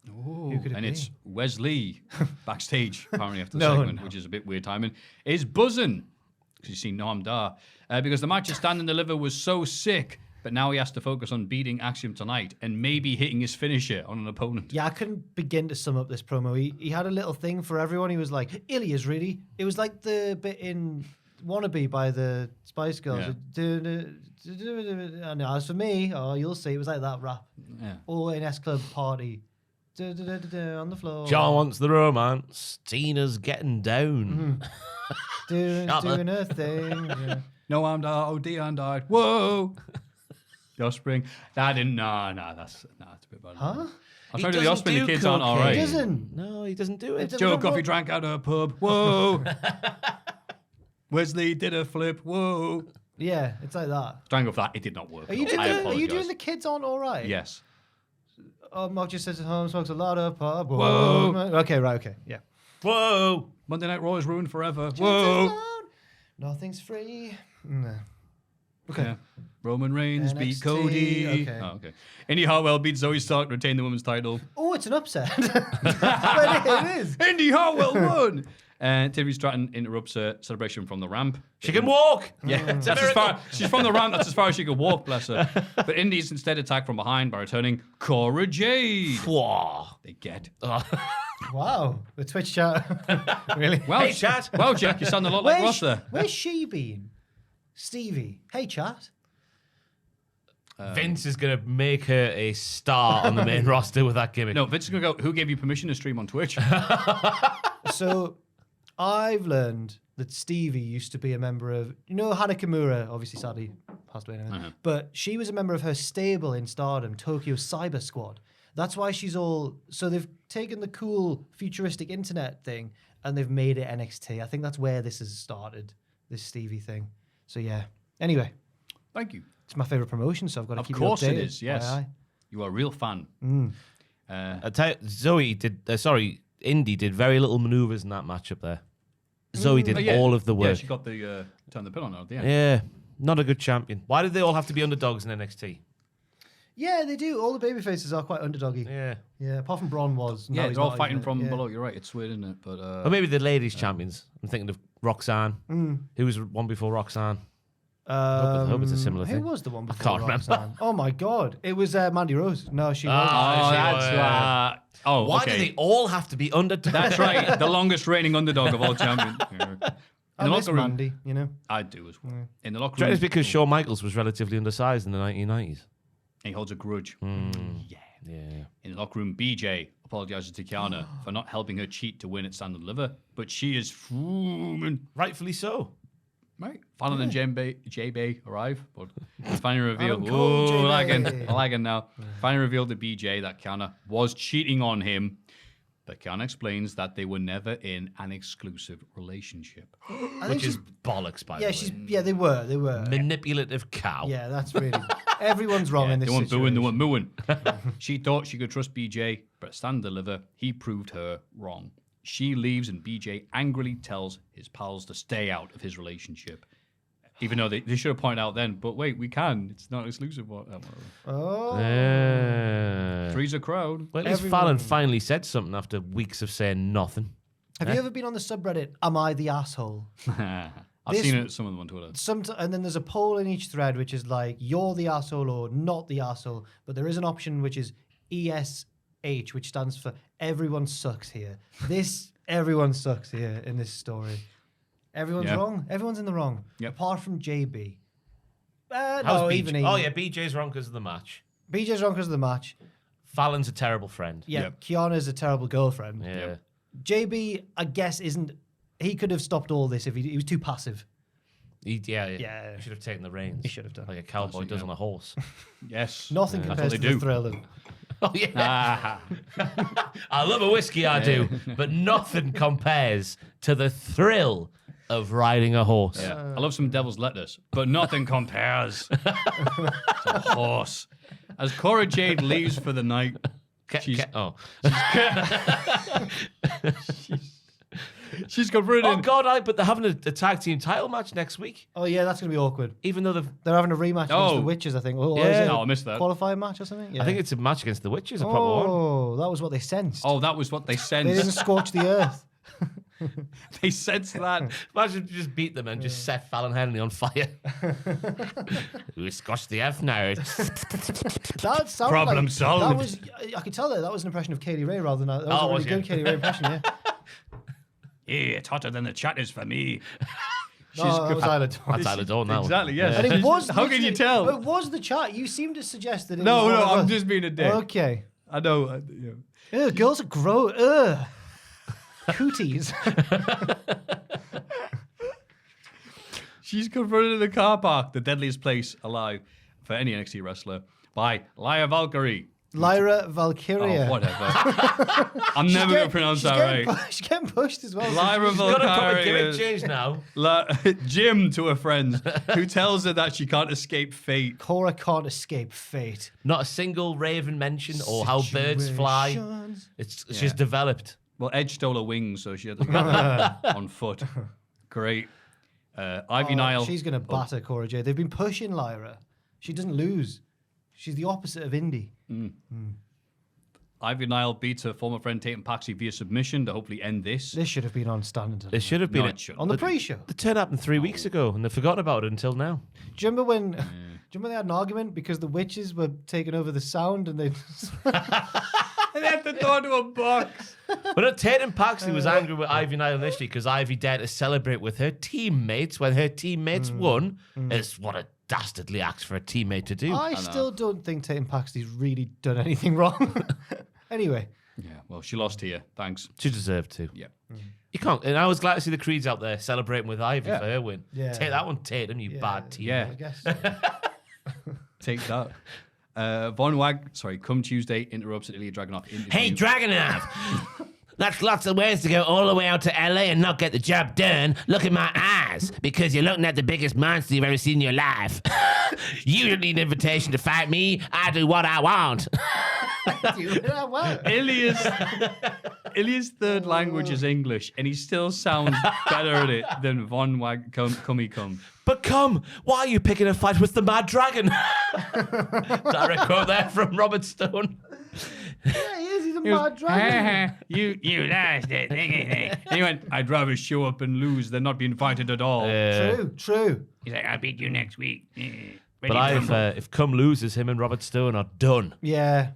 Who could it And be? it's Wesley backstage, apparently after the No, segment, no. which is a bit weird timing, is buzzing. because you've seen Noam Dar, because the match of Stand and Deliver was so sick, but now he has to focus on beating Axiom tonight and maybe hitting his finisher on an opponent. Yeah, I couldn't begin to sum up this promo. He had a little thing for everyone. He was like, Ilya's really. It was like the bit in Wannabe by the Spice Girls. And as for me, you'll see, it was like that rap. Yeah. Or in S Club Party. On the floor. John wants the romance. Tina's getting down. Doing her thing. Yeah. Noam Dar, oh, Dion died. Whoa! The Offspring. That didn't. No, that's a bit bad. Huh? I told you the Offspring, the kids aren't all right. He doesn't. No, he doesn't do it. Joe Coffey drank out of a pub. Whoa! Wesley did a flip. Whoa! Yeah, it's like that. Drank off that. It did not work. Are you doing the kids aren't all right? Yes. Mark just sits at home, smokes a lot of pub. Whoa. Okay, right, okay, yeah. Whoa! Monday Night Raw is ruined forever. Whoa! Nothing's free. No. Okay. Yeah. Roman Reigns NXT, beat Cody. okay. Oh, okay. Indy Hartwell beat Zoe Stark to retain the women's title. Oh, it's an upset. But it is. Indy Hartwell won! And Tiffany Stratton interrupts her celebration from the ramp. She can walk. Yeah, that's as far. She's from the ramp. That's as far as she could walk. Bless her. But Indy's instead attacked from behind by returning Cora Jade. Whoa. They get. Wow, the Twitch chat. Really? Well, Hey, chat. Well, Jack, you sound a lot like Ross there. Where's she been? Stevie. Hey, chat. Vince is going to make her a star on the main roster with that gimmick. No, Vince is going to go, who gave you permission to stream on Twitch? So, I've learned that Stevie used to be a member of, Hana Kimura, obviously sadly passed away now, but she was a member of her stable in Stardom, Tokyo Cyber Squad. That's why she's all, so they've taken the cool futuristic internet thing and they've made it NXT. I think that's where this has started, this Stevie thing. So yeah. Anyway. Thank you. It's my favorite promotion, so I've got to keep you updated. Of course it is, yes. Aye. You are a real fan. I tell you, Indy did very little maneuvers in that matchup there. Zoe did all of the work. Yeah, she got the turn the pin on her at the end. Yeah, not a good champion. Why did they all have to be underdogs in NXT? Yeah, they do. All the babyfaces are quite underdoggy. Yeah. Yeah, apart from Braun was. Yeah, he's they're all not, fighting isn't it? from Yeah. below. You're right. It's weird, isn't it? But Or maybe the ladies champions. I'm thinking of Roxanne. Who was one before Roxanne? I hope it's a similar thing. Who was the one before can't remember. Roxanne? Oh my god. It was Mandy Rose. No, she was. Why do they all have to be underdogs? That's right. The longest reigning underdog of all champions. I miss Mandy, I do as well. In the locker Do you room, reckon it's because Shawn Michaels was relatively undersized in the 1990s? he holds a grudge. Yeah. In the locker room, BJ apologizes to Kiana for not helping her cheat to win at Stand and Deliver, but she is fuming. Rightfully so. Right. Fallon and J-Bay arrive, but it's finally revealed. Adam Cole, Ooh, I J-Bay. like it now. Finally revealed to BJ that Kiana was cheating on him. But Kiana explains that they were never in an exclusive relationship. Which is bollocks, by the way. They were. Manipulative cow. Yeah, that's really. Everyone's wrong in this They weren't situation. booing, they weren't mooing. She thought she could trust BJ, but at Stand and Deliver, he proved her wrong. She leaves and BJ angrily tells his pals to stay out of his relationship. Even though they should have pointed out then, but wait, we can. It's not exclusive. Oh. Three's a crowd. Well, at least Fallon finally said something after weeks of saying nothing. Have you ever been on the subreddit, Am I the Asshole? I've seen it, some of them on Twitter. And then there's a poll in each thread which is like, you're the asshole or not the asshole. But there is an option which is ESH, which stands for everyone sucks here. Everyone sucks here in this story. Everyone's wrong. Everyone's in the wrong. Yep. Apart from JB. How's No, BJ? even he. Oh, yeah, BJ's wrong because of the match. BJ's wrong because of the match. Fallon's a terrible friend. Yeah, Yep. Kiana's a terrible girlfriend. Yeah. Yep. JB, I guess, isn't. He could have stopped all this if he was too passive. Yeah. Yeah. He should have taken the reins. He should have done. Like a cowboy does on a horse. Yes. Nothing That's compares what to they the do. thrill of. Oh, yeah. I love a whiskey, I do. But nothing compares to the thrill of riding a horse. Yeah. I love some devil's lettuce, but nothing compares to a horse. As Cora Jade leaves for the night, she's confronted. Oh, God, but they're having a tag team title match next week. Oh yeah, that's gonna be awkward. Even though They're having a rematch against the Witches, I think. Or is it No, I missed that. qualifying match or something. Yeah. I think it's a match against the Witches, a proper one. Oh, that was what they sensed. Oh, that was what they They didn't sensed. scorch the earth. They sense that. Imagine if you just beat them and just set Fallon Henley on fire. We squashed the F now. That sounded Problem like, solved. That was, I could tell that was an impression of Katie Ray rather than that. That was a really good Katie Ray impression, yeah. Yeah, it's hotter than the chat is for me. That was Isla Dawn. That's Isla Dawn, that Exactly, yes. And it was How can you tell? It was the chat. You seem to suggest that it No, was one of I'm us. just being a dick. Okay. I know. Ugh, girls are gross. Ugh. Cooties. She's confronted in the car park, the deadliest place alive for any NXT wrestler, by Lyra Valkyrie. Lyra Valkyria. Oh, whatever. I'm never going to pronounce that right. She's getting pushed as well. Lyra She's got a proper gimmick Valkyrie. change now. Jim to her friends, who tells her that she can't escape fate. Cora can't escape fate. Not a single Raven mention or how birds fly. Situations. She's developed. Well, Edge stole her wings, so she had to go on foot. Great. Ivy Nile. She's going to batter Cora Jade. They've been pushing Lyra. She doesn't lose. She's the opposite of Indy. Ivy Nile beats her former friend Tatum Paxi via submission to hopefully end this. This should have been on Stand and Deliver. It should have been No, it shouldn't. On the pre-show. The turn happened 3 weeks ago, and they've forgotten about it until now. Do you remember when they had an argument because the witches were taking over the sound and they just... And they had to throw into a box. But Tatum Paxley was angry with Ivy Nile initially because Ivy dared to celebrate with her teammates when her teammates won. It's what a dastardly act for a teammate to do. I still don't think Tatum Paxley's really done anything wrong. Anyway. Yeah, well, she lost here. Thanks. She deserved to. Yeah. You can't. And I was glad to see the Creeds out there celebrating with Ivy Yeah. for her win. Yeah. Take that one, Tatum, you bad team. Yeah. I guess so. Take that. Von Wag, come Tuesday, interrupts at Ilya Dragunov interview. Hey, Dragunov! That's lots of ways to go all the way out to LA and not get the job done. Look at my eyes, because you're looking at the biggest monster you've ever seen in your life. You don't need an invitation to fight me. I do what I want. Ilya's third language is English, and he still sounds better at it than Von Wag Cummy Cum. But come, why are you picking a fight with the Mad Dragon? Direct quote there from Robert Stone. Yeah, he is. He's a mad dragon. You lost it. And he went, I'd rather show up and lose than not be invited at all. True. He's like, I'll beat you next week. But if Cum loses, him and Robert Stone are done. Yeah.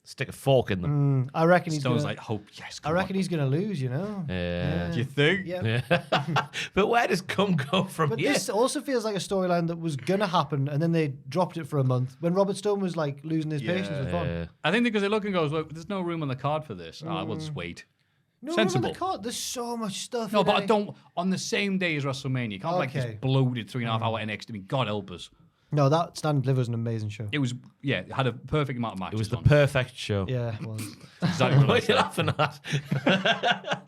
Stick a fork in them. I reckon he's Stone's gonna, like, hope, yes, I come reckon on. he's going to lose, you know? Yeah. Do you think? Yeah. But where does Cum go from But here? this also feels like a storyline that was going to happen and then they dropped it for a month when Robert Stone was like losing his patience with Von. I think because they look and goes, well, there's no room on the card for this. We'll just wait. No, Sensible. remember the card? There's so much stuff. No, in but I it. don't, on the same day as WrestleMania, you can't have like Okay. this bloated 3.5 hour NXT. I mean, God help us. No, that Stand and Deliver was an amazing show. It was, it had a perfect amount of matches. It was the on. perfect show. Yeah, it was. Exactly what I What are you said. laughing at?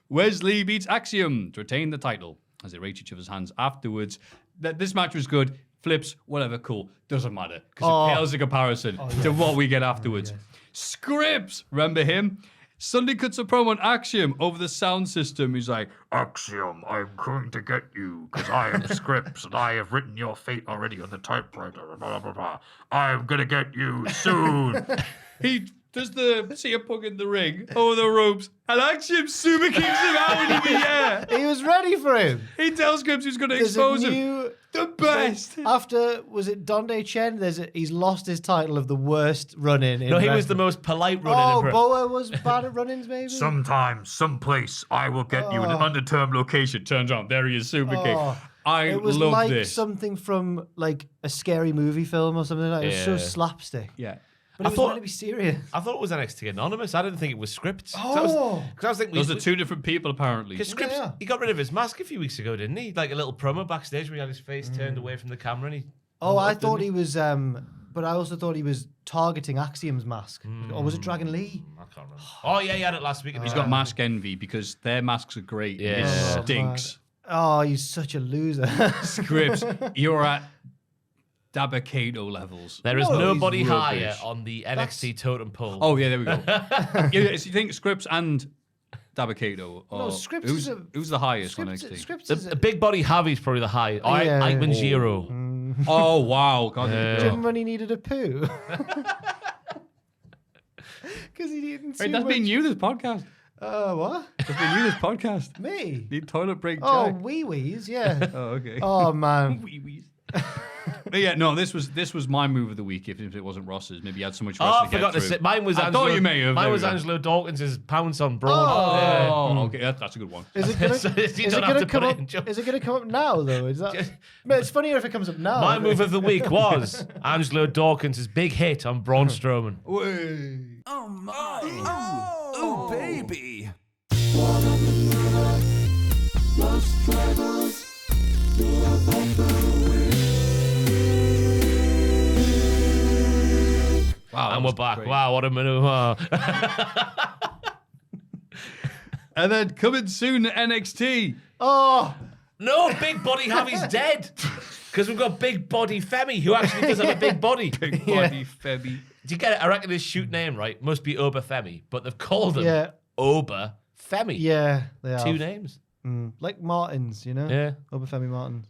Wesley beats Axiom to retain the title as they rate each other's hands afterwards. This match was good. Flips, whatever, cool. Doesn't matter because it pales in comparison to what we get afterwards. Scripps, remember him? Sunday cuts a promo on Axiom over the sound system. He's like, Axiom, I'm going to get you because I am Scripps and I have written your fate already on the typewriter. Blah, blah, blah. I'm going to get you soon. He does the CM Punk in the ring over the ropes and Axiom super kicks him out into the air. He was ready for him. He tells Scripps he's going to There's expose a him. new... The best. After, was it Donde Chen? He's lost his title of the worst run-in. No, he was the most polite running. Boa was bad at run-ins, maybe? Sometime, someplace, I will get you in an undetermined location. Turns out, there he is, super kick. I It was love like this. something from like a scary movie film or something like that. It was so Yeah. slapstick. Yeah. But it was thought- meant to be serious. I thought it was NXT Anonymous. I didn't think it was Scripps. Oh. Because I was thinking Those are two different people, apparently. Because Scripps, Yeah. he got rid of his mask a few weeks ago, didn't he? Like a little promo backstage where he had his face turned away from the camera and he. Oh, I thought he was, but I also thought he was targeting Axiom's mask. Or was it Dragon Lee? I can't remember. Oh yeah, he had it last week. He's got mask envy because their masks are great. Yeah. It Oh, stinks. Oh, he's such a loser. Scripps, you're at Dabba-Kato levels. There is No, nobody he's higher rubbish. on the NXT totem pole. Oh, yeah, there we go. Yeah, so you think Scripps and Dabba-Kato? Or Scripps who's, is a- who's the highest on Scripps, NXT? Scripps The, is the big body Javi's probably the highest. Oh, Yeah. Eichmann Oh. Giro. Oh, wow. God, there you go. Jim when he needed a poo. Because he didn't Right, that's been you, this podcast. What? Because we knew this podcast. Me? The toilet break Oh, Jack. wee-wees, yeah. Oh, okay. Oh, man. Wee-wees. But yeah, no, this was my move of the week. If it wasn't Ross's, maybe you had so much. Oh, I forgot to say. Mine was I Angelo. thought you may have. Mine was There we go. Angelo Dawkins' pounce on Braun. Oh, okay, that's a good one. Is it gonna, So you is it don't have gonna to come put it up? in jokes. Is it gonna come up now though? Is that? Man, it's funnier if it comes up now. My move of the week was Angelo Dawkins' big hit on Braun Strowman. Oh, baby. Wow, that And we're was back. great. Wow, what a maneuver. And then coming soon, NXT. Oh, No, Big Body Javi's dead. Because we've got Big Body Femi, who actually does have a big body. Big body, Febby. Do you get it? I reckon his shoot name, right, must be Oba Femi, but they've called him yeah, Oba Femi. yeah. They are. Two names. Like Martins, you know. Yeah. Obafemi Martins.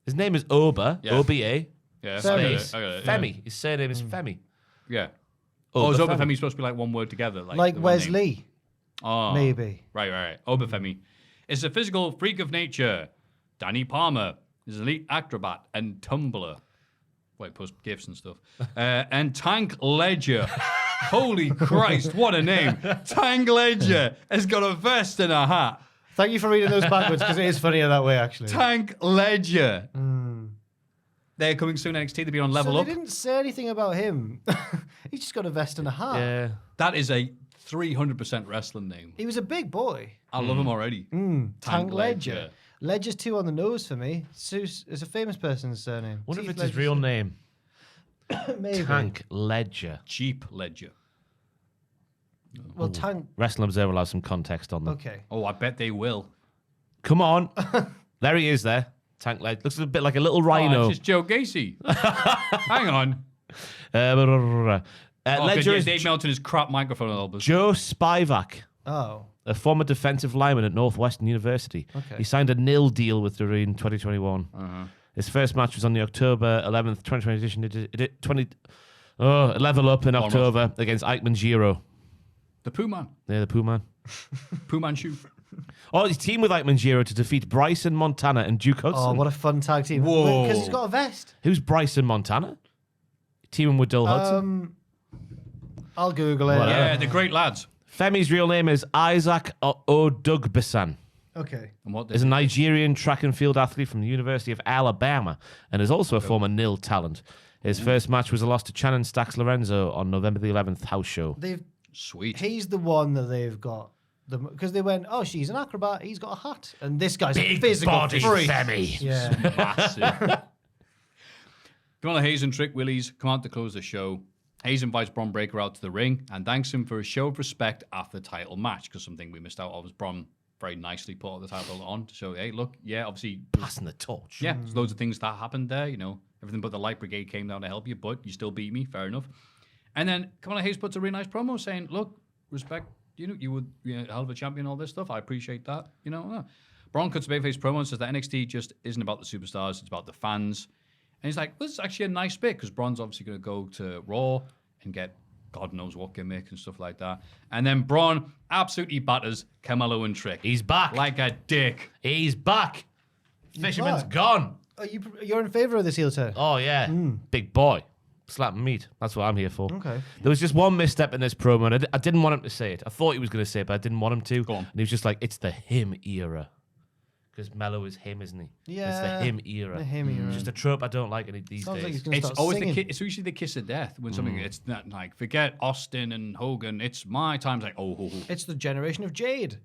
His name is Oba, Yeah. O-B-A, Yeah, Femi. space, I got it. Femi. His surname is Femi. Yeah. Oh, is Oba Obafemi supposed to be like one word together? Like the one name? Wesley, Oh, maybe. Right. Obafemi. It's a physical freak of nature. Danny Palmer is an elite acrobat and tumbler. Wait, post gifts and stuff. And Tank Ledger. Holy Christ, what a name. Tank Ledger has got a vest and a hat. Thank you for reading those backwards because it is funnier that way, actually. Tank Ledger. They're coming soon, NXT. They'll be on Level so Up. They didn't say anything about him. He's just got a vest and a hat. Yeah. That is a 300% wrestling name. He was a big boy. I love him already. Tank Ledger. Ledger's too on the nose for me. It's a famous person's surname. Wonder if Heath it's his Ledger's- real name. Maybe. Tank Ledger. Cheap Ledger. Well, Tank. Wrestling Observer will have some context on them. Okay. Oh, I bet they will. Come on. There he is there. Tank Ledger. Looks a bit like a little Oh, rhino. it's just Joe Gacy. Hang on. Ledger yeah, is Dave Melton is crap microphone elbows. Joe Spivak, Oh. a former defensive lineman at Northwestern University. Okay. He signed a nil deal with the in 2021. His first match was on the October 11th, 2020 edition. Level Up in October against Eichmann Giro. The Pooh Man. Yeah, the Pooh Man. Pooh Man shoe. Oh, he's teamed with Eichmann Giro to defeat Bryson Montana and Duke Hudson. Oh, what a fun tag team. Whoa. Because he's got a vest. Who's Bryson Montana? Teaming with Dill Hudson. I'll Google it. Whatever. Yeah, they're great lads. Femi's real name is Isaac Odugbesan. Okay. And what Is a Nigerian track and field athlete from the University of Alabama and is also a former nil talent. His first match was a loss to Shannon Stacks Lorenzo on November the 11th house show. Sweet. He's the one that they've got. Because they went, oh, she's an acrobat. He's got a hat. And this guy's a Big physical body freak. Femi. Yeah. Massive. Kamala Hayes and Trick Willies come out to close the show. Hayes invites Bron Breakker out to the ring and thanks him for a show of respect after the title match, because something we missed out on was Bron very nicely put the title on to show, hey, look, yeah, obviously, Passing the torch. yeah, there's loads of things that happened there, you know, everything but the Light Brigade came down to help you, but you still beat me, fair enough. And then Kamala Hayes puts a really nice promo saying, look, respect, you know, you would be a hell of a champion, all this stuff, I appreciate that, you know. Bron cuts a babyface promo and says that NXT just isn't about the superstars, it's about the fans. And he's like, well, this is actually a nice bit, because Bron's obviously going to go to Raw and get God knows what gimmick and stuff like that. And then Braun absolutely batters Carmelo and Trick. He's back. Like a dick. He's back. Fisherman's back? gone. You're in favour of this heel turn? Oh, yeah. Big boy. Slapping meat. That's what I'm here for. Okay. There was just one misstep in this promo, and I didn't want him to say it. I thought he was going to say it, but I didn't want him to. Go on. And he was just like, it's the him era. Because Mello is him, isn't he? It's Yeah, the him era. the him era. It's just a trope I don't like any these Sounds like days. he's going to It's start always singing. it's usually the kiss of death when something, it's not like, forget Austin and Hogan, it's my time. It's like, oh. It's the generation of Jade.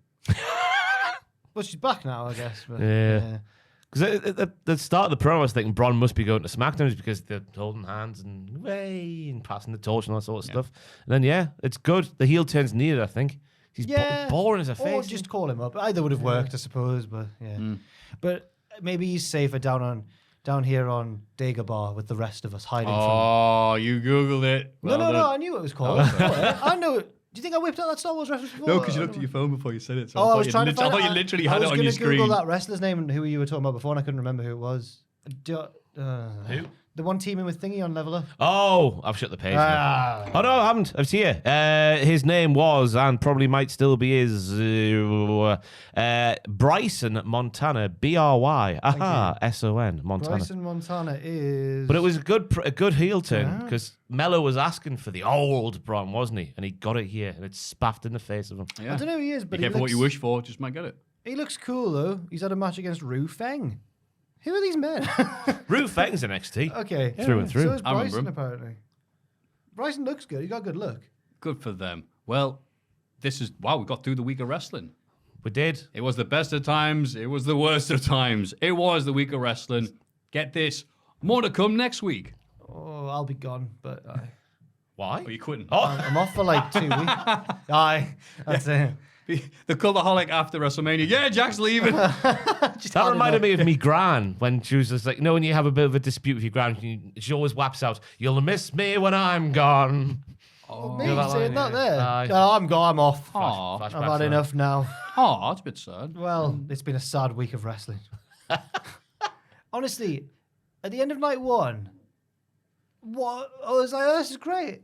Well, she's back now, I guess. But, Yeah. Because at the start of the promo, I was thinking Braun must be going to SmackDown because they're holding hands and way and passing the torch and all that sort of stuff. And then, yeah, it's good. The heel turn's needed, I think. He's boring as a face. Or just call him up. Either would have worked, I suppose. But yeah. But maybe he's safer down here on Dagobah with the rest of us hiding from him. Oh, you Googled it. No, Well no, done. I knew it was called. I know it. Do you think I whipped out that Star Wars reference before? No, because you looked at your phone before you said it. So Oh, I was you trying to find I thought it. you literally I had it was on your gonna Google screen. that wrestler's name and who you were talking about before, and I couldn't remember who it was. Who? The one teaming with Thingy on Level Up. Oh, I've shut the page. Now. Oh no, I haven't. I've seen it. His name was, and probably might still be, is Bryson Montana. BRY. Aha. SON. Montana. Bryson Montana is. But it was a good heel turn because Mello was asking for the old Braun, wasn't he? And he got it here, and it spaffed in the face of him. Yeah. I don't know who he is, but Be careful what you wish for, just might get it. He looks cool though. He's had a match against Ru Feng. Who are these men? Ru Feng's NXT. Okay. Through and through. So is I remember Bryson, him. apparently. Bryson looks good. He got a good look. Good for them. Well, we got through the week of wrestling. We did. It was the best of times. It was the worst of times. It was the week of wrestling. Get this. More to come next week. Oh, I'll be gone, but Why? Are you quitting? I'm off for like 2 weeks. Aye, that's it. The Cultaholic after WrestleMania. Yeah, Jack's leaving. That reminded me of me gran when she was just like, when you have a bit of a dispute with your gran, she always whaps out, "You'll miss me when I'm gone." Me You know that saying line, that there. yeah. Aye. No, I'm gone. I'm off. Aw. I've had enough now. Oh, that's a bit sad. Well, it's been a sad week of wrestling. Honestly, at the end of night one, I was like, oh, this is great.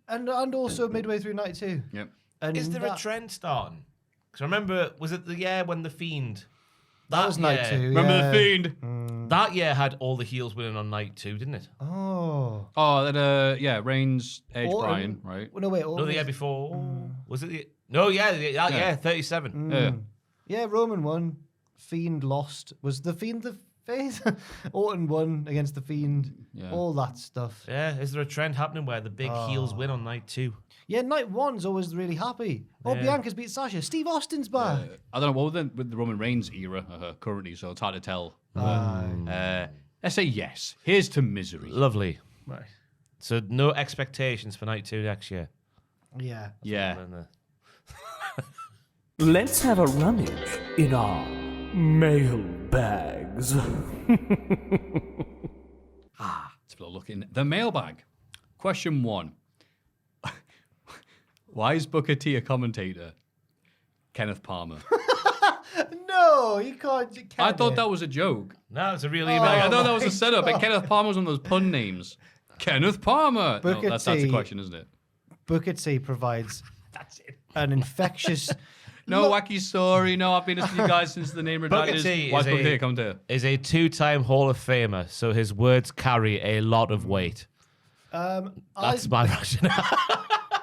And also midway through night two. Yep. And Is there a trend starting? Because I remember, was it the year when The Fiend? That was night two. Remember yeah. The Fiend? That year had all the heels winning on night 2, didn't it? Oh. Oh, that, Reigns, Edge, Orton. Bryan, right? No, wait. No, the year before. Was it the... No, yeah, 37. Yeah. Yeah, Roman won. Fiend lost. Was the Fiend the face? Orton won against the Fiend. Yeah. All that stuff. Yeah, is there a trend happening where the big heels win on night 2? Yeah, night one's always really happy. Oh, Yeah. Bianca's beat Sasha. Steve Austin's back. I don't know what with the Roman Reigns era currently, so it's hard to tell. Let's say yes. Here's to misery. Lovely. Right. So no expectations for night 2 next year. Yeah. Yeah. Let's have a rummage in our mail bags. Let's have a look in the mailbag. Question 1. Why is Booker T a commentator? Kenneth Palmer. No, you can't. I thought that was a joke. No, it's a real Like, email. I thought that was a setup. And Kenneth Palmer was one of those pun names. Kenneth Palmer. No, Booker that's T. the question, isn't it? Booker T provides That's it. an infectious. No wacky story. No, I've been listening to you guys since the name of Booker that T Why is is Booker a- T a commentator? Is a 2-time Hall of Famer, so his words carry a lot of weight. That's my rationale.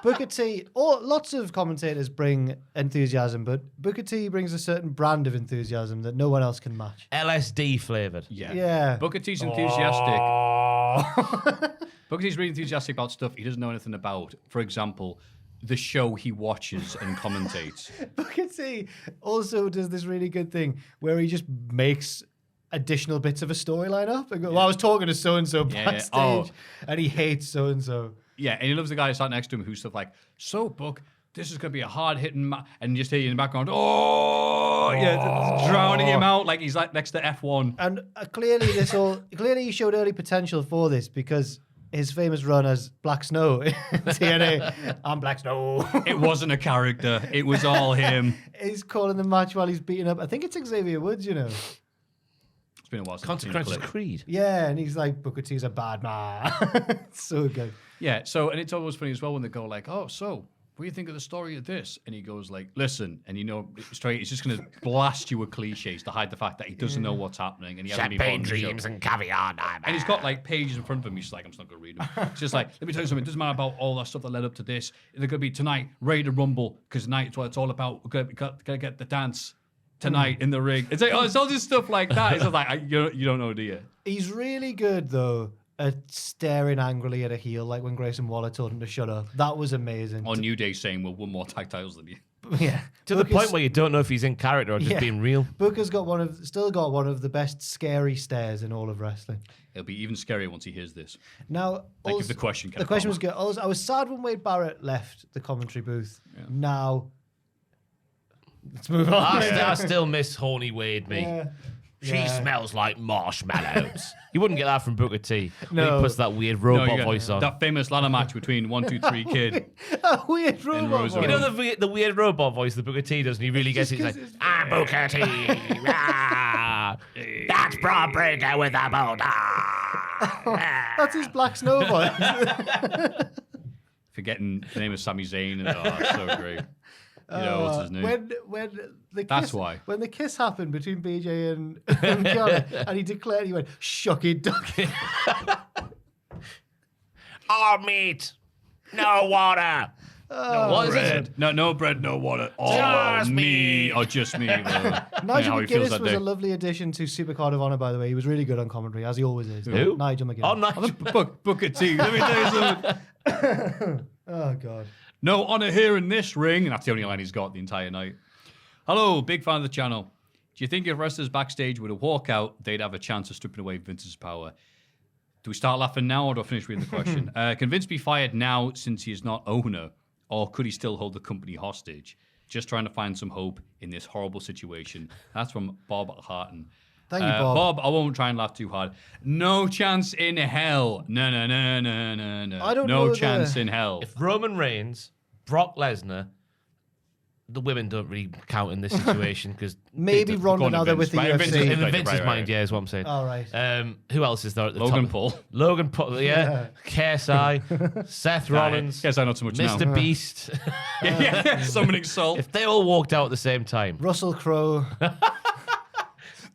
Booker T. Lots of commentators bring enthusiasm, but Booker T brings a certain brand of enthusiasm that no one else can match. LSD flavored. Yeah. Yeah. Booker T's enthusiastic. Booker T's really enthusiastic about stuff he doesn't know anything about. For example, the show he watches and commentates. Booker T also does this really good thing where he just makes additional bits of a storyline up. And go, well, I was talking to so-and-so Yeah. backstage, Oh. and he hates so-and-so. Yeah, and he loves the guy sat next to him who's stuff like, so, Book, this is going to be a hard-hitting and you just hear in the background, drowning him out like he's like next to F1. And clearly he showed early potential for this because his famous run as Black Snow in TNA, I'm Black Snow. It wasn't a character. It was all him. He's calling the match while he's beating up, I think it's Xavier Woods, you know. It's been a while since I've seen a Consequences clip. Creed. Yeah, and he's like, Booker T's a bad man. It's so good. Yeah, so, and it's always funny as well when they go like, oh, so, what do you think of the story of this? And he goes like, listen, and you know, straight, he's just going to blast you with cliches to hide the fact that he doesn't know what's happening. And he hasn't been Champagne on the show. dreams and caviar diamonds. And he's got like pages in front of him. He's like, I'm just not going to read them. It's just like, let me tell you something. It doesn't matter about all that stuff that led up to this. They're going to be tonight, ready to rumble, because tonight it's what it's all about. We're going to get the dance tonight in the ring. It's like, oh, it's all this stuff like that. It's just like, you don't know, do you? He's really good, though, at staring angrily at a heel, like when Grayson Waller told him to shut up. That was amazing. On New Day saying, we'll win more tag titles than you. Yeah. To the point where you don't know if he's in character or just being real. Booker's still got one of the best scary stares in all of wrestling. It'll be even scarier once he hears this. Now, Thank you also- for the question, The Kenneth question Palmer. was good. I was sad when Wade Barrett left the commentary booth. Now, let's move on. I still miss horny Wade, me. Yeah. She Yeah. smells like marshmallows. You wouldn't get that from Booker T. No. He puts that weird No, robot you got voice on. that famous ladder match between 1, 2, 3 Kid. A weird robot Rosa. voice. You know the weird robot voice that Booker T does, and he really gets it. He's like, I'm Booker T. Ah, that's Bra Breaker with a boulder. That's his Black Snow voice. Forgetting the name of Sami Zayn, and it's so great. You know what's his name? When the That's kiss, why. when the kiss happened between BJ and Johnny, and he declared, he went, "Shucky ducky." All meat, no water. What is it? No bread, no water. Oh, Just me. Or just me. Nigel how he feels McGuinness that was day. a lovely addition to Supercard of Honor, by the way. He was really good on commentary, as he always is. Who? Nigel McGuinness. Oh, Nigel. Booker T. Let me tell you something. Oh, God. No honor here in this ring. And that's the only line he's got the entire night. Hello, big fan of the channel. Do you think if wrestlers backstage were to walk out, they'd have a chance of stripping away Vince's power? Do we start laughing now or do I finish reading the question? Can Vince be fired now since he is not owner? Or could he still hold the company hostage? Just trying to find some hope in this horrible situation. That's from Bob Harton. Thank you, Bob. Bob, I won't try and laugh too hard. No chance in hell. No. I don't no know chance in hell. If Roman Reigns, Brock Lesnar, the women don't really count in this situation because Maybe Ronda According to now they're with the Vince, right? UFC. Vince- in Vince's right. mind, yeah, is what I'm saying. All right. Who else is there at the Logan top? Paul. Logan Paul, yeah. KSI, Seth Rollins, Yes, I not so much Mr. now. Beast. Yeah, summoning salt. If they all walked out at the same time, Russell Crowe.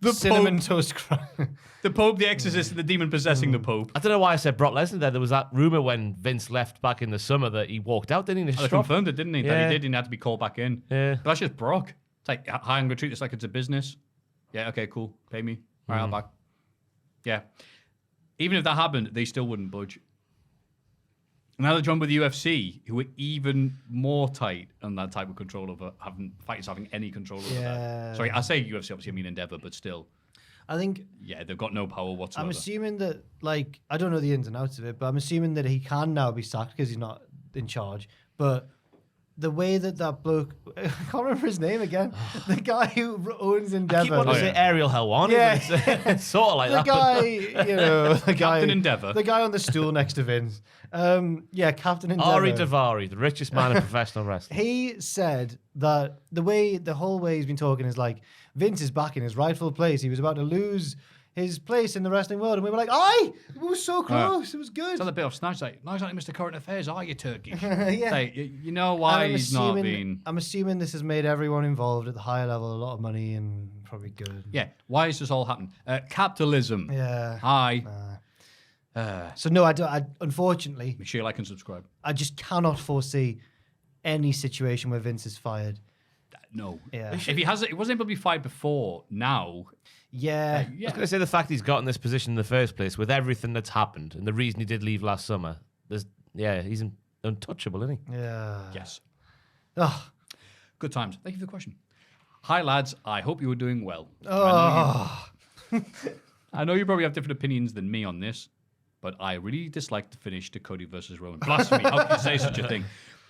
The Cinnamon Pope, Toast Crunch. the Pope, the Exorcist, and the demon possessing the Pope. I don't know why I said Brock Lesnar there. There was that rumor when Vince left back in the summer that he walked out, didn't he? They confirmed it, didn't he? That Yeah. he did, and he had to be called back in. Yeah. But that's just Brock. It's like, hi, I'm going to treat this like it's a business. Yeah, okay, cool. Pay me. All right, I'm back. Yeah. Even if that happened, they still wouldn't budge. Now they're joined with the UFC, who are even more tight on that type of control over fighters having any control over Yeah. that. Sorry, I say UFC, obviously I mean Endeavor, but still. I think Yeah, they've got no power whatsoever. I'm assuming that, like, I don't know the ins and outs of it, but I'm assuming that he can now be sacked because he's not in charge. But the way that bloke, I can't remember his name again, the guy who owns I keep Endeavor. wanting to say Ariel Helwani, Yeah. but it's sort of like The that. guy, you know, the guy, Captain Endeavour. the guy on the stool next to Vince. Yeah, Captain Endeavor. Ari Daivari, the richest man in professional wrestling. He said that the whole way he's been talking is like Vince is back in his rightful place. He was about to lose his place in the wrestling world, and we were like, "Aye, it was so close. It was good." It's not a bit of snatch, like, not exactly Mr. Current Affairs, are you, Turkey? Yeah. Like, you know why he's not being... I'm assuming this has made everyone involved at the higher level a lot of money and probably good. Yeah, why is this all happening? Capitalism. Yeah. Hi. So no, I unfortunately, Make sure you like and subscribe. I just cannot foresee any situation where Vince is fired. No. Yeah. If he wasn't able to be fired before, now... Yeah. I was going to say the fact he's got in this position in the first place with everything that's happened and the reason he did leave last summer. He's untouchable, isn't he? Yeah. Yes. Oh. Good times. Thank you for the question. Hi, lads. I hope you are doing well. Oh. I know you probably have different opinions than me on this, but I really dislike the finish to Cody versus Roman. Blasphemy. How can you say such a thing?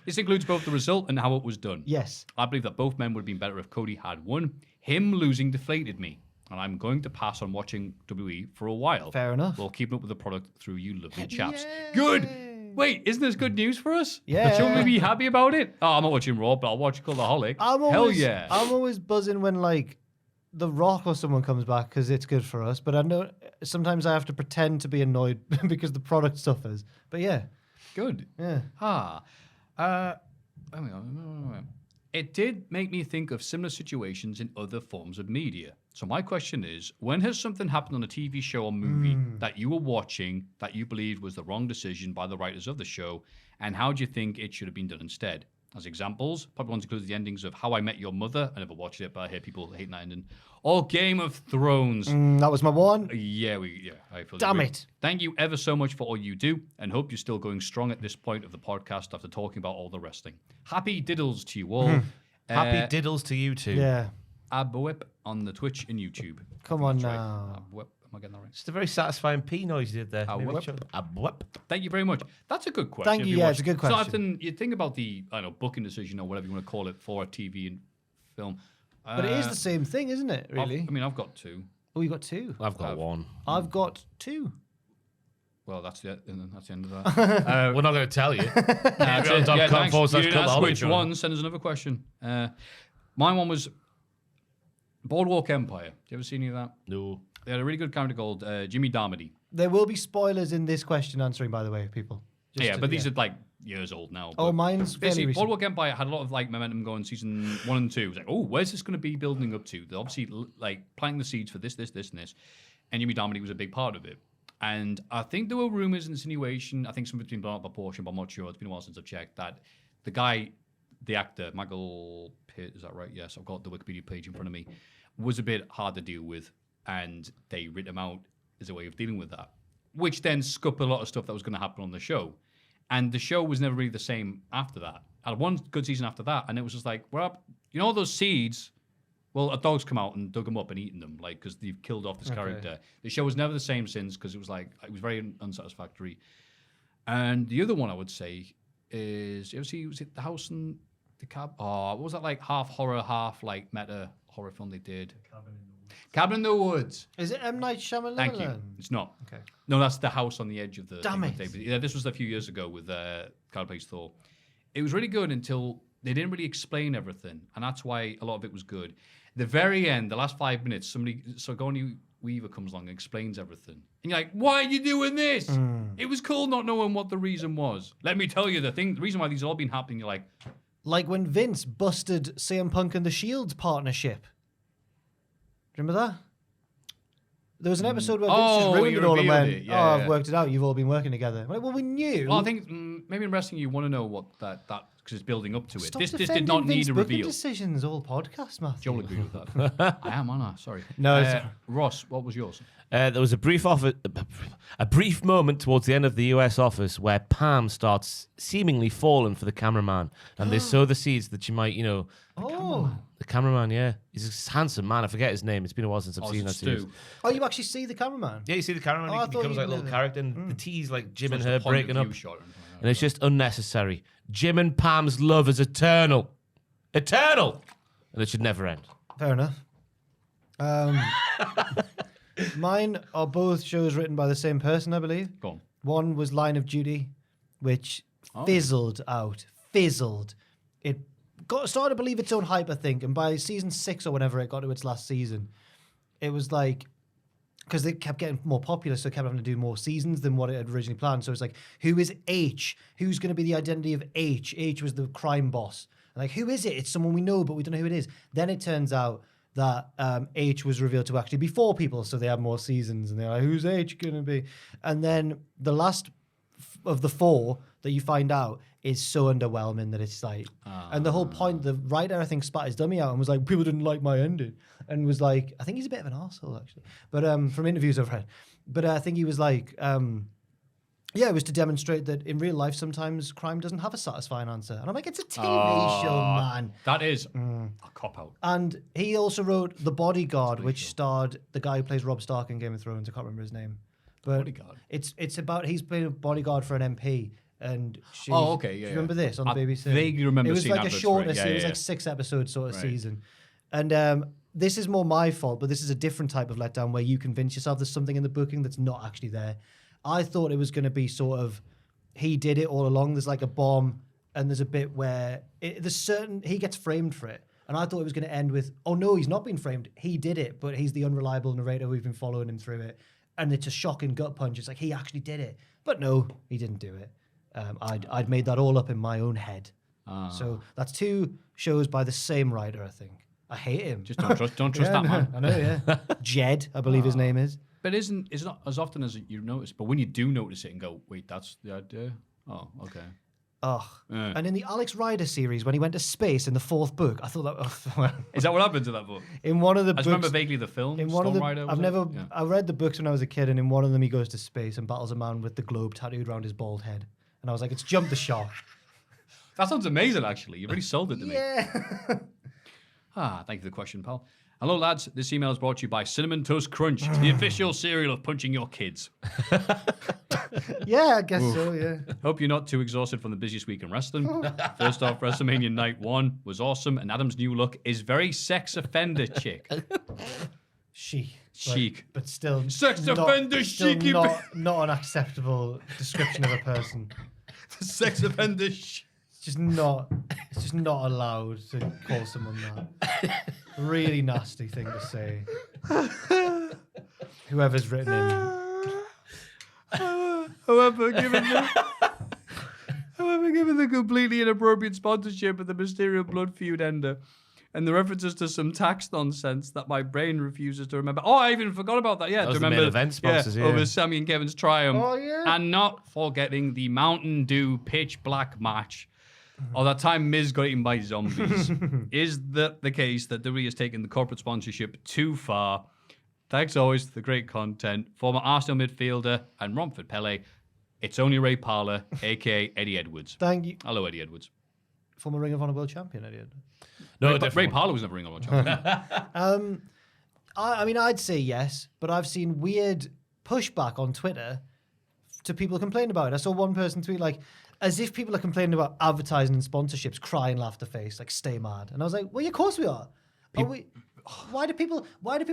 This includes both the result and how it was done. Yes. I believe that both men would have been better if Cody had won. Him losing deflated me, and I'm going to pass on watching WWE for a while. Fair enough. While keeping up with the product through you lovely chaps. Good! Wait, isn't this good news for us? Yeah. Shouldn't we be happy about it? Oh, I'm not watching Raw, but I'll watch Cultaholic. Hell yeah. I'm always buzzing when like The Rock or someone comes back because it's good for us. But I know sometimes I have to pretend to be annoyed because the product suffers. But yeah, Good. yeah. It did make me think of similar situations in other forms of media. So my question is, when has something happened on a TV show or movie that you were watching that you believed was the wrong decision by the writers of the show, and how do you think it should have been done instead? As examples, probably ones include the endings of How I Met Your Mother. I never watched it, but I hear people hating that ending. Or Game of Thrones. That was my one. I feel Damn agree. it. Thank you ever so much for all you do, and hope you're still going strong at this point of the podcast after talking about all the wrestling. Happy diddles to you all. Happy diddles to you too. Yeah. Abwhip on the Twitch and YouTube. Come on That's right. now. Abwhip. Am I getting that right? Just a very satisfying P noise you did there. A Maybe whip. try- a whip. Thank you very much. That's a good question. Thank if you, you yeah, watch it's a good it. So question. often you think about the booking decision or whatever you want to call it for a TV and film. But it is the same thing, isn't it? Really? I've got two. Oh, you got two. I've got one. I've got two. Well, that's the end of that. We're not going to tell you. That's it. Patreon.com Thanks. / You didn't ask Cultaholic which Show. one. Send us another question. My one was Boardwalk Empire. Do you ever see any of that? No. They had a really good character called Jimmy Darmody. There will be spoilers in this question answering, by the way, people. These are like years old now. Oh, but mine's fairly basically, recent. Boardwalk Empire had a lot of like momentum going season 1 and 2. It was like, oh, where's this going to be building up to? They're obviously like planting the seeds for this, and this. And Jimmy Darmody was a big part of it. And I think there were rumors and insinuation. I think something's been blown up by portion, but I'm not sure. It's been a while since I've checked that. The guy, the actor, Michael Pitt, is that right? Yes, I've got the Wikipedia page in front of me. Was a bit hard to deal with, and they writ him out as a way of dealing with that, which then scupped a lot of stuff that was going to happen on the show. And the show was never really the same after that. I had one good season after that, and it was just like, well, you know those seeds? Well, a dog's come out and dug them up and eaten them, like, because they've killed off this character. The show was never the same since, because it was very unsatisfactory. And the other one I would say is, you ever see, was it The House and the Cab? Oh, what was that, like, half horror, half, like, meta horror film they did? Cabin in the Woods. Is it M. Night Shyamalan? Thank you. It's not. Okay. No, that's The House on the Edge of the... Damn it. Yeah, this was a few years ago with Carl Plays Thor. It was really good until they didn't really explain everything, and that's why a lot of it was good. The very end, the last 5 minutes, Sigourney Weaver comes along and explains everything. And you're like, why are you doing this? It was cool not knowing what the reason was. Let me tell you the reason why these have all been happening, you're like... Like when Vince busted CM Punk and the Shield's partnership. Remember that? There was an episode where Vince just ruined it all and went, I've worked it out, you've all been working together. I'm like, well, we knew. Well, I think maybe in wrestling you want to know what that because it's building up to it. Stop This did defending not Vince need a booking reveal. decisions all podcast, Maffew. Joel agreed with that. I am, aren't I? Sorry. No, Ross, what was yours? There was a brief moment towards the end of the US office where Pam starts seemingly falling for the cameraman, and they sow the seeds that you might, the cameraman, yeah, he's a handsome man. I forget his name. It's been a while since I've seen that series. Oh, you actually see the cameraman? Yeah, you see the cameraman. I He thought becomes you like a little knew that. character, and the tease like Jim and So her it's a point of breaking up, view shot and it's just unnecessary. Jim and Pam's love is eternal, and it should never end. Fair enough. Mine are both shows written by the same person, I believe. Go on. One was Line of Duty, which fizzled out. It started to believe its own hype, I think, and by season 6 or whenever it got to its last season, it was like, because they kept getting more popular, so they kept having to do more seasons than what it had originally planned. So it's like, who is H? Who's going to be the identity of H? H was the crime boss. And like, who is it? It's someone we know, but we don't know who it is. Then it turns out that H was revealed to actually be 4 people, so they have more seasons, and they're like, who's H going to be? And then the last of the 4 that you find out is so underwhelming that it's like, and the whole point, the writer, I think, spat his dummy out and was like, people didn't like my ending, and was like, I think he's a bit of an arsehole, actually, but from interviews I've read, but I think he was like, it was to demonstrate that in real life, sometimes crime doesn't have a satisfying answer. And I'm like, it's a TV show, man. That is a cop-out. And he also wrote The Bodyguard, which starred the guy who plays Robb Stark in Game of Thrones. I can't remember his name. But Bodyguard? It's about, he's playing a bodyguard for an MP. And she, okay, do you remember this on the I BBC? vaguely remember it was seeing like a adverts for shorter it. Yeah, series, it was yeah. like 6 episodes sort of Right. season. And this is more my fault, but this is a different type of letdown where you convince yourself there's something in the booking that's not actually there. I thought it was going to be sort of, he did it all along. There's like a bomb, and there's a bit where he gets framed for it. And I thought it was going to end with, oh no, he's not been framed. He did it, but he's the unreliable narrator. We've been following him through it. And it's a shocking gut punch. It's like, he actually did it. But no, he didn't do it. I'd made that all up in my own head. So that's 2 shows by the same writer, I think. I hate him. Just don't trust Yeah, that man. I know, yeah. Jed, I believe his name is. But it's not as often as you notice. But when you do notice it and go, wait, that's the idea? Oh, okay. Ugh. And in the Alex Rider series, when he went to space in the 4th book, I thought that... Is that what happened to that book? in one of the I just books... remember vaguely the film, In one Storm of the, Rider. I've was never... it? Yeah. I read the books when I was a kid, and in one of them he goes to space and battles a man with the globe tattooed around his bald head. And I was like, it's jumped the shark. That sounds amazing, actually. You really sold it to me. Yeah. Thank you for the question, pal. Hello, lads. This email is brought to you by Cinnamon Toast Crunch, the official cereal of punching your kids. Yeah, I guess so, yeah. Hope you're not too exhausted from the busiest week in wrestling. First off, WrestleMania Night 1 was awesome, and Adam's new look is very sex offender chic. Chic. But still... Sex not- offender still chic. not an acceptable description of a person. Sex offender chic. It's just not allowed to call someone that. Really nasty thing to say. Whoever's written in. However, given the completely inappropriate sponsorship of the Mysterio Blood feud ender and the references to some tax nonsense that my brain refuses to remember. Oh, I even forgot about that. Yeah, That was to the main remember event sponsors, yeah. over Sammy and Kevin's triumph. Oh, yeah. And not forgetting the Mountain Dew pitch black match. Or that time Miz got eaten by zombies. Is that the case that WWE has taken the corporate sponsorship too far? Thanks always to the great content. Former Arsenal midfielder and Romford Pele. It's only Ray Parler, a.k.a. Eddie Edwards. Thank you. Hello, Eddie Edwards. Former Ring of Honor World Champion, Eddie. No, Ray Parler was never Ring of Honor champion. I mean, I'd say yes, but I've seen weird pushback on Twitter to people complaining about it. I saw one person tweet like, as if people are complaining about advertising and sponsorships, crying, laugh the face, like stay mad. And I was like, well, yeah, of course we are. Why do people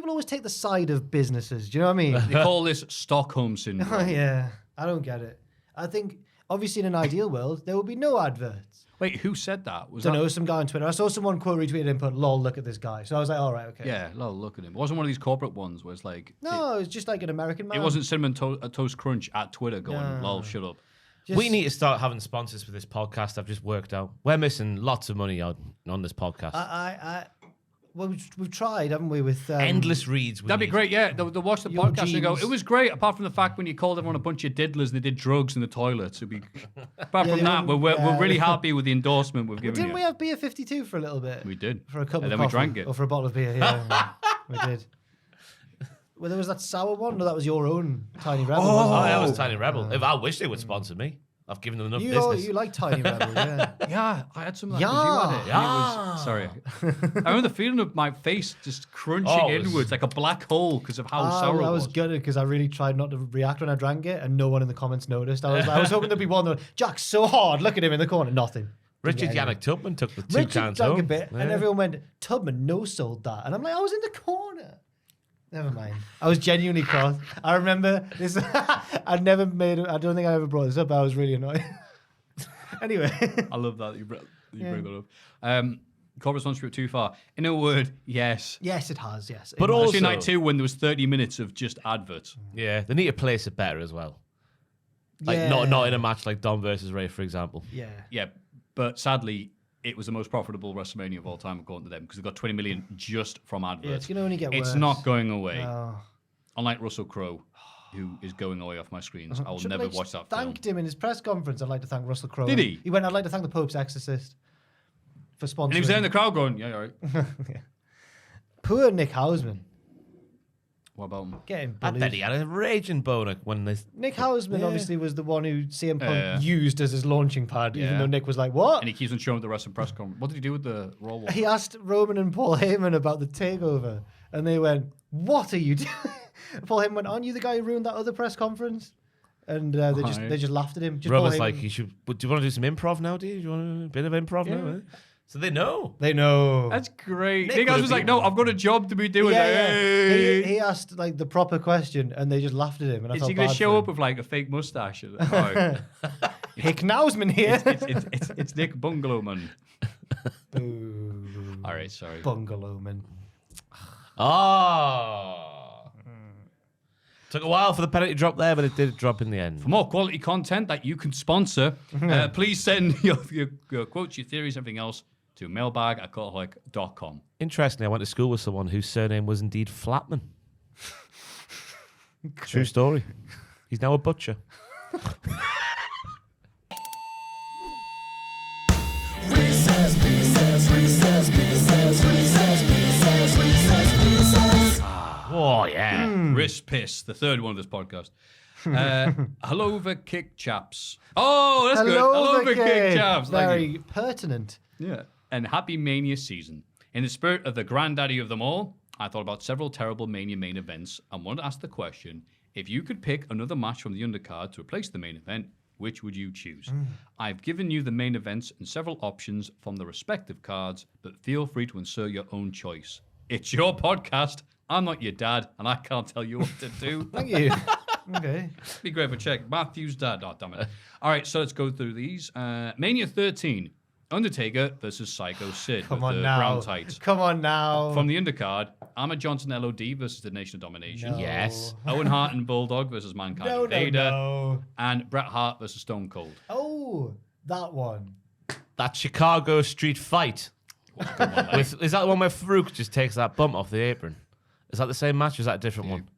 always take the side of businesses? Do you know what I mean? They call this Stockholm Syndrome. Oh, yeah, I don't get it. I think, obviously, in an ideal world, there would be no adverts. Wait, who said that? I don't know, some guy on Twitter. I saw someone quote retweeted and put, lol, look at this guy. So I was like, all right, okay. Yeah, look at him. It wasn't one of these corporate ones where it's like... No, it was just like an American man. It wasn't Cinnamon Toast Crunch at Twitter going, lol, shut up. We need to start having sponsors for this podcast. I've just worked out. We're missing lots of money on this podcast. Well, we've tried, haven't we, with... Endless reads. That'd be great, yeah. They'll watch the Your podcast and go, jeans. it was great, apart from the fact when you called everyone a bunch of diddlers and they did drugs in the toilets. It'd be... Apart from that, we're really happy with the endorsement we've given Didn't you. we have Beer 52 for a little bit? We did. For a cup And of then we coffee. drank it. Or for a bottle of beer, yeah. We did. Well, there was that sour one, or that was your own Tiny Rebel, Oh, wasn't it? that was Tiny Rebel. I wish they would sponsor me. I've given them enough business. You like Tiny Rebel, yeah. Yeah, I had some of that 'cause you had it. Yeah. And it was, sorry. I remember the feeling of my face just crunching it was- inwards like a black hole because of how sour it I was. was gutted because I really tried not to react when I drank it, and no one in the comments noticed. I was hoping there'd be one that Jack's so hard. Look at him in the corner. Nothing. Richard Didn't get Yannick Tubman took the two Richard cans drank home. a bit, and Yeah. everyone went, Tubman no-sold that. And I'm like, I was in the corner. Never mind. I was genuinely cross. I remember this. I don't think I ever brought this up. I was really annoyed. Anyway. I love that you bring that up. Corporate sponsorship too far. In a word, yes. Yes, it has, yes. But It has. also- Especially night 2 when there was 30 minutes of just adverts. Yeah, they need to place it better as well. Like Yeah. not in a match like Dom versus Ray, for example. Yeah. Yeah, but sadly, it was the most profitable WrestleMania of all time according to them because they got 20 million just from adverts. Yeah, it's going to only get It's worse. not going away. Oh. Unlike Russell Crowe, who is going away off my screens. I will Should never I just watch that film. Thanked him in his press conference. I'd like to thank Russell Crowe. Did he? He went, I'd like to thank the Pope's exorcist for sponsoring. And he was there in the crowd going, yeah, all right. Poor Nick Hausman. What about him? Getting I bullied. bet he had a raging boner when this. Nick Hausman obviously was the one who CM Punk Yeah. used as his launching pad, even Yeah. though Nick was like, what? And he keeps on showing up the wrestling press conference. What did he do with the Raw one? He asked Roman and Paul Heyman about the takeover, and they went, what are you doing? Paul Heyman went, aren't you the guy who ruined that other press conference? And they just laughed at him. Just Roman's Paul like, Heyman- you should. Do you want to do some improv now? Do you want a bit of improv now? Eh? So they know. They know. That's great. Nick Nick would've was like, been- no, I've got a job to be doing. Yeah, Like, yeah. hey. He asked like the proper question, and they just laughed at him. And I Is felt he going to bad show for up him. with like a fake mustache? Oh, Hick Nausman here. it's Nick Bungalowman. Boo. All right, sorry. Bungalowman. Oh. Took a while for the penalty drop there, but it did drop in the end. For more quality content that you can sponsor, please send your quotes, your theories, everything else to mailbag@cultaholic.com. Interestingly, I went to school with someone whose surname was indeed Flatman. True story. He's now a butcher. Oh, yeah. Wrist piss, the third one of this podcast. Hello, the kick chaps. Oh, that's good. Hello, the kick chaps. Thank Very you. pertinent. Yeah. And happy Mania season. In the spirit of the granddaddy of them all, I thought about several terrible Mania main events and wanted to ask the question, if you could pick another match from the undercard to replace the main event, which would you choose? I've given you the main events and several options from the respective cards, but feel free to insert your own choice. It's your podcast. I'm not your dad, and I can't tell you what to do. Thank you. Okay. Be great for check. Maffew's dad. Oh, damn it. All right, so let's go through these. Mania 13. Undertaker versus Psycho Sid Come with on the now. brown tights. Come on now. From the undercard, Ahmed Johnson LOD versus the Nation of Domination. No. Yes. Owen Hart and Bulldog versus Mankind and Vader. No. And Bret Hart versus Stone Cold. Oh, that one. That Chicago street fight. Is that the one where Farouk just takes that bump off the apron? Is that the same match or is that a different one?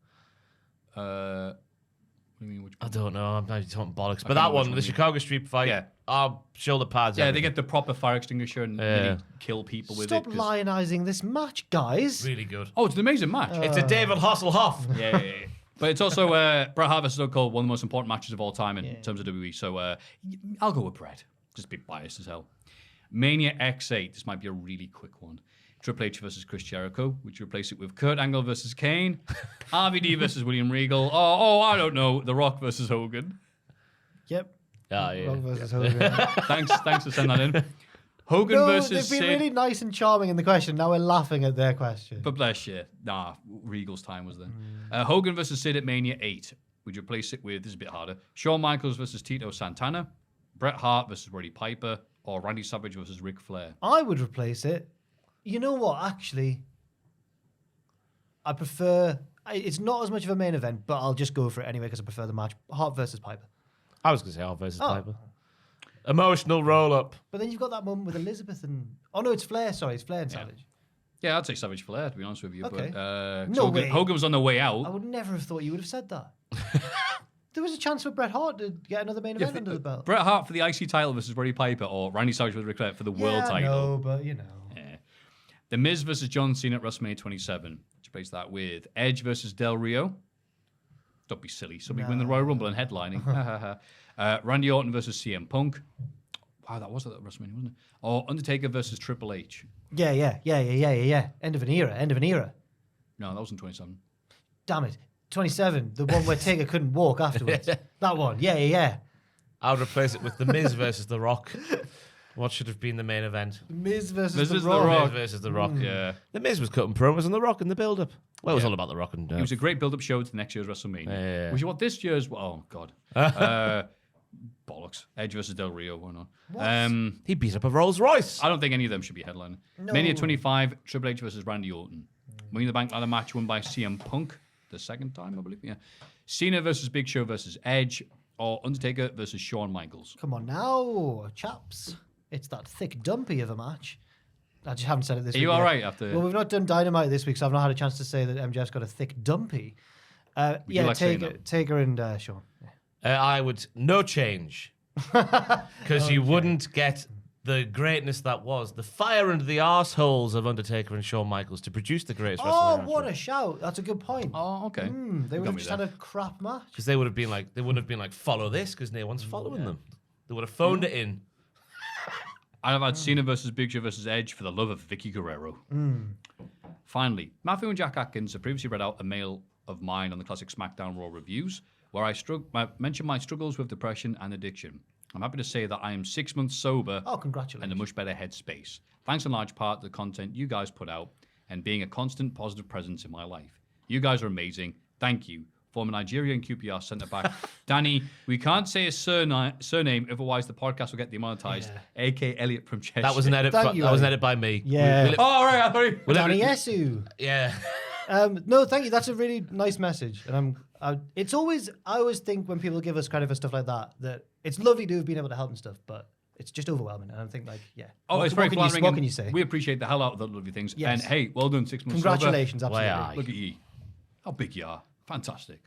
What do you mean? Which I one? don't know. I'm not talking bollocks. But don't know that which one, one the you- Chicago street fight, Yeah. shoulder pads. Yeah, they everything. get the proper fire extinguisher and really kill people with Stop it. 'cause- lionizing this match, guys. really good. Oh, it's an amazing match. It's a David Hasselhoff. Yeah. But it's also Bret Hart versus Stone Cold, one of the most important matches of all time in terms of WWE. So I'll go with Bret. Just be biased as hell. Mania X8. This might be a really quick one. Triple H versus Chris Jericho. Would you replace it with Kurt Angle versus Kane? RVD versus William Regal. I don't know. The Rock versus Hogan. Yep. Oh, yeah. Rock versus Hogan. Thanks for sending that in. Hogan No, versus they've been Sid. really nice and charming in the question. Now we're laughing at their question. But bless you. Nah, Regal's time was then. Hogan versus Sid at Mania 8. Would you replace it with, this is a bit harder, Shawn Michaels versus Tito Santana, Bret Hart versus Roddy Piper, or Randy Savage versus Ric Flair? I would replace it. You know what? Actually, I prefer. It's not as much of a main event, but I'll just go for it anyway because I prefer the match. Hart versus Piper. I was going to say Hart versus Oh. Piper. Emotional roll up. But then you've got that moment with Elizabeth and. Oh no, it's Flair. Sorry, it's Flair and Savage. Yeah, I'd say Savage Flair, to be honest with you. Okay. But No way. Hogan was on the way I out. would never have thought you would have said that. There was a chance for Bret Hart to get another main event under the belt. Bret Hart for the IC title versus Roddy Piper, or Randy Savage with Ric Flair for the world title. No, but you know. Yeah. The Miz versus John Cena at WrestleMania 27. Replace that with Edge versus Del Rio. Don't be silly. Somebody win the Royal Rumble and headlining. Randy Orton versus CM Punk. Wow, that was at WrestleMania, wasn't it? Or Undertaker versus Triple H. Yeah. End of an era. No, that wasn't 27. Damn it. 27, the one where Taker couldn't walk afterwards. That one. Yeah. I would replace it with The Miz versus The Rock. What should have been the main event? Miz versus Miz The versus The Rock. Rock. Miz versus The Rock. Yeah. The Miz was cutting promos on The Rock in the build-up. Well, it was all about The Rock and... It was a great build-up show to next year's WrestleMania. Yeah. Which is what this year's... Oh, God. Bollocks. Edge versus Del Rio. Why not? he beat up a Rolls Royce. I don't think any of them should be headlining. No. Mania 25, Triple H versus Randy Orton. Money in the Bank ladder match won by CM Punk. The second time, I believe. Yeah. Cena versus Big Show versus Edge. Or Undertaker versus Shawn Michaels. Come on now, chaps. It's that thick dumpy of a match. I just haven't said it this Are week. you yet. all right after... Well, we've not done Dynamite this week, so I've not had a chance to say that MJF's got a thick dumpy. you like saying Taker and Shawn. Yeah. I would... No change. Because you wouldn't get the greatness that was the fire under the arseholes of Undertaker and Shawn Michaels to produce the greatest Oh, wrestling what a shout. That's a good point. Oh, okay. They would got have me just there. had a crap match. Because they wouldn't have been like, follow this, because no one's following them. They would have phoned it in. I've had Cena versus Big Show versus Edge for the love of Vicky Guerrero. Finally, Maffew and Jack Atkins have previously read out a mail of mine on the classic SmackDown Raw reviews, where I mentioned my struggles with depression and addiction. I'm happy to say that I am 6 months sober Oh, congratulations. and a much better headspace, thanks in large part to the content you guys put out and being a constant positive presence in my life. You guys are amazing. Thank you. Former Nigerian QPR centre-back. Danny, we can't say his surname, otherwise the podcast will get demonetized. A.K. Elliot from Cheshire. That was an edit. Thank you, That was an Ellie. edit by me. Yeah. Oh, all right, I thought you... Danny Esu. Yeah. No, thank you. That's a really nice message. And I always think when people give us credit for stuff like that it's lovely to have been able to help and stuff, but it's just overwhelming. And I think Oh, it's very flattering. What and can you say? We appreciate the hell out of the lovely things. Yes. And hey, well done, 6 months Congratulations, sober. absolutely. Why, aye. Look at you. How big you are. Fantastic.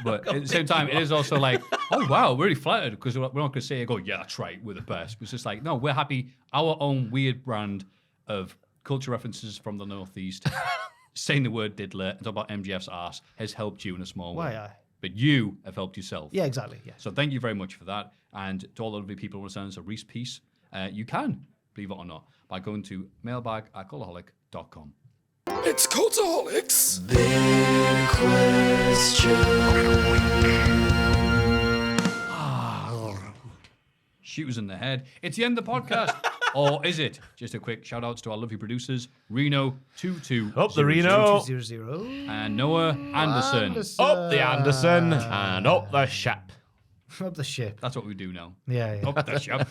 But at the same time, it is also like, oh, wow, we're really flattered because we're not going to say, yeah, that's right, we're the best. It's just like, no, we're happy. Our own weird brand of culture references from the Northeast, saying the word diddler and talk about MGF's ass has helped you in a small way. Why, aye. But you have helped yourself. Yeah, exactly. Yeah. So thank you very much for that. And to all the lovely people who want to send us a Reese piece, you can, believe it or not, by going to mailbag@cultaholic.com. It's Cultaholics. Shoot us in the head. It's the end of the podcast. Or is it? Just a quick shout outs to our lovely producers, Reno22. Up the Reno. 2-0. And Noah Anderson. Up the Anderson. And up the Shap. Up the ship. That's what we do now. Yeah. Up the shop.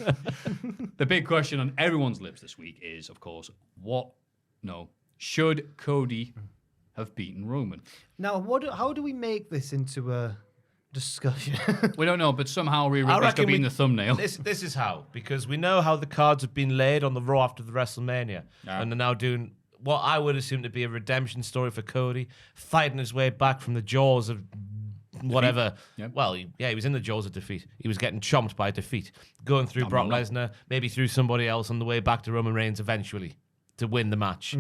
The big question on everyone's lips this week is, of course, should Cody have beaten Roman. Now, how do we make this into a discussion? We don't know, but somehow Rhea I Ripley's going to reckon be in the thumbnail. This is how, because we know how the cards have been laid on the Raw after the WrestleMania, and they're now doing what I would assume to be a redemption story for Cody, fighting his way back from the jaws of whatever. Yep. Well, he was in the jaws of defeat. He was getting chomped by defeat, going through Brock Lesnar, maybe through somebody else on the way back to Roman Reigns eventually to win the match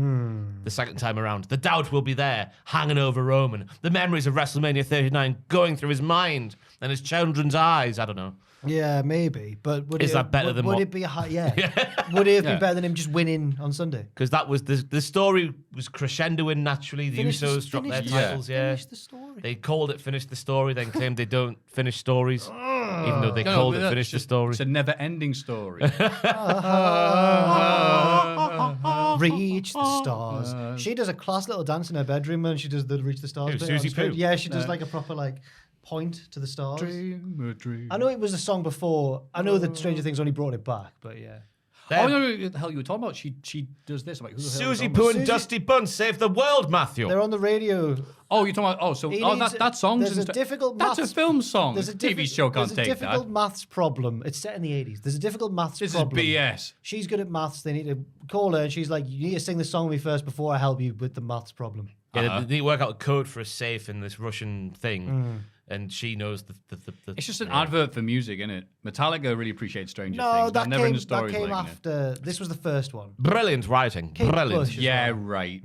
the second time around. The doubt will be there, hanging over Roman. The memories of WrestleMania 39 going through his mind and his children's eyes. I don't know. Yeah, maybe. But would Is it, that better would, than would what- it be a high? Yeah. Would it have Yeah. been better than him just winning on Sunday? Because that was the story was crescendoing naturally. The Usos dropped their titles. Yeah, Finish the story. they called it finish the story, then claimed they don't finish stories, even though they No, called but it that's finish the just- story. It's a never-ending story. Reach the stars. She does a class little dance in her bedroom when she does the Reach the Stars. Who, bit on Susie screen. Poo? Yeah, she does like a proper point to the stars. Dream a dream. I know it was a song before. I know that Stranger Things only brought it back, but yeah. Oh, no, what the hell you were talking about? She does this. I'm like, who the hell are you Susie talking Poo about? and Dusty Bun saved the world, Matthew. They're on the radio. Oh, you're talking about... that song's... There's a difficult That's a maths- film song. There's a TV show can't There's a take difficult that. maths problem. It's set in the 80s. There's a difficult maths This problem. is BS. She's good at maths. They need to call her, and she's like, "You need to sing the song with me first before I help you with the maths problem." Yeah, they need to work out a code for a safe in this Russian thing, and she knows the It's just an advert for music, isn't it? Metallica really appreciates Stranger No, Things. that I've never in came, the stories that came like it. after. This was the first one. brilliant writing. Kate Brilliant. Bush as Yeah, well. right.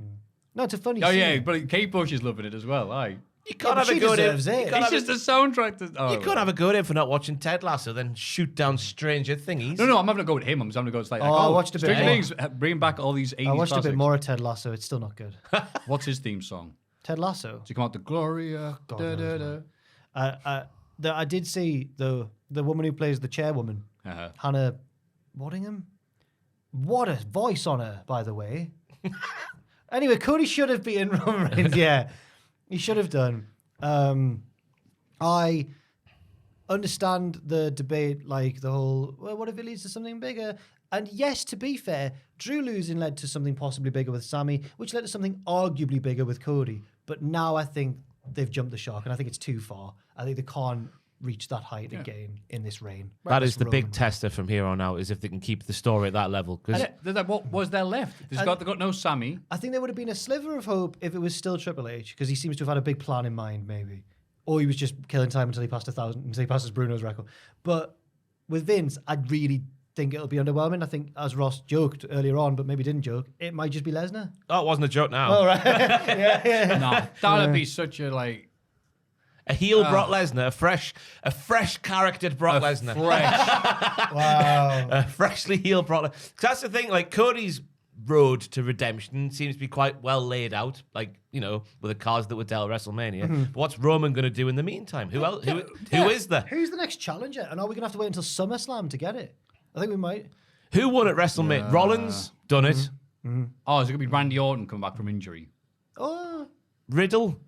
No, it's a funny Oh, scene. yeah, but Kate Bush is loving it as well. Aye. You can't but have a she good deserves it. It's just a soundtrack. You could have a good in for not watching Ted Lasso, then shoot down Stranger Thingies. No, I'm having to go with him. I'm just having to go. It's like, I watched a bit Stranger more. Things, bringing back all these 80s I watched classics. a bit more of Ted Lasso. It's still not good. What's his theme song? Ted Lasso. Does he come out the Gloria? God Da, da, knows, da. I did see the woman who plays the chairwoman, Uh-huh. Hannah Waddingham. What a voice on her, by the way. Anyway, Cody should have beaten Roman Reigns. Yeah, he should have done. I understand the debate, like the whole, well, what if it leads to something bigger? And yes, to be fair, Drew losing led to something possibly bigger with Sammy, which led to something arguably bigger with Cody. But now I think they've jumped the shark, and I think it's too far. I think they can't reach that height again in this reign. That is This the big Roman. tester from here on out, is if they can keep the story at that level. Because What was there left? They've got no Sammy. I think there would have been a sliver of hope if it was still Triple H, because he seems to have had a big plan in mind, maybe. Or he was just killing time until he passed 1,000, until he passes Bruno's record. But with Vince, I really think it'll be underwhelming. I think, as Ross joked earlier on, but maybe didn't joke, it might just be Lesnar. oh, it wasn't a joke now. Oh, right. yeah. No, that'd be such a like A heel Brock Lesnar, a fresh charactered Brock Lesnar. fresh. Wow. A freshly healed Brock Lesnar. 'Cause that's the thing, like Cody's road to redemption seems to be quite well laid out, like, you know, with the cards that were dealt at WrestleMania. But what's Roman going to do in the meantime? Who else? Who is there? Who's the next challenger? And are we going to have to wait until SummerSlam to get it? I think we might. Who won at WrestleMania? Rollins done it. Oh, is it gonna be Randy Orton coming back from injury? Oh, Riddle.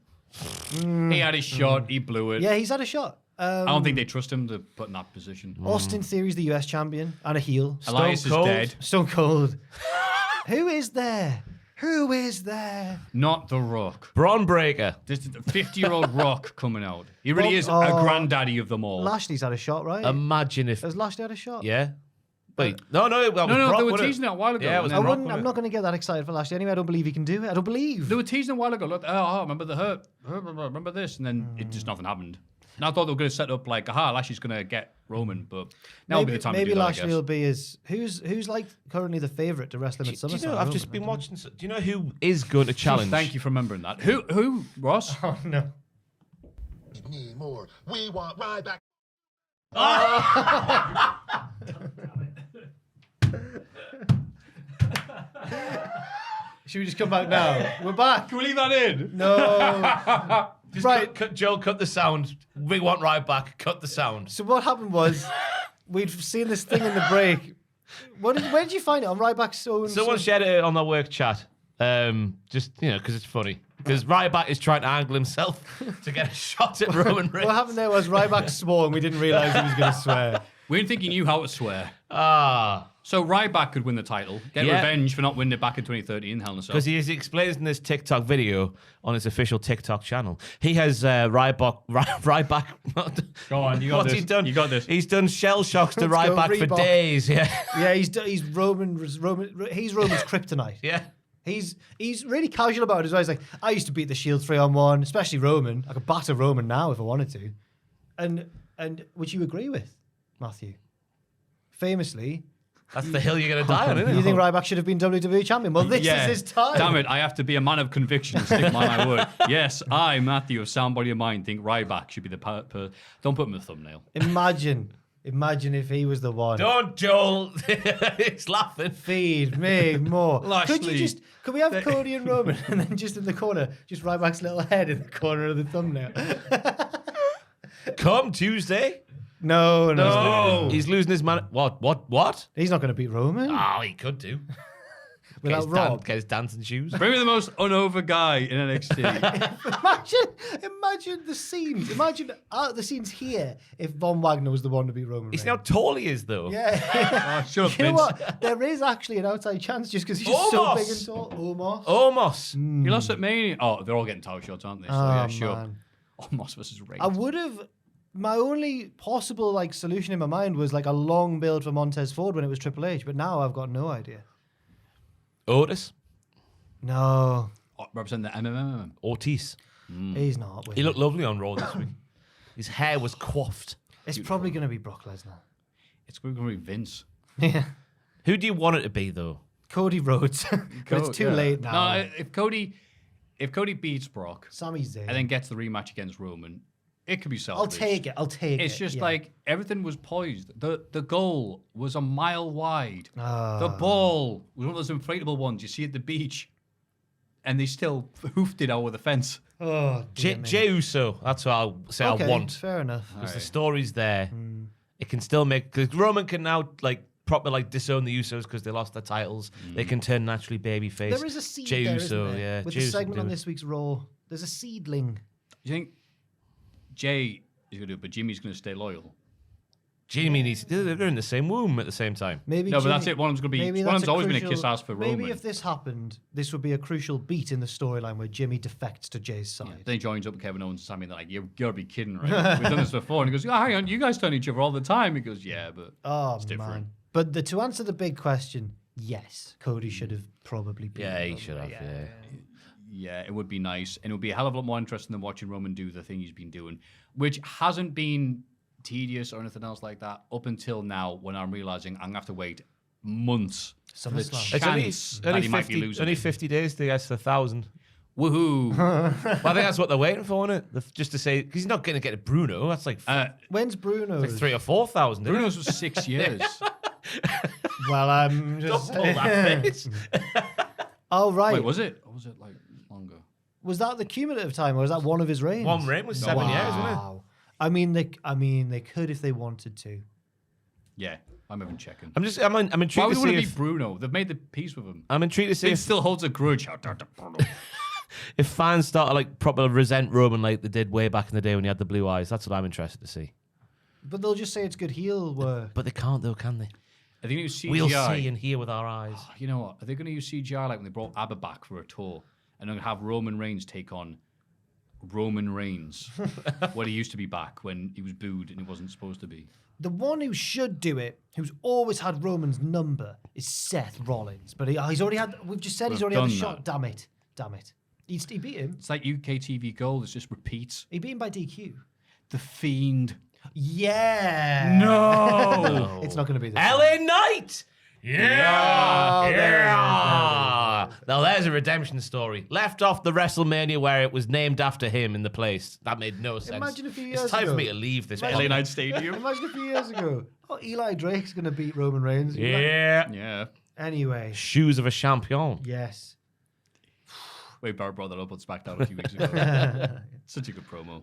He had his shot. He blew it. yeah, he's had a shot. I don't think they trust him to put in that position. Austin Theory's the US champion and a heel. Elias is Cold. dead. Stone Cold. Who is there? Who is there? Not The Rock. Braun Breaker. This is the 50-year-old Rock coming out. He really Well, is a granddaddy of them all. Lashley's had a shot, right? Imagine if. Has Lashley had a shot? Yeah. Wait. No. Well, No, Brock, they were wasn't it? teasing it a while ago. Yeah, it was and then Brock, Rock wasn't won I'm it. not going to get that excited for Lashley anyway. I don't believe he can do it. I don't believe. They were teasing a while ago. Look, remember the hurt? Remember this? And then it just nothing happened. And I thought they were going to set up like, Lashley's going to get Roman, but now will be the time maybe to do that, I Lashley guess. will be his. Who's like currently the favourite to wrestle him at Do SummerSlam? you know, I've just been watching. Do you know who is going to challenge? Thank you for remembering that. Who, Ross? Oh no. Need more. We want Ryback. Should we just come back now? We're back. Can we leave that in? No. Just Right. Joel, cut the sound. We want right back. Cut the sound. So what happened was, we'd seen this thing in the break. Where did you find it on Ryback's own? Someone shared it on their work chat. Just, you know, because it's funny. Because Ryback is trying to angle himself to get a shot at Roman Reigns. What happened there was Ryback swore and we didn't realise he was going to swear. We didn't think he knew how to swear. Ah. So Ryback could win the title, get revenge for not winning it back in 2013 in Hell in a Cell. Because he explains in this TikTok video on his official TikTok channel, he has Ryback. Go on, you got What's this. he done? You got this. He's done shell shocks to Let's go, Ryback for Reebok. days. Yeah, Yeah, he's Roman's kryptonite. yeah. He's really casual about it as well. He's like, I used to beat the Shield 3-on-1, especially Roman. I could batter Roman now if I wanted to. And which you agree with, Maffew? Famously, That's the hill you're going to die on, isn't it? you think Ryback should have been WWE champion? Well, this is his time. Damn it, I have to be a man of conviction and stick by my word. Yes, I, Maffew of Sound Body of Mind, think Ryback should be the don't put him in the thumbnail. Imagine if he was the one. Don't, Joel. He's laughing. Feed me more. Lashley. Could we have Cody and Roman and then just in the corner, just Ryback's little head in the corner of the thumbnail? Come Tuesday. No. He's losing his man. What? He's not going to beat Roman Oh, he could do. without Rob. Get his dancing shoes. Bring me the most unover guy in NXT. Imagine the scenes. Imagine the scenes here if Von Wagner was the one to beat Roman He's Reigns. how tall he is, though. Yeah. Oh, shut up, You know Vince. what? There is actually an outside chance just because he's just so Omos. big and tall. Omos. Almost. He lost at Mania. Oh, they're all getting title shots, aren't they? So, yeah, sure. Man. Omos versus Reigns. I would have. My only possible solution in my mind was a long build for Montez Ford when it was Triple H, but now I've got no idea. Otis. No, Represent the MMM. Ortiz. he's not. He looked lovely on Raw this week. His hair was coiffed. It's probably going to be Brock Lesnar. It's going to be Vince. Yeah, Who do you want it to be, though? Cody Rhodes, but it's too late now. No, if Cody beats Brock Sami Zayn. and then gets the rematch against Roman, it could be selfish. I'll take it. It's just yeah. everything was poised. The goal was a mile wide. Ah. The ball was one of those inflatable ones you see at the beach, and they still hoofed it over the fence. Oh, dear me. Jey Uso. That's what I'll say Okay, I want. fair enough. Because the story's there. It can still make... Because Roman can now, proper disown the Usos because they lost their titles. They can turn naturally babyface. There is a seed Jey there, Uso, isn't there? yeah. With Jey the Uso segment do on it. this week's Raw, there's a seedling. You think Jay is going to do it, but Jimmy's going to stay loyal? Jimmy needs... They're in the same womb at the same time. Maybe No, but that's Jimmy- it. One of them's going to be. maybe One of that's them's a always going to crucial- kiss ass for Roman. Maybe if this happened, this would be a crucial beat in the storyline where Jimmy defects to Jay's side. Then he joins up with Kevin Owens and Sammy. They're like, "You gotta be kidding, right? We've done this before." And he goes, "Oh, hang on, you guys turn each other all the time." He goes, "Yeah, but Oh, it's different." man. But to answer the big question, yes, Cody should have probably been. Yeah, he should have, yeah. Yeah, it would be nice, and it would be a hell of a lot more interesting than watching Roman do the thing he's been doing, which hasn't been tedious or anything else like that up until now. When I'm realizing I'm gonna have to wait months for the SummerSlam. It's only, chance that he might be losing. only it. 50 days to get to 1,000. Woohoo! Well, I think that's what they're waiting for, isn't it? Just to say... Because he's not going to get a Bruno. That's When's Bruno? 3,000 or 4,000, isn't it? Bruno's was 6 years. Well, I'm just. Don't pull that face. Oh right. Wait, was it? Or was it longer? Was that the cumulative time, or was that one of his reigns? One reign was 7 years, wasn't it? Wow. I mean, they could if they wanted to. Yeah, I'm even checking. I'm Why intrigued would to we see beat if... Bruno? They've made the peace with him. I'm intrigued to see He if, still holds a grudge. if fans start to proper resent Roman like they did way back in the day when he had the blue eyes. That's what I'm interested to see. But they'll just say it's good heel work. But they can't though, can they? Are they going to use CGI? We'll see and hear with our eyes. You know what? Are they going to use CGI like when they brought ABBA back for a tour and then have Roman Reigns take on Roman Reigns, where he used to be back when he was booed and he wasn't supposed to be? The one who should do it, who's always had Roman's number, is Seth Rollins. But he's already had. We've just said he's We've already had the done shot. Damn it! He beat him. It's like UK TV Gold. It just repeats. He beat him by DQ. The Fiend. Yeah. No. It's not going to be this. LA Knight! Yeah! Oh, there it is, Yeah! Now there's a redemption story. Left off the WrestleMania where it was named after him in the place. That made no sense. Imagine a few It's years time for ago. me to leave this LA podcast. Knight Stadium. Imagine a few years ago. Oh, Eli Drake's going to beat Roman Reigns. Yeah. Yeah. Anyway. Shoes of a champion. Yes. Wade Barrett brought that up on SmackDown a few weeks ago. Such a good promo.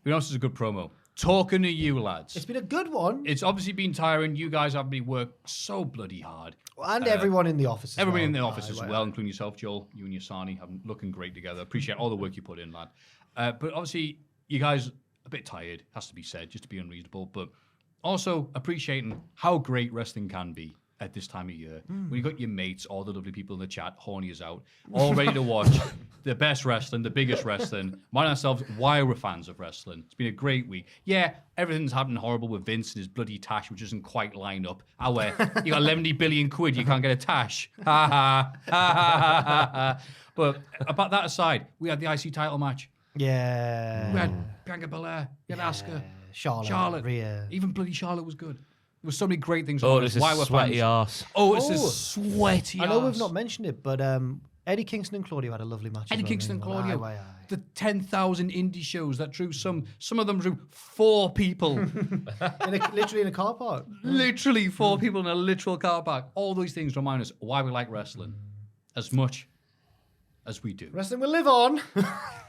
Who else is a good promo? Talking to you, lads. It's been a good one. It's obviously been tiring. You guys have been worked so bloody hard. And everyone in the office as Everybody well. in the office as Right. well, including yourself, Joel. You and Yasani have looking great together. Appreciate all the work you put in, lad. But obviously, you guys a bit tired, has to be said, just to be unreasonable. But also appreciating how great wrestling can be. at this time of year. When you got your mates, all the lovely people in the chat, horny as out, all ready to watch the best wrestling, the biggest wrestling. Mind ourselves, why we're fans of wrestling. It's been a great week. Yeah, everything's happening horrible with Vince and his bloody tash, which doesn't quite line up. You got 11 billion quid, you can't get a tash. Ha ha, ha ha ha ha. But about that aside, we had the IC title match. Yeah. We had Bianca Belair, we had Asuka, Charlotte. Rhea. even bloody Charlotte was good. There were so many great things. Oh, on this this. Why is we're sweaty fans. arse. Oh, it's a sweaty I know we've arse. not mentioned it, but Eddie Kingston and Claudio had a lovely match. Eddie as well, Kingston and didn't they? Claudio. Aye. The 10,000 indie shows that drew some of them drew 4 people. Literally in a car park. Literally 4 people in a literal car park. All these things remind us why we like wrestling as much as we do. Wrestling will live on.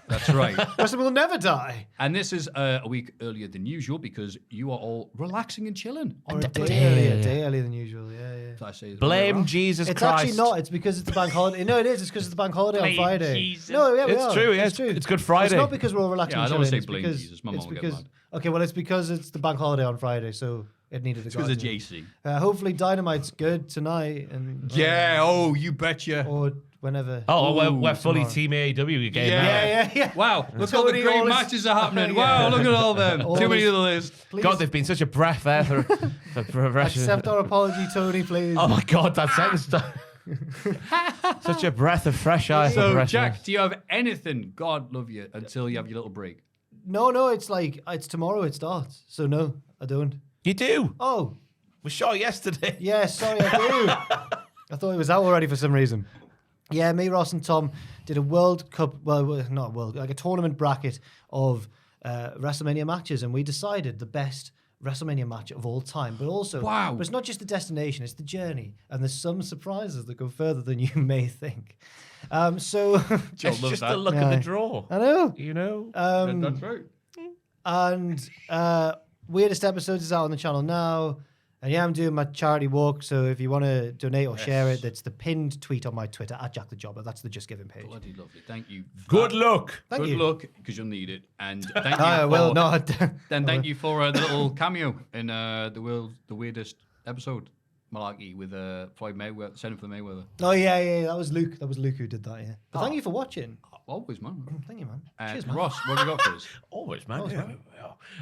That's right. Wrestling will never die. And this is a week earlier than usual because you are all relaxing and chilling. Or a day earlier than usual. Yeah. Did I say Blame Jesus It's Christ. actually not. It's because it's the bank holiday. No, it is. It's because it's the bank holiday on Friday. Jesus. No, yeah, we It's are. true, yeah, It's true. it's Good Friday. It's not because we're all relaxing Yeah, I and don't wanna chilling. say blame because, Jesus. My mum it's will get because, mad. okay, well, it's because it's the bank holiday on Friday, so it needed to go. because of JC. Hopefully, Dynamite's good tonight. And Yeah, oh, you betcha. Or whenever. Oh, we're fully tomorrow. Team AEW again. Yeah. Yeah. Wow, look all the Tony great Rollins. matches are happening. Yeah. Wow, look at all them. All Too many this- of the list. Please God, they've been such a breath there for progression. accept our apology, Tony, please. Oh my God, that sentence. Such a breath of fresh air. for So, wrestling. Jack, do you have anything? God love you until you have your little break. No, it's like, it's tomorrow it starts. So, no, I don't. You do. Oh, We saw yesterday. yeah, sorry, I do. I thought it was out already for some reason. Yeah, me, Ross, and Tom did a World Cup, well, not World, like a tournament bracket of WrestleMania matches, and we decided the best WrestleMania match of all time. But also, Wow. but it's not just the destination; it's the journey, and there's some surprises that go further than you may think. So, Joe It's loves just that. a look Yeah. at the draw. I know. You know. That's right. And weirdest episodes is out on the channel now. And yeah, I'm doing my charity walk. So if you want to donate or share it, that's the pinned tweet on my Twitter at Jack the Jobber. That's the Just Giving page. Bloody lovely. Thank you. Good luck. Thank Good you. luck, because you'll need it. And thank you. I for, will not. Then thank you for the little cameo in the weirdest episode malarkey with Floyd Mayweather, Senator Mayweather. Oh yeah. That was Luke. That was Luke who did that. Yeah. But thank you for watching. Always, man. Thank you, man. And Cheers, man. Ross, what have you got for us? Always, man. Always, Yeah.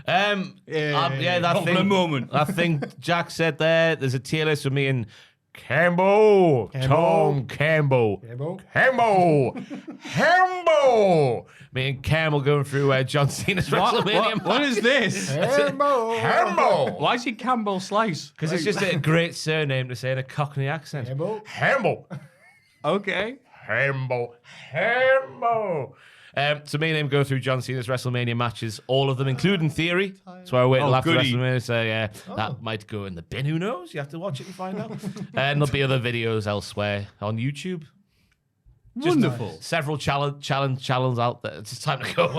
man. Yeah, that Not for thing. a moment. That thing Jack said there. There's a tier list for me and Campbell. Tom Campbell. Campbell. Me and Campbell going through John Cena's WrestleMania. What is this? Campbell. Why is he Campbell Slice? Because it's just a great surname to say in a Cockney accent. Campbell. Okay. Campbell. So me and him go through John Cena's WrestleMania matches, all of them, including Theory. That's why I wait till after goody. WrestleMania. So yeah, that might go in the bin. Who knows? You have to watch it and find out. And there'll be other videos elsewhere on YouTube. Just Wonderful. Several challenge out there. It's time to go.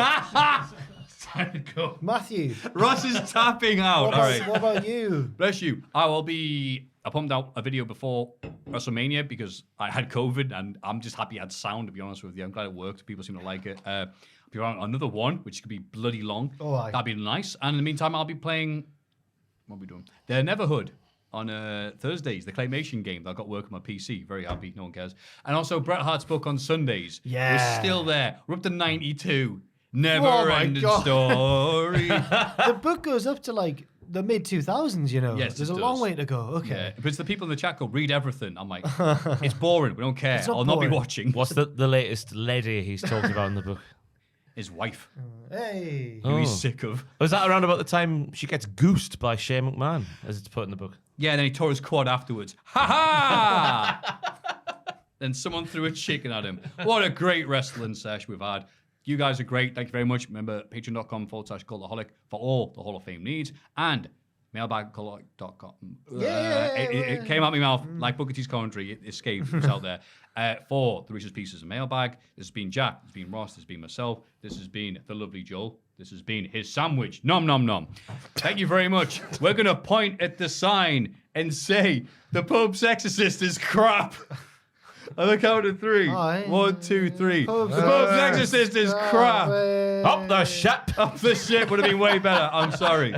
It's time to go. Matthew. Ross is tapping out. What All about, right. what about you? Bless you. I pumped out a video before WrestleMania because I had COVID and I'm just happy I had sound, to be honest with you. I'm glad it worked. People seem to like it. I'll be on another one, which could be bloody long. Oh, aye. That'd be nice. And in the meantime, I'll be playing, what are we doing? The Neverhood on Thursdays, the Claymation game that I got working on my PC. Very happy, no one cares. And also Bret Hart's book on Sundays. Yeah. We're still there. We're up to 92. Never Oh my ending God. story. The book goes up to like the mid 2000s, you know. Yes, There's it a long does. way to go. Okay. Yeah, but it's the people in the chat go, read everything. I'm like, it's boring. We don't care. not I'll not be boring. watching. What's the latest lady he's talked about in the book? His wife, Hey. who he's Oh. sick of. Was that around about the time she gets goosed by Shane McMahon, as it's put in the book? Yeah, and then he tore his quad afterwards. Ha ha! Then someone threw a chicken at him. What a great wrestling sesh we've had. You guys are great. Thank you very much. Remember, patreon.com/cultaholic for all the Hall of Fame needs. And mailbag@cultaholic.com. It came out my mouth like Booker T's commentary. It escaped. It's out there. For the Reese's Pieces of Mailbag. This has been Jack. This has been Ross. This has been myself. This has been the lovely Joel. This has been his sandwich. Nom, nom, nom. Thank you very much. We're going to point at the sign and say, the Pope's Exorcist is crap. On the count of 3. Aye. 1, 2, 3. Pope's The Pope's Exorcist is crap. Up the ship. Up the ship would have been way better. I'm sorry.